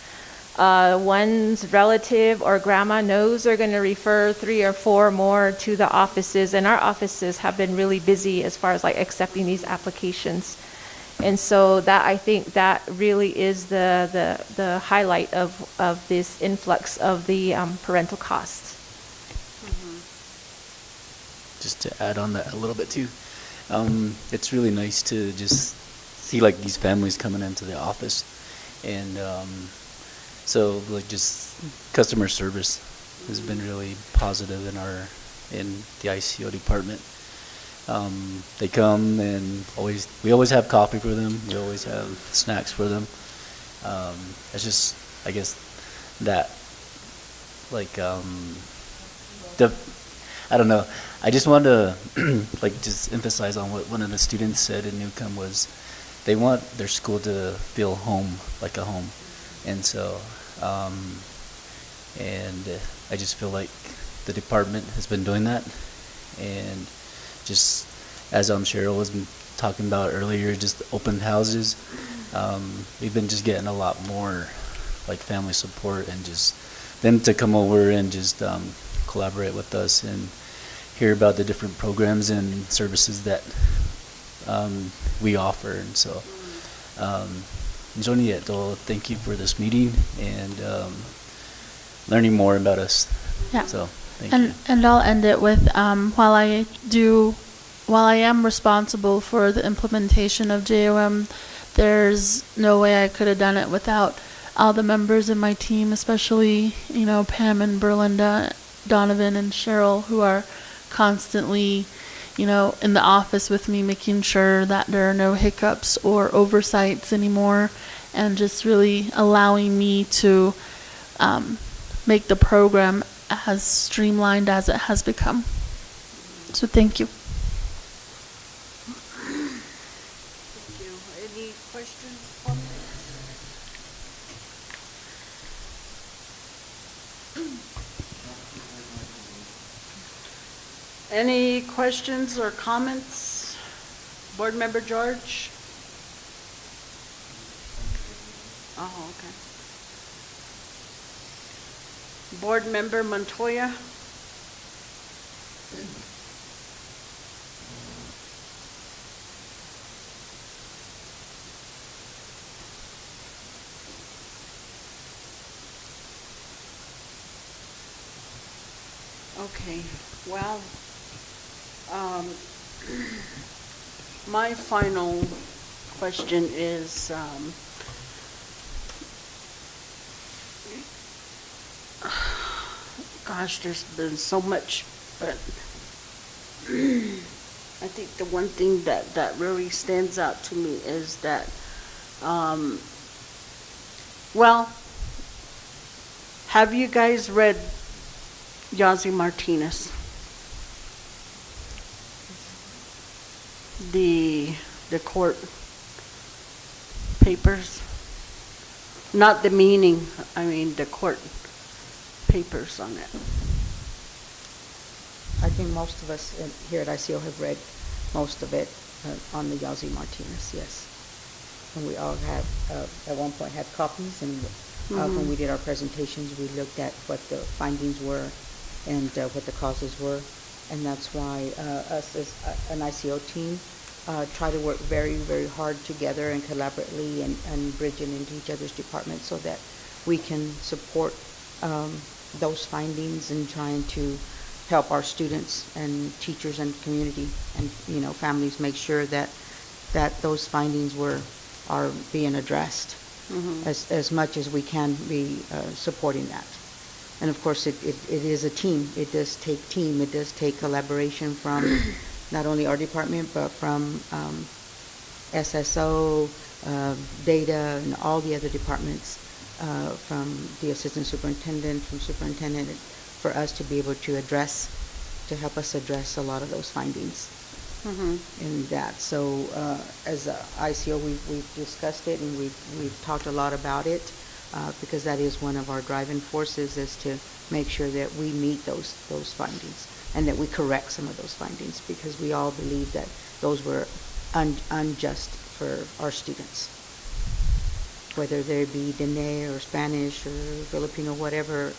one's relative or grandma knows, they're going to refer 3 or 4 more to the offices, and our offices have been really busy as far as like accepting these applications. And so that, I think that really is the highlight of this influx of the parental costs. Just to add on that a little bit too, it's really nice to just see like these families coming into the office, and so like just customer service has been really positive in the ICO department. They come and we always have coffee for them. We always have snacks for them. It's just, I guess, that like I don't know. I just want to just emphasize on what one of the students said in Newcomb was they want their school to feel home, like a home. And so, and I just feel like the department has been doing that. And just as Cheryl was talking about earlier, just open houses, we've been just getting a lot more like family support, and just them to come over and just collaborate with us and hear about the different programs and services that we offer. And so Joniet, thank you for this meeting and learning more about us. Yeah. So thank you. And I'll end it with while I am responsible for the implementation of JOM, there's no way I could have done it without all the members in my team, especially Pam and Berlinda, Donovan and Cheryl, who are constantly in the office with me, making sure that there are no hiccups or oversights anymore, and just really allowing me to make the program as streamlined as it has become. So thank you. Thank you. Any questions, comments? Any questions or comments? Board Member George? Oh, okay. Board Member Montoya? Okay, well, my final question is, gosh, there's been so much, but I think the one thing that really stands out to me is that, well, have you guys read Yazzie Martinez? The court papers? Not the meaning, I mean the court papers on it. I think most of us here at ICO have read most of it on the Yazzie Martinez, yes. And we all have, at one point, had copies, and when we did our presentations, we looked at what the findings were and what the causes were. And that's why us as an ICO team try to work very, very hard together and collaboratively and bridging into each other's departments so that we can support those findings and trying to help our students and teachers and community and families make sure that those findings are being addressed as much as we can be supporting that. And of course it is a team. It does take team. It does take collaboration from not only our department but from SSO, data, and all the other departments, from the assistant superintendent, from superintendent, for us to be able to help us address a lot of those findings in that. So as a ICO, we've discussed it and we've talked a lot about it because that is one of our driving forces, is to make sure that we meet those findings and that we correct some of those findings, because we all believe that those were unjust for our students, whether they be Diné or Spanish or Filipino, whatever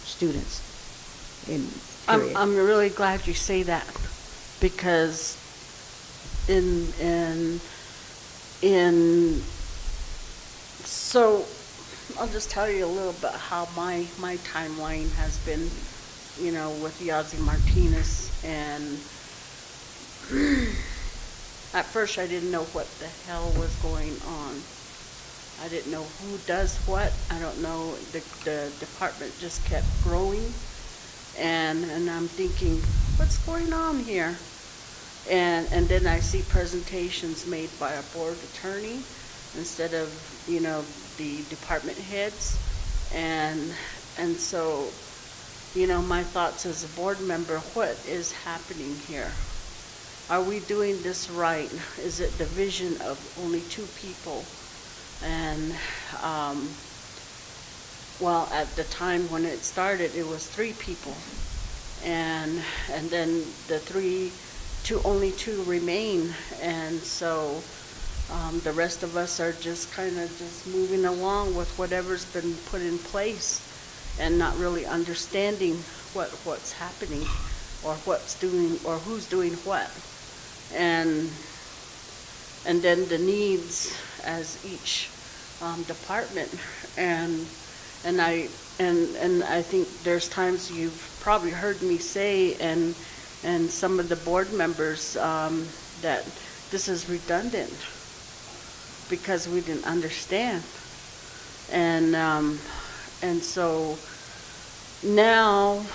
students. I'm really glad you say that, because so I'll just tell you a little bit how my timeline has been, with Yazzie Martinez. And at first I didn't know what the hell was going on. I didn't know who does what. I don't know. The department just kept growing. And I'm thinking, what's going on here? And then I see presentations made by a board attorney instead of, the department heads. And so, my thoughts as a board member, what is happening here? Are we doing this right? Is it the vision of only two people? And, well, at the time when it started, it was 3 people. And then only two remain. And so the rest of us are just kind of just moving along with whatever's been put in place and not really understanding what's happening or who's doing what. And then the needs as each department. And I think there's times you've probably heard me say, and some of the board members, that this is redundant because we didn't understand. And so now,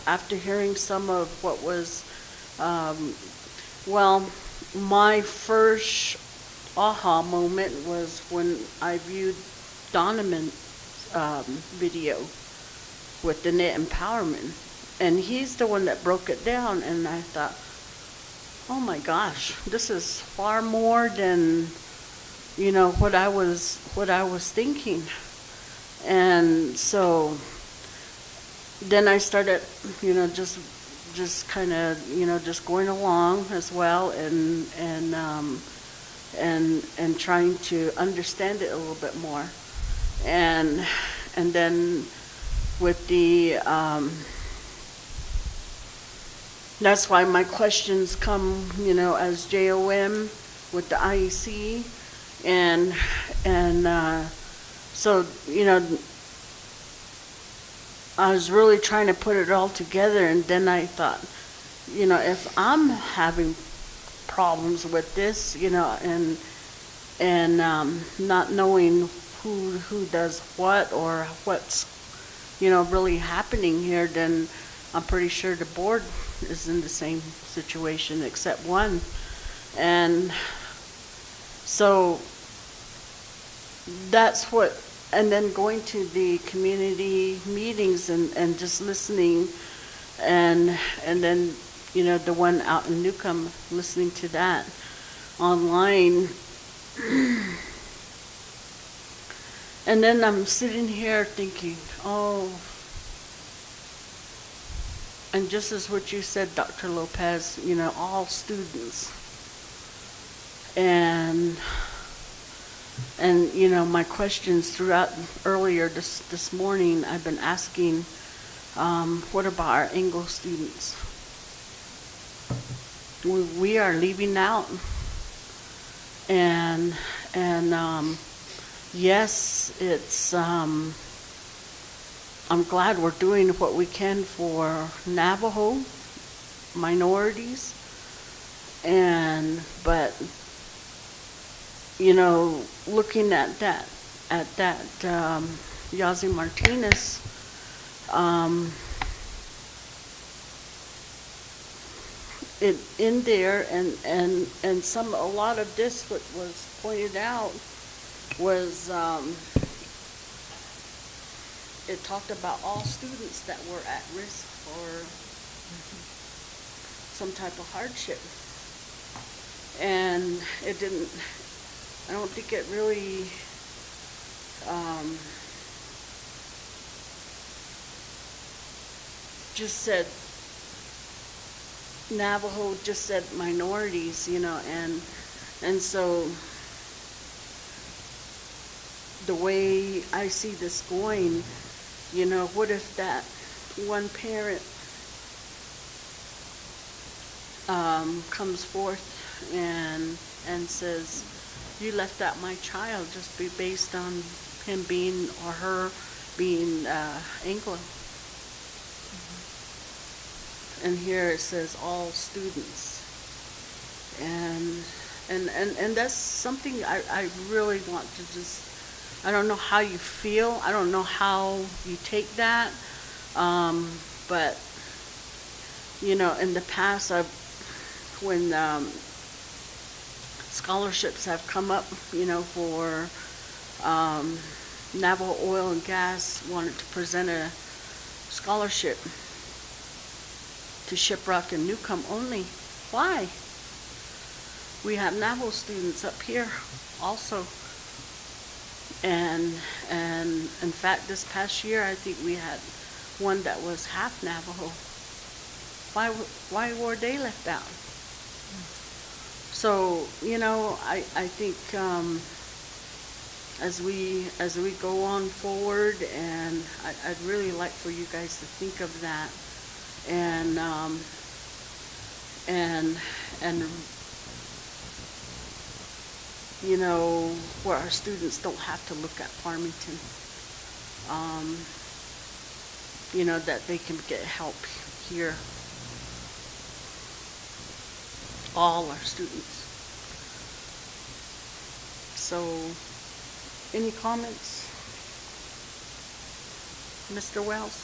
after hearing some of what was, my first aha moment was when I viewed Donovan's video with the net empowerment, and he's the one that broke it down. And I thought, oh my gosh, this is far more than what I was thinking. And so then I started just kind of just going along as well, and and trying to understand it a little bit more. And then with the, that's why my questions come, as JOM with the IEC. And so, I was really trying to put it all together, and then I thought, if I'm having problems with this, and not knowing who does what or what's, really happening here, then I'm pretty sure the board is in the same situation except one. And so that's what, and then going to the community meetings and just listening, and then, the one out in Newcomb, listening to that online. And then I'm sitting here thinking, oh, and just as what you said, Dr. Lopez, all students. And my questions throughout earlier this morning, I've been asking, what about our Anglo students? We are leaving out. And yes, it's, I'm glad we're doing what we can for Navajo minorities. But looking at that Yazzie Martinez, it in there, and a lot of this what was pointed out was it talked about all students that were at risk for some type of hardship, and it didn't. I don't think it really just said Navajo, just said minorities, and so the way I see this going, what if that one parent comes forth and says, you left out my child just based on him being or her being Anglo. And here it says all students. And that's something I really want to just, I don't know how you feel. I don't know how you take that. But, in the past, when scholarships have come up, for Navajo Oil and Gas wanted to present a scholarship to Shiprock and Newcomb only. Why? We have Navajo students up here also. And in fact, this past year, I think we had one that was half Navajo. Why were they left out? So, I think as we go on forward, and I'd really like for you guys to think of that, and where our students don't have to look at Farmington, that they can get help here. All our students. So, any comments? Mr. Wells?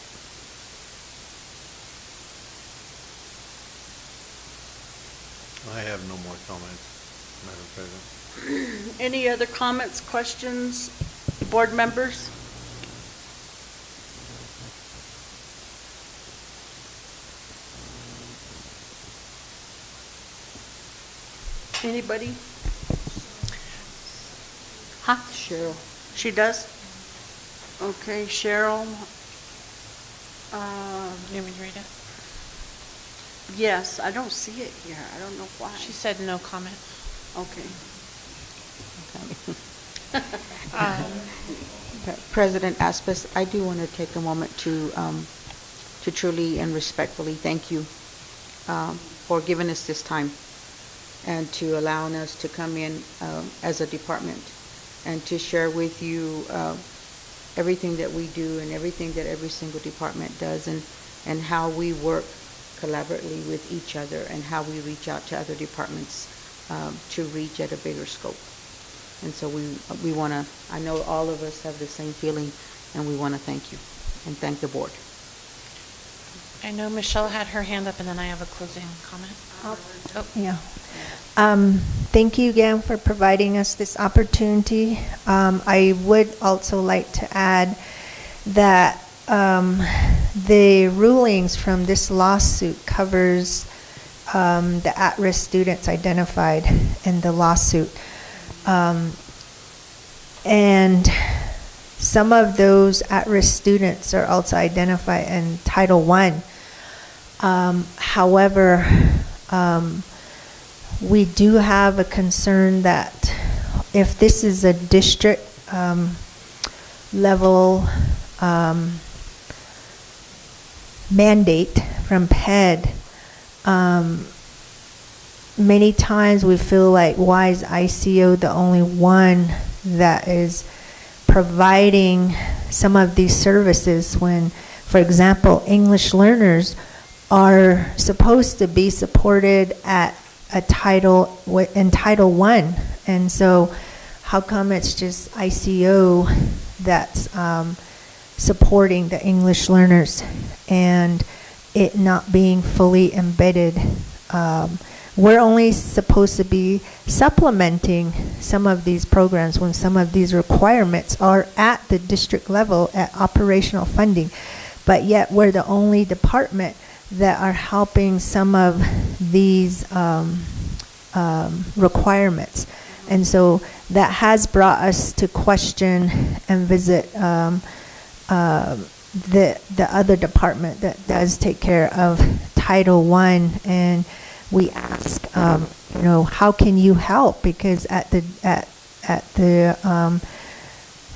I have no more comments, Madam President. Any other comments, questions, board members? Anybody? Huh? Cheryl. She does? Okay, Cheryl. You want me to read it? Yes, I don't see it here. I don't know why. She said no comment. Okay. President Aspis, I do want to take a moment to truly and respectfully thank you for giving us this time and to allowing us to come in as a department and to share with you everything that we do and everything that every single department does, and how we work collaboratively with each other and how we reach out to other departments to reach at a bigger scope. And so we want to, I know all of us have the same feeling, and we want to thank you and thank the board. I know Michelle had her hand up, and then I have a closing comment. Oh. Yeah. Thank you again for providing us this opportunity. I would also like to add that the rulings from this lawsuit covers the at-risk students identified in the lawsuit. And some of those at-risk students are also identified in Title I. However, we do have a concern that if this is a district level mandate from PED, many times we feel like, why is ICO the only one that is providing some of these services when, for example, English learners are supposed to be supported at a in Title I, and so how come it's just ICO that's supporting the English learners and it not being fully embedded? We're only supposed to be supplementing some of these programs when some of these requirements are at the district level at operational funding, but yet we're the only department that are helping some of these requirements. And so that has brought us to question and visit the other department that does take care of Title I, and we ask, how can you help? Because at the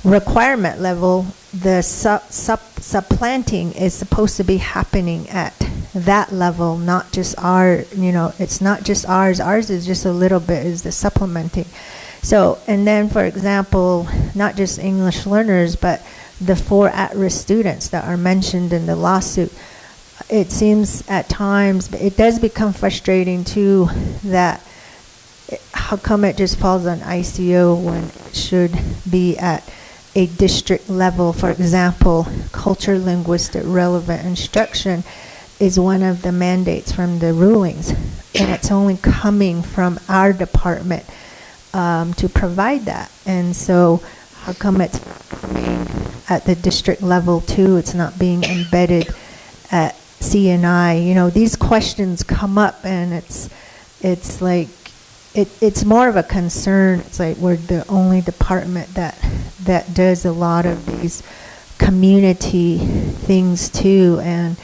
requirement level, the supplanting is supposed to be happening at that level, not just it's not just ours. Ours is just a little bit, is the supplementing. So, and then, for example, not just English learners, but the 4 at-risk students that are mentioned in the lawsuit, it seems at times, it does become frustrating too, that how come it just falls on ICO when it should be at a district level? For example, culture linguistic relevant instruction is one of the mandates from the rulings, and it's only coming from our department to provide that. And so how come it's coming at the district level too? It's not being embedded at CNI. These questions come up, and it's like it's more of a concern. It's like we're the only department that does a lot of these community things too. And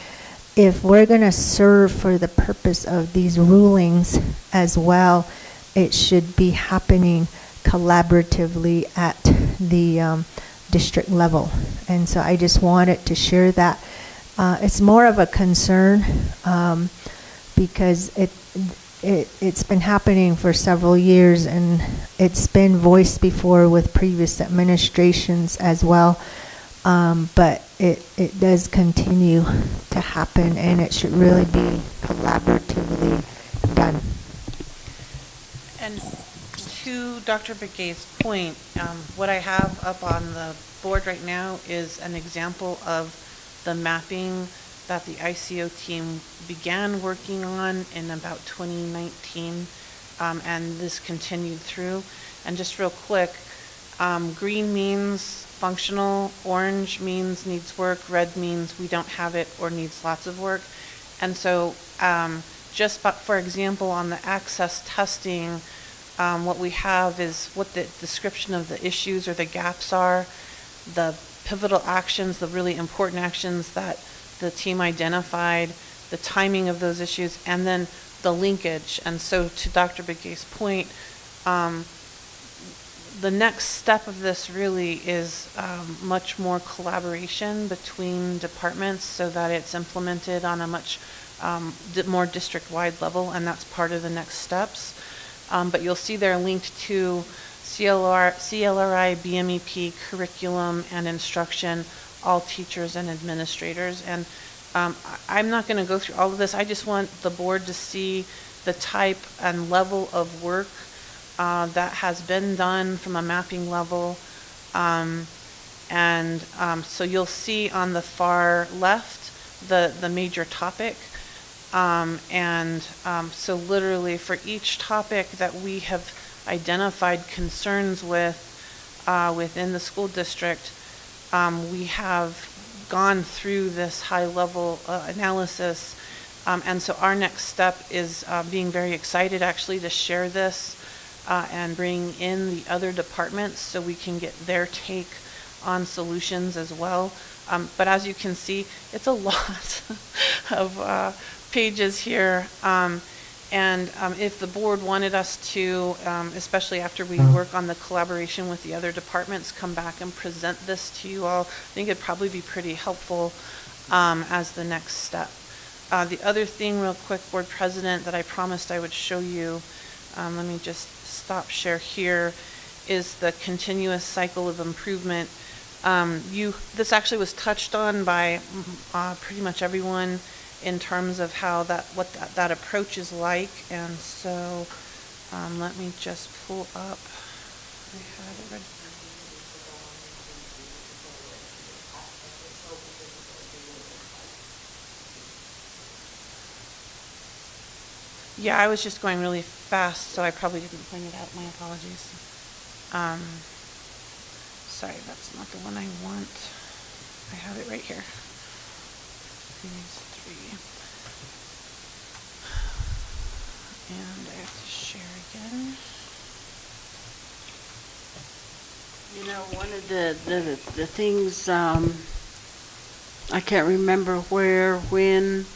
if we're going to serve for the purpose of these rulings as well, it should be happening collaboratively at the district level. And so I just wanted to share that. It's more of a concern because it's been happening for several years, and it's been voiced before with previous administrations as well. But it does continue to happen, and it should really be collaboratively done. And to Dr. Begay's point, what I have up on the board right now is an example of the mapping that the ICO team began working on in about 2019, and this continued through. And just real quick, green means functional, orange means needs work, red means we don't have it or needs lots of work. And so for example, on the access testing, what we have is what the description of the issues or the gaps are, the pivotal actions, the really important actions that the team identified, the timing of those issues, and then the linkage. And so to Dr. Begay's point, the next step of this really is much more collaboration between departments so that it's implemented on a much more district-wide level, and that's part of the next steps. But you'll see they're linked to CLRI, BMEP, curriculum, and instruction, all teachers and administrators. And I'm not going to go through all of this. I just want the board to see the type and level of work that has been done from a mapping level. So you'll see on the far left the major topic. So literally for each topic that we have identified concerns with within the school district, we have gone through this high-level analysis. And so our next step is being very excited actually to share this and bring in the other departments so we can get their take on solutions as well. But as you can see, it's a lot of pages here. If the board wanted us to, especially after we work on the collaboration with the other departments, come back and present this to you all, I think it'd probably be pretty helpful as the next step. The other thing real quick, Board President, that I promised I would show you, let me just stop share here, is the continuous cycle of improvement. This actually was touched on by pretty much everyone in terms of how what that approach is like. And so let me just pull up, I had it ready. Yeah, I was just going really fast, so I probably didn't bring it out. My apologies. Sorry, that's not the one I want. I have it right here. These three. And I have to share again. You know, one of the things, I can't remember where, when,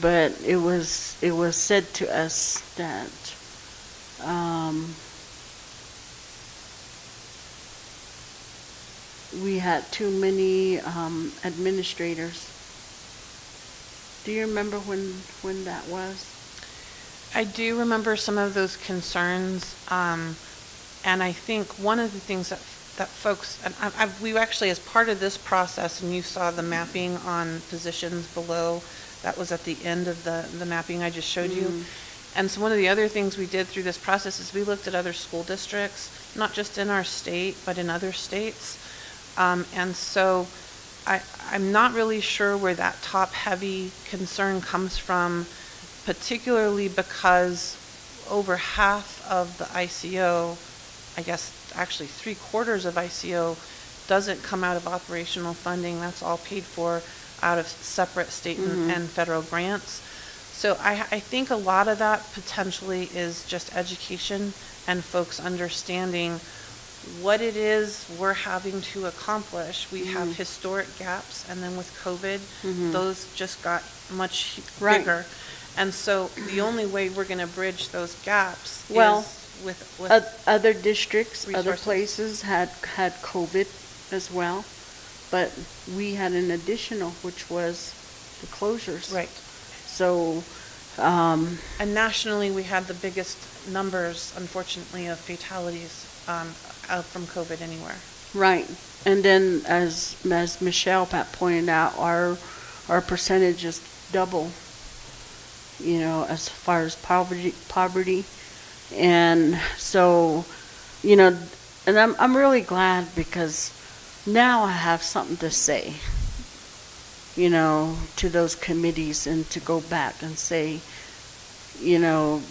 but it was said to us that we had too many administrators. Do you remember when that was? I do remember some of those concerns, and I think one of the things that folks, and we actually, as part of this process, and you saw the mapping on positions below, that was at the end of the mapping I just showed you. And so one of the other things we did through this process is we looked at other school districts, not just in our state, but in other states. And so I'm not really sure where that top-heavy concern comes from, particularly because over half of the ICO, I guess actually 3/4 of ICO, doesn't come out of operational funding. That's all paid for out of separate state and federal grants. So I think a lot of that potentially is just education and folks understanding what it is we're having to accomplish. We have historic gaps, and then with COVID, those just got much bigger. And so the only way we're going to bridge those gaps is with other districts, resources. other places had COVID as well, but we had an additional, which was the closures. Right. So, and nationally, we had the biggest numbers, unfortunately, of fatalities out from COVID anywhere. right. And then as Michelle pointed out, our percentage is double, you know, as far as poverty. And so, you know, and I'm really glad because now I have something to say, you know, to those committees, and to go back and say, you know,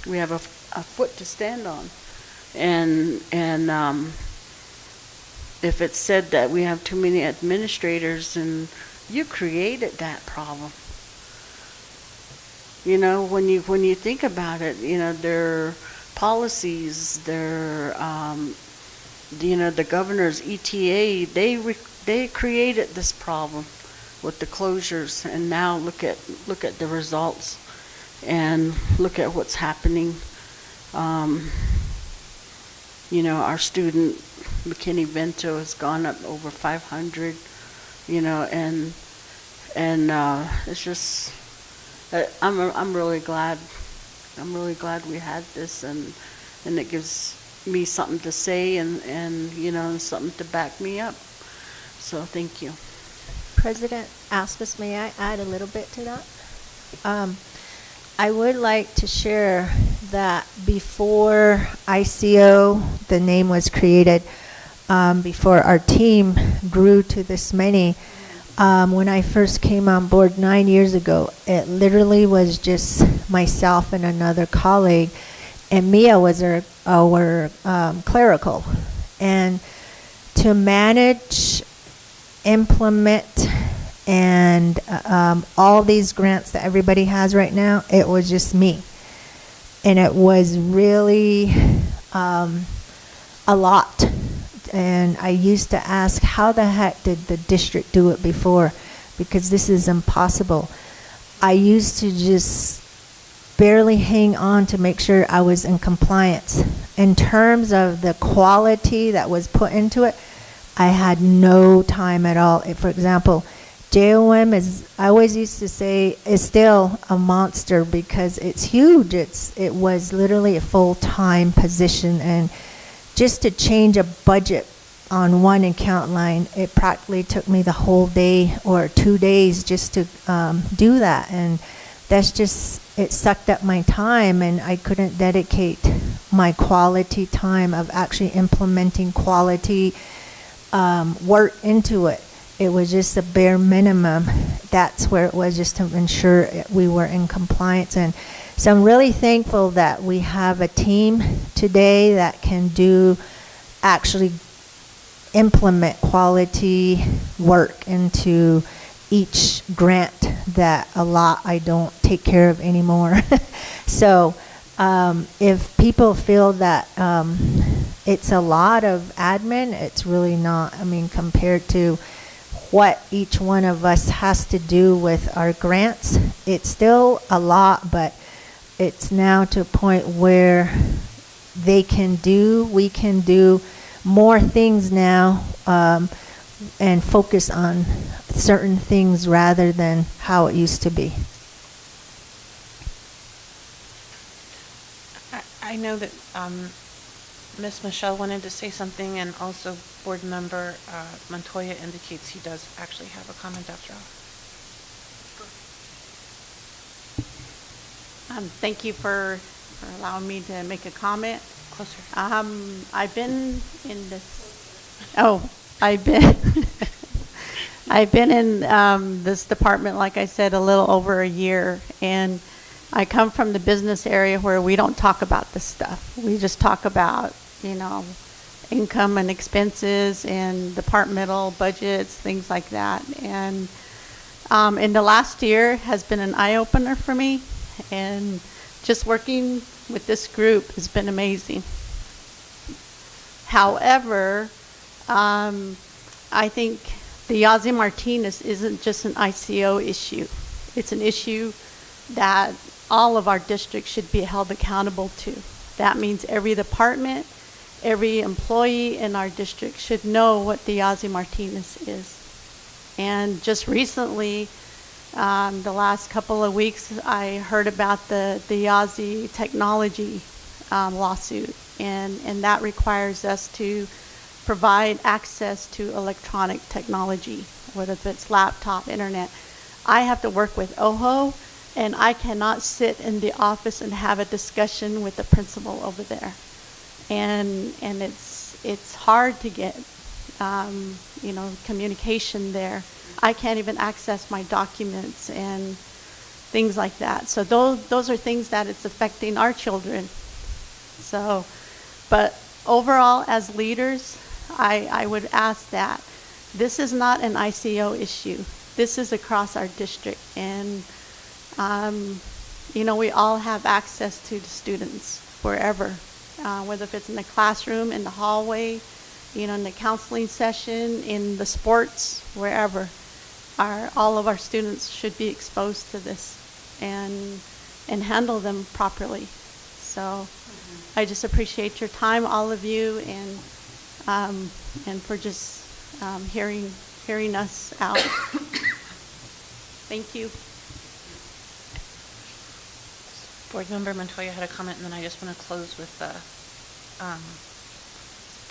we have a foot to stand on. And if it's said that we have too many administrators, and you created that problem. You know, when you think about it, you know, their policies, their, you know, the governor's ETA, they created this problem with the closures, and now look at the results, and look at what's happening. You know, our student, McKinney Vento, has gone up over 500, you know, and it's just, I'm really glad. I'm really glad we had this, and it gives me something to say and you know, something to back me up. So thank you. President Aspis, may I add a little bit to that? I would like to share that before ICO, the name was created, before our team grew to this many, when I first came on board 9 years ago, it literally was just myself and another colleague, and Mia was our clerical. And to manage, implement, and all these grants that everybody has right now, it was just me. And it was really a lot. And I used to ask, how the heck did the district do it before? Because this is impossible. I used to just barely hang on to make sure I was in compliance. In terms of the quality that was put into it, I had no time at all. For example, JOM is, I always used to say, is still a monster because it's huge. It was literally a full-time position, and just to change a budget on one account line, it practically took me the whole day or 2 days just to do that. And that's just, it sucked up my time, and I couldn't dedicate my quality time of actually implementing quality work into it. It was just a bare minimum. That's where it was, just to ensure we were in compliance. And so I'm really thankful that we have a team today that can actually implement quality work into each grant that a lot I don't take care of anymore. So if people feel that it's a lot of admin, it's really not. I mean, compared to what each one of us has to do with our grants, it's still a lot, but it's now to a point where we can do more things now, and focus on certain things rather than how it used to be. I know that Ms. Michelle wanted to say something, and also Board Member Montoya indicates he does actually have a comment after all. Thank you for allowing me to make a comment. Closer. I've been in this. Oh, I've been. I've been in this department, like I said, a little over a year, and I come from the business area where we don't talk about this stuff. We just talk about, you know, income and expenses and departmental budgets, things like that. And in the last year has been an eye-opener for me, and just working with this group has been amazing. However, I think the Yazzie Martinez isn't just an ICO issue. It's an issue that all of our districts should be held accountable to. That means every department, every employee in our district should know what the Yazzie Martinez is. And just recently, the last couple of weeks, I heard about the Yazzie technology lawsuit, and that requires us to provide access to electronic technology, whether it's laptop, internet. I have to work with OHO, and I cannot sit in the office and have a discussion with the principal over there. And it's hard to get, you know, communication there. I can't even access my documents and things like that. So those are things that it's affecting our children. So, but overall, as leaders, I would ask that this is not an ICO issue. This is across our district. And, you know, we all have access to the students wherever, whether if it's in the classroom, in the hallway, you know, in the counseling session, in the sports, wherever. All of our students should be exposed to this and handle them properly. So I just appreciate your time, all of you, and for just hearing us out. Thank you. Board Member Montoya had a comment, and then I just want to close with the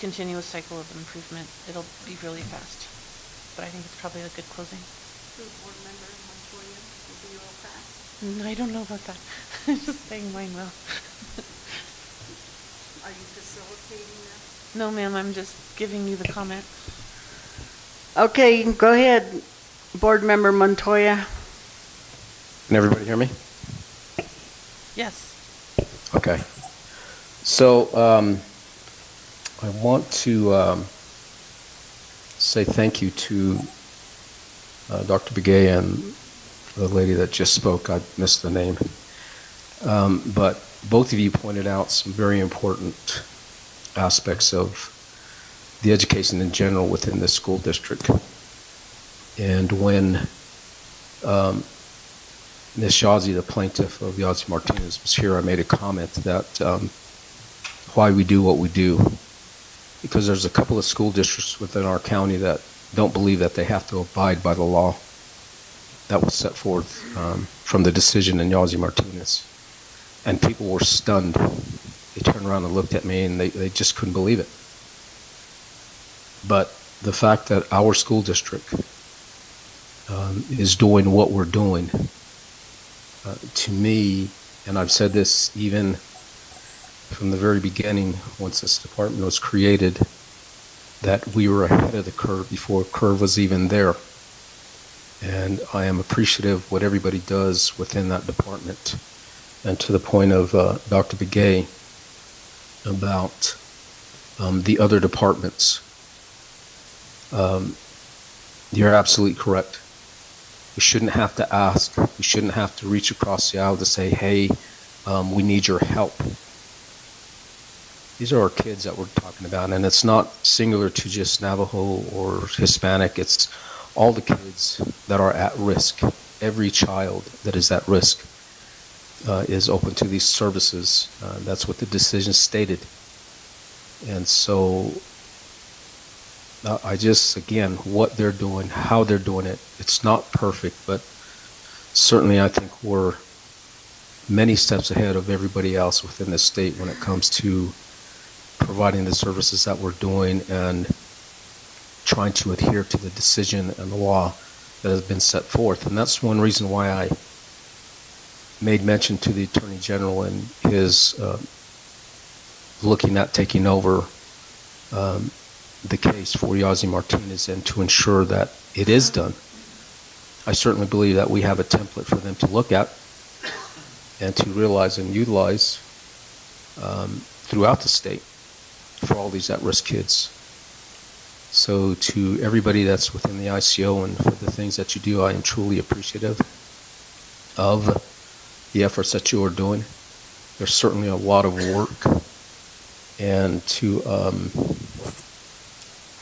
continuous cycle of improvement. It'll be really fast, but I think it's probably a good closing. Board Member Montoya will be real fast. I don't know about that. I'm just saying mine will. Are you facilitating that? No, ma'am, I'm just giving you the comment. Okay, go ahead, Board Member Montoya. Can everybody hear me? Yes. Okay. So I want to say thank you to Dr. Begay and the lady that just spoke. I missed the name. But both of you pointed out some very important aspects of the education in general within this school district. And when Ms. Yazzie, the plaintiff of Yazzie Martinez, was here, I made a comment that why we do what we do. Because there's a couple of school districts within our county that don't believe that they have to abide by the law that was set forth from the decision in Yazzie Martinez. And people were stunned. They turned around and looked at me and they just couldn't believe it. But the fact that our school district is doing what we're doing, to me, and I've said this even from the very beginning, once this department was created, that we were ahead of the curve before curve was even there. And I am appreciative of what everybody does within that department. And to the point of Dr. Begay about the other departments, you're absolutely correct. We shouldn't have to ask. We shouldn't have to reach across the aisle to say, hey, we need your help. These are our kids that we're talking about, and it's not singular to just Navajo or Hispanic. It's all the kids that are at risk. Every child that is at risk is open to these services. That's what the decision stated. And so I just, again, what they're doing, how they're doing it, it's not perfect, but certainly I think we're many steps ahead of everybody else within the state when it comes to providing the services that we're doing and trying to adhere to the decision and the law that has been set forth. And that's one reason why I made mention to the Attorney General in his looking at taking over the case for Yazzie Martinez and to ensure that it is done. I certainly believe that we have a template for them to look at and to realize and utilize throughout the state for all these at-risk kids. So to everybody that's within the ICO and for the things that you do, I am truly appreciative of the efforts that you are doing. There's certainly a lot of work, and to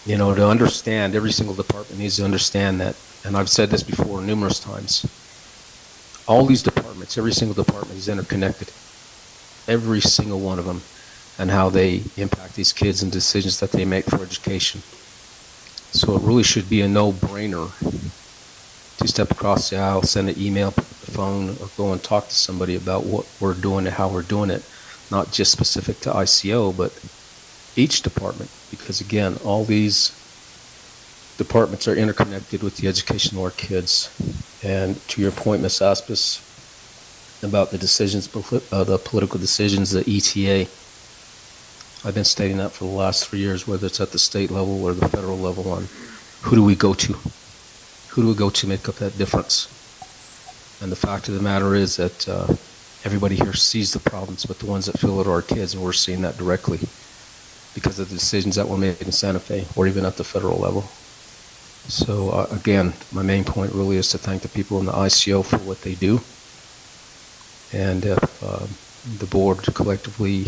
to understand, every single department needs to understand that, and I've said this before numerous times, all these departments, every single department is interconnected. Every single one of them, and how they impact these kids and decisions that they make for education. So it really should be a no-brainer to step across the aisle, send an email, pick up the phone, or go and talk to somebody about what we're doing and how we're doing it. Not just specific to ICO, but each department. Because again, all these departments are interconnected with the education of our kids. And to your point, Ms. Aspis, about the decisions, the political decisions, the ETA, I've been stating that for the last 3 years, whether it's at the state level or the federal level, on who do we go to? Who do we go to make up that difference? And the fact of the matter is that everybody here sees the problems, but the ones that feel it are our kids, and we're seeing that directly because of the decisions that were made in Santa Fe or even at the federal level. So again, my main point really is to thank the people in the ICO for what they do. And if the board collectively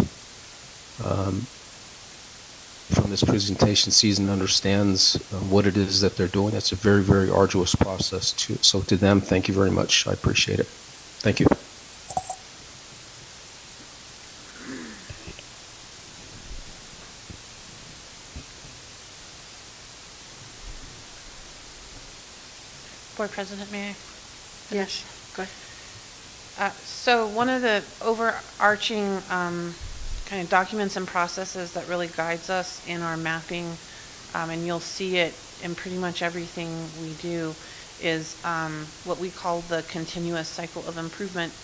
from this presentation sees and understands what it is that they're doing, it's a very, very arduous process. So to them, thank you very much. I appreciate it. Thank you. Board President, may I? Yes, go ahead. So one of the overarching kind of documents and processes that really guides us in our mapping, and you'll see it in pretty much everything we do, is what we call the continuous cycle of improvement.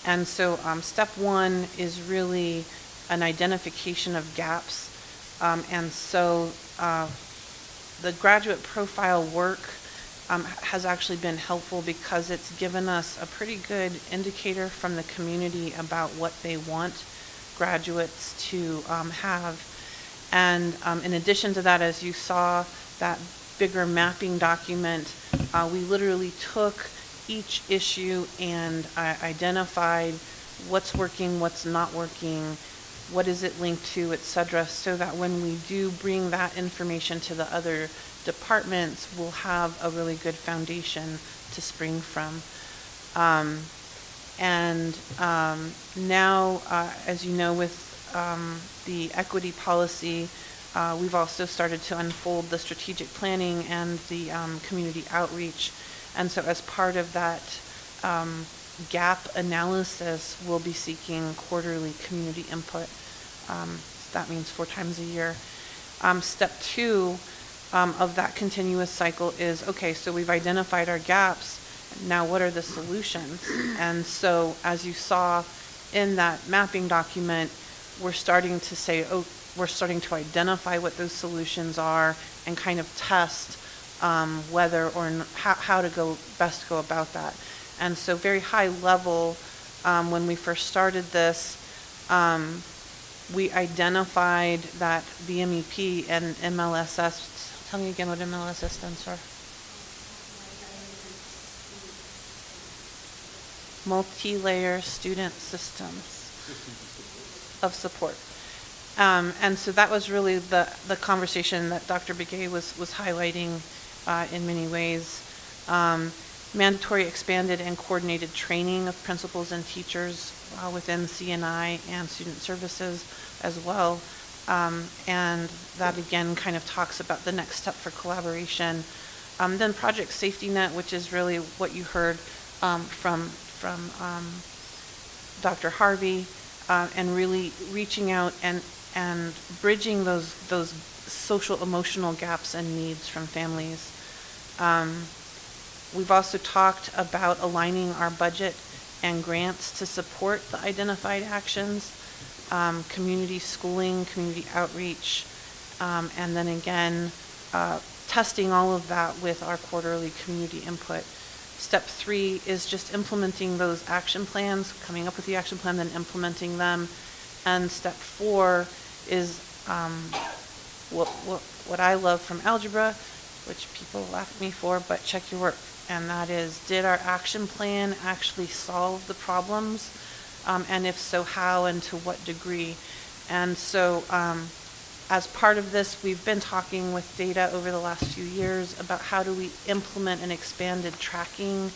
And so step one is really an identification of gaps. And so the graduate profile work has actually been helpful because it's given us a pretty good indicator from the community about what they want graduates to have. And in addition to that, as you saw that bigger mapping document, we literally took each issue and identified what's working, what's not working, what is it linked to, etc., so that when we do bring that information to the other departments, we'll have a really good foundation to spring from. Now, as you know, with the equity policy, we've also started to unfold the strategic planning and the community outreach. And so as part of that gap analysis, we'll be seeking quarterly community input. That means 4 times a year. Step 2 of that continuous cycle is, okay, so we've identified our gaps. Now what are the solutions? And so as you saw in that mapping document, we're starting to say, oh, we're starting to identify what those solutions are and kind of test whether or how to best go about that. And so very high level, when we first started this, we identified that the MEP and MLSS, tell me again what MLSS stands for. Multi-layer student systems of support. And so that was really the conversation that Dr. Begay was highlighting in many ways. Mandatory expanded and coordinated training of principals and teachers within CNI and student services as well. And that again kind of talks about the next step for collaboration. Then Project Safety Net, which is really what you heard from Dr. Harvey, and really reaching out and bridging those social emotional gaps and needs from families. We've also talked about aligning our budget and grants to support the identified actions, community schooling, community outreach, and then again, testing all of that with our quarterly community input. Step 3 is just implementing those action plans, coming up with the action plan, then implementing them. And step 4 is what I love from algebra, which people laugh at me for, but check your work. And that is, did our action plan actually solve the problems? And if so, how and to what degree? And so as part of this, we've been talking with data over the last few years about how do we implement an expanded tracking,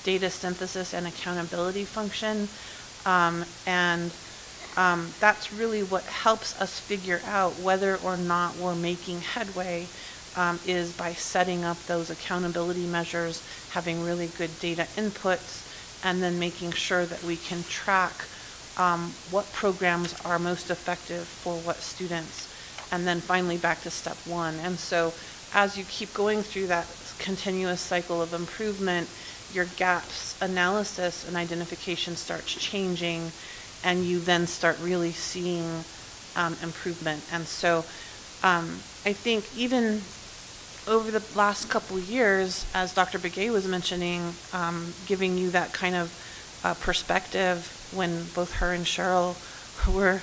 data synthesis, and accountability function. That's really what helps us figure out whether or not we're making headway, is by setting up those accountability measures, having really good data inputs, and then making sure that we can track what programs are most effective for what students. And then finally back to step 1. And so as you keep going through that continuous cycle of improvement, your gaps analysis and identification starts changing, and you then start really seeing improvement. And so I think even over the last couple of years, as Dr. Begay was mentioning, giving you that kind of perspective when both her and Cheryl were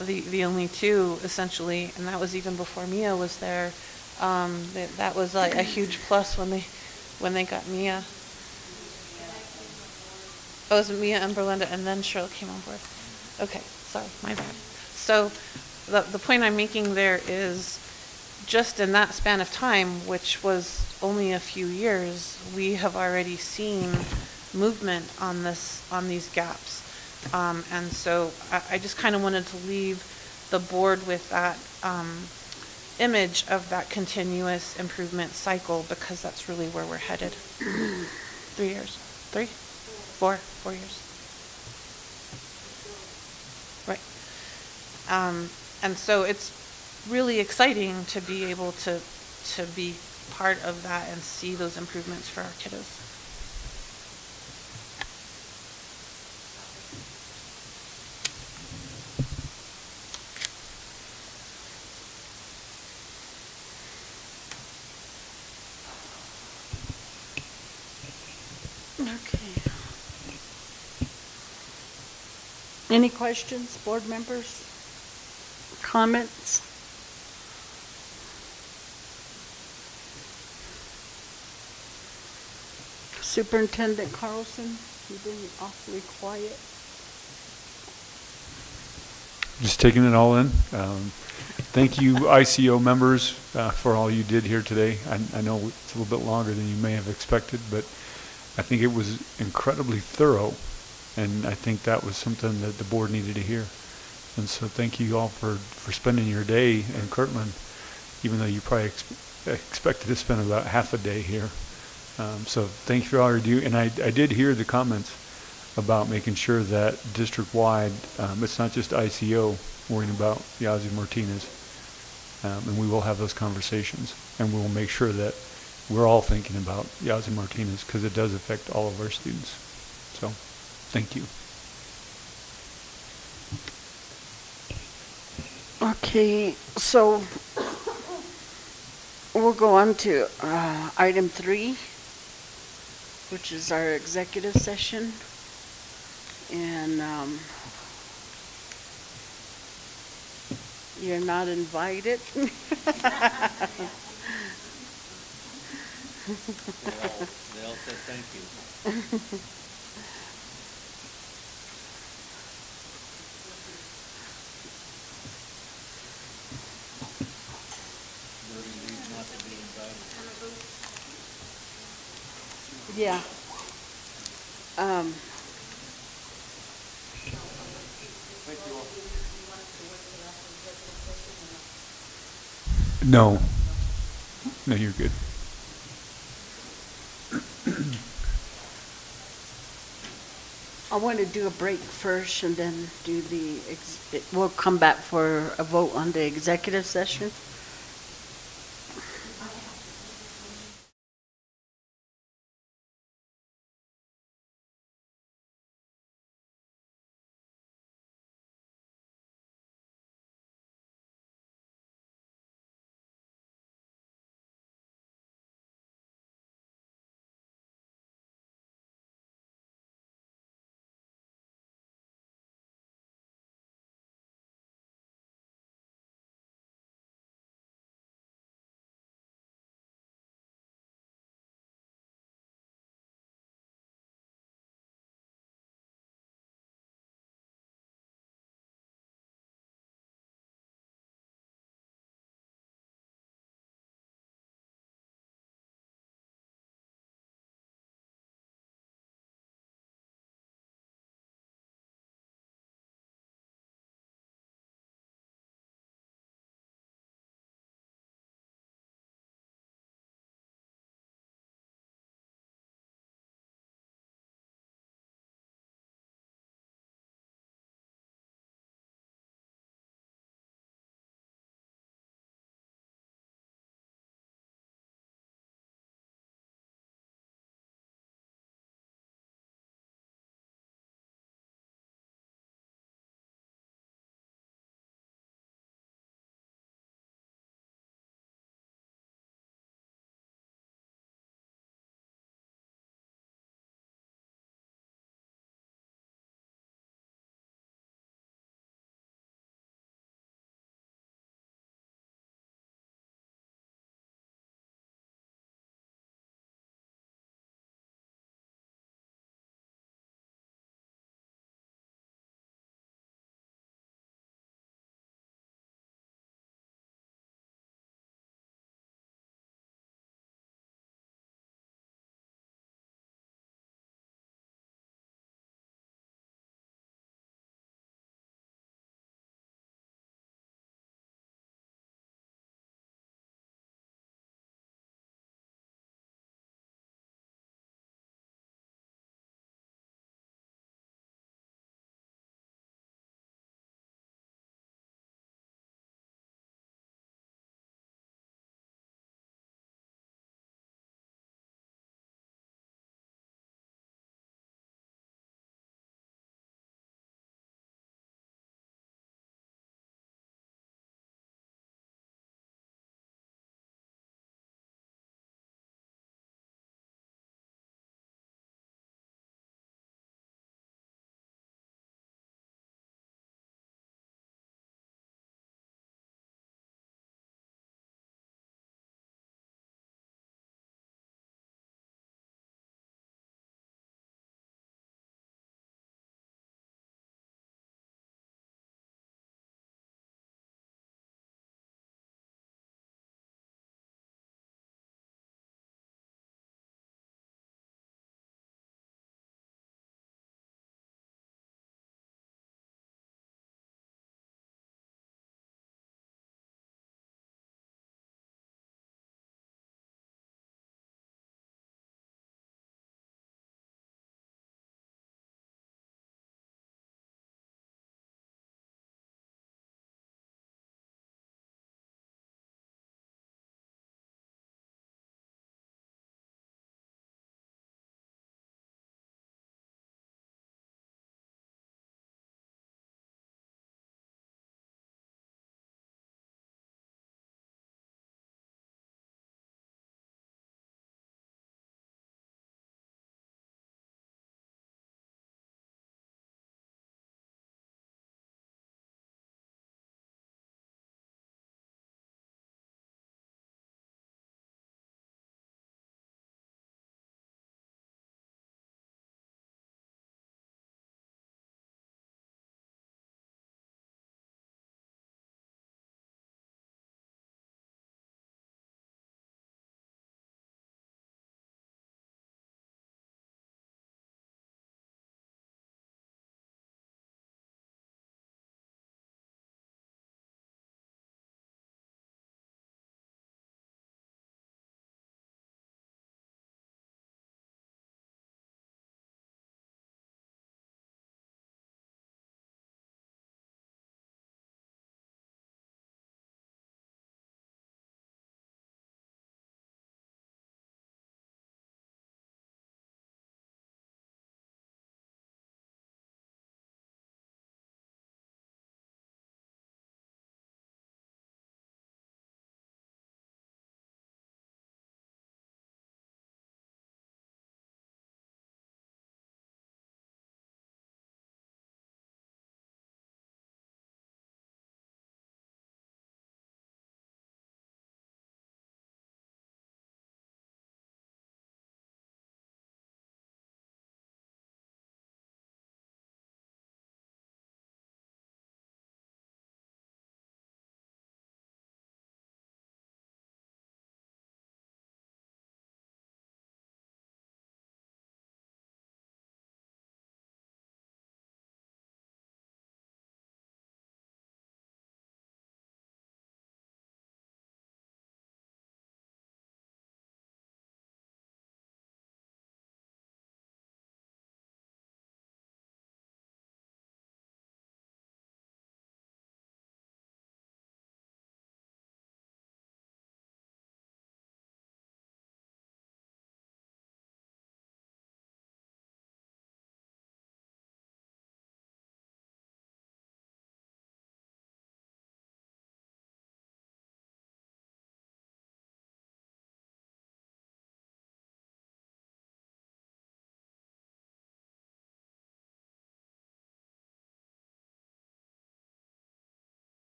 the only two, essentially, and that was even before Mia was there. That was like a huge plus when they got Mia. Oh, it was Mia and Berlinda, and then Cheryl came on board. Okay, sorry, my bad. So the point I'm making there is, just in that span of time, which was only a few years, we have already seen movement on these gaps. And so I just kind of wanted to leave the board with that image of that continuous improvement cycle, because that's really where we're headed. 3 years, 3, 4 years. Right. And so it's really exciting to be able to be part of that and see those improvements for our kiddos. Okay. Any questions, board members? Comments? Superintendent Carlson, you've been awfully quiet. Just taking it all in. Thank you, ICO members, for all you did here today. I know it's a little bit longer than you may have expected, but I think it was incredibly thorough, and I think that was something that the board needed to hear. And so thank you all for spending your day in Kirtland, even though you probably expected to spend about half a day here. So thank you for all you do. And I did hear the comments about making sure that district-wide, it's not just ICO worrying about Yazzie Martinez. And we will have those conversations, and we will make sure that we're all thinking about Yazzie Martinez, because it does affect all of our students. So thank you. Okay, so we'll go on to item 3, which is our executive session. And you're not invited. They all said thank you. Not to be invited. Yeah. No. No, you're good. I want to do a break first and then do we'll come back for a vote on the executive session.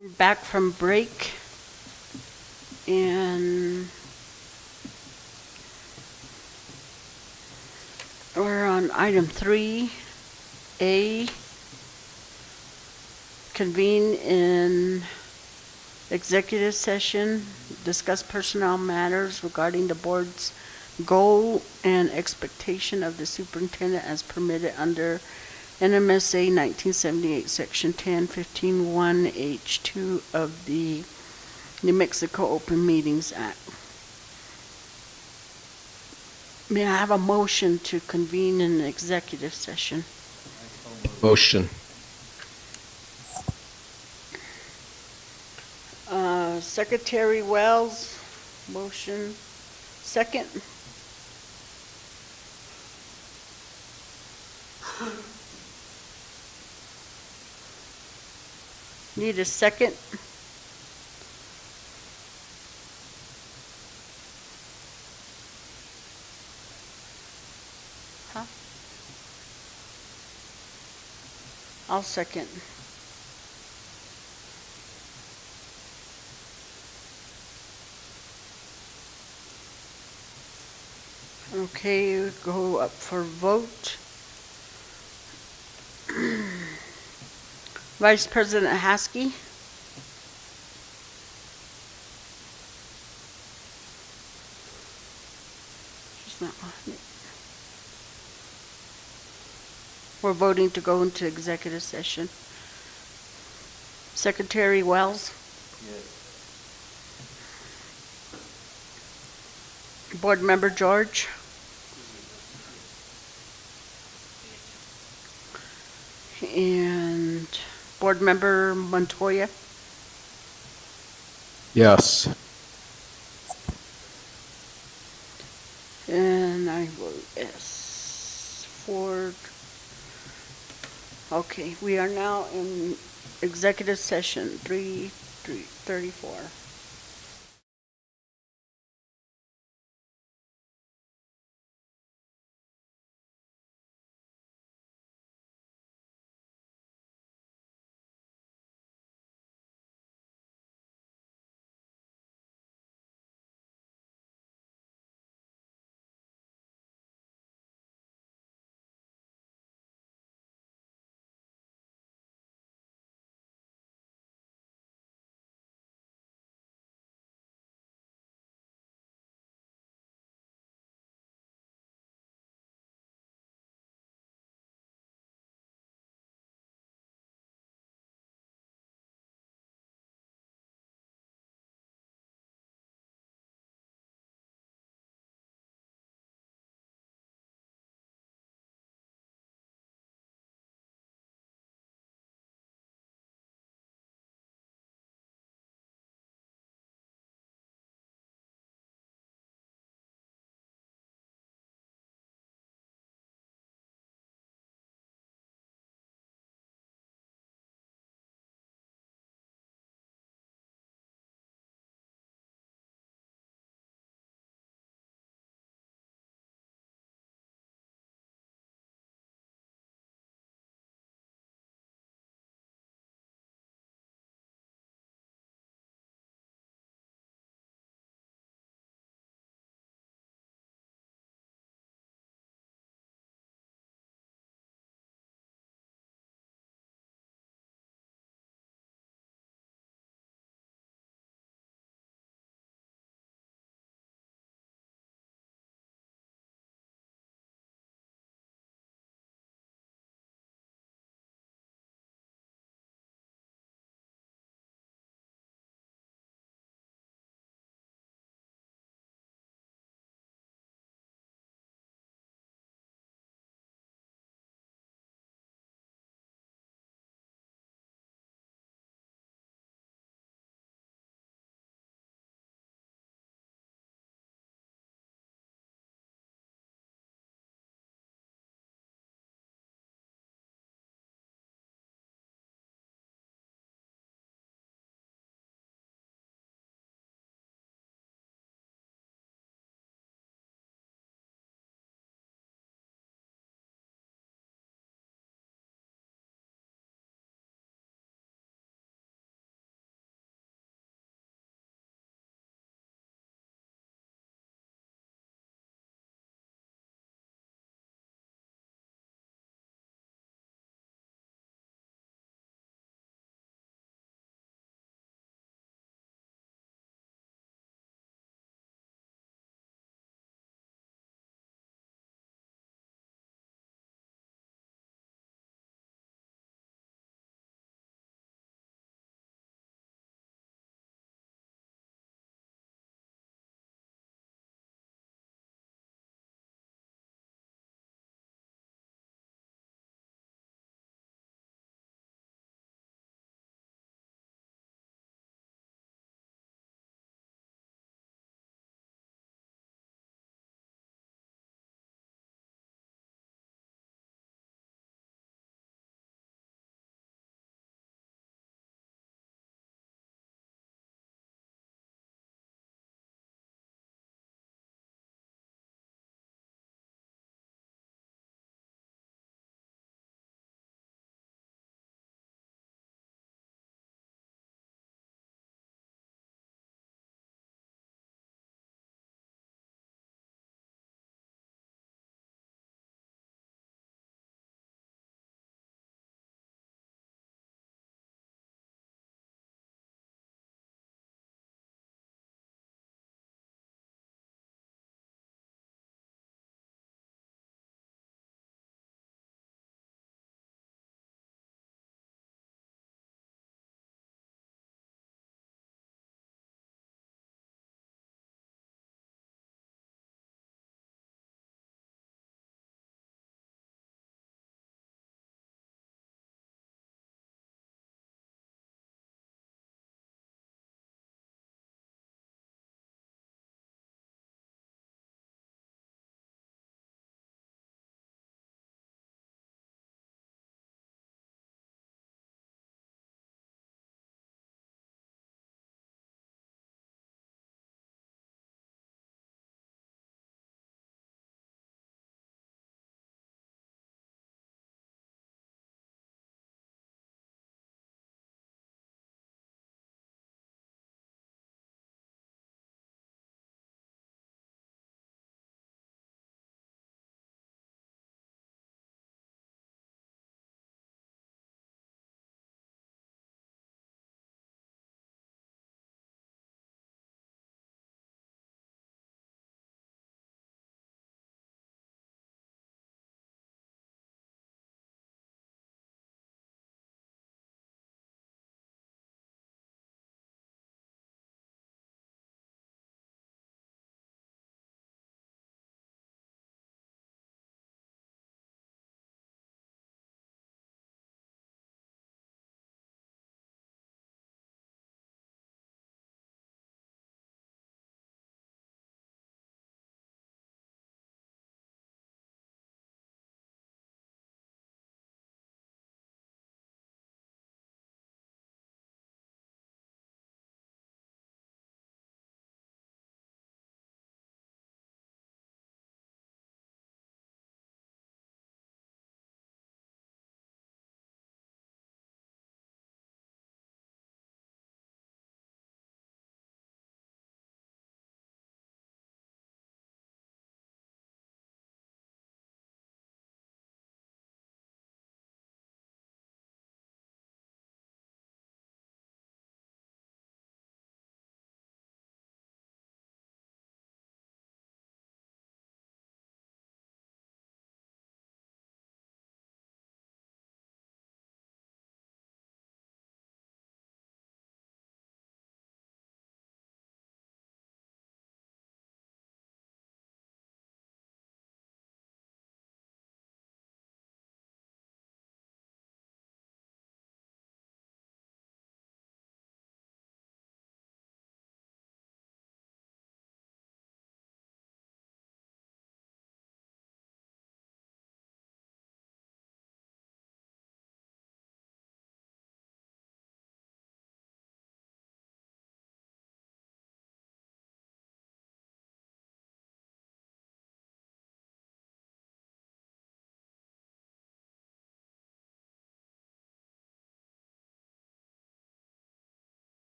Back from break. And we're on item 3A. Convene in executive session, discuss personnel matters regarding the board's goal and expectation of the superintendent as permitted under NMSA 1978, Section 10-15-1H2 of the New Mexico Open Meetings Act. May I have a motion to convene an executive session? Motion. Secretary Wells, motion. Second. Need a second? Huh? I'll second. Okay, go up for vote. Vice President Haskell. She's not on it. We're voting to go into executive session. Secretary Wells. Yes. Board Member George. And Board Member Montoya. Yes. And I vote yes. Ford. Okay, we are now in executive session 334.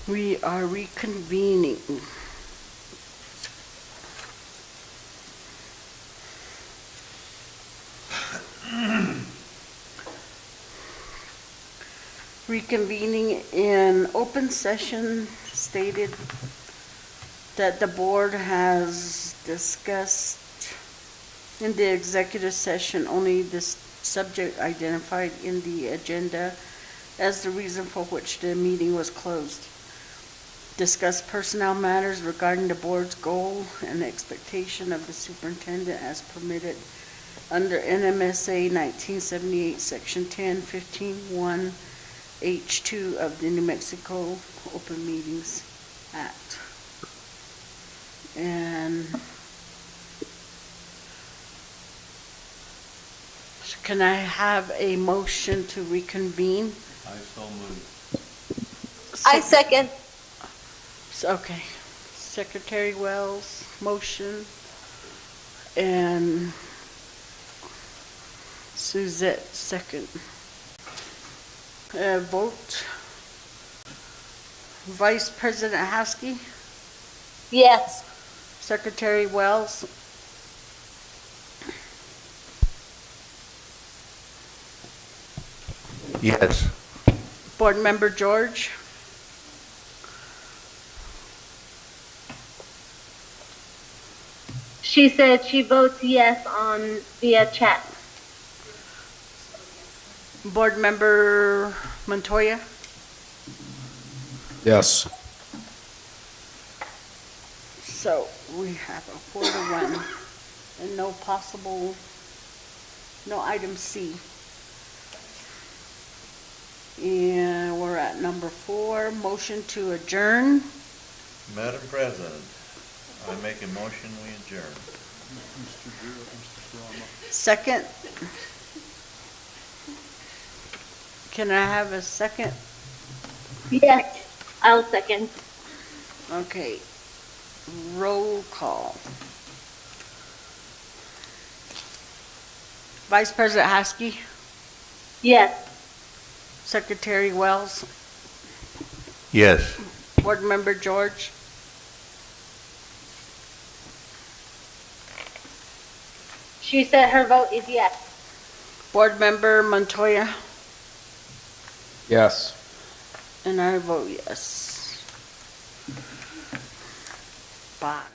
We are reconvening. Reconvening in open session stated that the board has discussed in the executive session only this subject identified in the agenda as the reason for which the meeting was closed. Discuss personnel matters regarding the board's goal and expectation of the superintendent as permitted under NMSA 1978, Section 10-15-1, H2 of the New Mexico Open Meetings Act. And can I have a motion to reconvene? I so moved. I second. Okay. Secretary Wells, motion, and Suzette, second. Vote. Vice President Haskell, Yes. Secretary Wells, Yes. Board Member George, She said she votes yes on via chat. Board Member Montoya, Yes. so we have a 4-1 and no item C. And we're at number 4, motion to adjourn. Madam President, I make a motion, we adjourn. Second. Can I have a second? Yes, I'll second. Okay. Roll call. Vice President Haskell, Yes. Secretary Wells, Yes. Board Member George, She said her vote is yes. Board Member Montoya, Yes. and I vote yes. Bye.